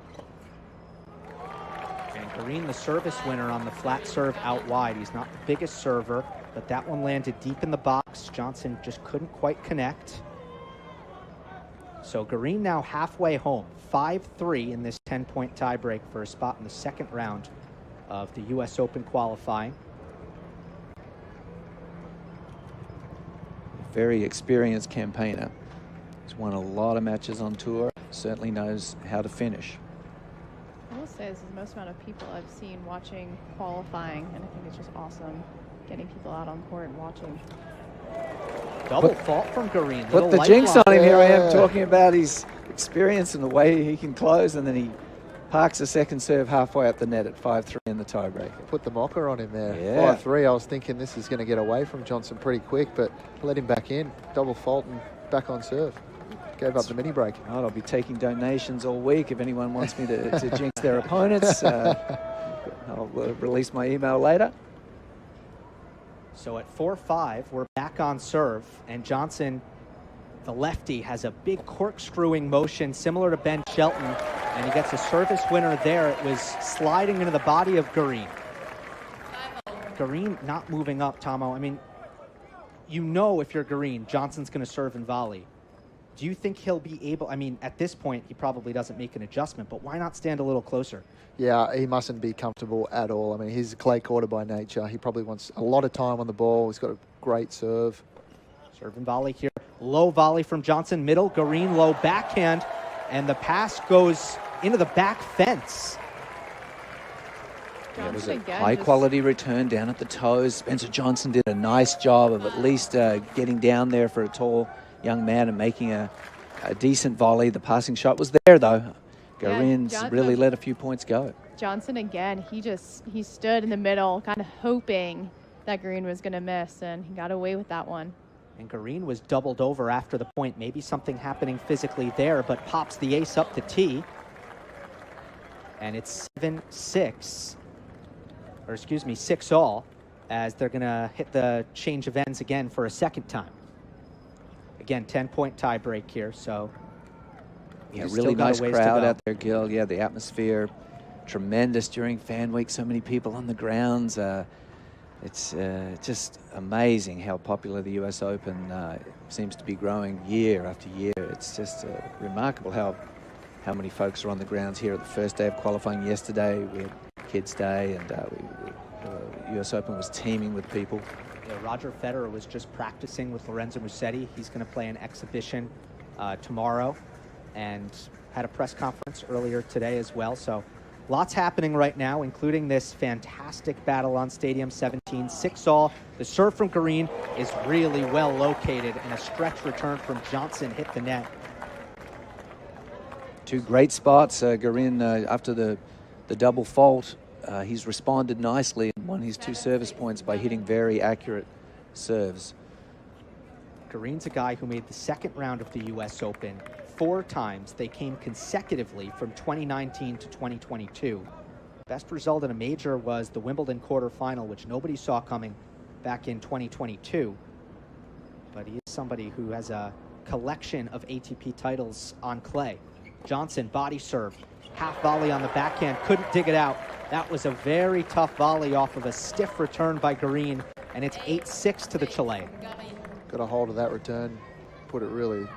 And Garin, the service winner on the flat serve out wide. He's not the biggest server, but that one landed deep in the box. Johnson just couldn't quite connect. So Garin now halfway home, 5-3 in this 10-point tiebreak for a spot in the second round of the U.S. Open qualifying. Very experienced campaigner. He's won a lot of matches on tour. Certainly knows how to finish. I will say this is the most amount of people I've seen watching qualifying, and I think it's just awesome getting people out on court and watching. Double fault from Garin. Put the jinx on him. Here I am talking about his experience and the way he can close, and then he parks a second serve halfway up the net at 5-3 in the tiebreaker. Put the mocker on him there. Yeah. 5-3. I was thinking this is going to get away from Johnson pretty quick, but let him back in. Double fault and back on serve. Gave up the mini break. Right, I'll be taking donations all week if anyone wants me to jinx their opponents. I'll release my email later. So at 4-5, we're back on serve, and Johnson, the lefty, has a big corkscrewing motion similar to Ben Shelton, and he gets a service winner there. It was sliding into the body of Garin. Garin not moving up, Tomo. I mean, if you're Garin, Johnson's going to serve and volley. Do you think he'll be able, I mean, at this point, he probably doesn't make an adjustment, but why not stand a little closer? Yeah, he mustn't be comfortable at all. I mean, he's a clay courter by nature. He probably wants a lot of time on the ball. He's got a great serve. Serve and volley here. Low volley from Johnson, middle. Garin, low backhand. And the pass goes into the back fence. Yeah, it was a high-quality return down at the toes. Spencer Johnson did a nice job of at least getting down there for a tall young man and making a decent volley. The passing shot was there, though. Garin's really let a few points go. Johnson again, he stood in the middle, kind of hoping that Garin was going to miss, and he got away with that one. And Garin was doubled over after the point. Maybe something happening physically there, but pops the ace up the tee. And it's 7-6, or excuse me, 6-all, as they're going to hit the change of ends again for a second time. Again, 10-point tie break here, so... Yeah, really nice crowd out there, Gil. Yeah, the atmosphere, tremendous during Fan Week. So many people on the grounds. It's just amazing how popular the US Open seems to be growing year after year. It's just remarkable how many folks are on the grounds here at the first day of qualifying yesterday. We had Kids Day, and the US Open was teeming with people. Yeah, Roger Federer was just practicing with Lorenzo Musetti. He's going to play an exhibition tomorrow, and had a press conference earlier today as well. So lots happening right now, including this fantastic battle on Stadium 17, 6-all. The serve from Garin is really well located, and a stretch return from Johnson hit the net. Two great spots. Garin, after the double fault, he's responded nicely and won his 2 service points by hitting very accurate serves. Garin's a guy who made the second round of the US Open 4 times. They came consecutively from 2019 to 2022. Best result in a major was the Wimbledon quarterfinal, which nobody saw coming back in 2022. But he is somebody who has a collection of ATP titles on clay. Johnson, body serve, half volley on the backhand, couldn't dig it out. That was a very tough volley off of a stiff return by Garin, and it's 8-6 to the Chilean. Got a hold of that return, put it really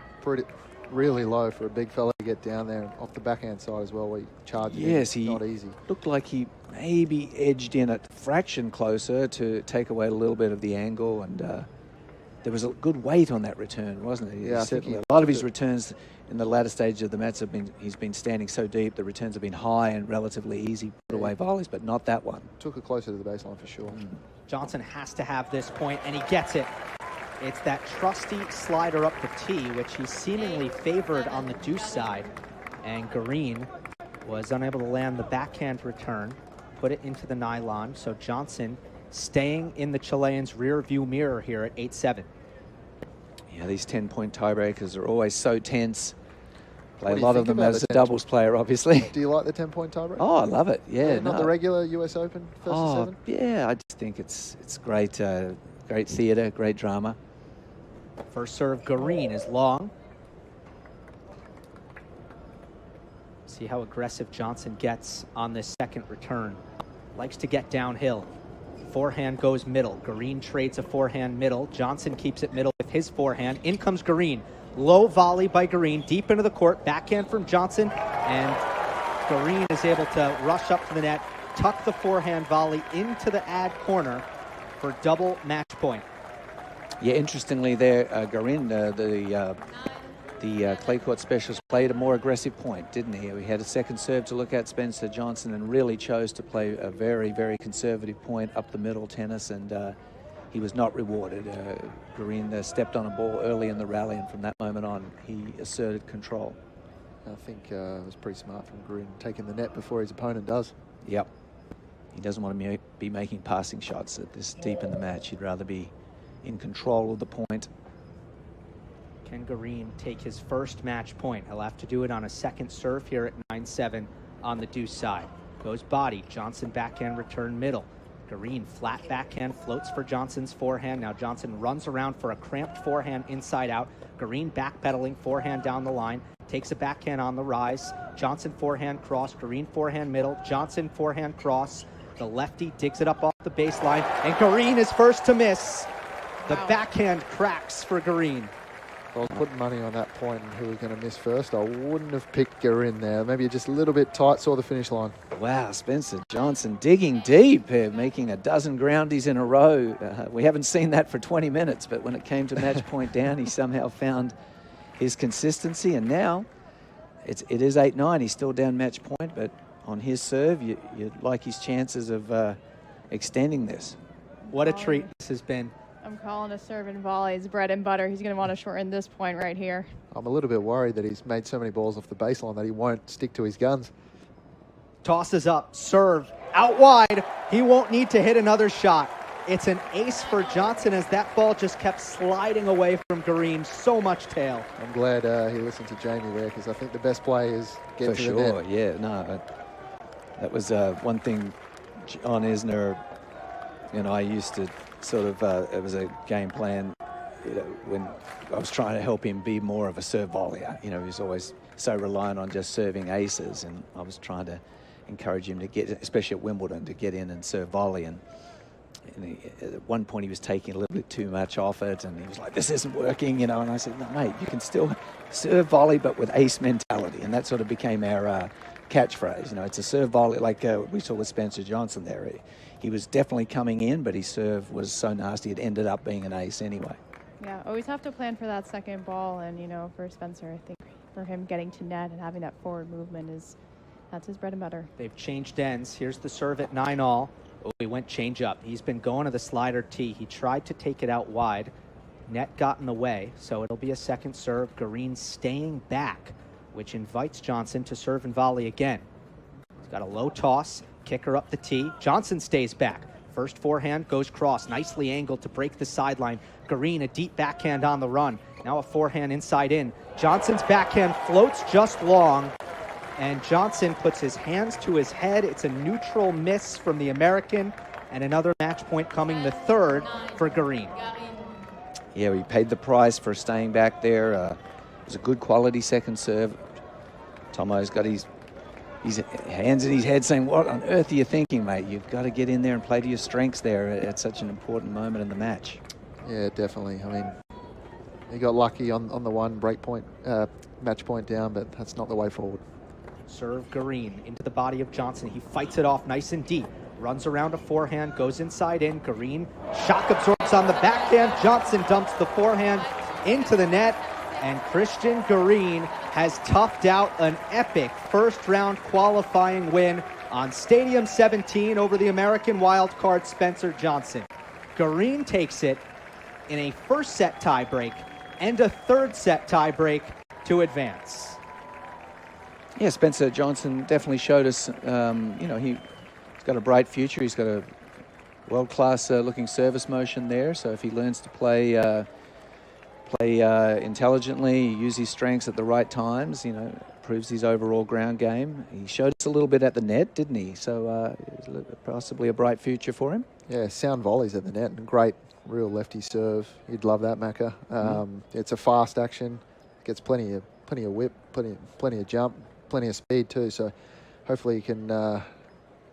low for a big fella to get down there, and off the backhand side as well, where he charged Yes, in. Not easy. Looked like he maybe edged in a fraction closer to take away a little bit of the angle, and there was a good weight on that return, wasn't it? Yeah, certainly. A lot of his returns in the latter stage of the match he's been standing so deep, the returns have been high and relatively easy put away volleys, but not that one. Took it closer to the baseline for sure. Johnson has to have this point, and he gets it. It's that trusty slider up the tee, which he seemingly favored on the deuce side. And Garin was unable to land the backhand return, put it into the nylon. So Johnson staying in the Chilean's rear view mirror here at 8-7. Yeah, these 10-point tiebreakers are always so tense. Play a lot of them as a doubles player, obviously. Do you like the 10-point tiebreaker? Oh, I love it. Yeah, not the regular US Open, first to 7? Yeah, I just think it's great, great theater, great drama. First serve, Garin is long. See how aggressive Johnson gets on this second return. Likes to get downhill. Forehand goes middle. Garin trades a forehand middle. Johnson keeps it middle with his forehand. In comes Garin. Low volley by Garin, deep into the court. Backhand from Johnson, and Garin is able to rush up to the net, tuck the forehand volley into the ad corner for double match point. Yeah, interestingly there, Garin, the clay court specialist, played a more aggressive point, didn't he? He had a second serve to look at Spencer Johnson and really chose to play a very, very conservative point up the middle tennis, and he was not rewarded. Garin stepped on a ball early in the rally, and from that moment on, he asserted control. I think it was pretty smart from Garin, taking the net before his opponent does. Yep. He doesn't want to be making passing shots at this deep in the match. He'd rather be in control of the point. Can Garin take his first match point? He'll have to do it on a second serve here at 9-7 on the deuce side. Goes body, Johnson backhand return middle. Garin flat backhand floats for Johnson's forehand. Now Johnson runs around for a cramped forehand inside out. Garin backpedaling, forehand down the line. Takes a backhand on the rise. Johnson forehand cross, Garin forehand middle. Johnson forehand cross. The lefty digs it up off the baseline, and Garin is first to miss. The backhand cracks for Garin. If I was putting money on that point and who was going to miss first, I wouldn't have picked Garin there. Maybe just a little bit tight, saw the finish line. Wow, Spencer Johnson digging deep here, making a dozen groundies in a row. We haven't seen that for 20 minutes, but when it came to match point down, he somehow found his consistency, and now it is 8-9. He's still down match point, but on his serve, you like his chances of extending this. What a treat this has been. I'm calling a serve and volley. It's bread and butter. He's going to want to shorten this point right here. I'm a little bit worried that he's made so many balls off the baseline that he won't stick to his guns. Tosses up, serve, out wide. He won't need to hit another shot. It's an ace for Johnson as that ball just kept sliding away from Garin. So much tail. I'm glad he listened to Jamie there, because I think the best play is get to the net. For sure, yeah. No, that was one thing John Isner and I used to sort of, it was a game plan, when I was trying to help him be more of a serve volleyer. He was always so reliant on just serving aces, and I was trying to encourage him to get, especially at Wimbledon, to get in and serve volley. And at one point he was taking a little bit too much off it, and he was like, this isn't working, and I said, no, mate, you can still serve volley, but with ace mentality. And that sort of became our catchphrase. It's a serve volley, like we saw with Spencer Johnson there. He was definitely coming in, but his serve was so nasty it ended up being an ace anyway. Yeah, always have to plan for that second ball, and for Spencer, I think for him getting to net and having that forward movement that's his bread and butter. They've changed ends. Here's the serve at 9-all. Oh, he went change up. He's been going to the slider tee. He tried to take it out wide. Net got in the way, so it'll be a second serve. Garin staying back, which invites Johnson to serve and volley again. He's got a low toss, kicker up the tee. Johnson stays back. First forehand goes cross, nicely angled to break the sideline. Garin, a deep backhand on the run. Now a forehand inside in. Johnson's backhand floats just long, and Johnson puts his hands to his head. It's a neutral miss from the American, and another match point coming, the third for Garin. Yeah, he paid the price for staying back there. It was a good quality second serve. Tomo's got his hands in his head saying, what on earth are you thinking, mate? You've got to get in there and play to your strengths there at such an important moment in the match. Yeah, definitely. I mean, he got lucky on the one break point, match point down, but that's not the way forward. Serve Garin into the body of Johnson. He fights it off nice and deep. Runs around a forehand, goes inside in. Garin shock absorbs on the backhand. Johnson dumps the forehand into the net. And Christian Garin has toughed out an epic first-round qualifying win on Stadium 17 over the American wildcard Spencer Johnson. Garin takes it in a first-set tiebreak and a third-set tiebreak to advance. Yeah, Spencer Johnson definitely showed us, he's got a bright future. He's got a world-class looking service motion there. So if he learns to play intelligently, use his strengths at the right times, improves his overall ground game. He showed us a little bit at the net, didn't he? So possibly a bright future for him. Yeah, sound volleys at the net and great real lefty serve. You'd love that, Macca. It's a fast action. Gets plenty of whip, plenty of jump, plenty of speed too. So hopefully he can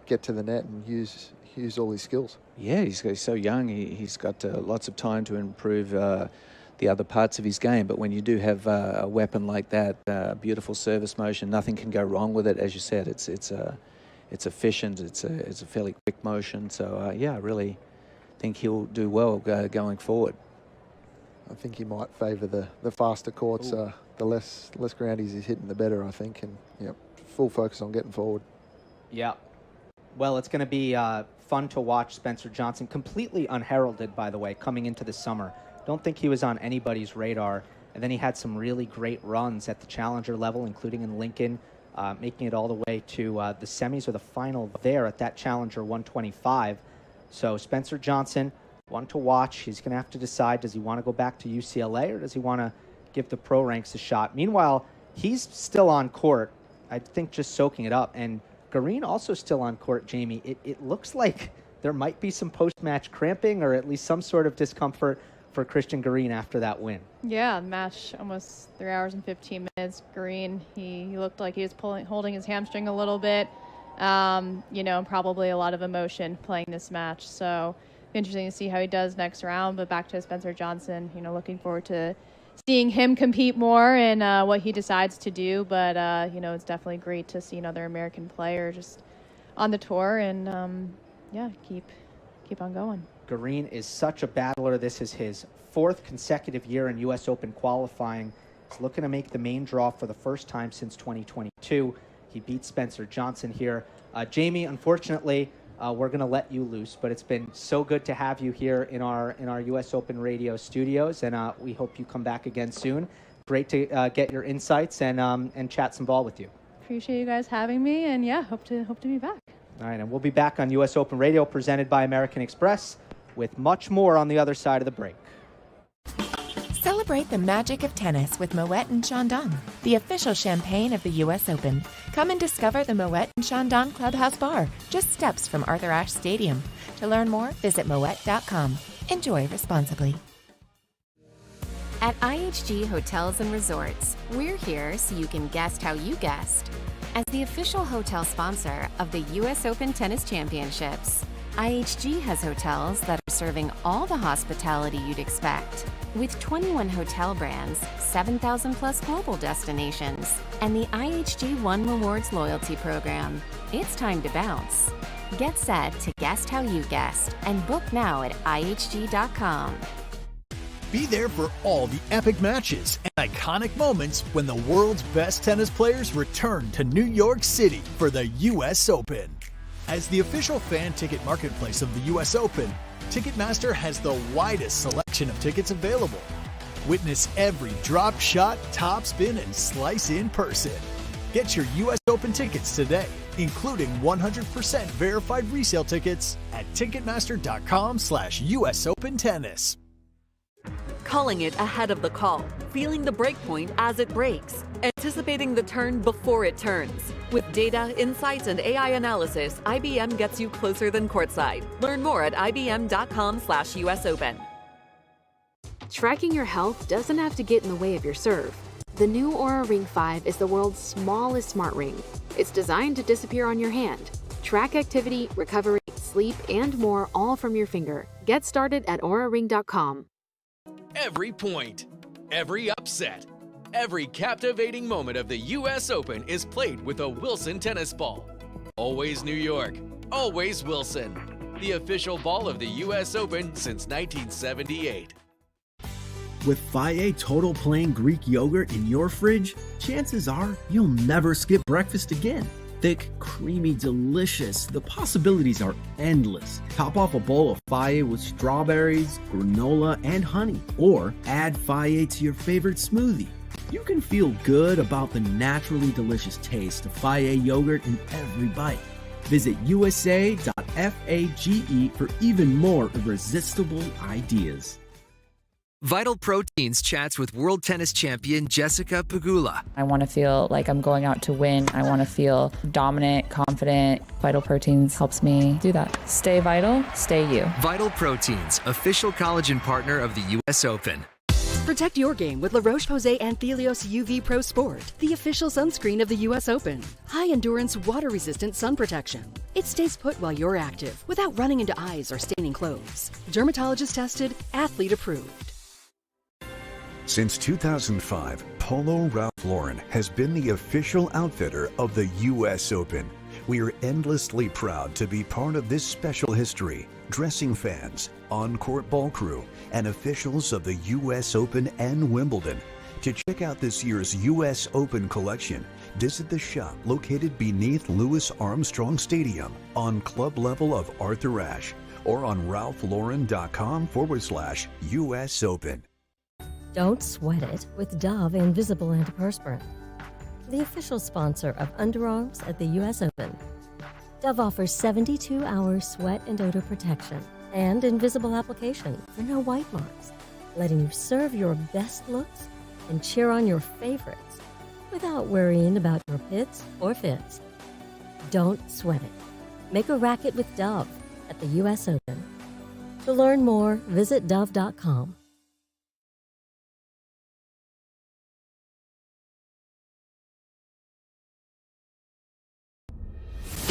get to the net and use all his skills. Yeah, he's so young. He's got lots of time to improve the other parts of his game. But when you do have a weapon like that, beautiful service motion, nothing can go wrong with it. As you said, it's efficient. It's a fairly quick motion. So I really think he'll do well going forward. I think he might favour the faster courts. The less groundies he's hitting, the better, I think. And full focus on getting forward. Yeah. Well, it's going to be fun to watch Spencer Johnson, completely unheralded, by the way, coming into the summer. Don't think he was on anybody's radar. And then he had some really great runs at the challenger level, including in Lincoln, making it all the way to the semis or the final there at that challenger 125. So Spencer Johnson, one to watch. He's going to have to decide, does he want to go back to UCLA or does he want to give the pro ranks a shot? Meanwhile, he's still on court, I think, just soaking it up. And Garin also still on court, Jamie. It looks like there might be some post-match cramping or at least some sort of discomfort for Christian Garin after that win. Yeah, the match almost 3 hours and 15 minutes. Garin, he looked like he was holding his hamstring a little bit. Probably a lot of emotion playing this match. So interesting to see how he does next round. But back to Spencer Johnson, looking forward to seeing him compete more and what he decides to do. But, it's definitely great to see another American player just on the tour and, keep on going. Garin is such a battler. This is his 4th consecutive year in U.S. Open qualifying. He's looking to make the main draw for the first time since 2022. He beat Spencer Johnson here. Jamie, unfortunately, we're going to let you loose, but it's been so good to have you here in our U.S. Open radio studios, and we hope you come back again soon. Great to get your insights and chat some ball with you. Appreciate you guys having me, and hope to be back. All right, and we'll be back on U.S. Open Radio, presented by American Express, with much more on the other side of the break. Celebrate the magic of tennis with Moet and Chandon, the official champagne of the U.S. Open. Come and discover the Moet and Chandon Clubhouse Bar, just steps from Arthur Ashe Stadium. To learn more, visit Moet.com. Enjoy responsibly. At IHG Hotels and Resorts, we're here so you can guest how you guessed. As the official hotel sponsor of the U.S. Open Tennis Championships, IHG has hotels that are serving all the hospitality you'd expect. With 21 hotel brands, 7,000 plus global destinations, and the IHG One Rewards loyalty program, it's time to bounce. Get set to guest how you guessed and book now at IHG.com. Be there for all the epic matches and iconic moments when the world's best tennis players return to New York City for the U.S. Open. As the official fan ticket marketplace of the U.S. Open, Ticketmaster has the widest selection of tickets available. Witness every drop shot, top spin, and slice in person. Get your U.S. Open tickets today, including 100% verified resale tickets at Ticketmaster.com/US Open Tennis. Calling it ahead of the call, feeling the break point as it breaks, anticipating the turn before it turns. With data, insights, and AI analysis, IBM gets you closer than courtside. Learn more at IBM.com/US Open. Tracking your health doesn't have to get in the way of your serve. The new Oura Ring 5 is the world's smallest smart ring. It's designed to disappear on your hand. Track activity, recovery, sleep, and more all from your finger. Get started at auraring.com. Every point, every upset, every captivating moment of the U.S. Open is played with a Wilson tennis ball. Always New York, always Wilson. The official ball of the U.S. Open since 1978. With Fage Total Plain Greek Yogurt in your fridge, chances are you'll never skip breakfast again. Thick, creamy, delicious. The possibilities are endless. Top off a bowl of Fage with strawberries, granola, and honey. Or add Fage to your favorite smoothie. You can feel good about the naturally delicious taste of Fage yogurt in every bite. Visit USA.fage for even more irresistible ideas. Vital Proteins chats with world tennis champion Jessica Pegula. I want to feel like I'm going out to win. I want to feel dominant, confident. Vital Proteins helps me do that. Stay vital, stay you. Vital Proteins, official collagen partner of the U.S. Open. Protect your game with La Roche-Posay Anthelios UV Pro Sport, the official sunscreen of the U.S. Open. High-endurance, water-resistant sun protection. It stays put while you're active without running into eyes or staining clothes. Dermatologist tested, athlete approved. Since 2005, Polo Ralph Lauren has been the official outfitter of the U.S. Open. We are endlessly proud to be part of this special history. Dressing fans, on-court ball crew, and officials of the U.S. Open and Wimbledon. To check out this year's U.S. Open collection, visit the shop located beneath Louis Armstrong Stadium on club level of Arthur Ashe or on ralphlauren.com/US Open. Don't sweat it with Dove Invisible Antiperspirant, the official sponsor of underarms at the U.S. Open. Dove offers 72-hour sweat and odor protection and invisible application for no white marks, letting you serve your best looks and cheer on your favorites without worrying about your pits or fits. Don't sweat it. Make a racket with Dove at the U.S. Open. To learn more, visit dove.com.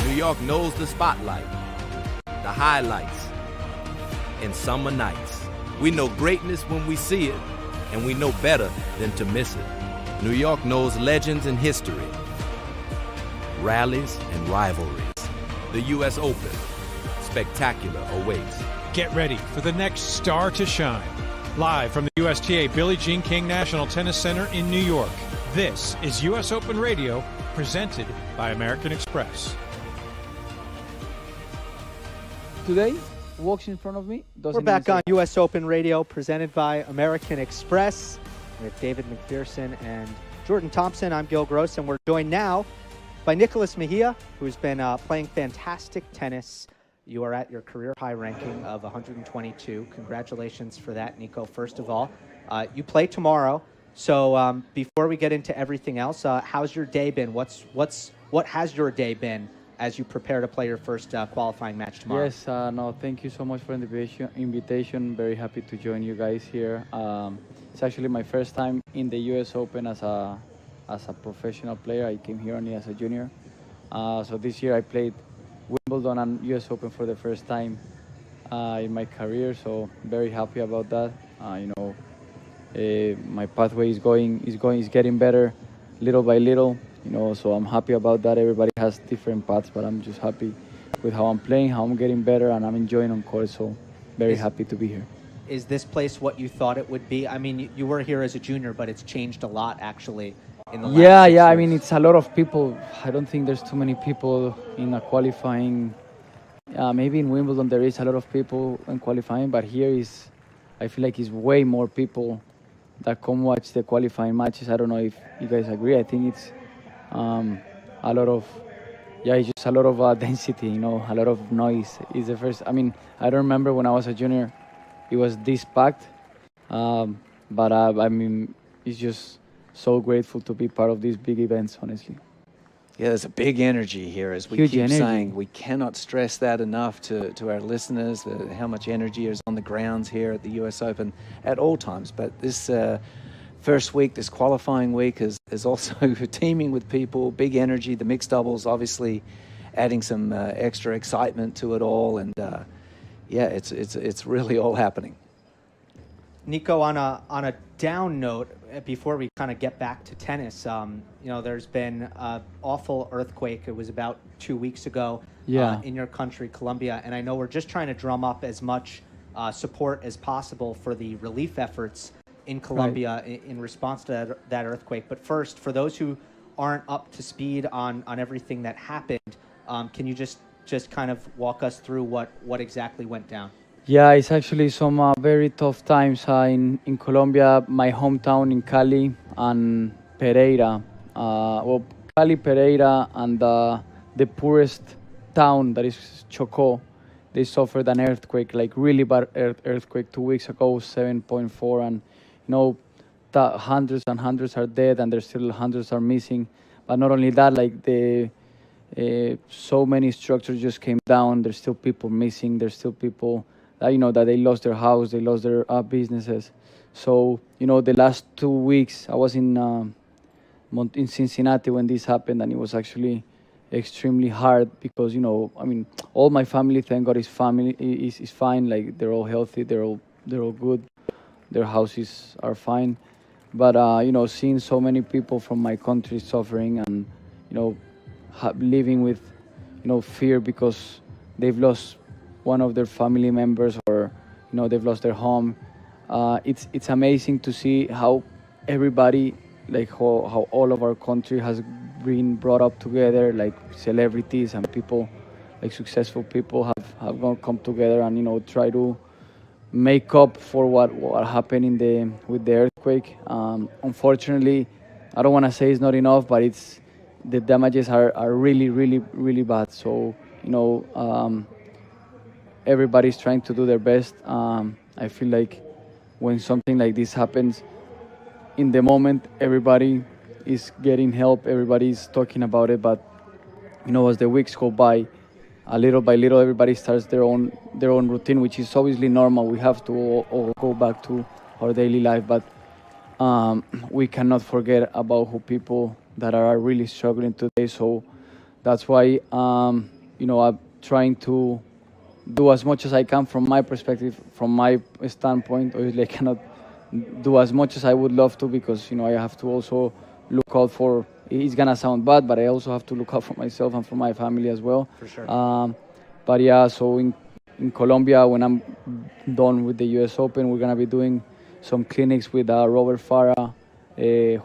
New York knows the spotlight, the highlights, and summer nights. We know greatness when we see it, and we know better than to miss it. New York knows legends and history, rallies and rivalries. The U.S. Open. Spectacular awaits. Get ready for the next star to shine. Live from the USTA Billie Jean King National Tennis Center in New York, this is U.S. Open Radio, presented by American Express. Today, walks in front of me. We're back on U.S. Open Radio, presented by American Express, with David McPherson and Jordan Thompson. I'm Gil Gross, and we're joined now by Nicolas Mejia, who's been playing fantastic tennis. You are at your career high ranking of 122. Congratulations for that, Nico, first of all. You play tomorrow, so before we get into everything else, how's your day been? What has your day been as you prepare to play your first qualifying match tomorrow? Yes, no, thank you so much for the invitation. Very happy to join you guys here. It's actually my first time in the U.S. Open as a professional player. I came here only as a junior. So this year I played Wimbledon and U.S. Open for the first time in my career. So very happy about that. My pathway is getting better little by little. So I'm happy about that. Everybody has different paths, but I'm just happy with how I'm playing, how I'm getting better, and I'm enjoying on court. So very happy to be here. Is this place what you thought it would be? I mean, you were here as a junior, but it's changed a lot, actually, in the last 6 years. I mean, it's a lot of people. I don't think there's too many people in a qualifying. Maybe in Wimbledon there is a lot of people in qualifying, but here I feel like it's way more people that come watch the qualifying matches. I don't know if you guys agree. I think it's it's just a lot of density, a lot of noise. It's the first. I mean, I don't remember when I was a junior, it was this packed. But I mean, it's just so grateful to be part of these big events, honestly. Yeah, there's a big energy here, as we keep saying. We cannot stress that enough to our listeners, how much energy is on the grounds here at the U.S. Open at all times. But this first week, this qualifying week, is also teeming with people, big energy. The mixed doubles, obviously, adding some extra excitement to it all. And, it's really all happening. Nico, on a down note, before we kind of get back to tennis, there's been an awful earthquake. It was about 2 weeks ago in your country, Colombia, and I know we're just trying to drum up as much support as possible for the relief efforts in Colombia in response to that earthquake. But first, for those who aren't up to speed on everything that happened, can you just kind of walk us through what exactly went down? Yeah, it's actually some very tough times in Colombia, my hometown in Cali and Pereira. Cali, Pereira, and the poorest town, that is Chocó, they suffered an earthquake, like really bad earthquake 2 weeks ago, 7.4, and hundreds and hundreds are dead, and there's still hundreds are missing. But not only that, like so many structures just came down. There's still people missing. There's still people that they lost their house, they lost their businesses. So, the last 2 weeks, I was in Cincinnati when this happened, and it was actually extremely hard because, all my family, thank God, is fine. Like, they're all healthy, they're all good, their houses are fine. But, seeing so many people from my country suffering and, living with, fear because they've lost one of their family members, or they've lost their home. It's amazing to see how everybody, like how all of our country has been brought up together, like celebrities and people, like successful people have come together and try to make up for what happened with the earthquake. Unfortunately, I don't want to say it's not enough, but the damages are really, really, really bad. So everybody's trying to do their best. I feel like when something like this happens, in the moment, everybody is getting help, everybody's talking about it, but as the weeks go by, little by little, everybody starts their own routine, which is obviously normal. We have to all go back to our daily life, but we cannot forget about who people that are really struggling today. So that's why I'm trying to do as much as I can from my perspective, from my standpoint. Obviously, I cannot do as much as I would love to, because I have to also look out for. It's gonna sound bad, but I also have to look out for myself and for my family as well. For sure. But yeah, so in Colombia, when I'm done with the U.S. Open, we're gonna be doing some clinics with Robert Farah,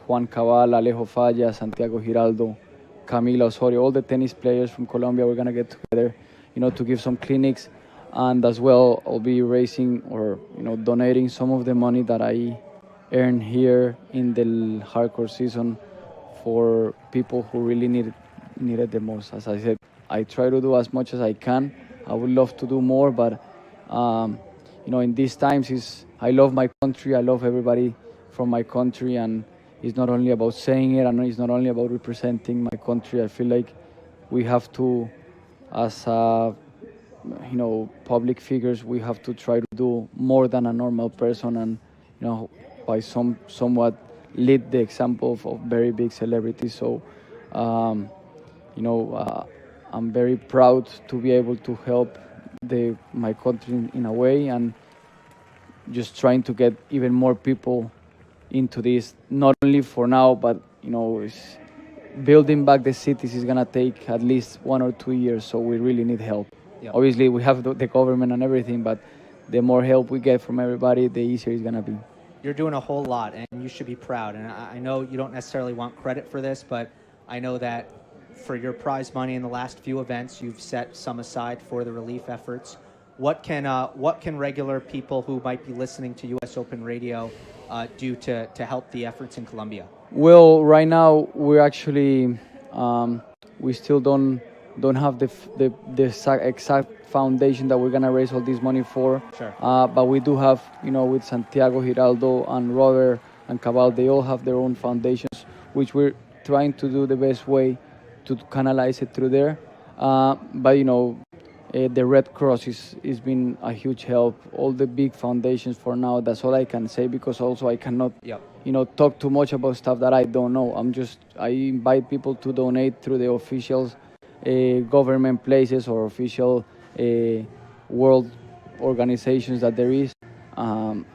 Juan Cabal, Alejo Falla, Santiago Giraldo, Camila Osorio, all the tennis players from Colombia. We're gonna get together, to give some clinics, and as well, I'll be raising or donating some of the money that I earn here in the hardcore season for people who really need it the most. As I said, I try to do as much as I can. I would love to do more, but in these times, I love my country. I love everybody from my country, and it's not only about saying it, and it's not only about representing my country. I feel like we have to, as public figures, we have to try to do more than a normal person, and by somewhat lead the example of very big celebrities. So, I'm very proud to be able to help my country in a way, and just trying to get even more people into this. Not only for now, but building back the cities is gonna take at least 1 or 2 years. So we really need help. Yeah. Obviously, we have the government and everything, but the more help we get from everybody, the easier it's gonna be. You're doing a whole lot, and you should be proud. And I know you don't necessarily want credit for this, but I know that for your prize money in the last few events, you've set some aside for the relief efforts. What can regular people who might be listening to U.S. Open Radio do to help the efforts in Colombia? Well, right now we're actually we still don't have the exact foundation that we're gonna raise all this money for. Sure. But we do have, with Santiago Giraldo and Robert and Cabal, they all have their own foundations, which we're trying to do the best way to canalize it through there. But the Red Cross is been a huge help. All the big foundations for now. That's all I can say, because also I cannot, talk too much about stuff that I don't know. I invite people to donate through the official government places or official world organizations that there is.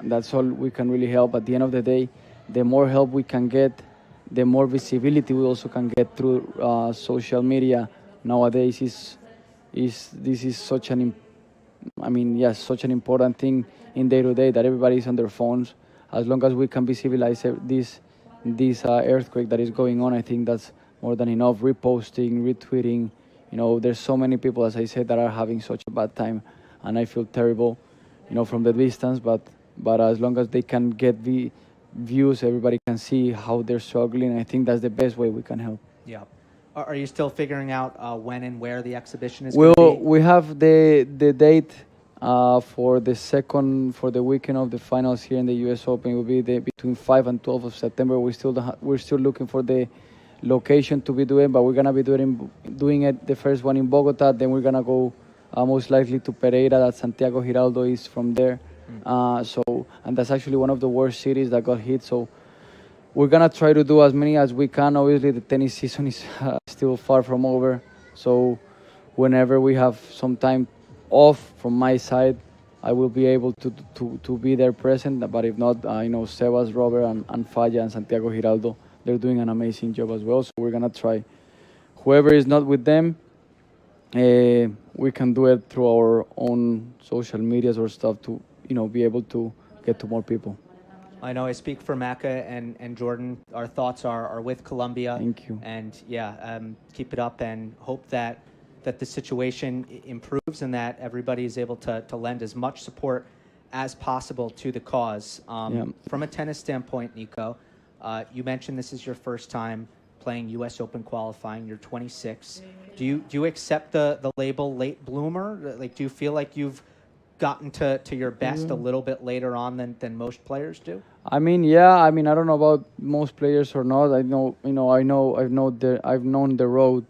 That's all we can really help. At the end of the day, the more help we can get, the more visibility we also can get through social media. Nowadays, this is such an such an important thing in day to day, that everybody is on their phones. As long as we can visibilize this earthquake that is going on, I think that's more than enough. Reposting, retweeting, there's so many people, as I said, that are having such a bad time, and I feel terrible, from the distance. But as long as they can get the views, everybody can see how they're struggling. I think that's the best way we can help. Yeah. Are you still figuring out when and where the exhibition is going to be? We have the date for the weekend of the finals here in the U.S. Open. It will be between 5 and 12 of September. We're still looking for the location to be doing, but we're gonna be doing it the first one in Bogota. Then we're gonna go most likely to Pereira, that Santiago Giraldo is from there. And that's actually one of the worst cities that got hit. So we're gonna try to do as many as we can. Obviously, the tennis season is still far from over. So whenever we have some time off from my side, I will be able to be there present. But if not, Sebas, Robert, and Falla and Santiago Giraldo, they're doing an amazing job as well. So we're gonna try. Whoever is not with them, we can do it through our own social medias or stuff to be able to get to more people. I know I speak for Macca and Jordan. Our thoughts are with Colombia. Thank you. And keep it up, and hope that the situation improves and that everybody is able to lend as much support as possible to the cause. From a tennis standpoint, Nico, you mentioned this is your first time playing U.S. Open qualifying. You're 26. Do you accept the label late bloomer? Like, do you feel like you've gotten to your best a little bit later on than most players do? I don't know about most players or not. I've known the road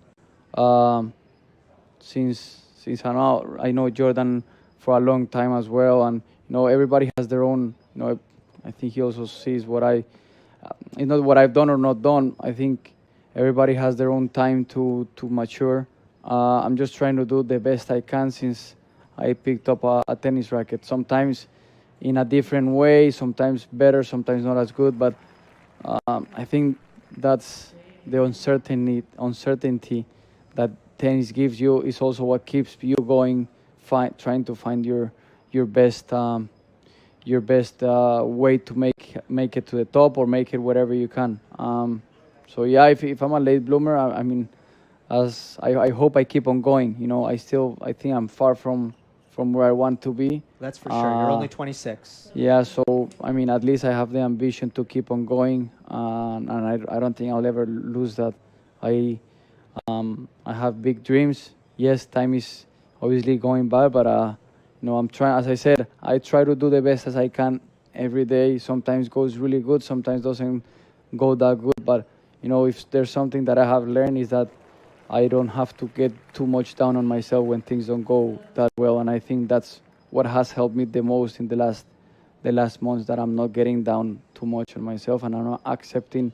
since I know Jordan for a long time as well, and everybody has their own. I think he also sees what not what I've done or not done. I think everybody has their own time to mature. I'm just trying to do the best I can since I picked up a tennis racket. Sometimes in a different way, sometimes better, sometimes not as good. But I think that's the uncertainty that tennis gives you is also what keeps you going, trying to find your best way to make it to the top or make it wherever you can. So yeah, if I'm a late bloomer, I mean, as I hope I keep on going. You know, I think I'm far from where I want to be. That's for sure. You're only 26. Yeah, so I mean, at least I have the ambition to keep on going, and I don't think I'll ever lose that. I have big dreams. Yes, time is obviously going by, but you know, I'm trying. As I said, I try to do the best as I can every day. Sometimes goes really good, sometimes doesn't go that good. But you know, if there's something that I have learned is that I don't have to get too much down on myself when things don't go that well. And I think that's what has helped me the most in the last months, that I'm not getting down too much on myself and I'm not accepting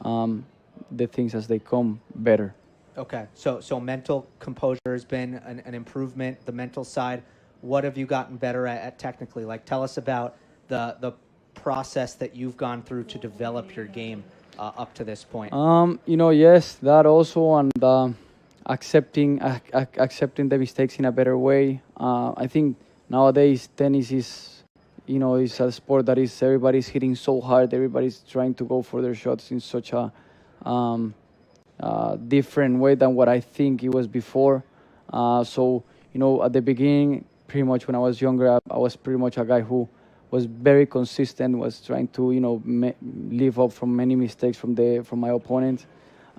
the things as they come better. Okay, so mental composure has been an improvement, the mental side. What have you gotten better at technically? Like, tell us about the process that you've gone through to develop your game up to this point. You know, yes, that also, and accepting the mistakes in a better way. I think nowadays tennis is, you know, is a sport that is everybody's hitting so hard. Everybody's trying to go for their shots in such a different way than what I think it was before. So, you know, at the beginning, pretty much when I was younger, I was pretty much a guy who was very consistent, was trying to, you know, live up from many mistakes from my opponents,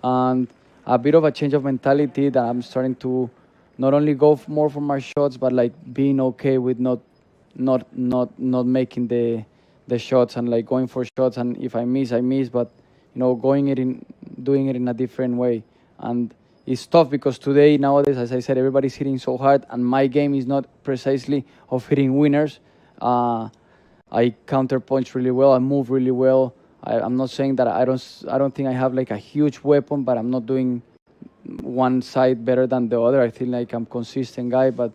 and a bit of a change of mentality that I'm starting to not only go more for my shots, but like being okay with not making the shots and like going for shots, and if I miss, I miss, but you know, doing it in a different way. And it's tough because nowadays, as I said, everybody's hitting so hard, and my game is not precisely of hitting winners. I counterpunch really well. I move really well. I'm not saying that I don't think I have like a huge weapon, but I'm not doing one side better than the other. I feel like I'm a consistent guy, but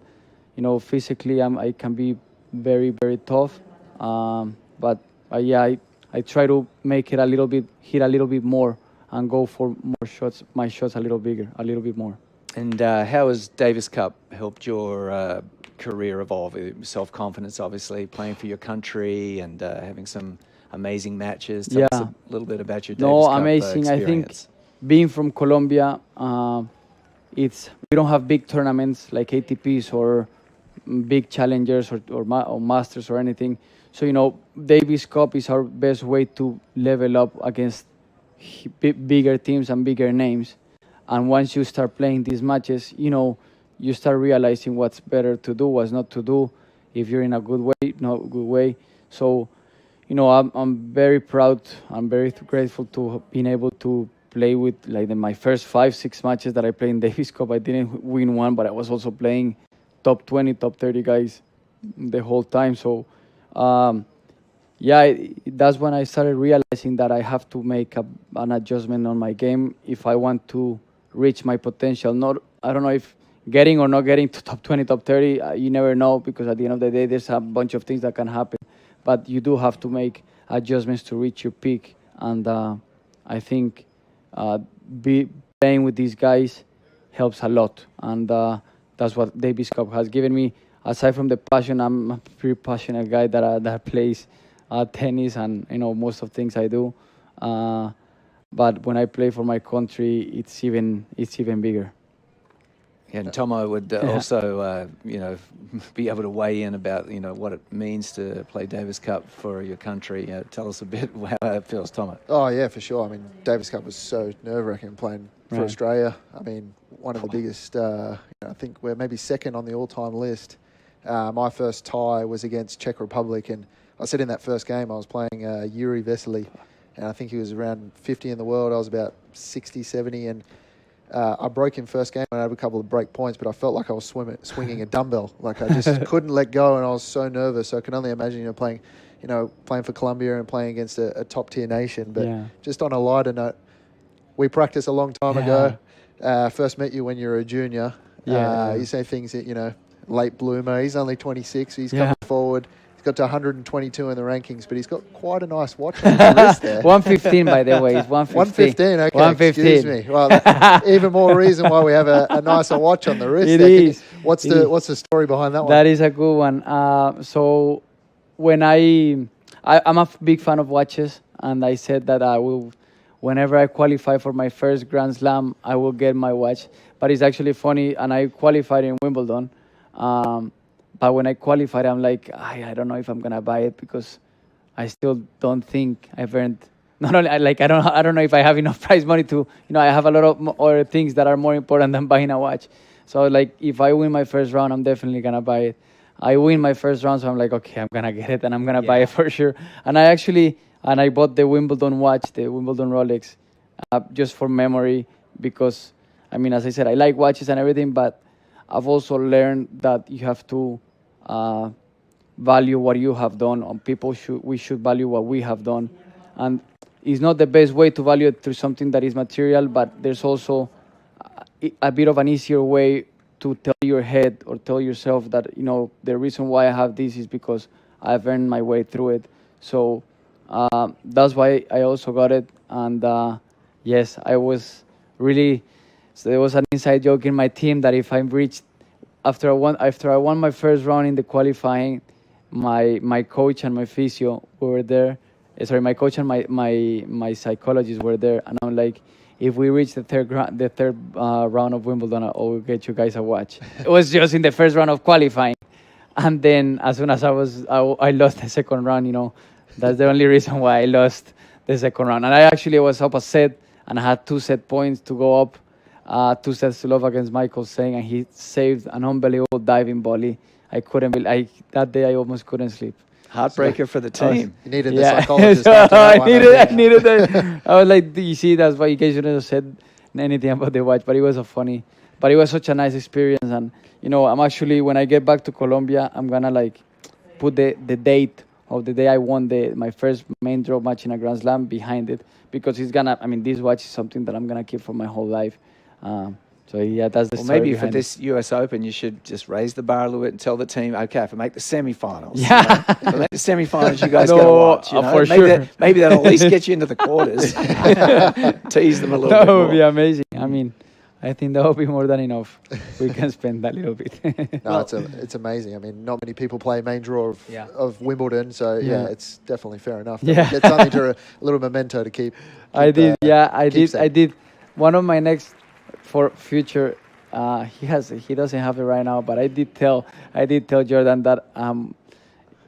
you know, physically I can be very, very tough. But yeah, I try to make it hit a little bit more and go for more shots, my shots a little bit more. And how has Davis Cup helped your career evolve? Self-confidence, obviously, playing for your country and having some amazing matches. Tell us a little bit about your Davis Cup amazing. experience. I think being from Colombia, we don't have big tournaments like ATPs or big challengers or masters or anything. So, you know, Davis Cup is our best way to level up against bigger teams and bigger names. And once you start playing these matches, you know, you start realizing what's better to do, what's not to do, if you're in a good way, not good way. So, you know, I'm very proud. I'm very grateful to being able to play with, like, my first 5-6 matches that I played in Davis Cup. I didn't win one, but I was also playing top 20, top 30 guys the whole time. So, that's when I started realizing that I have to make an adjustment on my game if I want to reach my potential. I don't know if getting or not getting to top 20, top 30, you never know, because at the end of the day, there's a bunch of things that can happen. But you do have to make adjustments to reach your peak. And I think playing with these guys helps a lot. And that's what Davis Cup has given me. Aside from the passion, I'm a pretty passionate guy that plays tennis and, you know, most of things I do. But when I play for my country, it's even bigger. And Tomo would also, you know, be able to weigh in about, you know, what it means to play Davis Cup for your country. Tell us a bit how it feels, Tomo. Oh, yeah, for sure. I mean, Davis Cup was so nerve-wracking playing for Australia. I mean, one of the biggest, I think we're maybe second on the all-time list. My first tie was against Czech Republic, and I said in that first game I was playing Yuri Vesely, and I think he was around 50 in the world. I was about 60, 70, and I broke him first game. I had a couple of break points, but I felt like I was swinging a dumbbell. Like I just couldn't let go, and I was so nervous. So I can only imagine, playing for Colombia and playing against a top-tier nation. But just on a lighter note, we practiced a long time ago. First met you when you were a junior. You say things that, late bloomer. He's only 26. He's coming forward. He's got to 122 in the rankings, but he's got quite a nice watch on his wrist there. 115, by the way. It's 115. 115, okay, 115. excuse me. Well, that's even more reason why we have a nicer watch on the wrist. It there. is. What's the story behind that one? That is a good one. So when I'm a big fan of watches, and I said that I will, whenever I qualify for my first Grand Slam, I will get my watch. But it's actually funny, and I qualified in Wimbledon. But when I qualified, I'm like, I don't know if I'm gonna buy it because I still don't think I've earned. Not only like I don't know if I have enough prize money to, I have a lot of other things that are more important than buying a watch. So like if I win my first round, I'm definitely gonna buy it. I win my first round, so I'm like, okay, I'm gonna get it and I'm gonna buy it for sure. And I bought the Wimbledon watch, the Wimbledon Rolex, just for memory because, as I said, I like watches and everything, but I've also learned that you have to value what you have done. We should value what we have done, and it's not the best way to value it through something that is material. But there's also a bit of an easier way to tell your head or tell yourself that the reason why I have this is because I've earned my way through it. So that's why I also got it. And yes, I was really. So there was an inside joke in my team that if I reached after I won my first round in the qualifying, my coach and my physio were there. Sorry, my coach and my psychologist were there, and I'm like, if we reach the third round of Wimbledon, I will get you guys a watch. It was just in the first round of qualifying, and then as soon as I lost the second round. That's the only reason why I lost the second round. And I actually was up a set, and I had 2 set points to go up. 2 sets to love against Michael Sang, and he saved an unbelievable diving volley. I couldn't believe that day. I almost couldn't sleep. Heartbreaker for the team. You needed the psychologist. So I needed that. I was like, you see, that's why you guys shouldn't have said anything about the watch. But it was but it was such a nice experience. And I'm actually, when I get back to Colombia, I'm gonna put the date of the day I won my first main draw match in a Grand Slam behind it, because it's gonna. This watch is something that I'm gonna keep for my whole life. So yeah, that's the story maybe for behind this US Open, you should just raise the bar a little bit and tell the team, okay, if I make the semi-finals, yeah, if I make the semi-finals, you guys get a watch. For sure. Maybe that'll at least get you into the quarters. Tease them a little bit more. That would be amazing. I think that would be more than enough. We can spend that little bit. No, it's amazing. Not many people play main draw of Wimbledon, so yeah, it's definitely fair enough. Yeah. It's something to a little memento to keep. I did. One of my next for future, he doesn't have it right now, but I did tell Jordan that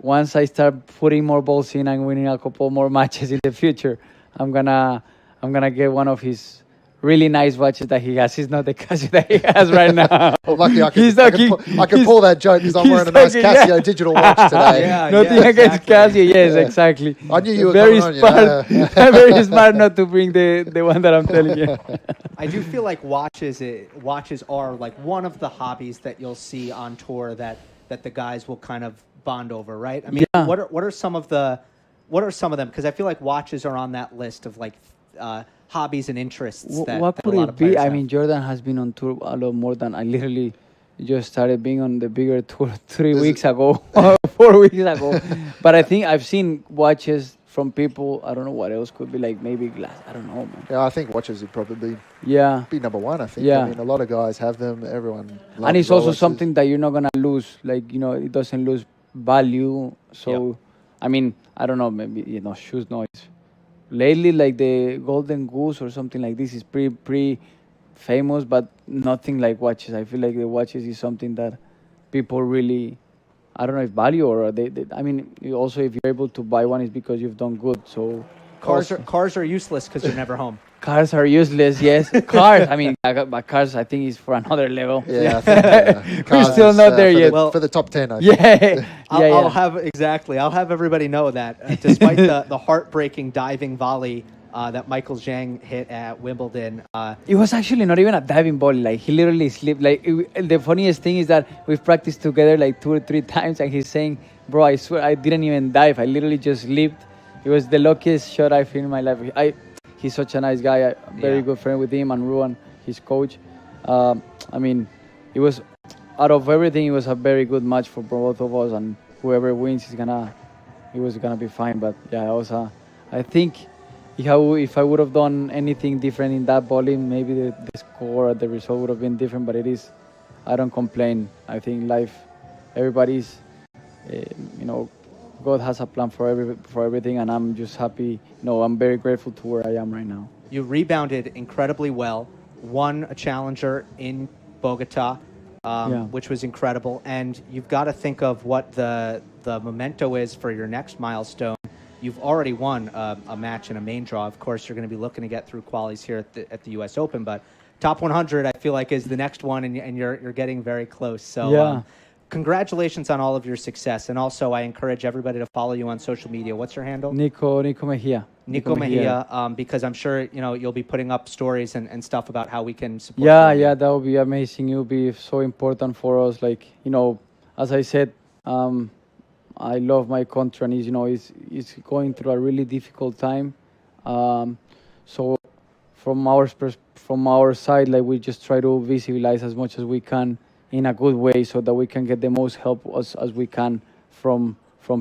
once I start putting more balls in and winning a couple more matches in the future, I'm gonna get one of his really nice watches that he has. It's not the Casio that he has right now. Well, lucky I can pull that joke because I'm wearing a nice Casio digital watch today. Nothing against Casio. Yes, exactly. I knew you were very coming smart. on, Very smart not to bring the one that I'm telling you. I do feel like watches are like one of the hobbies that you'll see on tour that the guys will kind of bond over, right? What are some of them? Because I feel like watches are on that list of hobbies and interests that what a could lot it of be? players have. Jordan has been on tour a lot more than I literally just started being on the bigger tour 3 weeks ago, 4 weeks ago. But I think I've seen watches from people. I don't know what else could be, maybe glass. I don't know, man. Yeah, I think watches would probably be number one. I think. Yeah. A lot of guys have them. Everyone loves and it's also Rolexes. something that you're not gonna lose. It doesn't lose value. So, I don't know. Maybe shoes noise. Lately, the Golden Goose or something like this is pretty famous, but nothing like watches. I feel like the watches is something that people really, I don't know if value or also if you're able to buy one, it's because you've done good. So Cars are useless because you're never home. Cars are useless, yes. Cars, but cars, I think, is for another level. Yeah, I think, we're still not there yet. For the top 10, I think. I'll have everybody know that despite the heartbreaking diving volley that Michael Zhang hit at Wimbledon. It was actually not even a diving volley. He literally slipped. The funniest thing is that we've practiced together 2 or 3 times, and he's saying, "Bro, I swear I didn't even dive. I literally just slipped. It was the luckiest shot I've seen in my life." He's such a nice guy. A very good friend with him and Ruan, his coach. It was out of everything. It was a very good match for both of us, and whoever wins it was gonna be fine. But yeah, I think if I would have done anything different in that bowling, maybe the score or the result would have been different. But I don't complain. I think life, everybody's, God has a plan for everything, and I'm just happy. I'm very grateful to where I am right now. You rebounded incredibly well, won a challenger in Bogota, which was incredible. And you've got to think of what the memento is for your next milestone. You've already won a match in a main draw. Of course, you're going to be looking to get through qualies here at the U.S. Open, but top 100, I feel like, is the next one, and you're getting very close. So congratulations on all of your success. And also, I encourage everybody to follow you on social media. What's your handle? Nico Mejia. Nico Mejia, because I'm sure you'll be putting up stories and stuff about how we can support. Yeah, that would be amazing. It would be so important for us. Like, as I said, I love my country, and it's going through a really difficult time. So from our side, like, we just try to visualize as much as we can in a good way, so that we can get the most help as we can from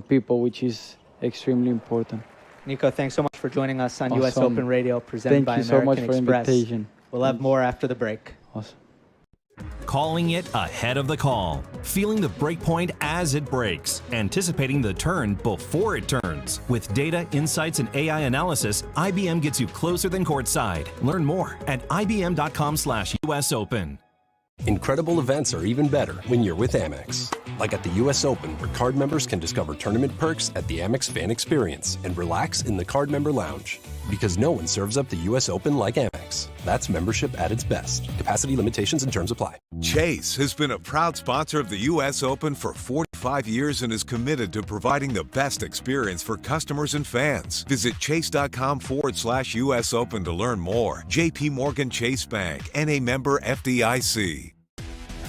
people, which is extremely important. Nico, thanks so much for joining us on U.S. Open Radio, presented by American Thank you so much Express. for the invitation. We'll have more after the break. Awesome. Calling it ahead of the call, feeling the break point as it breaks, anticipating the turn before it turns. With data, insights, and AI analysis, IBM gets you closer than courtside. Learn more at ibm.com/US Open. Incredible events are even better when you're with Amex. Like at the U.S. Open, where card members can discover tournament perks at the Amex Fan Experience and relax in the card member lounge. Because no one serves up the U.S. Open like Amex. That's membership at its best. Capacity limitations and terms apply. Chase has been a proud sponsor of the U.S. Open for 45 years and is committed to providing the best experience for customers and fans. Visit chase.com/US Open to learn more. JP Morgan Chase Bank, N.A. member FDIC.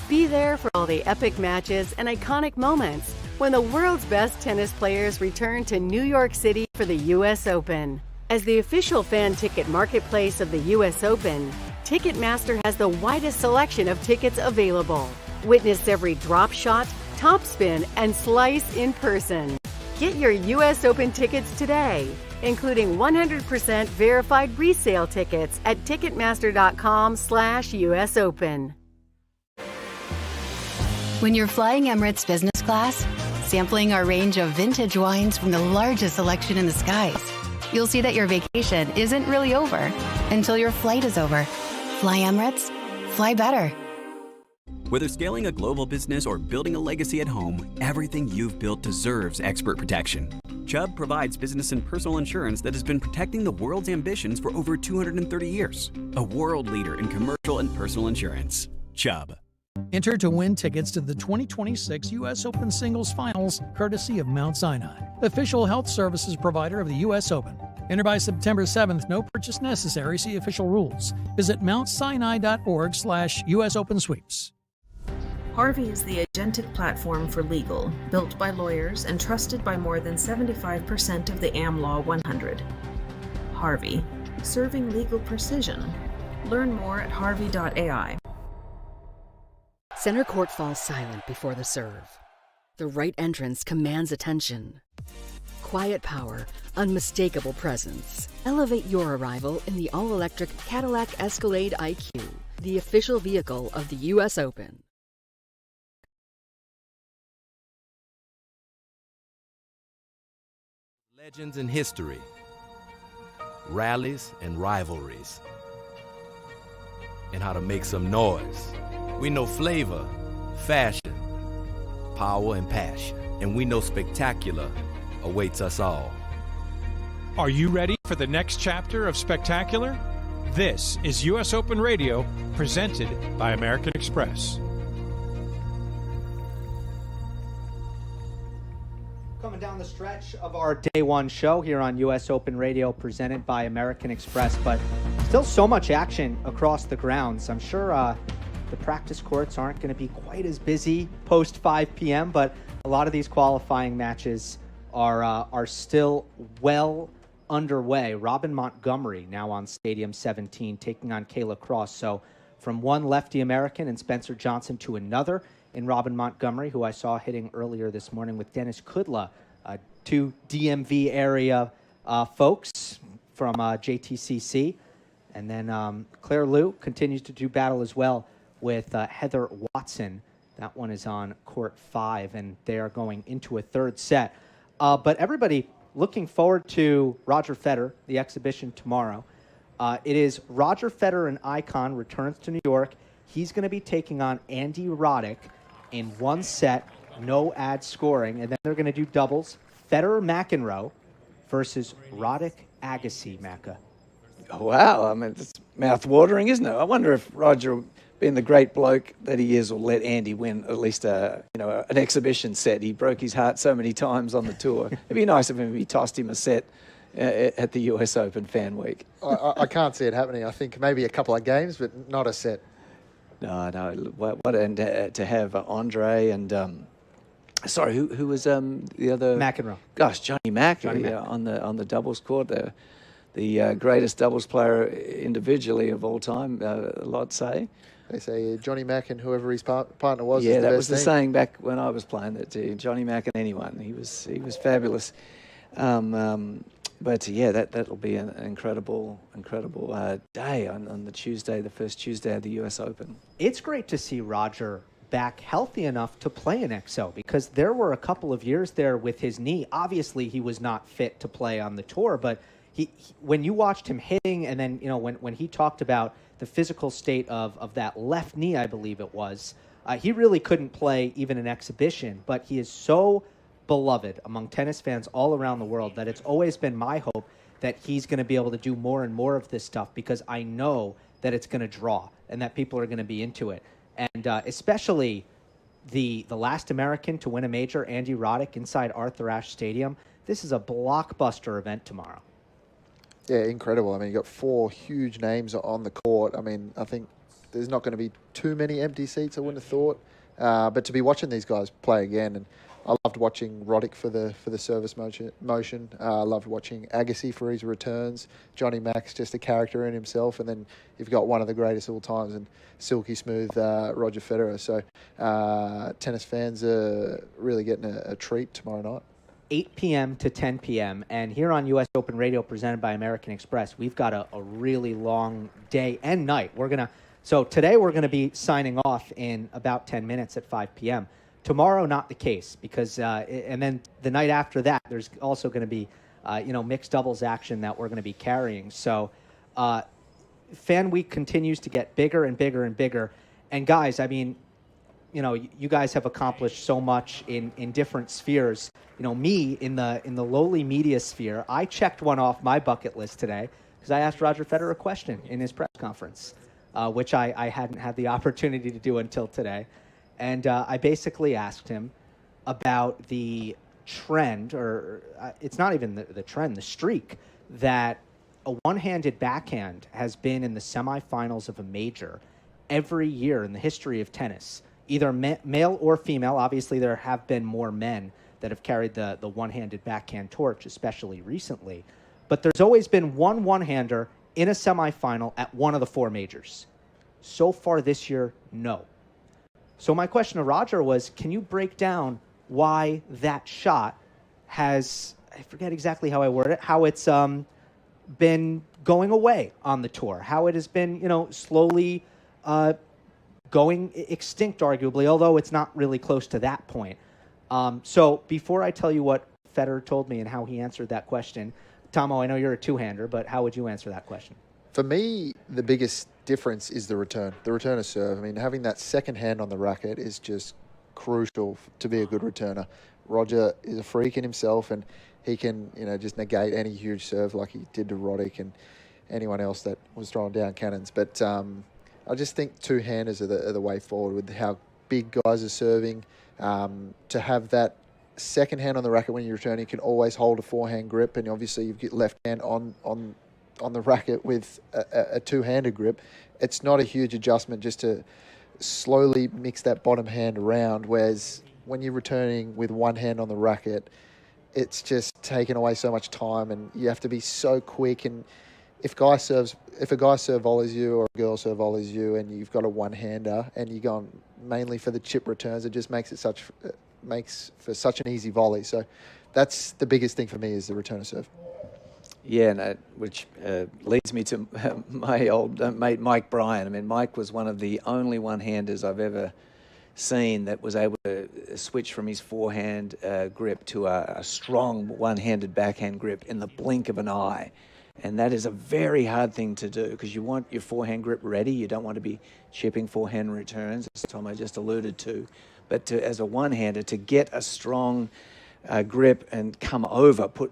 Be there for all the epic matches and iconic moments when the world's best tennis players return to New York City for the U.S. Open. As the official fan ticket marketplace of the U.S. Open, Ticketmaster has the widest selection of tickets available. Witness every drop shot, topspin, and slice in person. Get your U.S. Open tickets today, including 100% verified resale tickets at Ticketmaster.com/US Open. When you're flying Emirates business class, sampling our range of vintage wines from the largest selection in the skies, you'll see that your vacation isn't really over until your flight is over. Fly Emirates, fly better. Whether scaling a global business or building a legacy at home, everything you've built deserves expert protection. Chubb provides business and personal insurance that has been protecting the world's ambitions for over 230 years. A world leader in commercial and personal insurance. Chubb. Enter to win tickets to the 2026 U.S. Open Singles Finals, courtesy of Mount Sinai, official health services provider of the U.S. Open. Enter by September 7th. No purchase necessary. See official rules. Visit mountsinai.org/US Open Sweeps. Harvey is the agentic platform for legal, built by lawyers and trusted by more than 75% of the AmLaw 100. Harvey, serving legal precision. Learn more at harvey.ai. Center court falls silent before the serve. The right entrance commands attention. Quiet power, unmistakable presence. Elevate your arrival in the all-electric Cadillac Escalade IQ, the official vehicle of the U.S. Open. Legends in history, rallies and rivalries, and how to make some noise. We know flavor, fashion, power, and passion. And we know spectacular awaits us all. Are you ready for the next chapter of Spectacular? This is U.S. Open Radio, presented by American Express. Coming down the stretch of our day one show here on U.S. Open Radio, presented by American Express, but still so much action across the grounds. I'm sure the practice courts aren't going to be quite as busy post 5 p.m., but a lot of these qualifying matches are still well underway. Robin Montgomery now on Stadium 17, taking on Kayla Cross. So from one lefty American and Spencer Johnson to another in Robin Montgomery, who I saw hitting earlier this morning with Dennis Kudla, two DMV area folks from JTCC. And then Claire Liu continues to do battle as well with Heather Watson. That one is on court 5, and they are going into a third set. But everybody looking forward to Roger Federer, the exhibition tomorrow. It is Roger Federer, an icon, returns to New York. He's going to be taking on Andy Roddick in one set, no ad scoring. And then they're going to do doubles. Federer-McEnroe versus Roddick-Agassi, Macca. Wow, I mean, it's mouth-watering, isn't it? I wonder if Roger, being the great bloke that he is, will let Andy win at least an exhibition set. He broke his heart so many times on the tour. It'd be nice if he tossed him a set at the US Open Fan Week. I can't see it happening. I think maybe a couple of games, but not a set. No. What and to have Andre and sorry, who was the other? McEnroe. Gosh, Johnny Mack on the doubles court. The greatest doubles player individually of all time, a lot say. They say Johnny Mack and whoever his partner was. Yeah, is the that best was the team. saying back when I was playing. That Johnny Mack and anyone, he was fabulous. But yeah, that'll be an incredible day on the Tuesday, the first Tuesday of the US Open. It's great to see Roger back healthy enough to play an XO, because there were a couple of years there with his knee. Obviously, he was not fit to play on the tour, but he when you watched him hitting, and then when he talked about the physical state of that left knee, I believe it was, he really couldn't play even an exhibition. But he is so beloved among tennis fans all around the world that it's always been my hope that he's going to be able to do more and more of this stuff, because I know that it's going to draw and that people are going to be into it. And especially the last American to win a major, Andy Roddick, inside Arthur Ashe Stadium. This is a blockbuster event tomorrow. Yeah, incredible. I mean, you got 4 huge names on the court. I mean, I think there's not going to be too many empty seats, I wouldn't have thought. But to be watching these guys play again, and I loved watching Roddick for the service motion. I loved watching Agassi for his returns. Johnny Mack's just a character in himself, and then you've got one of the greatest of all times, and silky smooth Roger Federer. So tennis fans are really getting a treat tomorrow night. 8 p.m. to 10 p.m. And here on U.S. Open Radio, presented by American Express, we've got a really long day and night. So today we're going to be signing off in about 10 minutes at 5 p.m. Tomorrow, not the case, because and then the night after that, there's also going to be mixed doubles action that we're going to be carrying. So Fan Week continues to get bigger and bigger and bigger. And guys, I mean, you guys have accomplished so much in different spheres. Me in the lowly media sphere, I checked one off my bucket list today because I asked Roger Federer a question in his press conference, which I hadn't had the opportunity to do until today. And I basically asked him about the trend, or it's not even the trend, the streak, that a one-handed backhand has been in the semifinals of a major every year in the history of tennis, either male or female. Obviously, there have been more men that have carried the one-handed backhand torch, especially recently. But there's always been one-hander in a semifinal at one of the 4 majors. So far this year, no. So my question to Roger was, can you break down why that shot has, I forget exactly how I word it, how it's been going away on the tour, how it has been, slowly going extinct, arguably, although it's not really close to that point. So before I tell you what Federer told me and how he answered that question, Tomo, I know you're a two-hander, but how would you answer that question? For me, the biggest difference is the return of serve. I mean, having that second hand on the racket is just crucial to be a good returner. Roger is a freak in himself, and he can, just negate any huge serve like he did to Roddick and anyone else that was throwing down cannons. But I just think two-handers are the way forward with how big guys are serving. To have that second hand on the racket when you return, you can always hold a forehand grip, and obviously you've got left hand on the racket with a two-handed grip. It's not a huge adjustment just to slowly mix that bottom hand around, whereas when you're returning with one hand on the racket, it's just taken away so much time, and you have to be so quick. And if a guy serve volleys you or a girl serve volleys you and you've got a one-hander and you're going mainly for the chip returns. It just makes for such an easy volley. So that's the biggest thing for me is the return of serve. Yeah, and which leads me to my old mate Mike Bryan. I mean, Mike was one of the only one-handers I've ever seen that was able to switch from his forehand grip to a strong one-handed backhand grip in the blink of an eye. And that is a very hard thing to do because you want your forehand grip ready. You don't want to be chipping forehand returns, as Tom I just alluded to. But as a one-hander, to get a strong grip and come over, put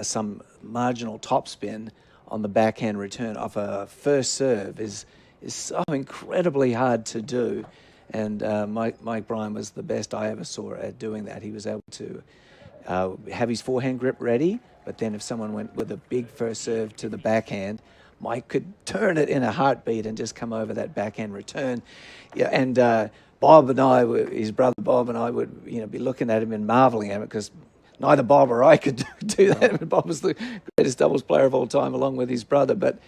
some marginal topspin on the backhand return off a first serve is so incredibly hard to do. And Mike Bryan was the best I ever saw at doing that. He was able to have his forehand grip ready, but then if someone went with a big first serve to the backhand, Mike could turn it in a heartbeat and just come over that backhand return. Yeah, and Bob and I, his brother Bob and I would be looking at him and marveling at it because neither Bob or I could do that. Bob was the greatest doubles player of all time along with his brother, but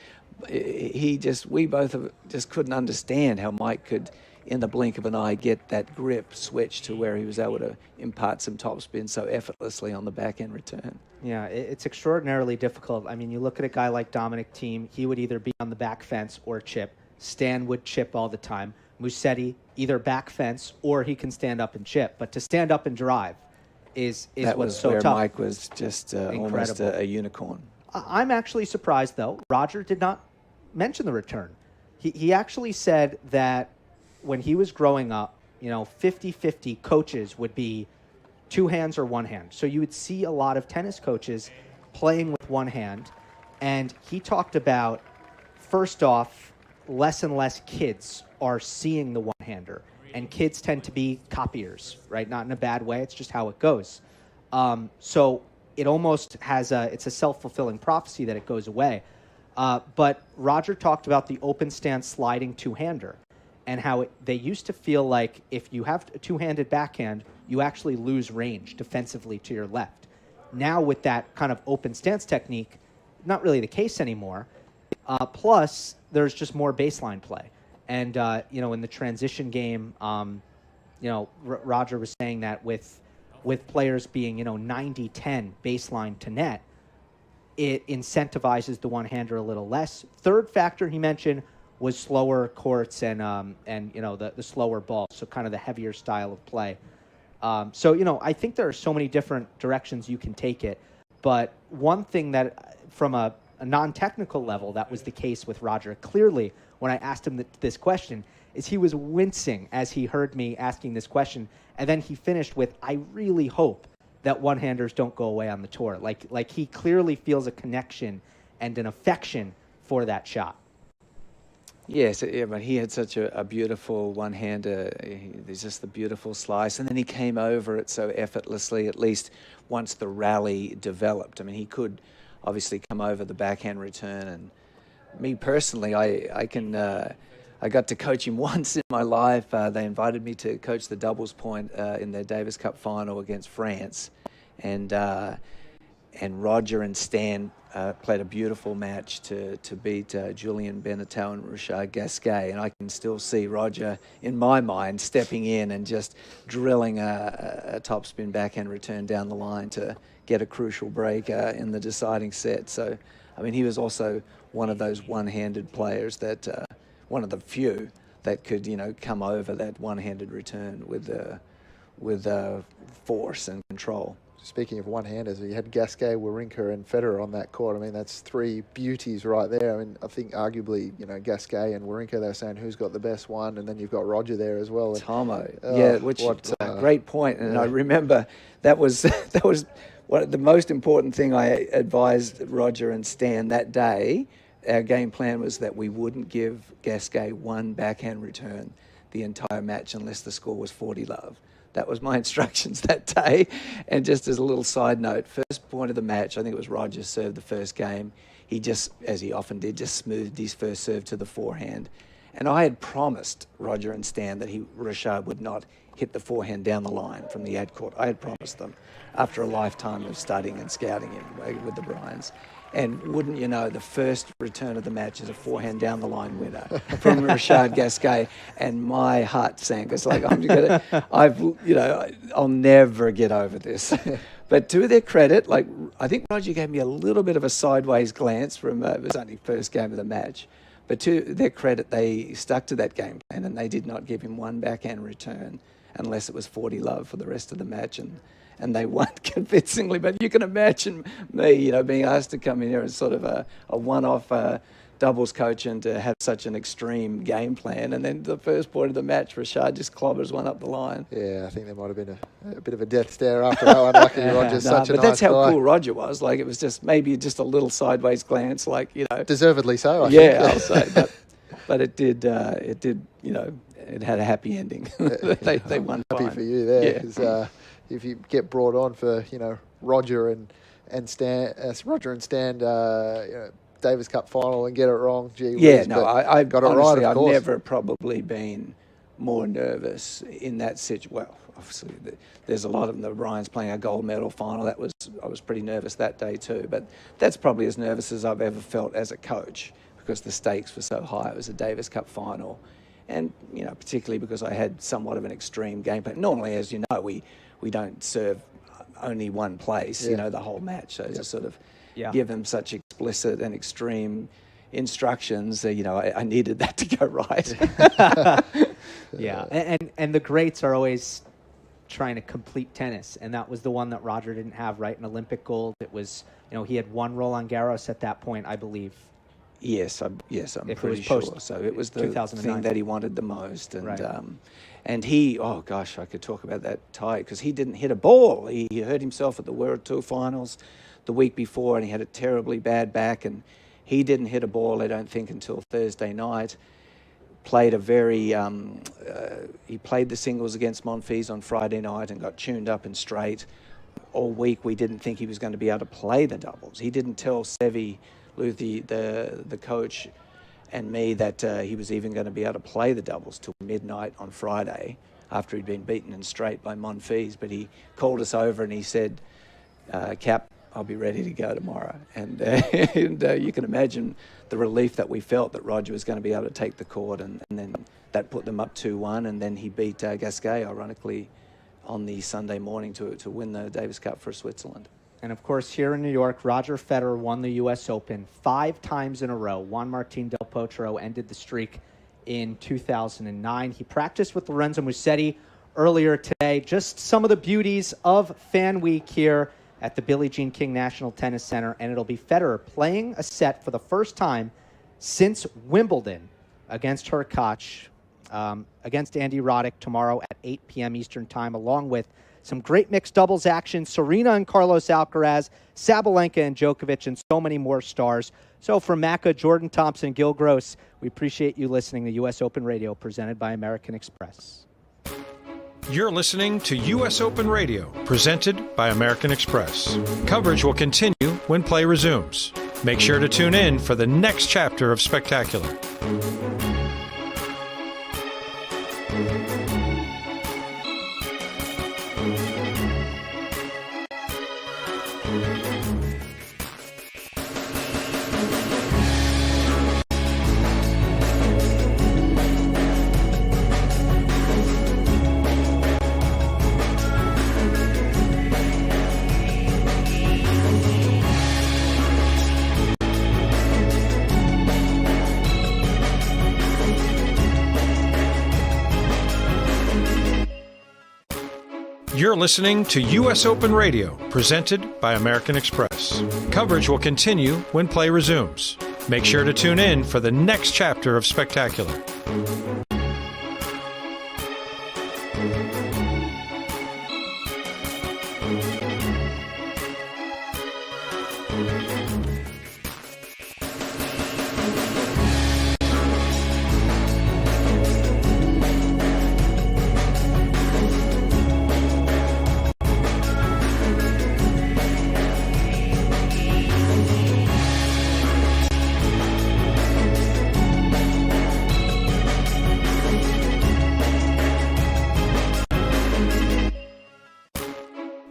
we both just couldn't understand how Mike could, in the blink of an eye, get that grip switch to where he was able to impart some topspin so effortlessly on the backhand return. Yeah, it's extraordinarily difficult. I mean, you look at a guy like Dominic Thiem, he would either be on the back fence or chip. Stan would chip all the time. Musetti, either back fence or he can stand up and chip. But to stand up and drive is what's so tough. That was where Mike was just almost a unicorn. I'm actually surprised, though. Roger did not mention the return. He actually said that when he was growing up, 50-50 coaches would be two hands or one hand. So you would see a lot of tennis coaches playing with one hand. And he talked about, first off, less and less kids are seeing the one-hander. And kids tend to be copiers, right? Not in a bad way. It's just how it goes. So it almost it's a self-fulfilling prophecy that it goes away. But Roger talked about the open stance sliding two-hander and how they used to feel like if you have a two-handed backhand, you actually lose range defensively to your left. Now with that kind of open stance technique, not really the case anymore. Plus, there's just more baseline play. And, in the transition game, Roger was saying that with players being, 90-10 baseline to net, it incentivizes the one-hander a little less. Third factor he mentioned was slower courts and the slower ball, so kind of the heavier style of play. I think there are so many different directions you can take it. But one thing that, from a non-technical level, that was the case with Roger, clearly, when I asked him this question, is he was wincing as he heard me asking this question. And then he finished with, I really hope that one-handers don't go away on the tour. Like he clearly feels a connection and an affection for that shot. Yes, but he had such a beautiful one-hander. There's just the beautiful slice. And then he came over it so effortlessly, at least once the rally developed. I mean, he could obviously come over the backhand return. And me personally, I got to coach him once in my life. They invited me to coach the doubles point in their Davis Cup final against France. And Roger and Stan played a beautiful match to beat Julien Benneteau and Richard Gasquet. And I can still see Roger, in my mind, stepping in and just drilling a topspin backhand return down the line to get a crucial break in the deciding set. So, I mean, he was also one of those one-handed players that, one of the few that could, come over that one-handed return with force and control. Speaking of one-handers, you had Gasquet, Wawrinka, and Federer on that court. I mean, that's three beauties right there. I mean, I think arguably, Gasquet and Wawrinka, they're saying who's got the best one, and then you've got Roger there as well. Tomo, great point. And I remember that was the most important thing I advised Roger and Stan that day. Our game plan was that we wouldn't give Gasquet one backhand return the entire match unless the score was 40-love. That was my instructions that day. And just as a little side note, first point of the match, I think it was Roger served the first game. He just, as he often did, just smoothed his first serve to the forehand. And I had promised Roger and Stan that Richard would not hit the forehand down the line from the ad court. I had promised them after a lifetime of studying and scouting him with the Bryans. And wouldn't you know, the first return of the match is a forehand down the line winner from Rashad Gasquet, and my heart sank. It's like, I'll never get over this. But to their credit, like, I think Roger gave me a little bit of a sideways glance from it was only first game of the match. But to their credit, they stuck to that game plan, and they did not give him one backhand return unless it was 40-love for the rest of the match. And they won convincingly. But you can imagine me, being asked to come in here as sort of a one-off doubles coach and to have such an extreme game plan. And then the first point of the match, Rashad just clobbers one up the line. Yeah, I think there might have been a bit of a death stare after that one. Lucky Roger's such a nice guy. But that's how cool Roger was. Like, it was just maybe just a little sideways glance, like, Deservedly so, I think. Yeah, I'll say. But it did, it had a happy ending. They won happy fine. For you there, because if you get brought on for Roger and Stan, Davis Cup final and get it wrong, gee whiz. I got it honestly, right. of course. I've never probably been more nervous in that situation. Well, obviously there's a lot of them. Ryan's playing a gold medal final. I was pretty nervous that day too. But that's probably as nervous as I've ever felt as a coach, because the stakes were so high. It was a Davis Cup final, and particularly because I had somewhat of an extreme game plan. Normally, as you know, we don't serve only one place, the whole match. So to sort of give them such explicit and extreme instructions, I needed that to go right. And the greats are always trying to complete tennis, and that was the one that Roger didn't have, right? An Olympic gold. It was, he had won Roland Garros at that point, I believe. Yes, I'm pretty sure. So it was the thing that he wanted the most, and and he, oh gosh, I could talk about that tie, because he didn't hit a ball. He hurt himself at the World Tour Finals the week before, and he had a terribly bad back, and he didn't hit a ball, I don't think, until Thursday night. Played he played the singles against Monfils on Friday night and got tuned up and straight. All week we didn't think he was going to be able to play the doubles. He didn't tell Sevi Luthi, the coach, and me that he was even going to be able to play the doubles till midnight on Friday after he'd been beaten in straight by Monfils. But he called us over and he said, Cap, I'll be ready to go tomorrow. And you can imagine the relief that we felt that Roger was going to be able to take the court, and then that put them up 2-1, and then he beat Gasquet, ironically, on the Sunday morning to win the Davis Cup for Switzerland. And of course, here in New York, Roger Federer won the U.S. Open 5 times in a row. Juan Martín del Potro ended the streak in 2009. He practiced with Lorenzo Musetti earlier today. Just some of the beauties of Fan Week here at the Billie Jean King National Tennis Center, and it'll be Federer playing a set for the first time since Wimbledon against Hurkacz, against Andy Roddick tomorrow at 8 p.m. Eastern Time, along with some great mixed doubles action, Serena and Carlos Alcaraz, Sabalenka and Djokovic, and so many more stars. So for Macca, Jordan Thompson, Gil Gross, we appreciate you listening to U.S. Open Radio, presented by American Express. You're listening to U.S. Open Radio, presented by American Express. Coverage will continue when play resumes. Make sure to tune in for the next chapter of Spectacular. You're listening to U.S. Open Radio, presented by American Express. Coverage will continue when play resumes. Make sure to tune in for the next chapter of Spectacular.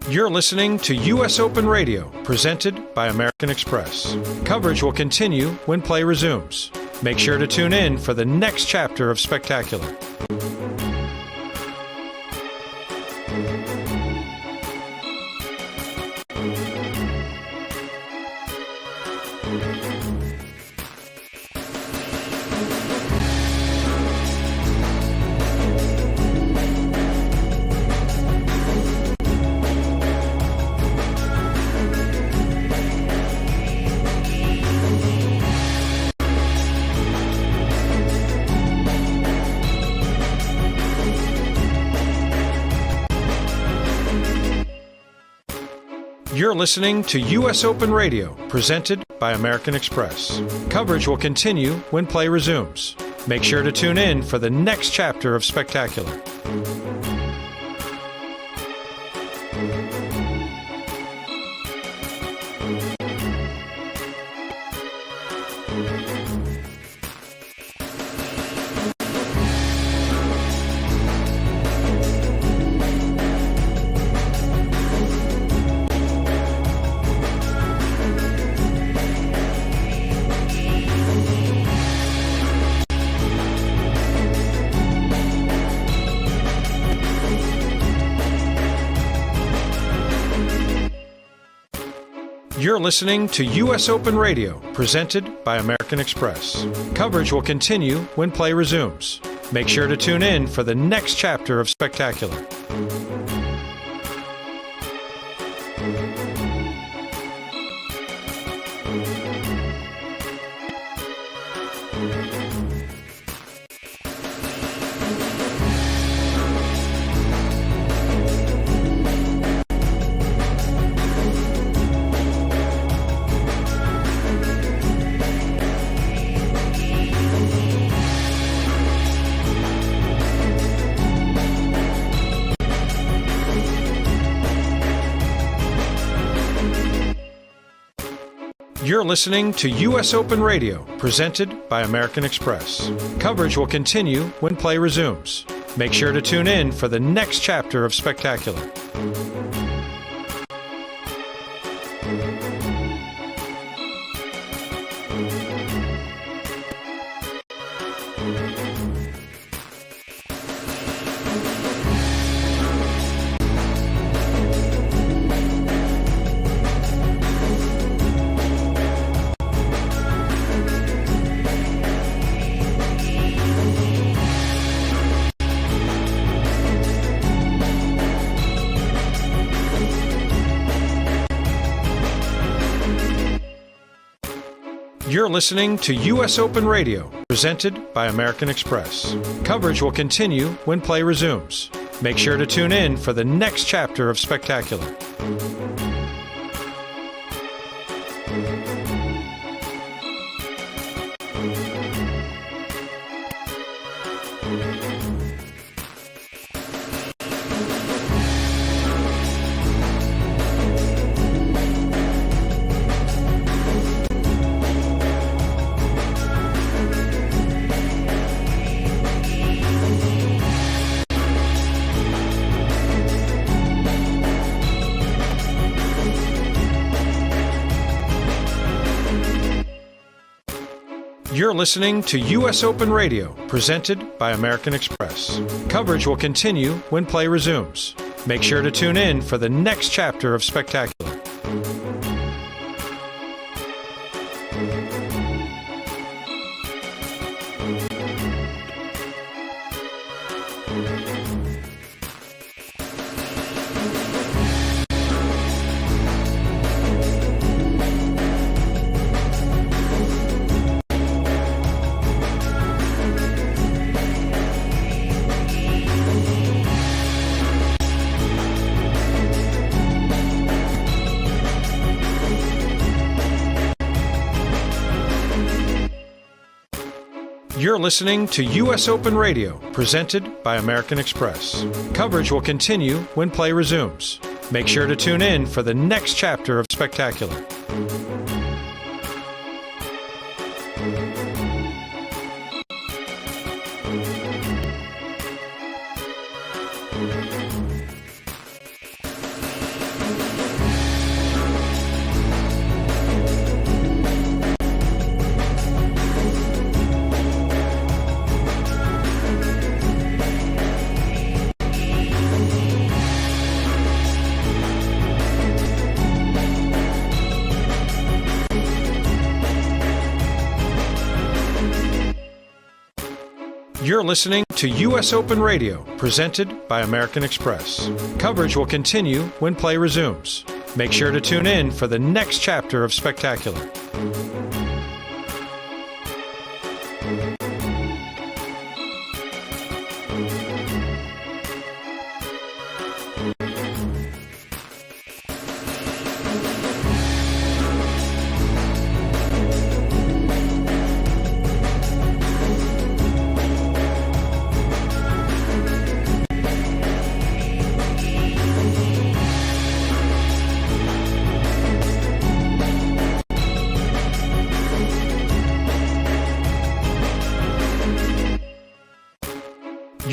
You're You're listening to U.S. Open Radio, presented by American Express. Coverage will continue when play resumes. Make sure to tune in for the next chapter of Spectacular. You're listening to U.S. Open Radio, presented by American Express. Coverage will continue when play resumes. Make sure to tune in for the next chapter of Spectacular. You're listening to U.S. Open Radio, presented by American Express. Coverage will continue when play resumes. Make sure to tune in for the next chapter of Spectacular. You're listening to U.S. Open Radio, presented by American Express. Coverage will continue when play resumes. Make sure to tune in for the next chapter of Spectacular. You're listening to U.S. Open Radio, presented by American Express. Coverage will continue when play resumes. Make sure to tune in for the next chapter of Spectacular. You're listening to U.S. Open Radio, presented by American Express. Coverage will continue when play resumes. Make sure to tune in for the next chapter of Spectacular. You're listening to U.S. Open Radio, presented by American Express. Coverage will continue when play resumes. Make sure to tune in for the next chapter of Spectacular. You're listening to U.S. Open Radio, presented by American Express. Coverage will continue when play resumes. Make sure to tune in for the next chapter of Spectacular.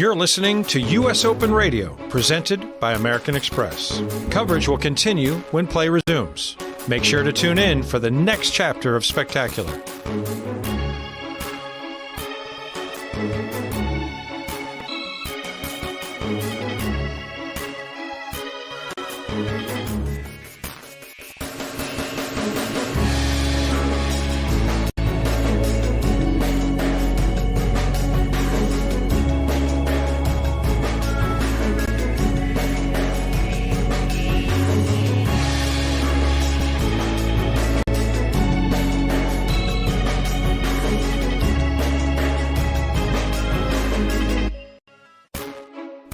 You're listening to U.S. Open Radio, presented by American Express. Coverage will continue when play resumes. Make sure to tune in for the next chapter of Spectacular.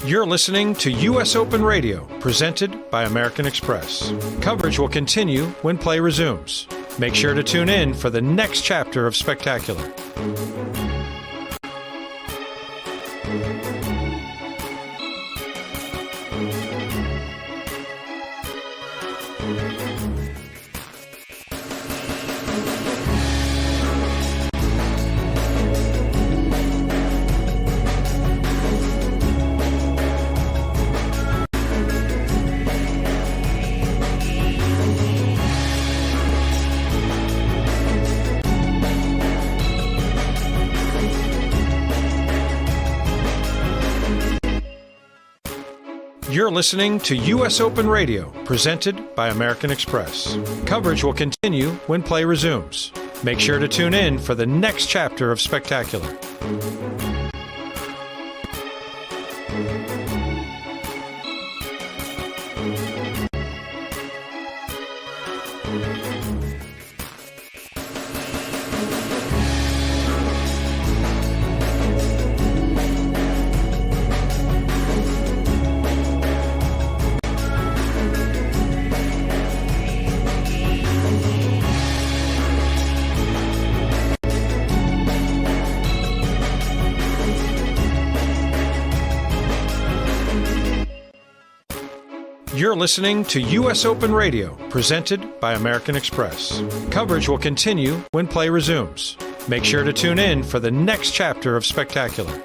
You're listening to U.S. Open Radio, presented by American Express. Coverage will continue when play resumes. Make sure to tune in for the next chapter of Spectacular. You're listening to U.S. Open Radio, presented by American Express. Coverage will continue when play resumes. Make sure to tune in for the next chapter of Spectacular. You're listening to U.S. Open Radio, presented by American Express. Coverage will continue when play resumes. Make sure to tune in for the next chapter of Spectacular.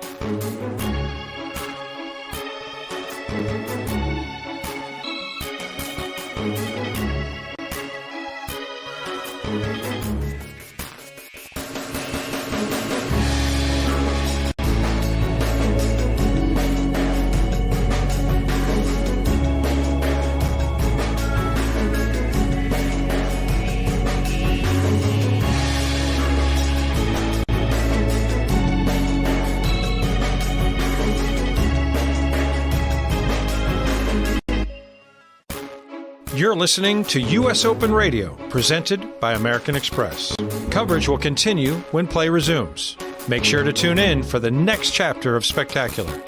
You're listening to U.S. Open Radio, presented by American Express. Coverage will continue when play resumes. Make sure to tune in for the next chapter of Spectacular.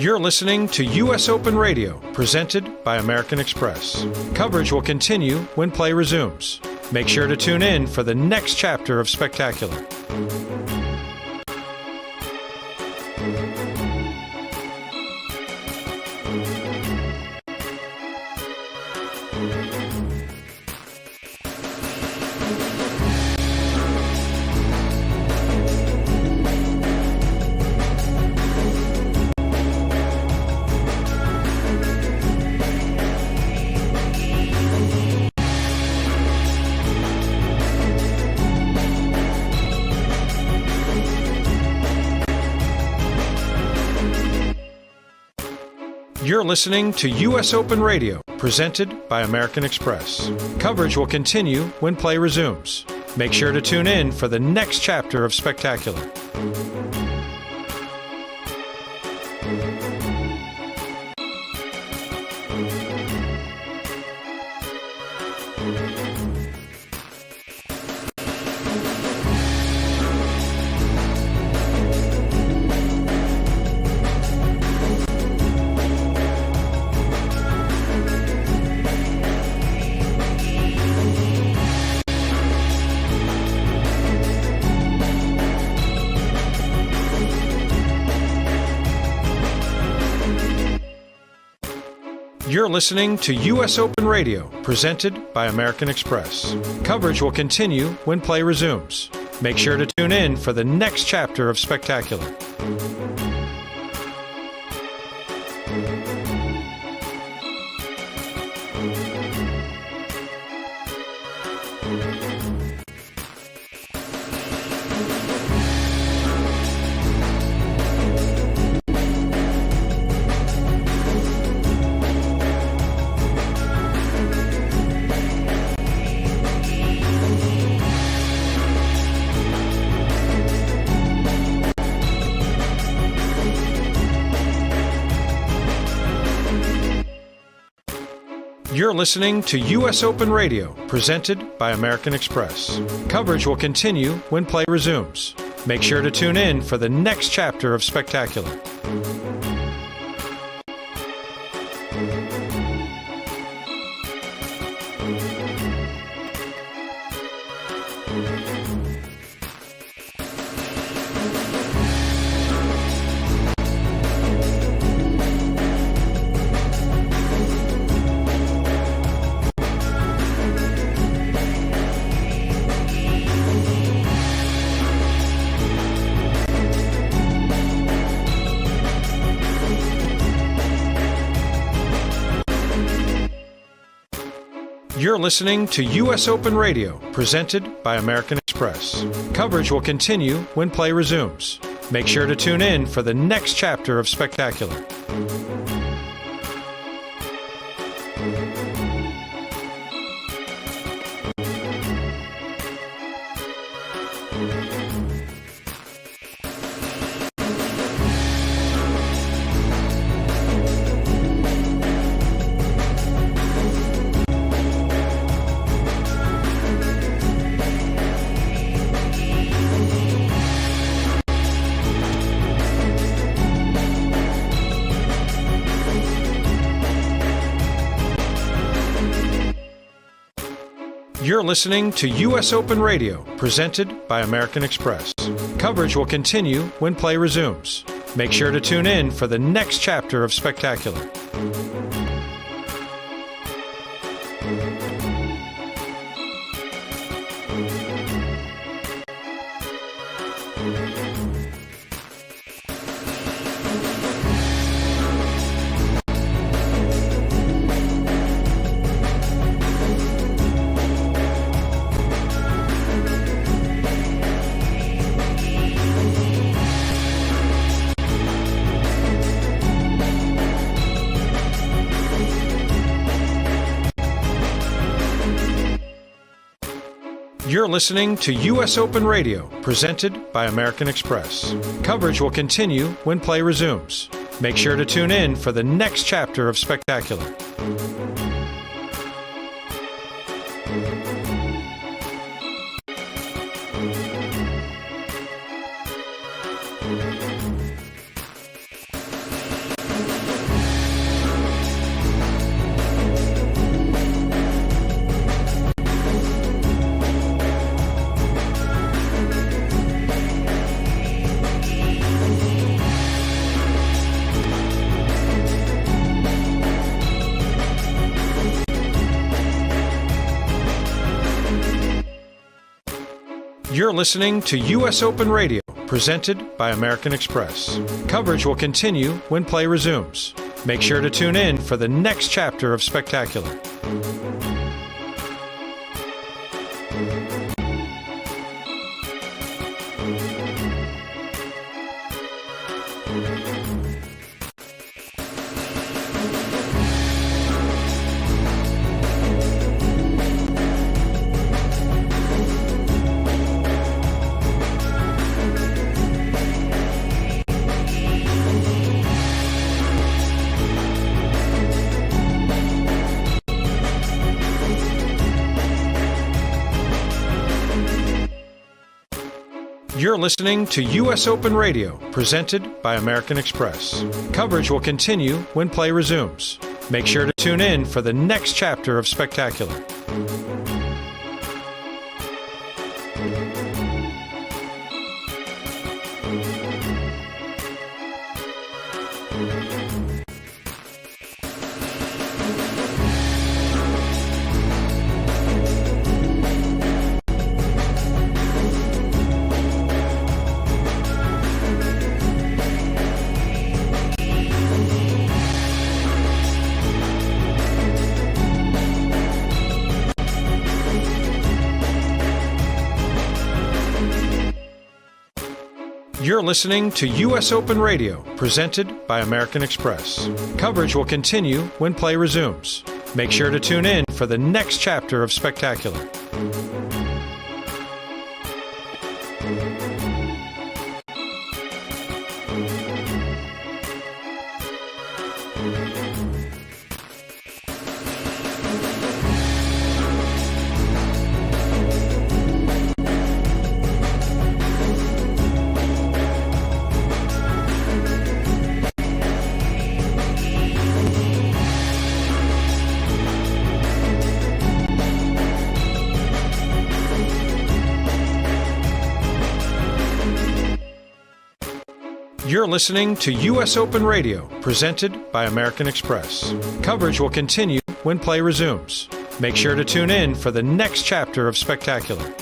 You're listening to U.S. Open Radio, presented by American Express. Coverage will continue when play resumes. Make sure to tune in for the next chapter of Spectacular. You're listening to U.S. Open Radio, presented by American Express. Coverage will continue when play resumes. Make sure to tune in for the next chapter of Spectacular. You're listening to U.S. Open Radio, presented by American Express. Coverage will continue when play resumes. Make sure to tune in for the next chapter of Spectacular. You're listening to U.S. Open Radio, presented by American Express. Coverage will continue when play resumes. Make sure to tune in for the next chapter of Spectacular. You're listening to U.S. Open Radio, presented by American Express. Coverage will continue when play resumes. Make sure to tune in for the next chapter of Spectacular. You're listening to U.S. Open Radio, presented by American Express. Coverage will continue when play resumes. Make sure to tune in for the next chapter of Spectacular. You're listening to U.S. Open Radio, presented by American Express. Coverage will continue when play resumes. Make sure to tune in for the next chapter of Spectacular. You're listening to U.S. Open Radio, presented by American Express. Coverage will continue when play resumes. Make sure to tune in for the next chapter of Spectacular. You're listening to U.S. Open Radio, presented by American Express. Coverage will continue when play resumes. Make sure to tune in for the next chapter of Spectacular. You're listening to U.S. Open Radio, presented by American Express. Coverage will continue when play resumes. Make sure to tune in for the next chapter of Spectacular. You're listening to U.S. Open Radio, presented by American Express. Coverage will continue when play resumes. Make sure to tune in for the next chapter of Spectacular.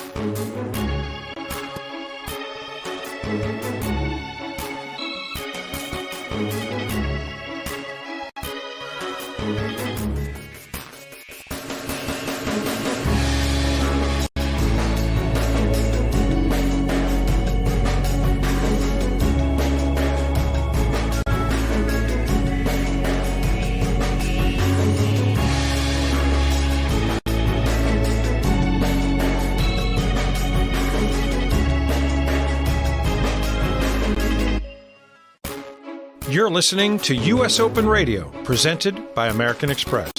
You're listening to U.S. Open Radio, presented by American Express.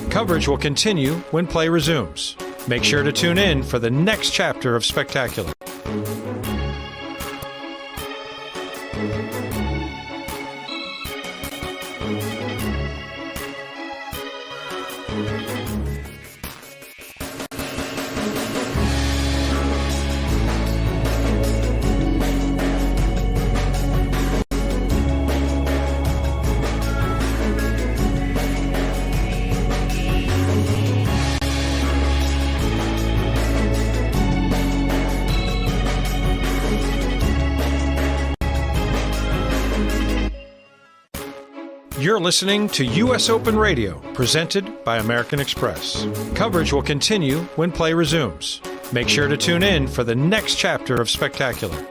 Coverage will continue when play resumes. Make sure to tune in for the next chapter of Spectacular. You're listening to U.S. Open Radio, presented by American Express. Coverage will continue when play resumes. Make sure to tune in for the next chapter of Spectacular.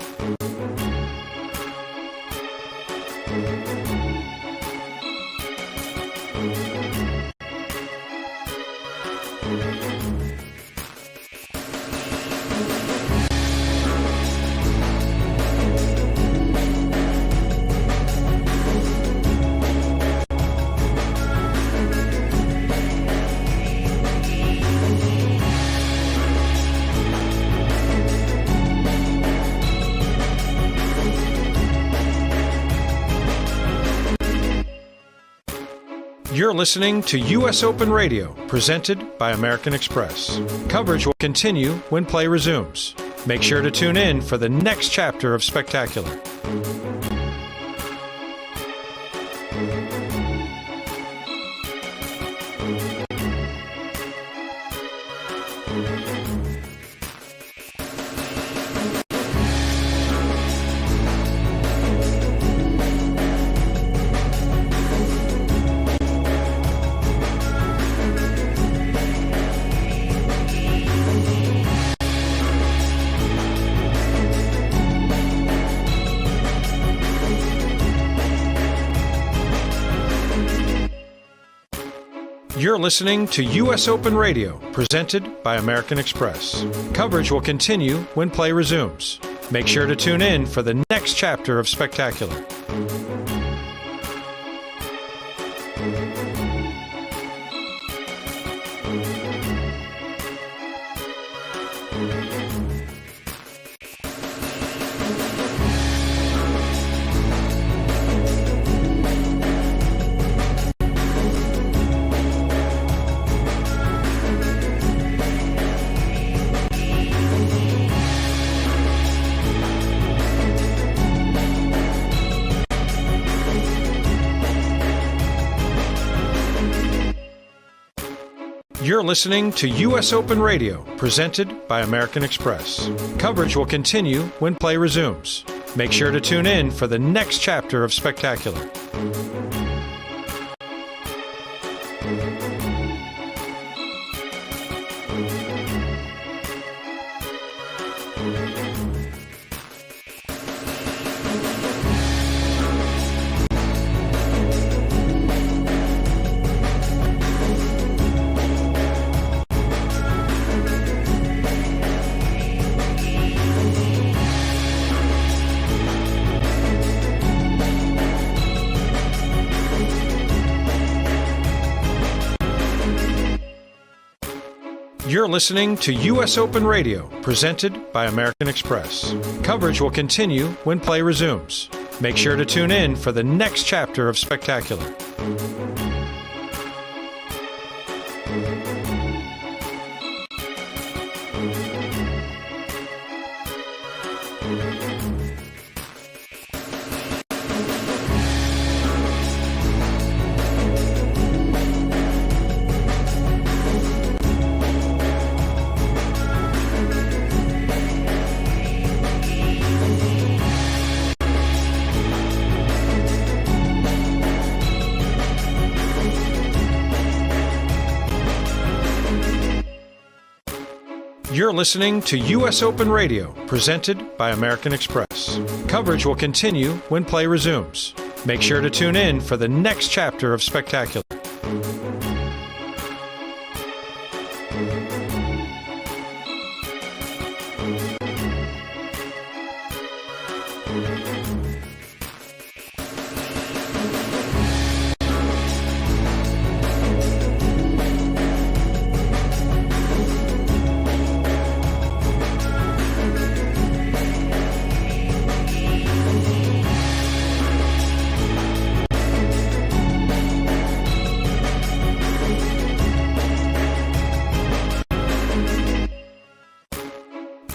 You're listening to U.S. Open Radio, presented by American Express. Coverage will continue when play resumes. Make sure to tune in for the next chapter of Spectacular. You're listening to U.S. Open Radio, presented by American Express. Coverage will continue when play resumes. Make sure to tune in for the next chapter of Spectacular. You're listening to U.S. Open Radio, presented by American Express. Coverage will continue when play resumes. Make sure to tune in for the next chapter of Spectacular. You're listening to U.S. Open Radio, presented by American Express. Coverage will continue when play resumes. Make sure to tune in for the next chapter of Spectacular. You're listening to U.S. Open Radio, presented by American Express. Coverage will continue when play resumes. Make sure to tune in for the next chapter of Spectacular.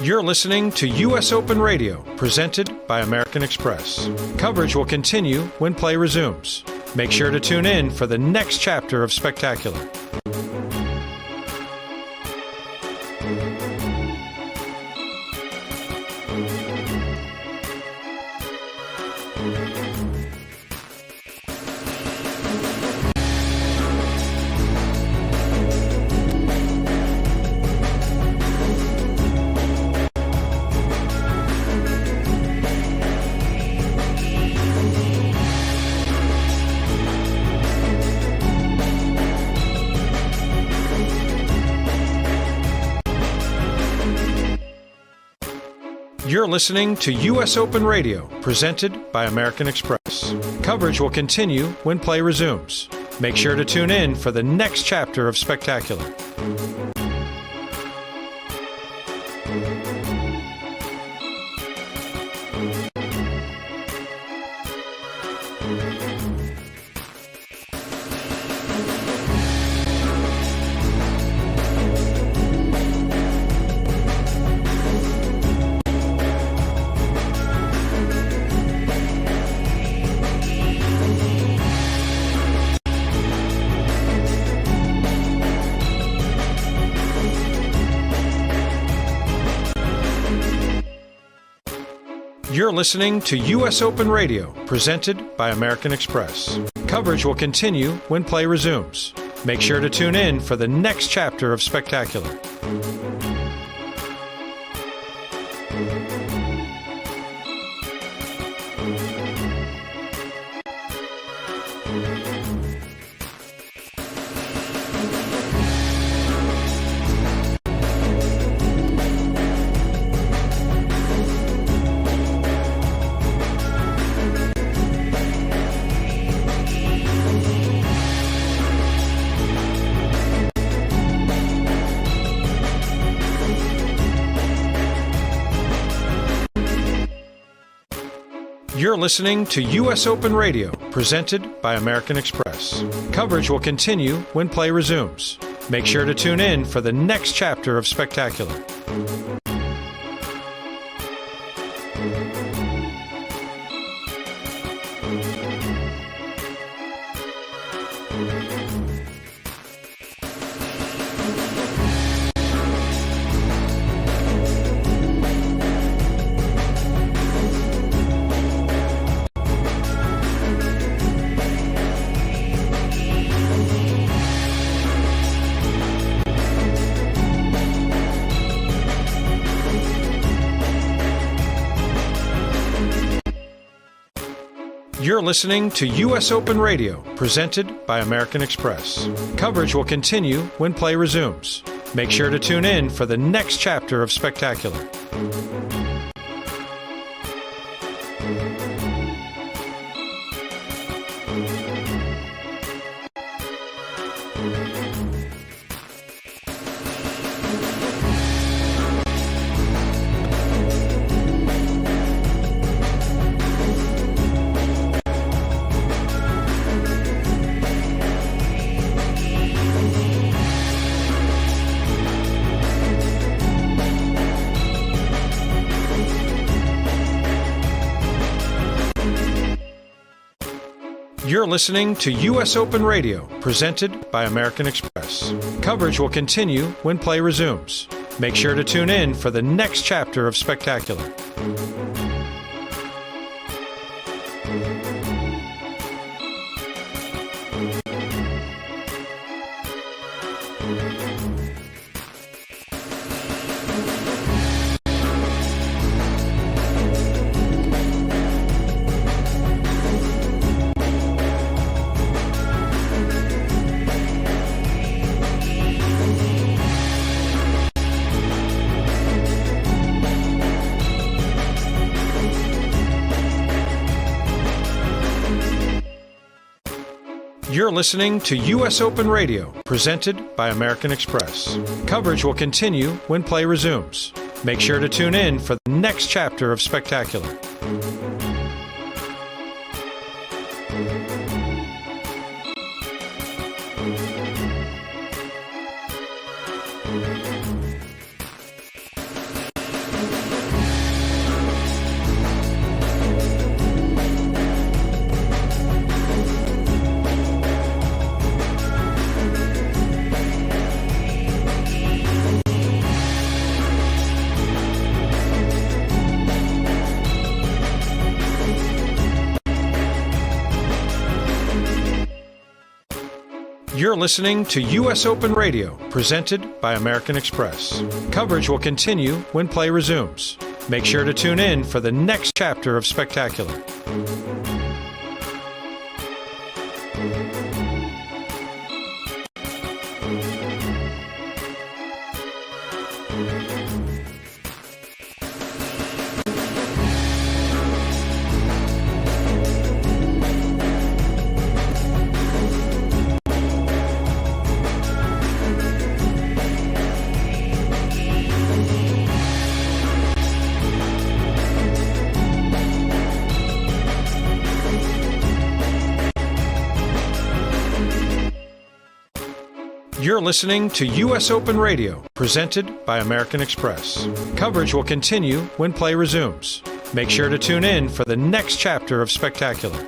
You're listening to U.S. Open Radio, presented by American Express. Coverage will continue when play resumes. Make sure to tune in for the next chapter of Spectacular. You're listening to U.S. Open Radio, presented by American Express. Coverage will continue when play resumes. Make sure to tune in for the next chapter of Spectacular. You're listening to U.S. Open Radio, presented by American Express. Coverage will continue when play resumes. Make sure to tune in for the next chapter of Spectacular. You're listening to U.S. Open Radio, presented by American Express. Coverage will continue when play resumes. Make sure to tune in for the next chapter of Spectacular. You're listening to U.S. Open Radio, presented by American Express. Coverage will continue when play resumes. Make sure to tune in for the next chapter of Spectacular. You're listening to U.S. Open Radio, presented by American Express. Coverage will continue when play resumes. Make sure to tune in for the next chapter of Spectacular. You're listening to U.S. Open Radio, presented by American Express. Coverage will continue when play resumes. Make sure to tune in for the next chapter of Spectacular. You're listening to U.S. Open Radio, presented by American Express. Coverage will continue when play resumes. Make sure to tune in for the next chapter of Spectacular. You're listening to U.S. Open Radio, presented by American Express. Coverage will continue when play resumes. Make sure to tune in for the next chapter of Spectacular.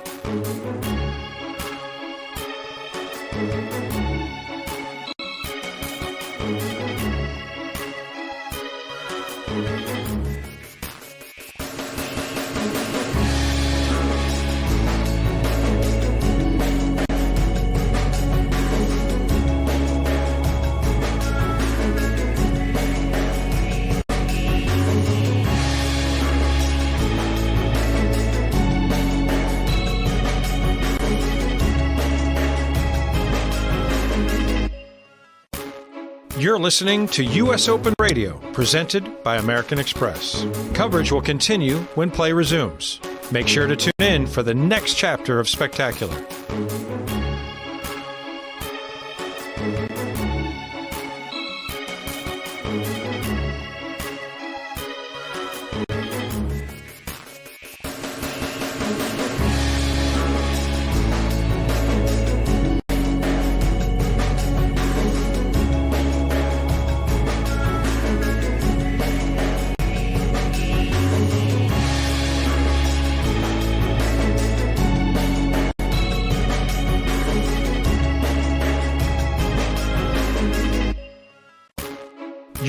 You're listening to U.S. Open Radio, presented by American Express. Coverage will continue when play resumes. Make sure to tune in for the next chapter of Spectacular.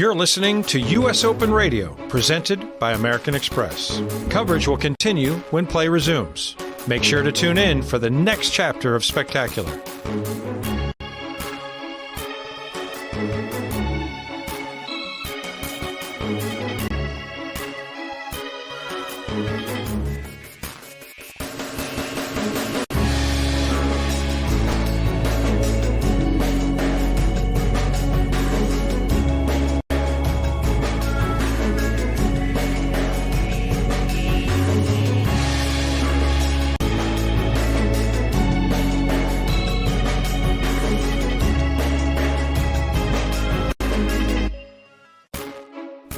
You're listening to U.S. Open Radio, presented by American Express. Coverage will continue when play resumes. Make sure to tune in for the next chapter of Spectacular.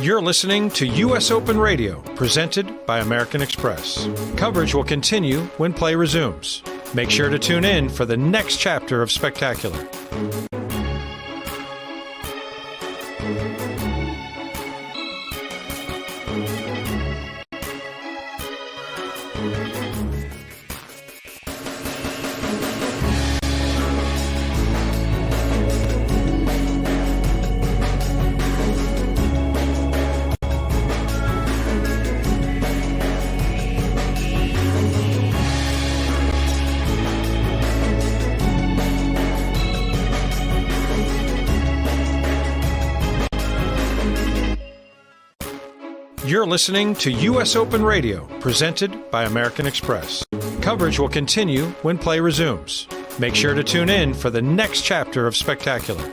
You're listening to U.S. Open Radio, presented by American Express. Coverage will continue when play resumes. Make sure to tune in for the next chapter of Spectacular. You're listening to U.S. Open Radio, presented by American Express. Coverage will continue when play resumes. Make sure to tune in for the next chapter of Spectacular.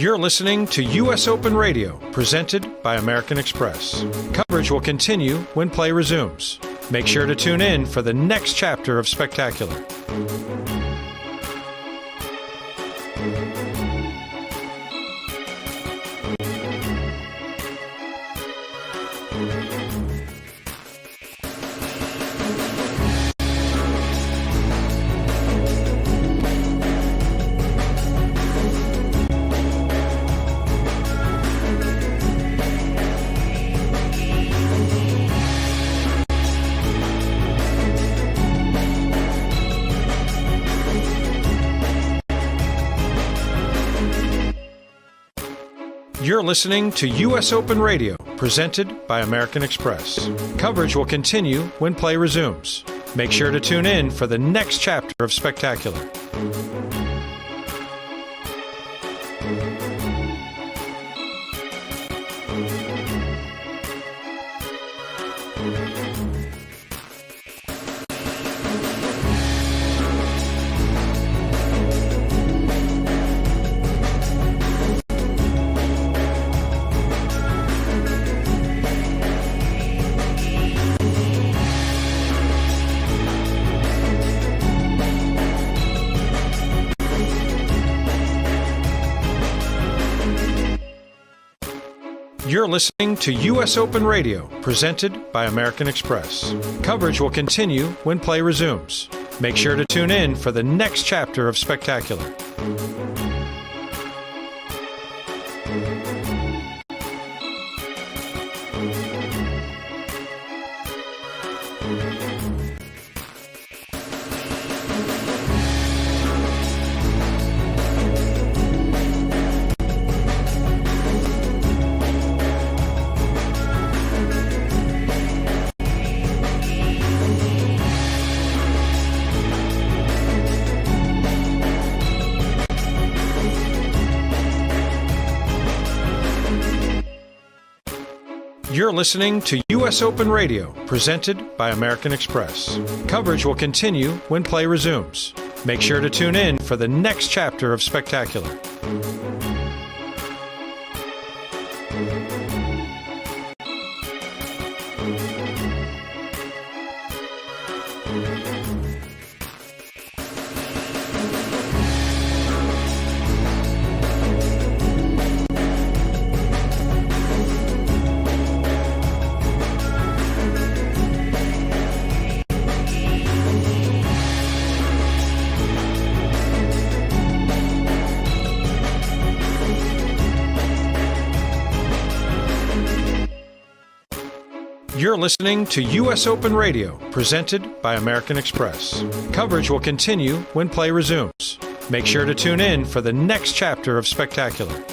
You're listening to U.S. Open Radio, presented by American Express. Coverage will continue when play resumes. Make sure to tune in for the next chapter of Spectacular. You're listening to U.S. Open Radio, presented by American Express. Coverage will continue when play resumes. Make sure to tune in for the next chapter of Spectacular. You're listening to U.S. Open Radio, presented by American Express. Coverage will continue when play resumes. Make sure to tune in for the next chapter of Spectacular. You're listening to U.S. Open Radio, presented by American Express. Coverage will continue when play resumes. Make sure to tune in for the next chapter of Spectacular. You're listening to U.S. Open Radio, presented by American Express. Coverage will continue when play resumes. Make sure to tune in for the next chapter of Spectacular.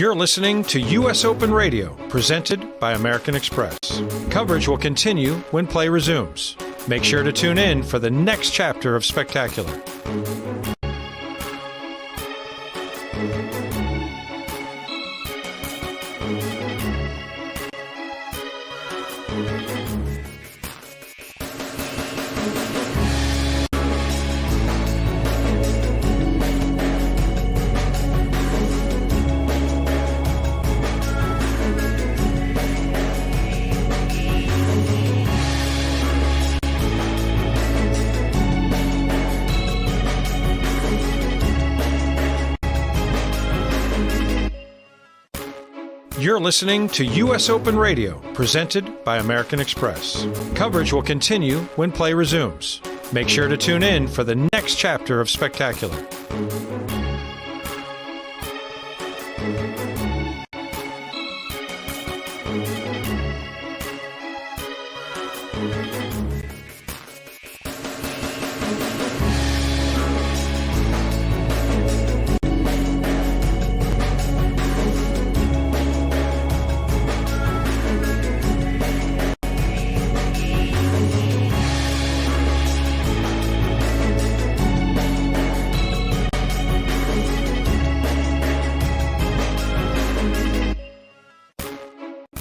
You're listening to U.S. Open Radio, presented by American Express. Coverage will continue when play resumes. Make sure to tune in for the next chapter of Spectacular. You're listening to U.S. Open Radio, presented by American Express. Coverage will continue when play resumes. Make sure to tune in for the next chapter of Spectacular.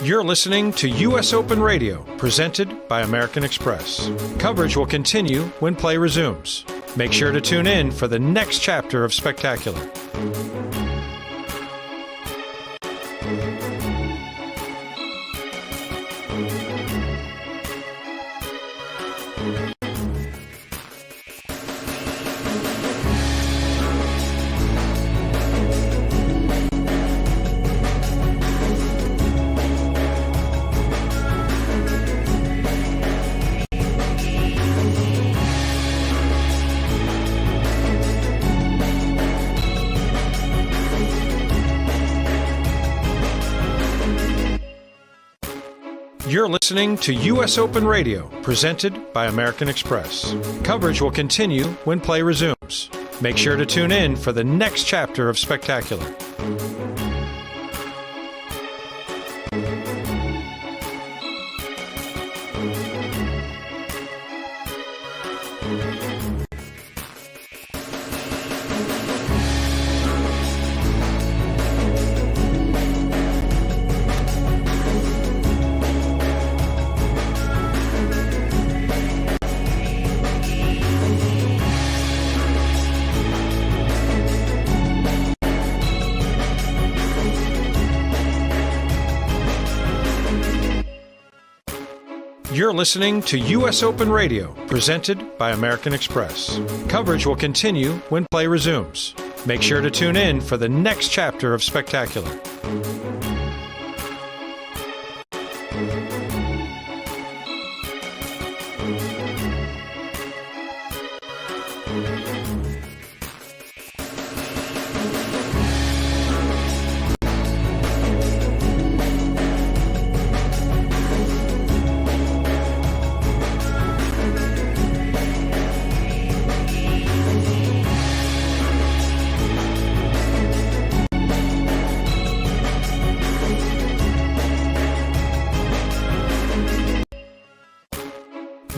You're listening to U.S. Open Radio, presented by American Express. Coverage will continue when play resumes. Make sure to tune in for the next chapter of Spectacular. You're listening to U.S. Open Radio, presented by American Express. Coverage will continue when play resumes. Make sure to tune in for the next chapter of Spectacular. You're listening to U.S. Open Radio, presented by American Express. Coverage will continue when play resumes. Make sure to tune in for the next chapter of Spectacular.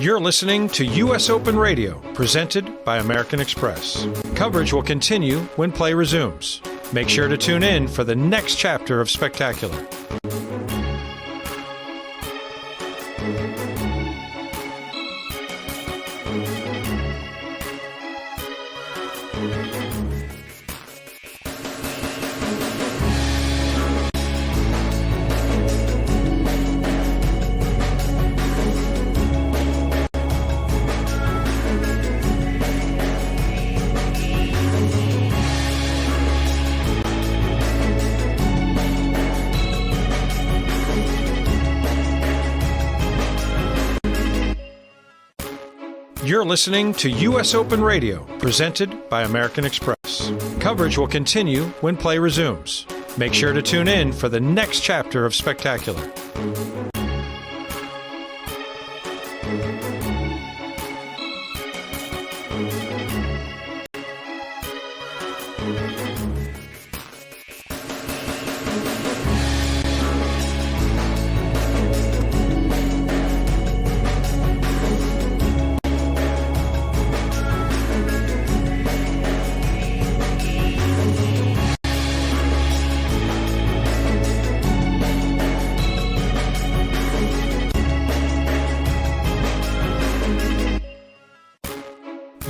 You're listening to U.S. Open Radio, presented by American Express. Coverage will continue when play resumes. Make sure to tune in for the next chapter of Spectacular. You're listening to U.S. Open Radio, presented by American Express. Coverage will continue when play resumes. Make sure to tune in for the next chapter of Spectacular.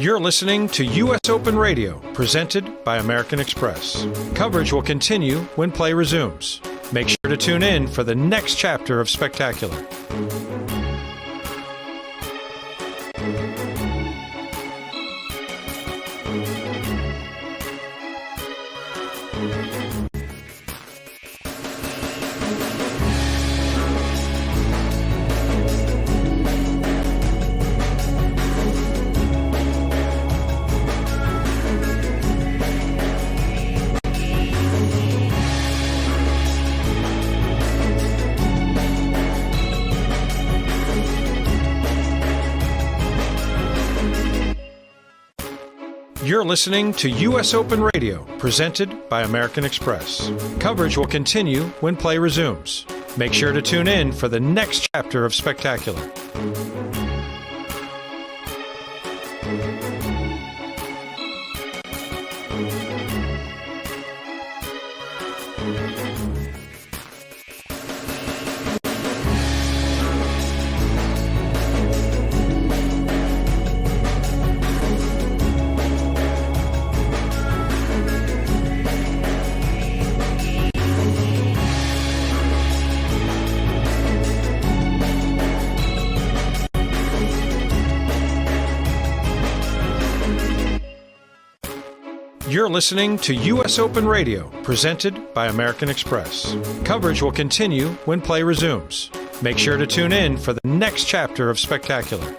You're listening to U.S. Open Radio, presented by American Express. Coverage will continue when play resumes. Make sure to tune in for the next chapter of Spectacular. You're listening to U.S. Open Radio, presented by American Express. Coverage will continue when play resumes. Make sure to tune in for the next chapter of Spectacular. You're listening to U.S. Open Radio, presented by American Express. Coverage will continue when play resumes. Make sure to tune in for the next chapter of Spectacular.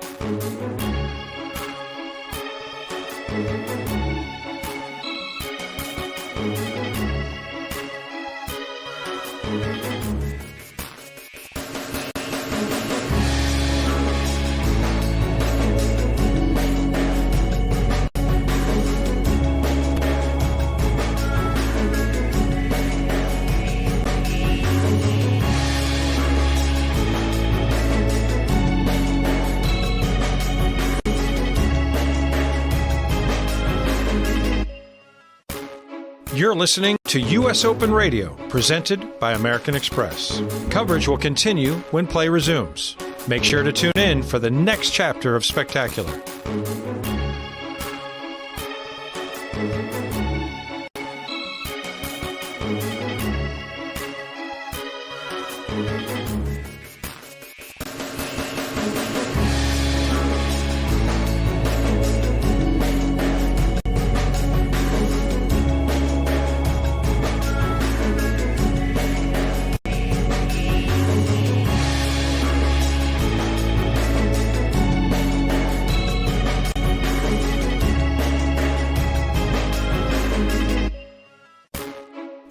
You're listening to U.S. Open Radio, presented by American Express. Coverage will continue when play resumes. Make sure to tune in for the next chapter of Spectacular.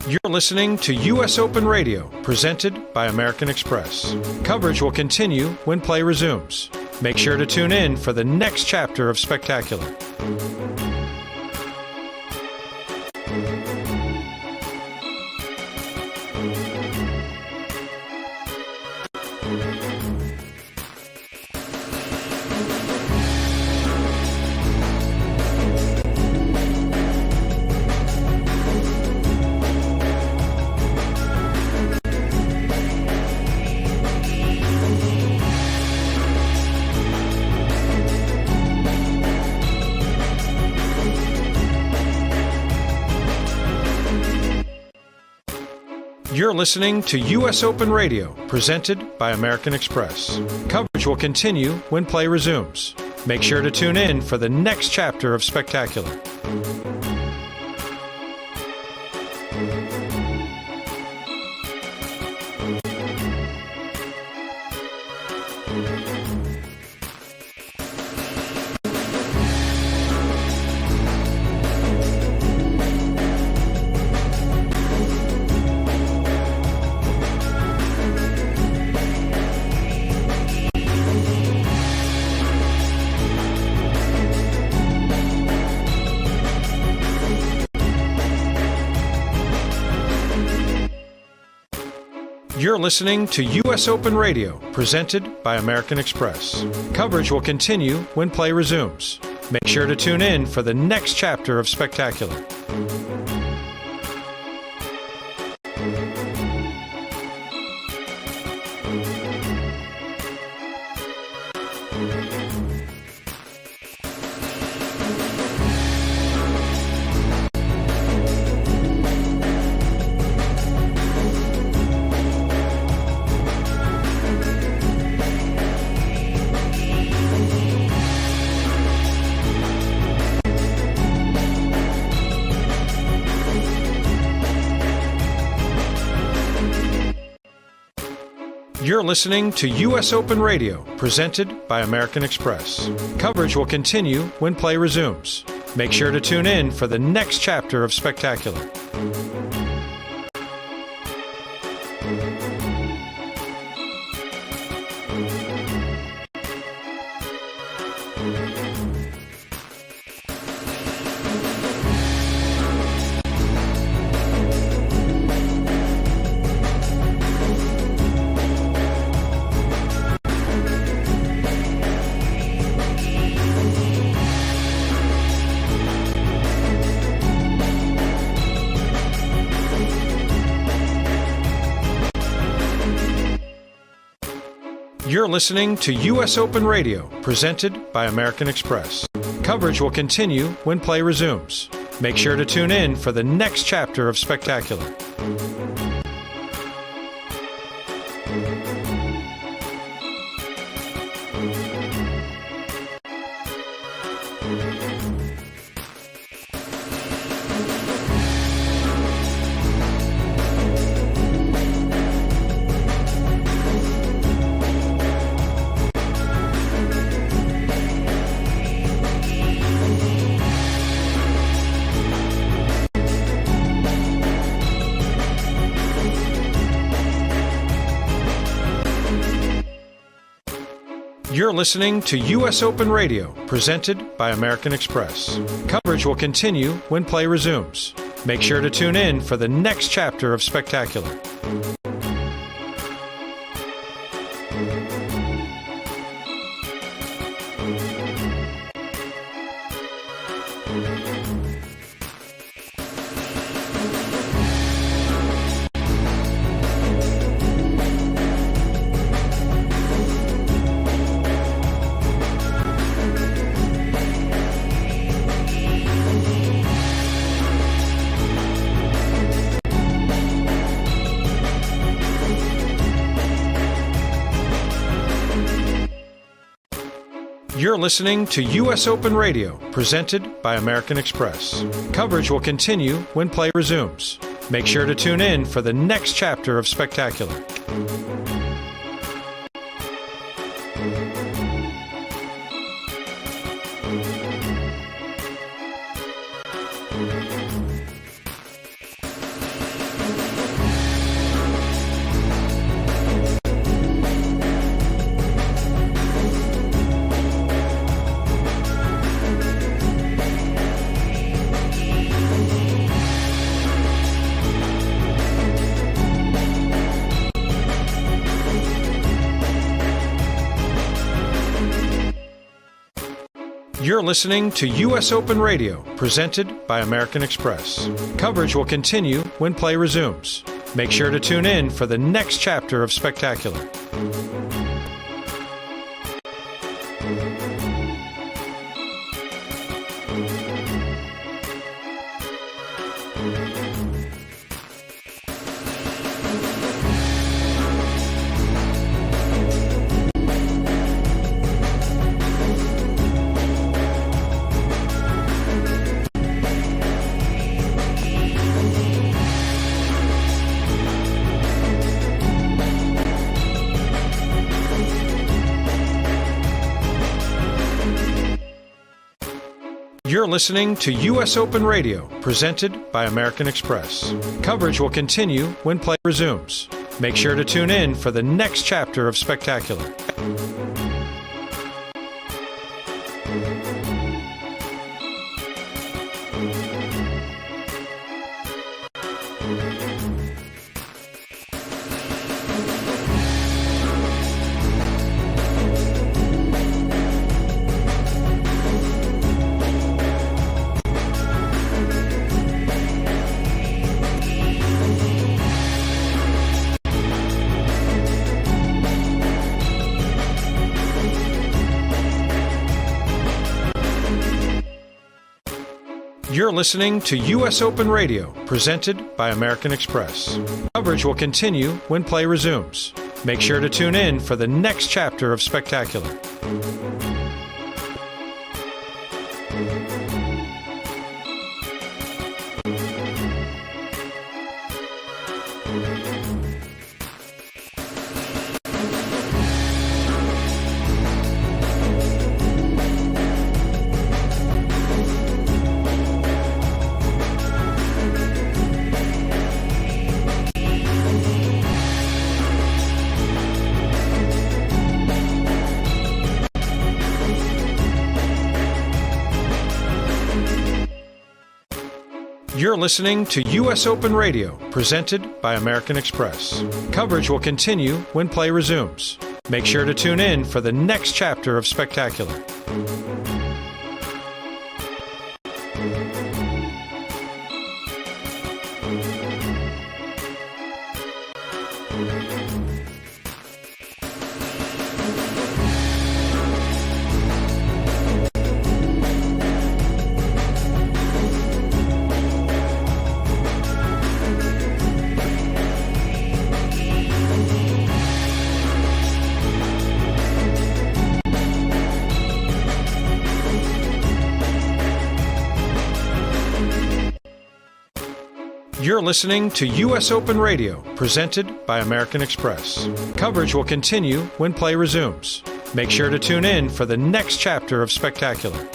You're listening to U.S. Open Radio, presented by American Express. Coverage will continue when play resumes. Make sure to tune in for the next chapter of Spectacular. You're listening to U.S. Open Radio, presented by American Express. Coverage will continue when play resumes. Make sure to tune in for the next chapter of Spectacular. You're listening to U.S. Open Radio, presented by American Express. Coverage will continue when play resumes. Make sure to tune in for the next chapter of Spectacular. You're listening to U.S. Open Radio, presented by American Express. Coverage will continue when play resumes. Make sure to tune in for the next chapter of Spectacular. You're listening to U.S. Open Radio, presented by American Express. Coverage will continue when play resumes. Make sure to tune in for the next chapter of Spectacular. You're listening to U.S. Open Radio, presented by American Express. Coverage will continue when play resumes. Make sure to tune in for the next chapter of Spectacular. You're listening to U.S. Open Radio, presented by American Express. Coverage will continue when play resumes. Make sure to tune in for the next chapter of Spectacular. You're listening to U.S. Open Radio, presented by American Express. Coverage will continue when play resumes. Make sure to tune in for the next chapter of Spectacular. You're listening to U.S. Open Radio, presented by American Express. Coverage will continue when play resumes. Make sure to tune in for the next chapter of Spectacular. You're listening to U.S. Open Radio, presented by American Express. Coverage will continue when play resumes. Make sure to tune in for the next chapter of Spectacular. You're listening to U.S. Open Radio, presented by American Express. Coverage will continue when play resumes. Make sure to tune in for the next chapter of Spectacular. You're listening to U.S. Open Radio, presented by American Express. Coverage will continue when play resumes. Make sure to tune in for the next chapter of Spectacular.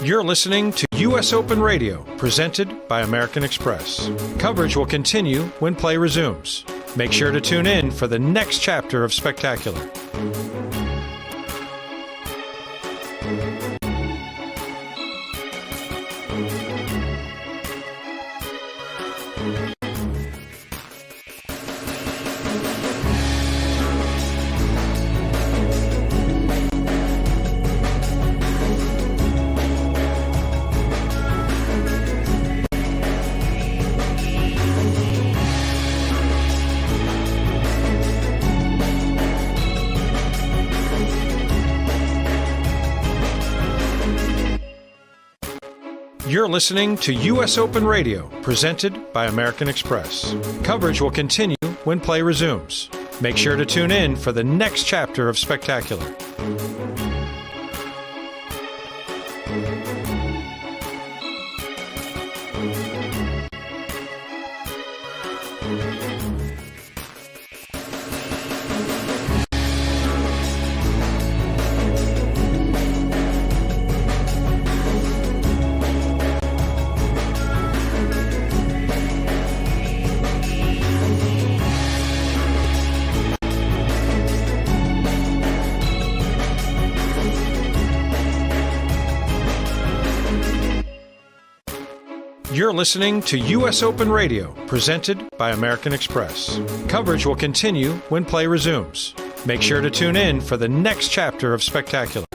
You're listening to U.S. Open Radio, presented by American Express. Coverage will continue when play resumes. Make sure to tune in for the next chapter of Spectacular. You're listening to U.S. Open Radio, presented by American Express. Coverage will continue when play resumes. Make sure to tune in for the next chapter of Spectacular. You're listening to U.S. Open Radio, presented by American Express. Coverage will continue when play resumes. Make sure to tune in for the next chapter of Spectacular.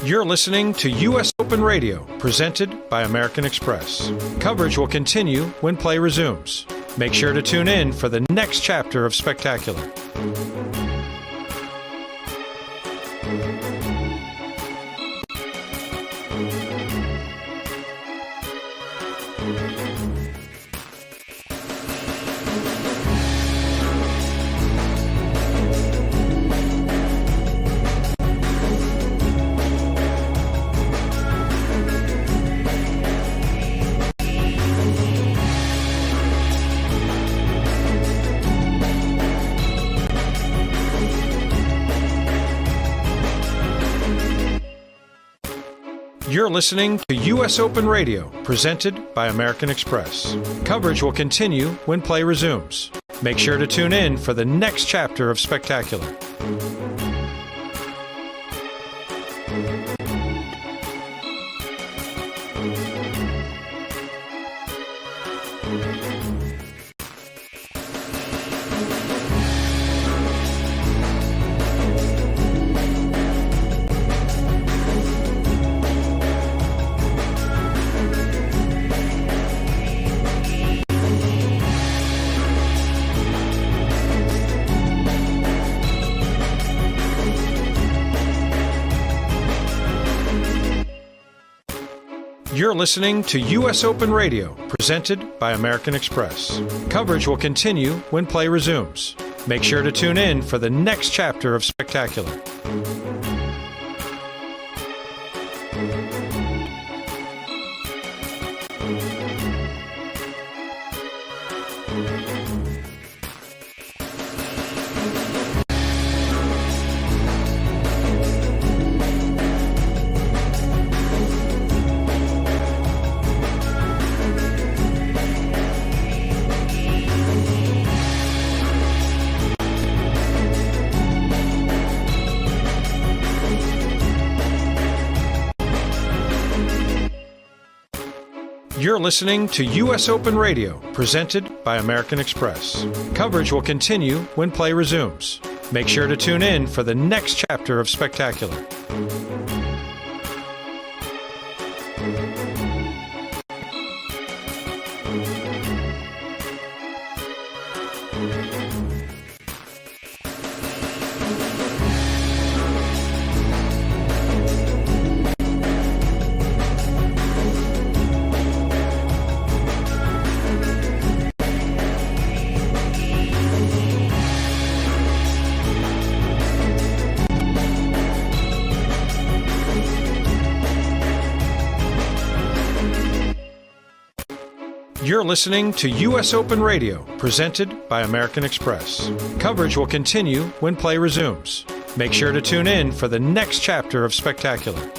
You're listening to U.S. Open Radio, presented by American Express. Coverage will continue when play resumes. Make sure to tune in for the next chapter of Spectacular. You're listening to U.S. Open Radio, presented by American Express. Coverage will continue when play resumes. Make sure to tune in for the next chapter of Spectacular. You're listening to U.S. Open Radio, presented by American Express. Coverage will continue when play resumes. Make sure to tune in for the next chapter of Spectacular. You're listening to U.S. Open Radio, presented by American Express. Coverage will continue when play resumes. Make sure to tune in for the next chapter of Spectacular. You're listening to U.S. Open Radio, presented by American Express. Coverage will continue when play resumes. Make sure to tune in for the next chapter of Spectacular.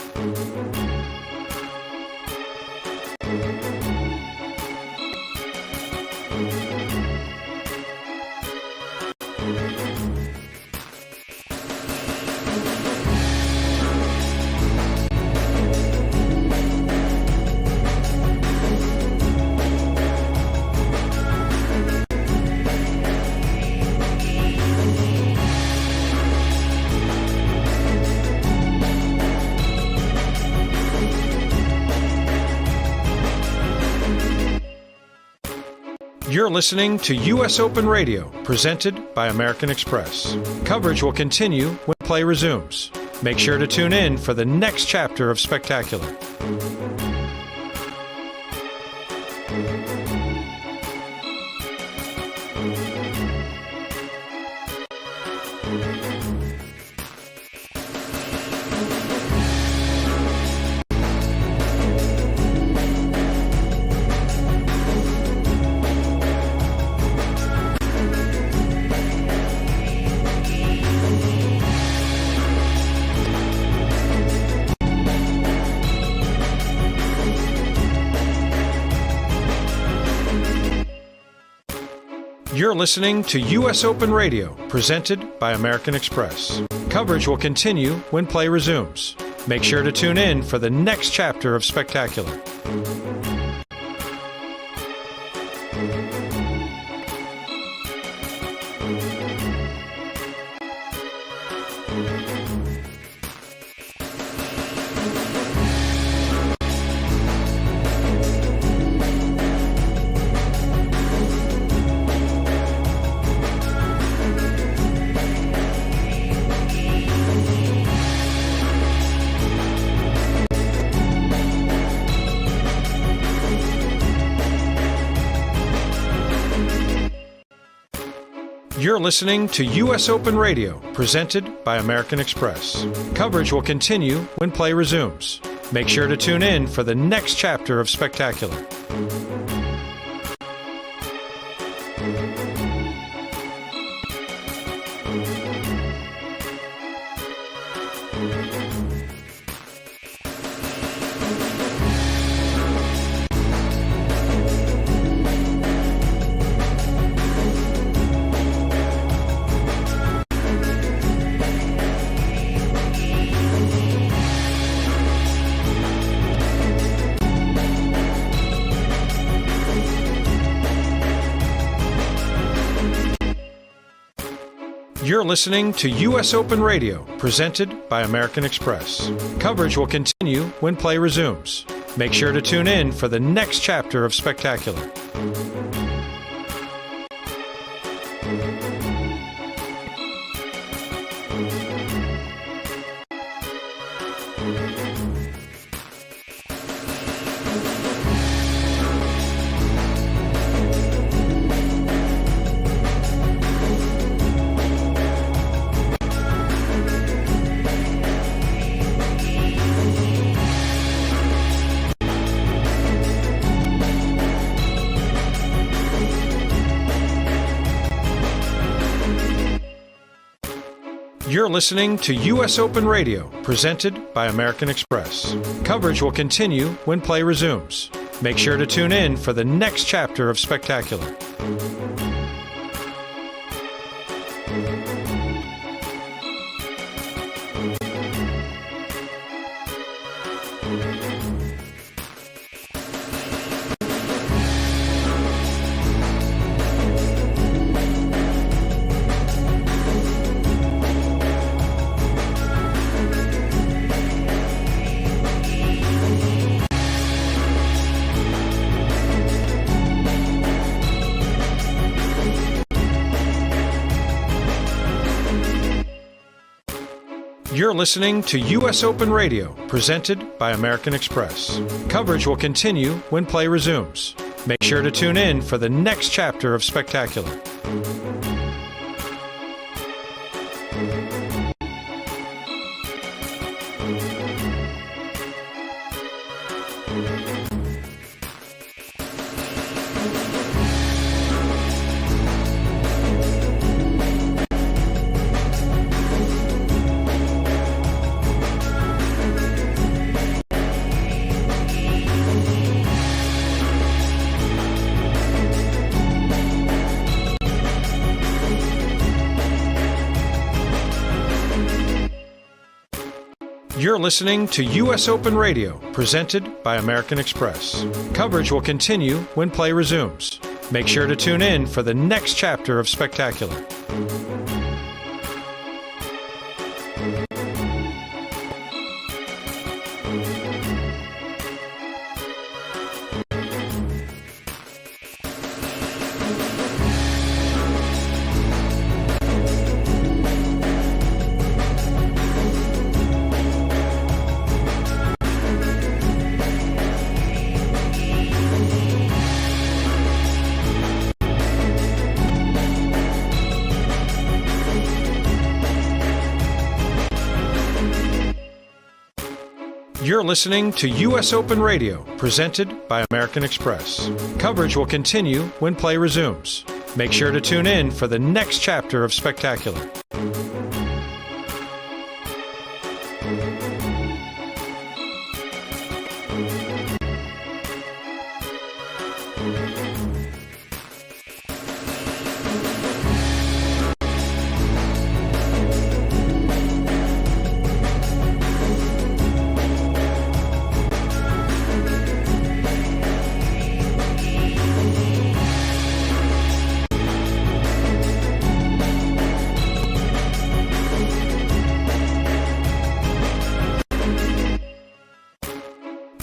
You're listening to U.S. Open Radio, presented by American Express. Coverage will continue when play resumes. Make sure to tune in for the next chapter of Spectacular. You're listening to U.S. Open Radio, presented by American Express. Coverage will continue when play resumes. Make sure to tune in for the next chapter of Spectacular. You're listening to U.S. Open Radio, presented by American Express. Coverage will continue when play resumes. Make sure to tune in for the next chapter of Spectacular. You're listening to U.S. Open Radio, presented by American Express. Coverage will continue when play resumes. Make sure to tune in for the next chapter of Spectacular. You're listening to U.S. Open Radio, presented by American Express. Coverage will continue when play resumes. Make sure to tune in for the next chapter of Spectacular. You're listening to U.S. Open Radio, presented by American Express. Coverage will continue when play resumes. Make sure to tune in for the next chapter of Spectacular. You're listening to U.S. Open Radio, presented by American Express. Coverage will continue when play resumes. Make sure to tune in for the next chapter of Spectacular. You're listening to U.S. Open Radio, presented by American Express. Coverage will continue when play resumes. Make sure to tune in for the next chapter of Spectacular.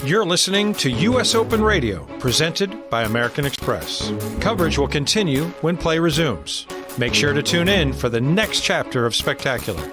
You're listening to U.S. Open Radio, presented by American Express. Coverage will continue when play resumes. Make sure to tune in for the next chapter of Spectacular.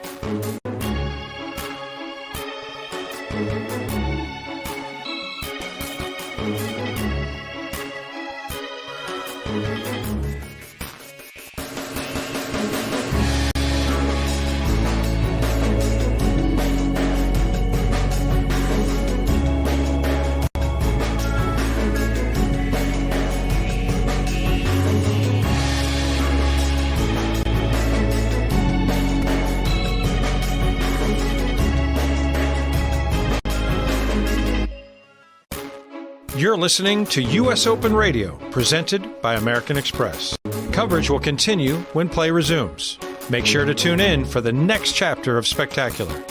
You're listening to U.S. Open Radio, presented by American Express. Coverage will continue when play resumes. Make sure to tune in for the next chapter of Spectacular.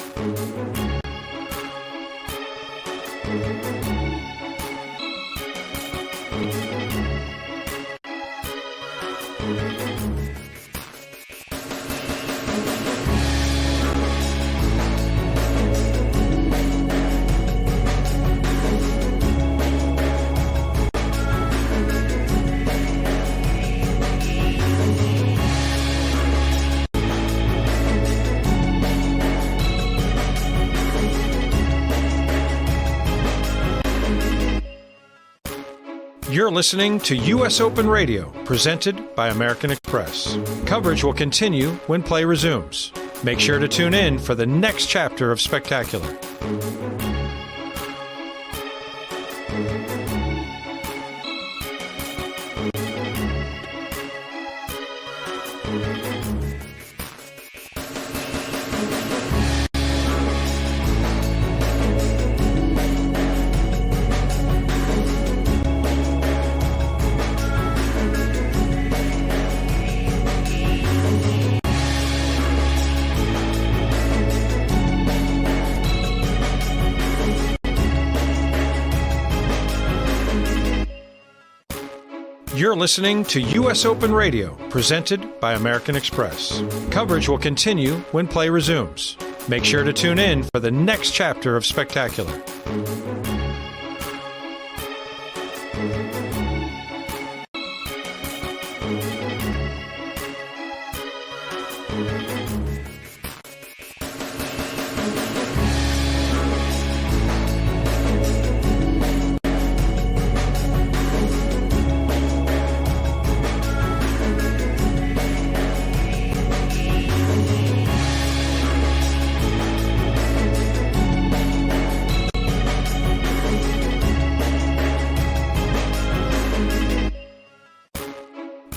You're listening to U.S. Open Radio, presented by American Express. Coverage will continue when play resumes. Make sure to tune in for the next chapter of Spectacular. You're listening to U.S. Open Radio, presented by American Express. Coverage will continue when play resumes. Make sure to tune in for the next chapter of Spectacular.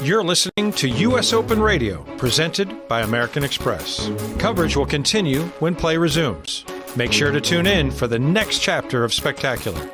You're listening to U.S. Open Radio, presented by American Express. Coverage will continue when play resumes. Make sure to tune in for the next chapter of Spectacular.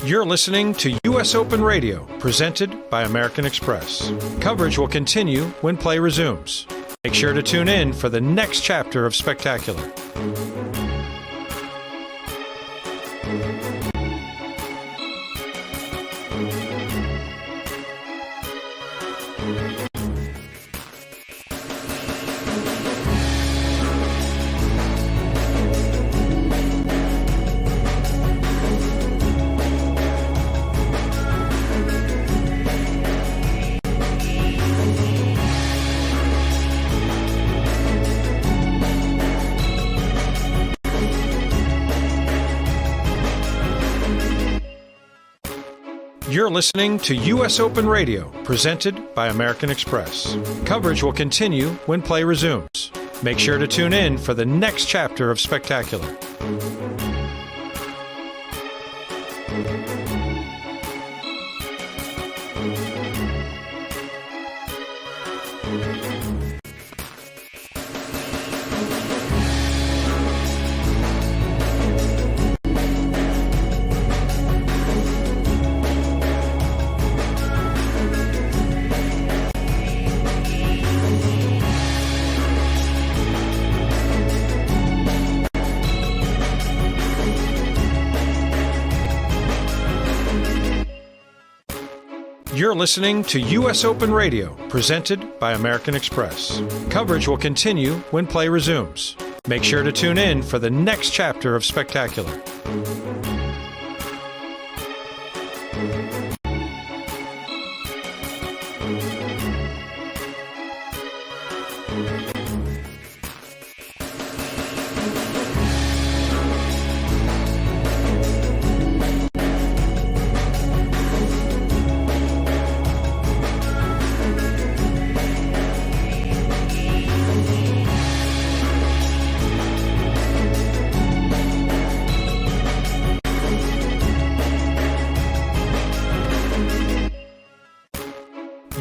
You're listening to U.S. Open Radio, presented by American Express. Coverage will continue when play resumes. Make sure to tune in for the next chapter of Spectacular. You're listening to U.S. Open Radio, presented by American Express. Coverage will continue when play resumes. Make sure to tune in for the next chapter of Spectacular. You're listening to U.S. Open Radio, presented by American Express. Coverage will continue when play resumes. Make sure to tune in for the next chapter of Spectacular.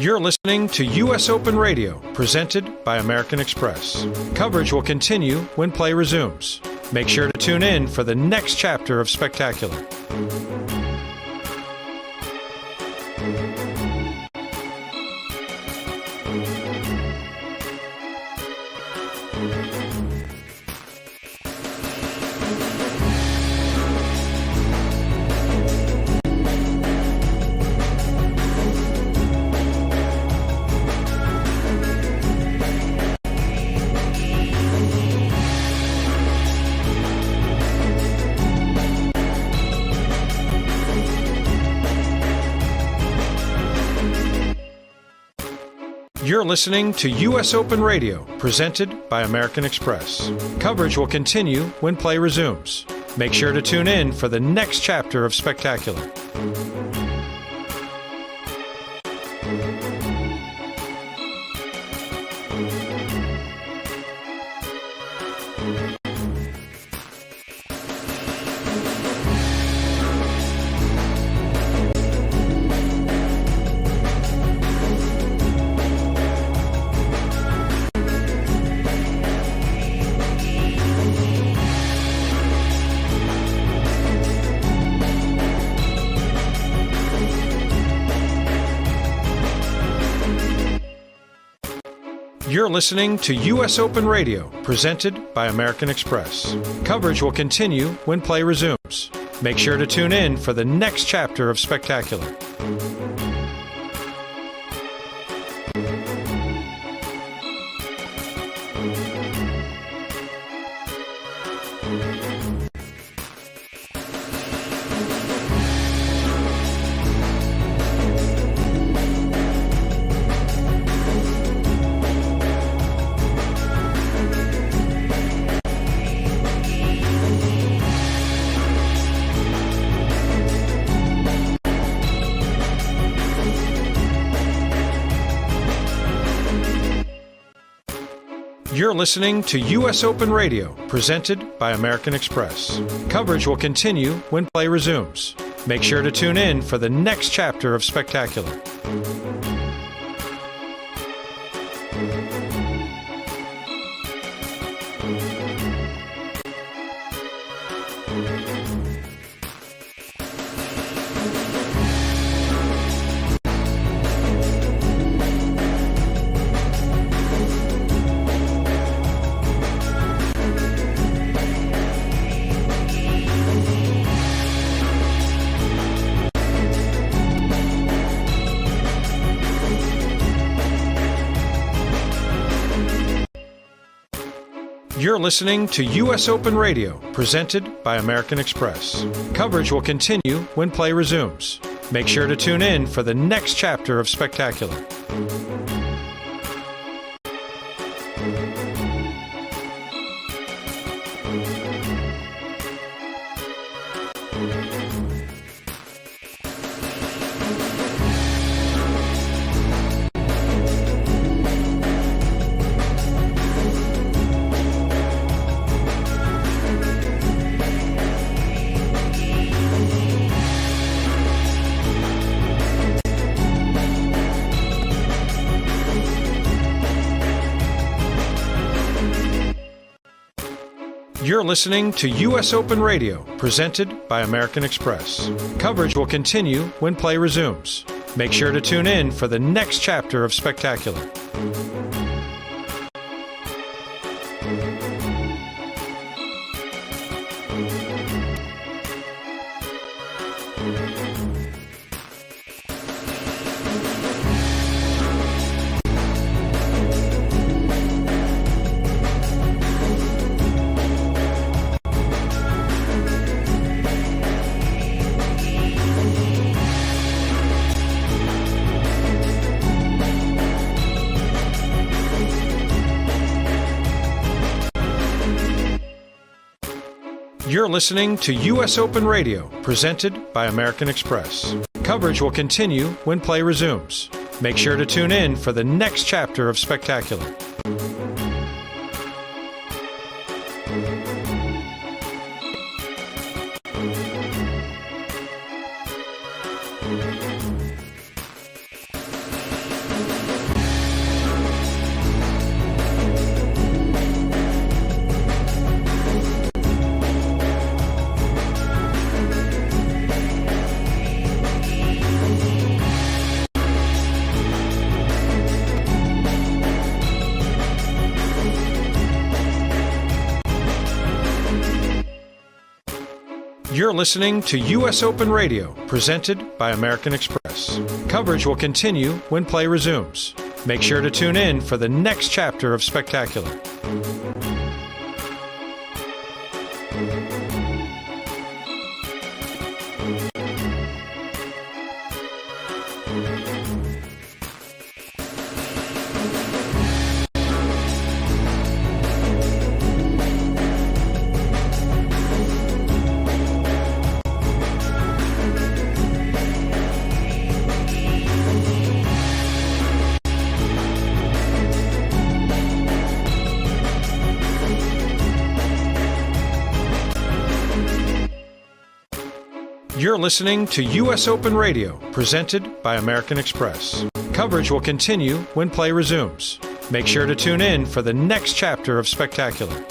You're listening to U.S. Open Radio, presented by American Express. Coverage will continue when play resumes. Make sure to tune in for the next chapter of Spectacular. You're listening to U.S. Open Radio, presented by American Express. Coverage will continue when play resumes. Make sure to tune in for the next chapter of Spectacular. You're listening to U.S. Open Radio, presented by American Express. Coverage will continue when play resumes. Make sure to tune in for the next chapter of Spectacular. You're listening to U.S. Open Radio, presented by American Express. Coverage will continue when play resumes. Make sure to tune in for the next chapter of Spectacular. You're listening to U.S. Open Radio, presented by American Express. Coverage will continue when play resumes. Make sure to tune in for the next chapter of Spectacular. You're listening to U.S. Open Radio, presented by American Express. Coverage will continue when play resumes. Make sure to tune in for the next chapter of Spectacular. You're listening to U.S. Open Radio, presented by American Express. Coverage will continue when play resumes. Make sure to tune in for the next chapter of Spectacular. You're listening to U.S. Open Radio, presented by American Express. Coverage will continue when play resumes. Make sure to tune in for the next chapter of Spectacular. You're listening to U.S. Open Radio, presented by American Express. Coverage will continue when play resumes. Make sure to tune in for the next chapter of Spectacular.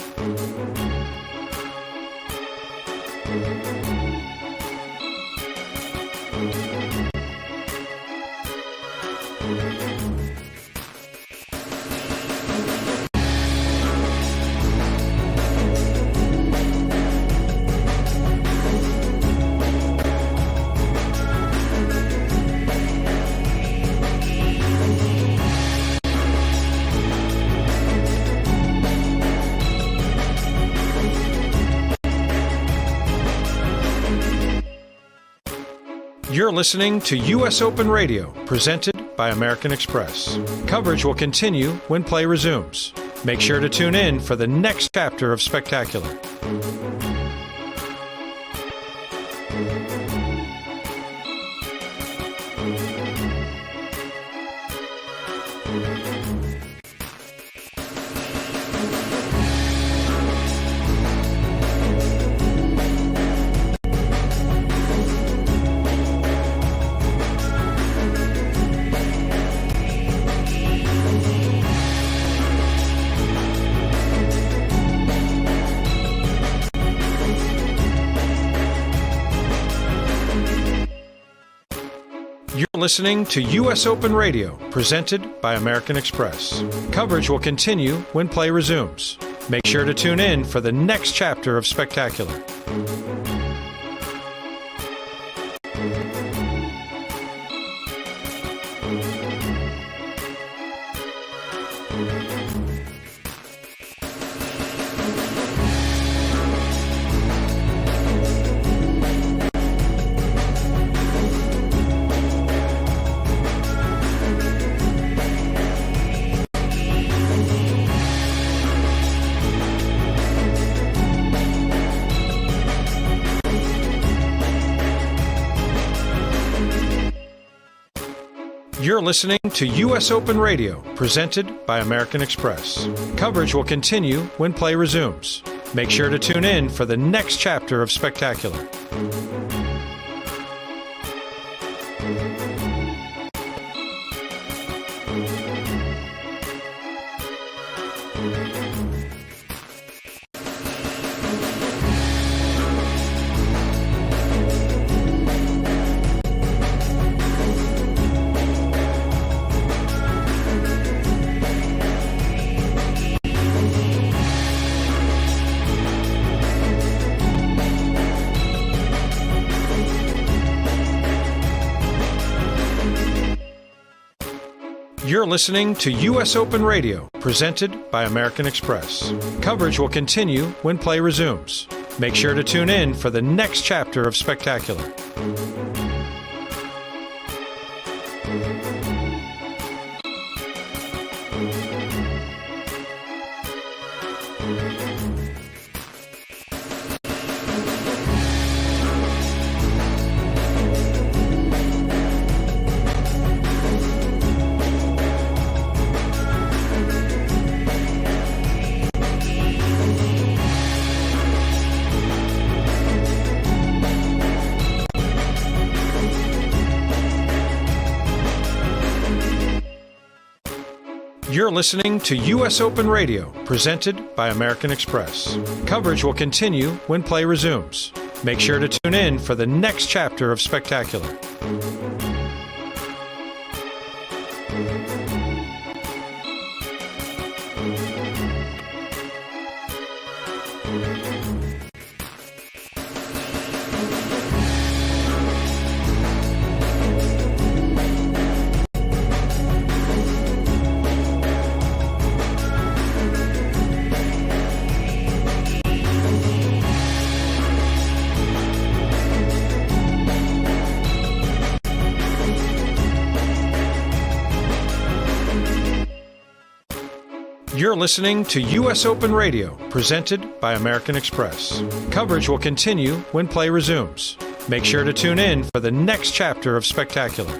You're listening to U.S. Open Radio, presented by American Express. Coverage will continue when play resumes. Make sure to tune in for the next chapter of Spectacular. You're listening to U.S. Open Radio, presented by American Express. Coverage will continue when play resumes. Make sure to tune in for the next chapter of Spectacular. You're listening to U.S. Open Radio, presented by American Express. Coverage will continue when play resumes. Make sure to tune in for the next chapter of Spectacular. You're listening to U.S. Open Radio, presented by American Express. Coverage will continue when play resumes. Make sure to tune in for the next chapter of Spectacular. You're listening to U.S. Open Radio, presented by American Express. Coverage will continue when play resumes. Make sure to tune in for the next chapter of Spectacular. You're listening to U.S. Open Radio, presented by American Express. Coverage will continue when play resumes. Make sure to tune in for the next chapter of Spectacular.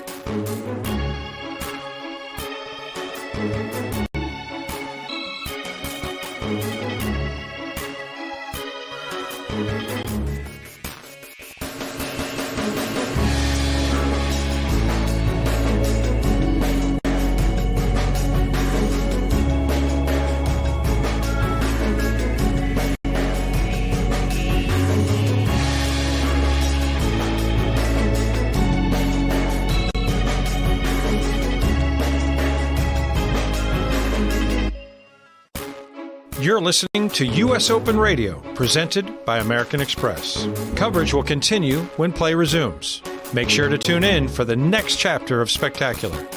You're listening to U.S. Open Radio, presented by American Express. Coverage will continue when play resumes. Make sure to tune in for the next chapter of Spectacular.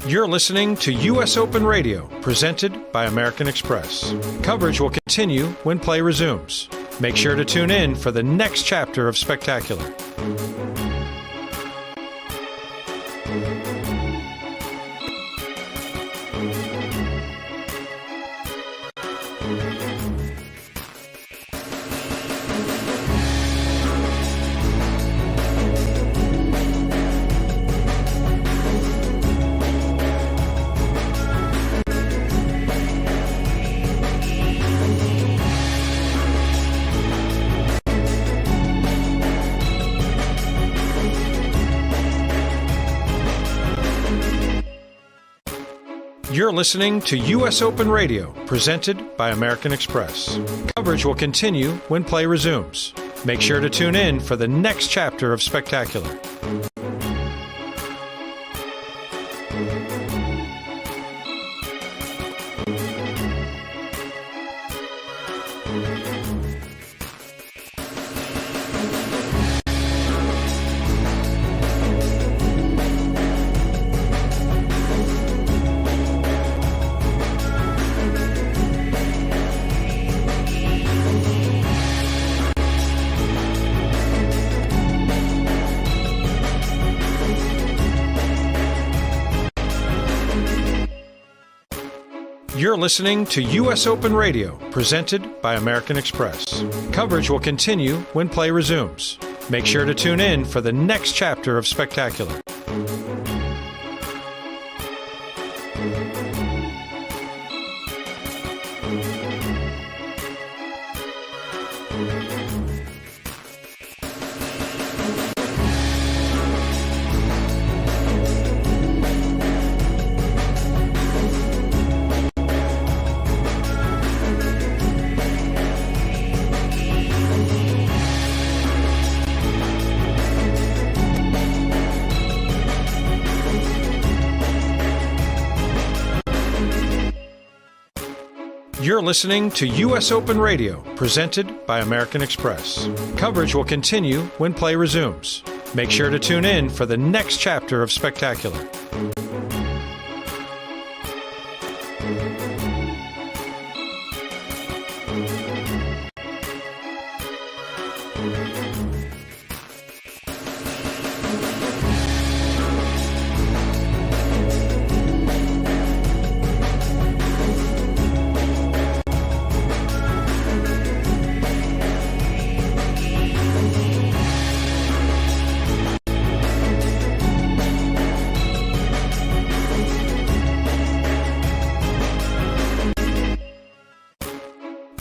You're listening to U.S. Open Radio, presented by American Express. Coverage will continue when play resumes. Make sure to tune in for the next chapter of Spectacular. You're listening to U.S. Open Radio, presented by American Express. Coverage will continue when play resumes. Make sure to tune in for the next chapter of Spectacular. You're listening to U.S. Open Radio, presented by American Express. Coverage will continue when play resumes. Make sure to tune in for the next chapter of Spectacular. You're listening to U.S. Open Radio, presented by American Express. Coverage will continue when play resumes. Make sure to tune in for the next chapter of Spectacular.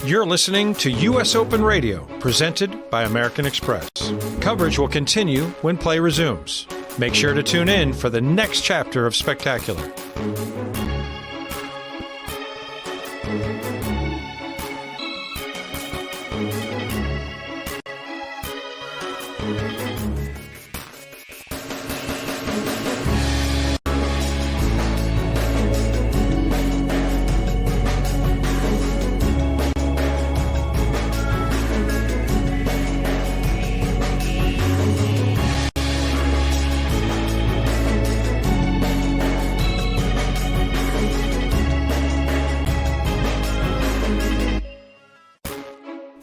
You're listening to U.S. Open Radio, presented by American Express. Coverage will continue when play resumes. Make sure to tune in for the next chapter of Spectacular.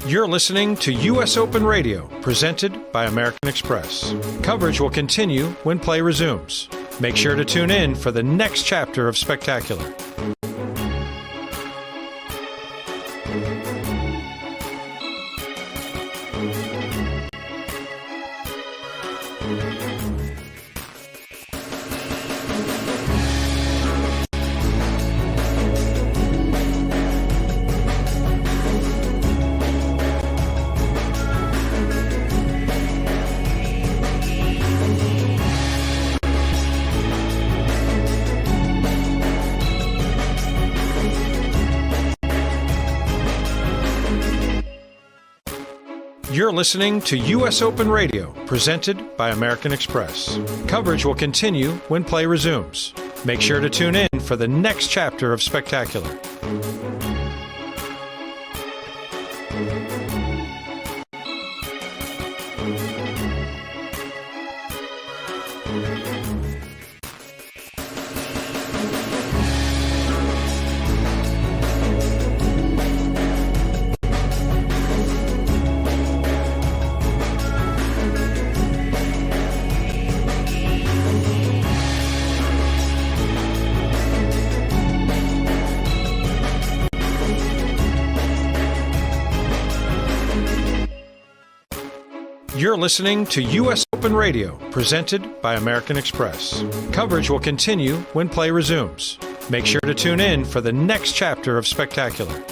You're listening to U.S. Open Radio, presented by American Express. Coverage will continue when play resumes. Make sure to tune in for the next chapter of Spectacular. You're listening to U.S. Open Radio, presented by American Express. Coverage will continue when play resumes. Make sure to tune in for the next chapter of Spectacular. You're listening to U.S. Open Radio, presented by American Express. Coverage will continue when play resumes. Make sure to tune in for the next chapter of Spectacular.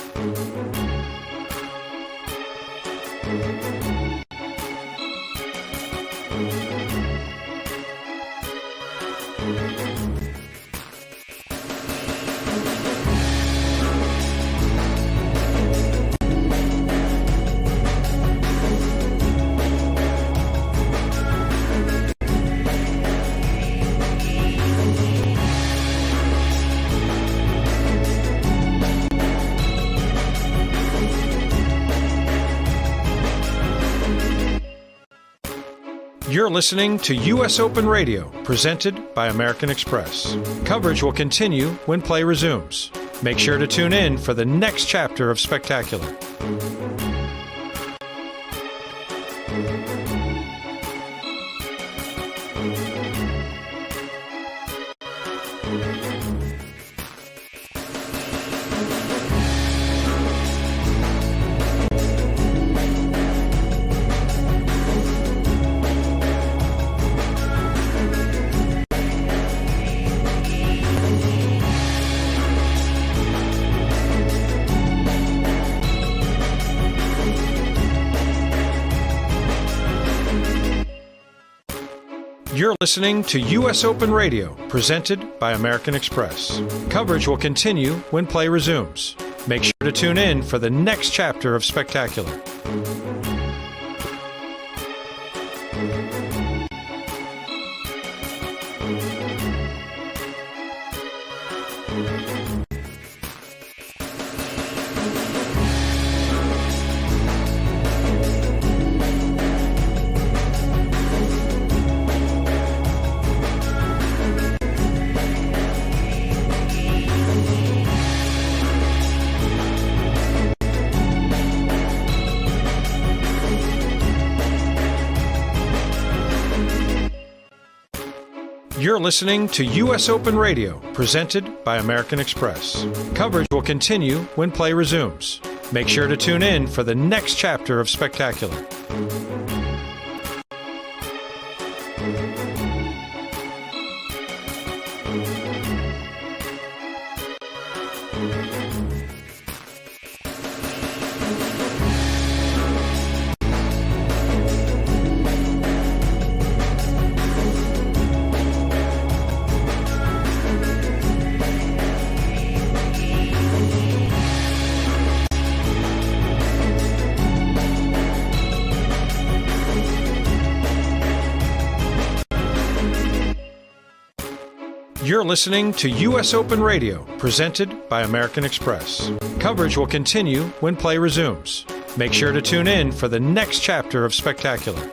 You're listening to U.S. Open Radio, presented by American Express. Coverage will continue when play resumes. Make sure to tune in for the next chapter of Spectacular. You're listening to U.S. Open Radio, presented by American Express. Coverage will continue when play resumes. Make sure to tune in for the next chapter of Spectacular. You're listening to U.S. Open Radio, presented by American Express. Coverage will continue when play resumes. Make sure to tune in for the next chapter of Spectacular. You're listening to U.S. Open Radio, presented by American Express. Coverage will continue when play resumes. Make sure to tune in for the next chapter of Spectacular.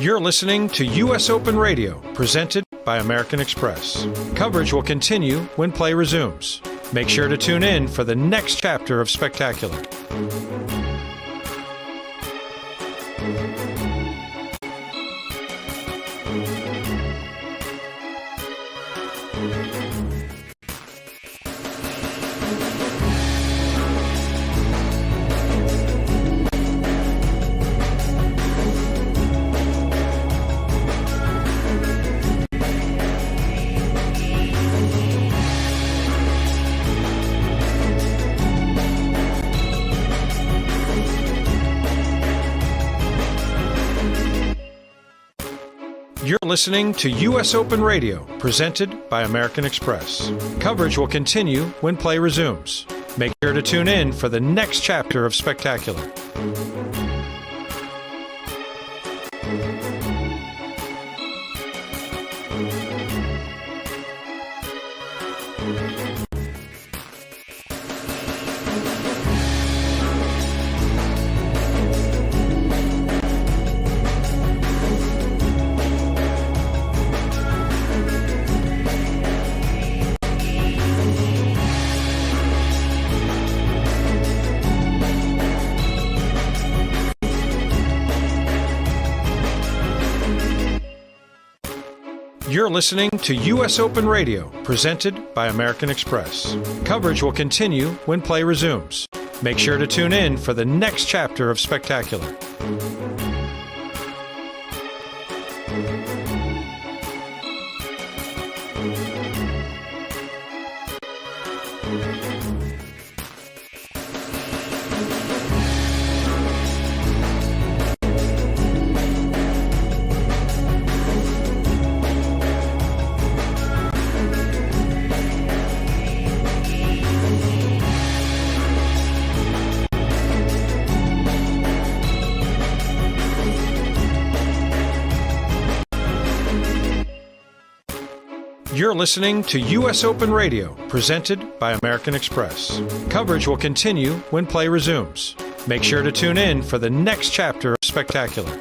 You're listening to U.S. Open Radio, presented by American Express. Coverage will continue when play resumes. Make sure to tune in for the next chapter of Spectacular. You're listening to U.S. Open Radio, presented by American Express. Coverage will continue when play resumes. Make sure to tune in for the next chapter of Spectacular. You're listening to U.S. Open Radio, presented by American Express. Coverage will continue when play resumes. Make sure to tune in for the next chapter of Spectacular. You're listening to U.S. Open Radio, presented by American Express. Coverage will continue when play resumes. Make sure to tune in for the next chapter of Spectacular.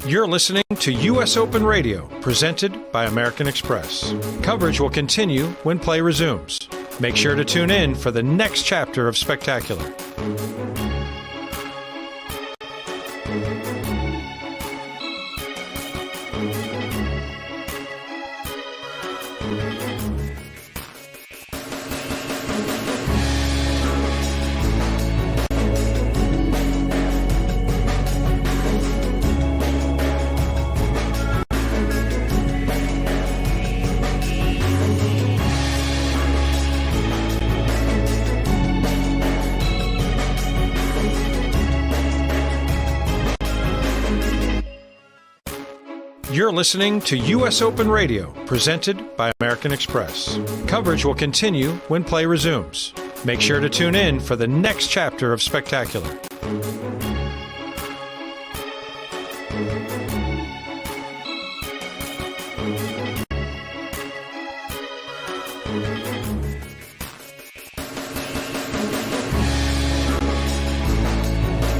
You're listening to U.S. Open Radio, presented by American Express. Coverage will continue when play resumes. Make sure to tune in for the next chapter of Spectacular. You're listening to U.S. Open Radio, presented by American Express. Coverage will continue when play resumes. Make sure to tune in for the next chapter of Spectacular.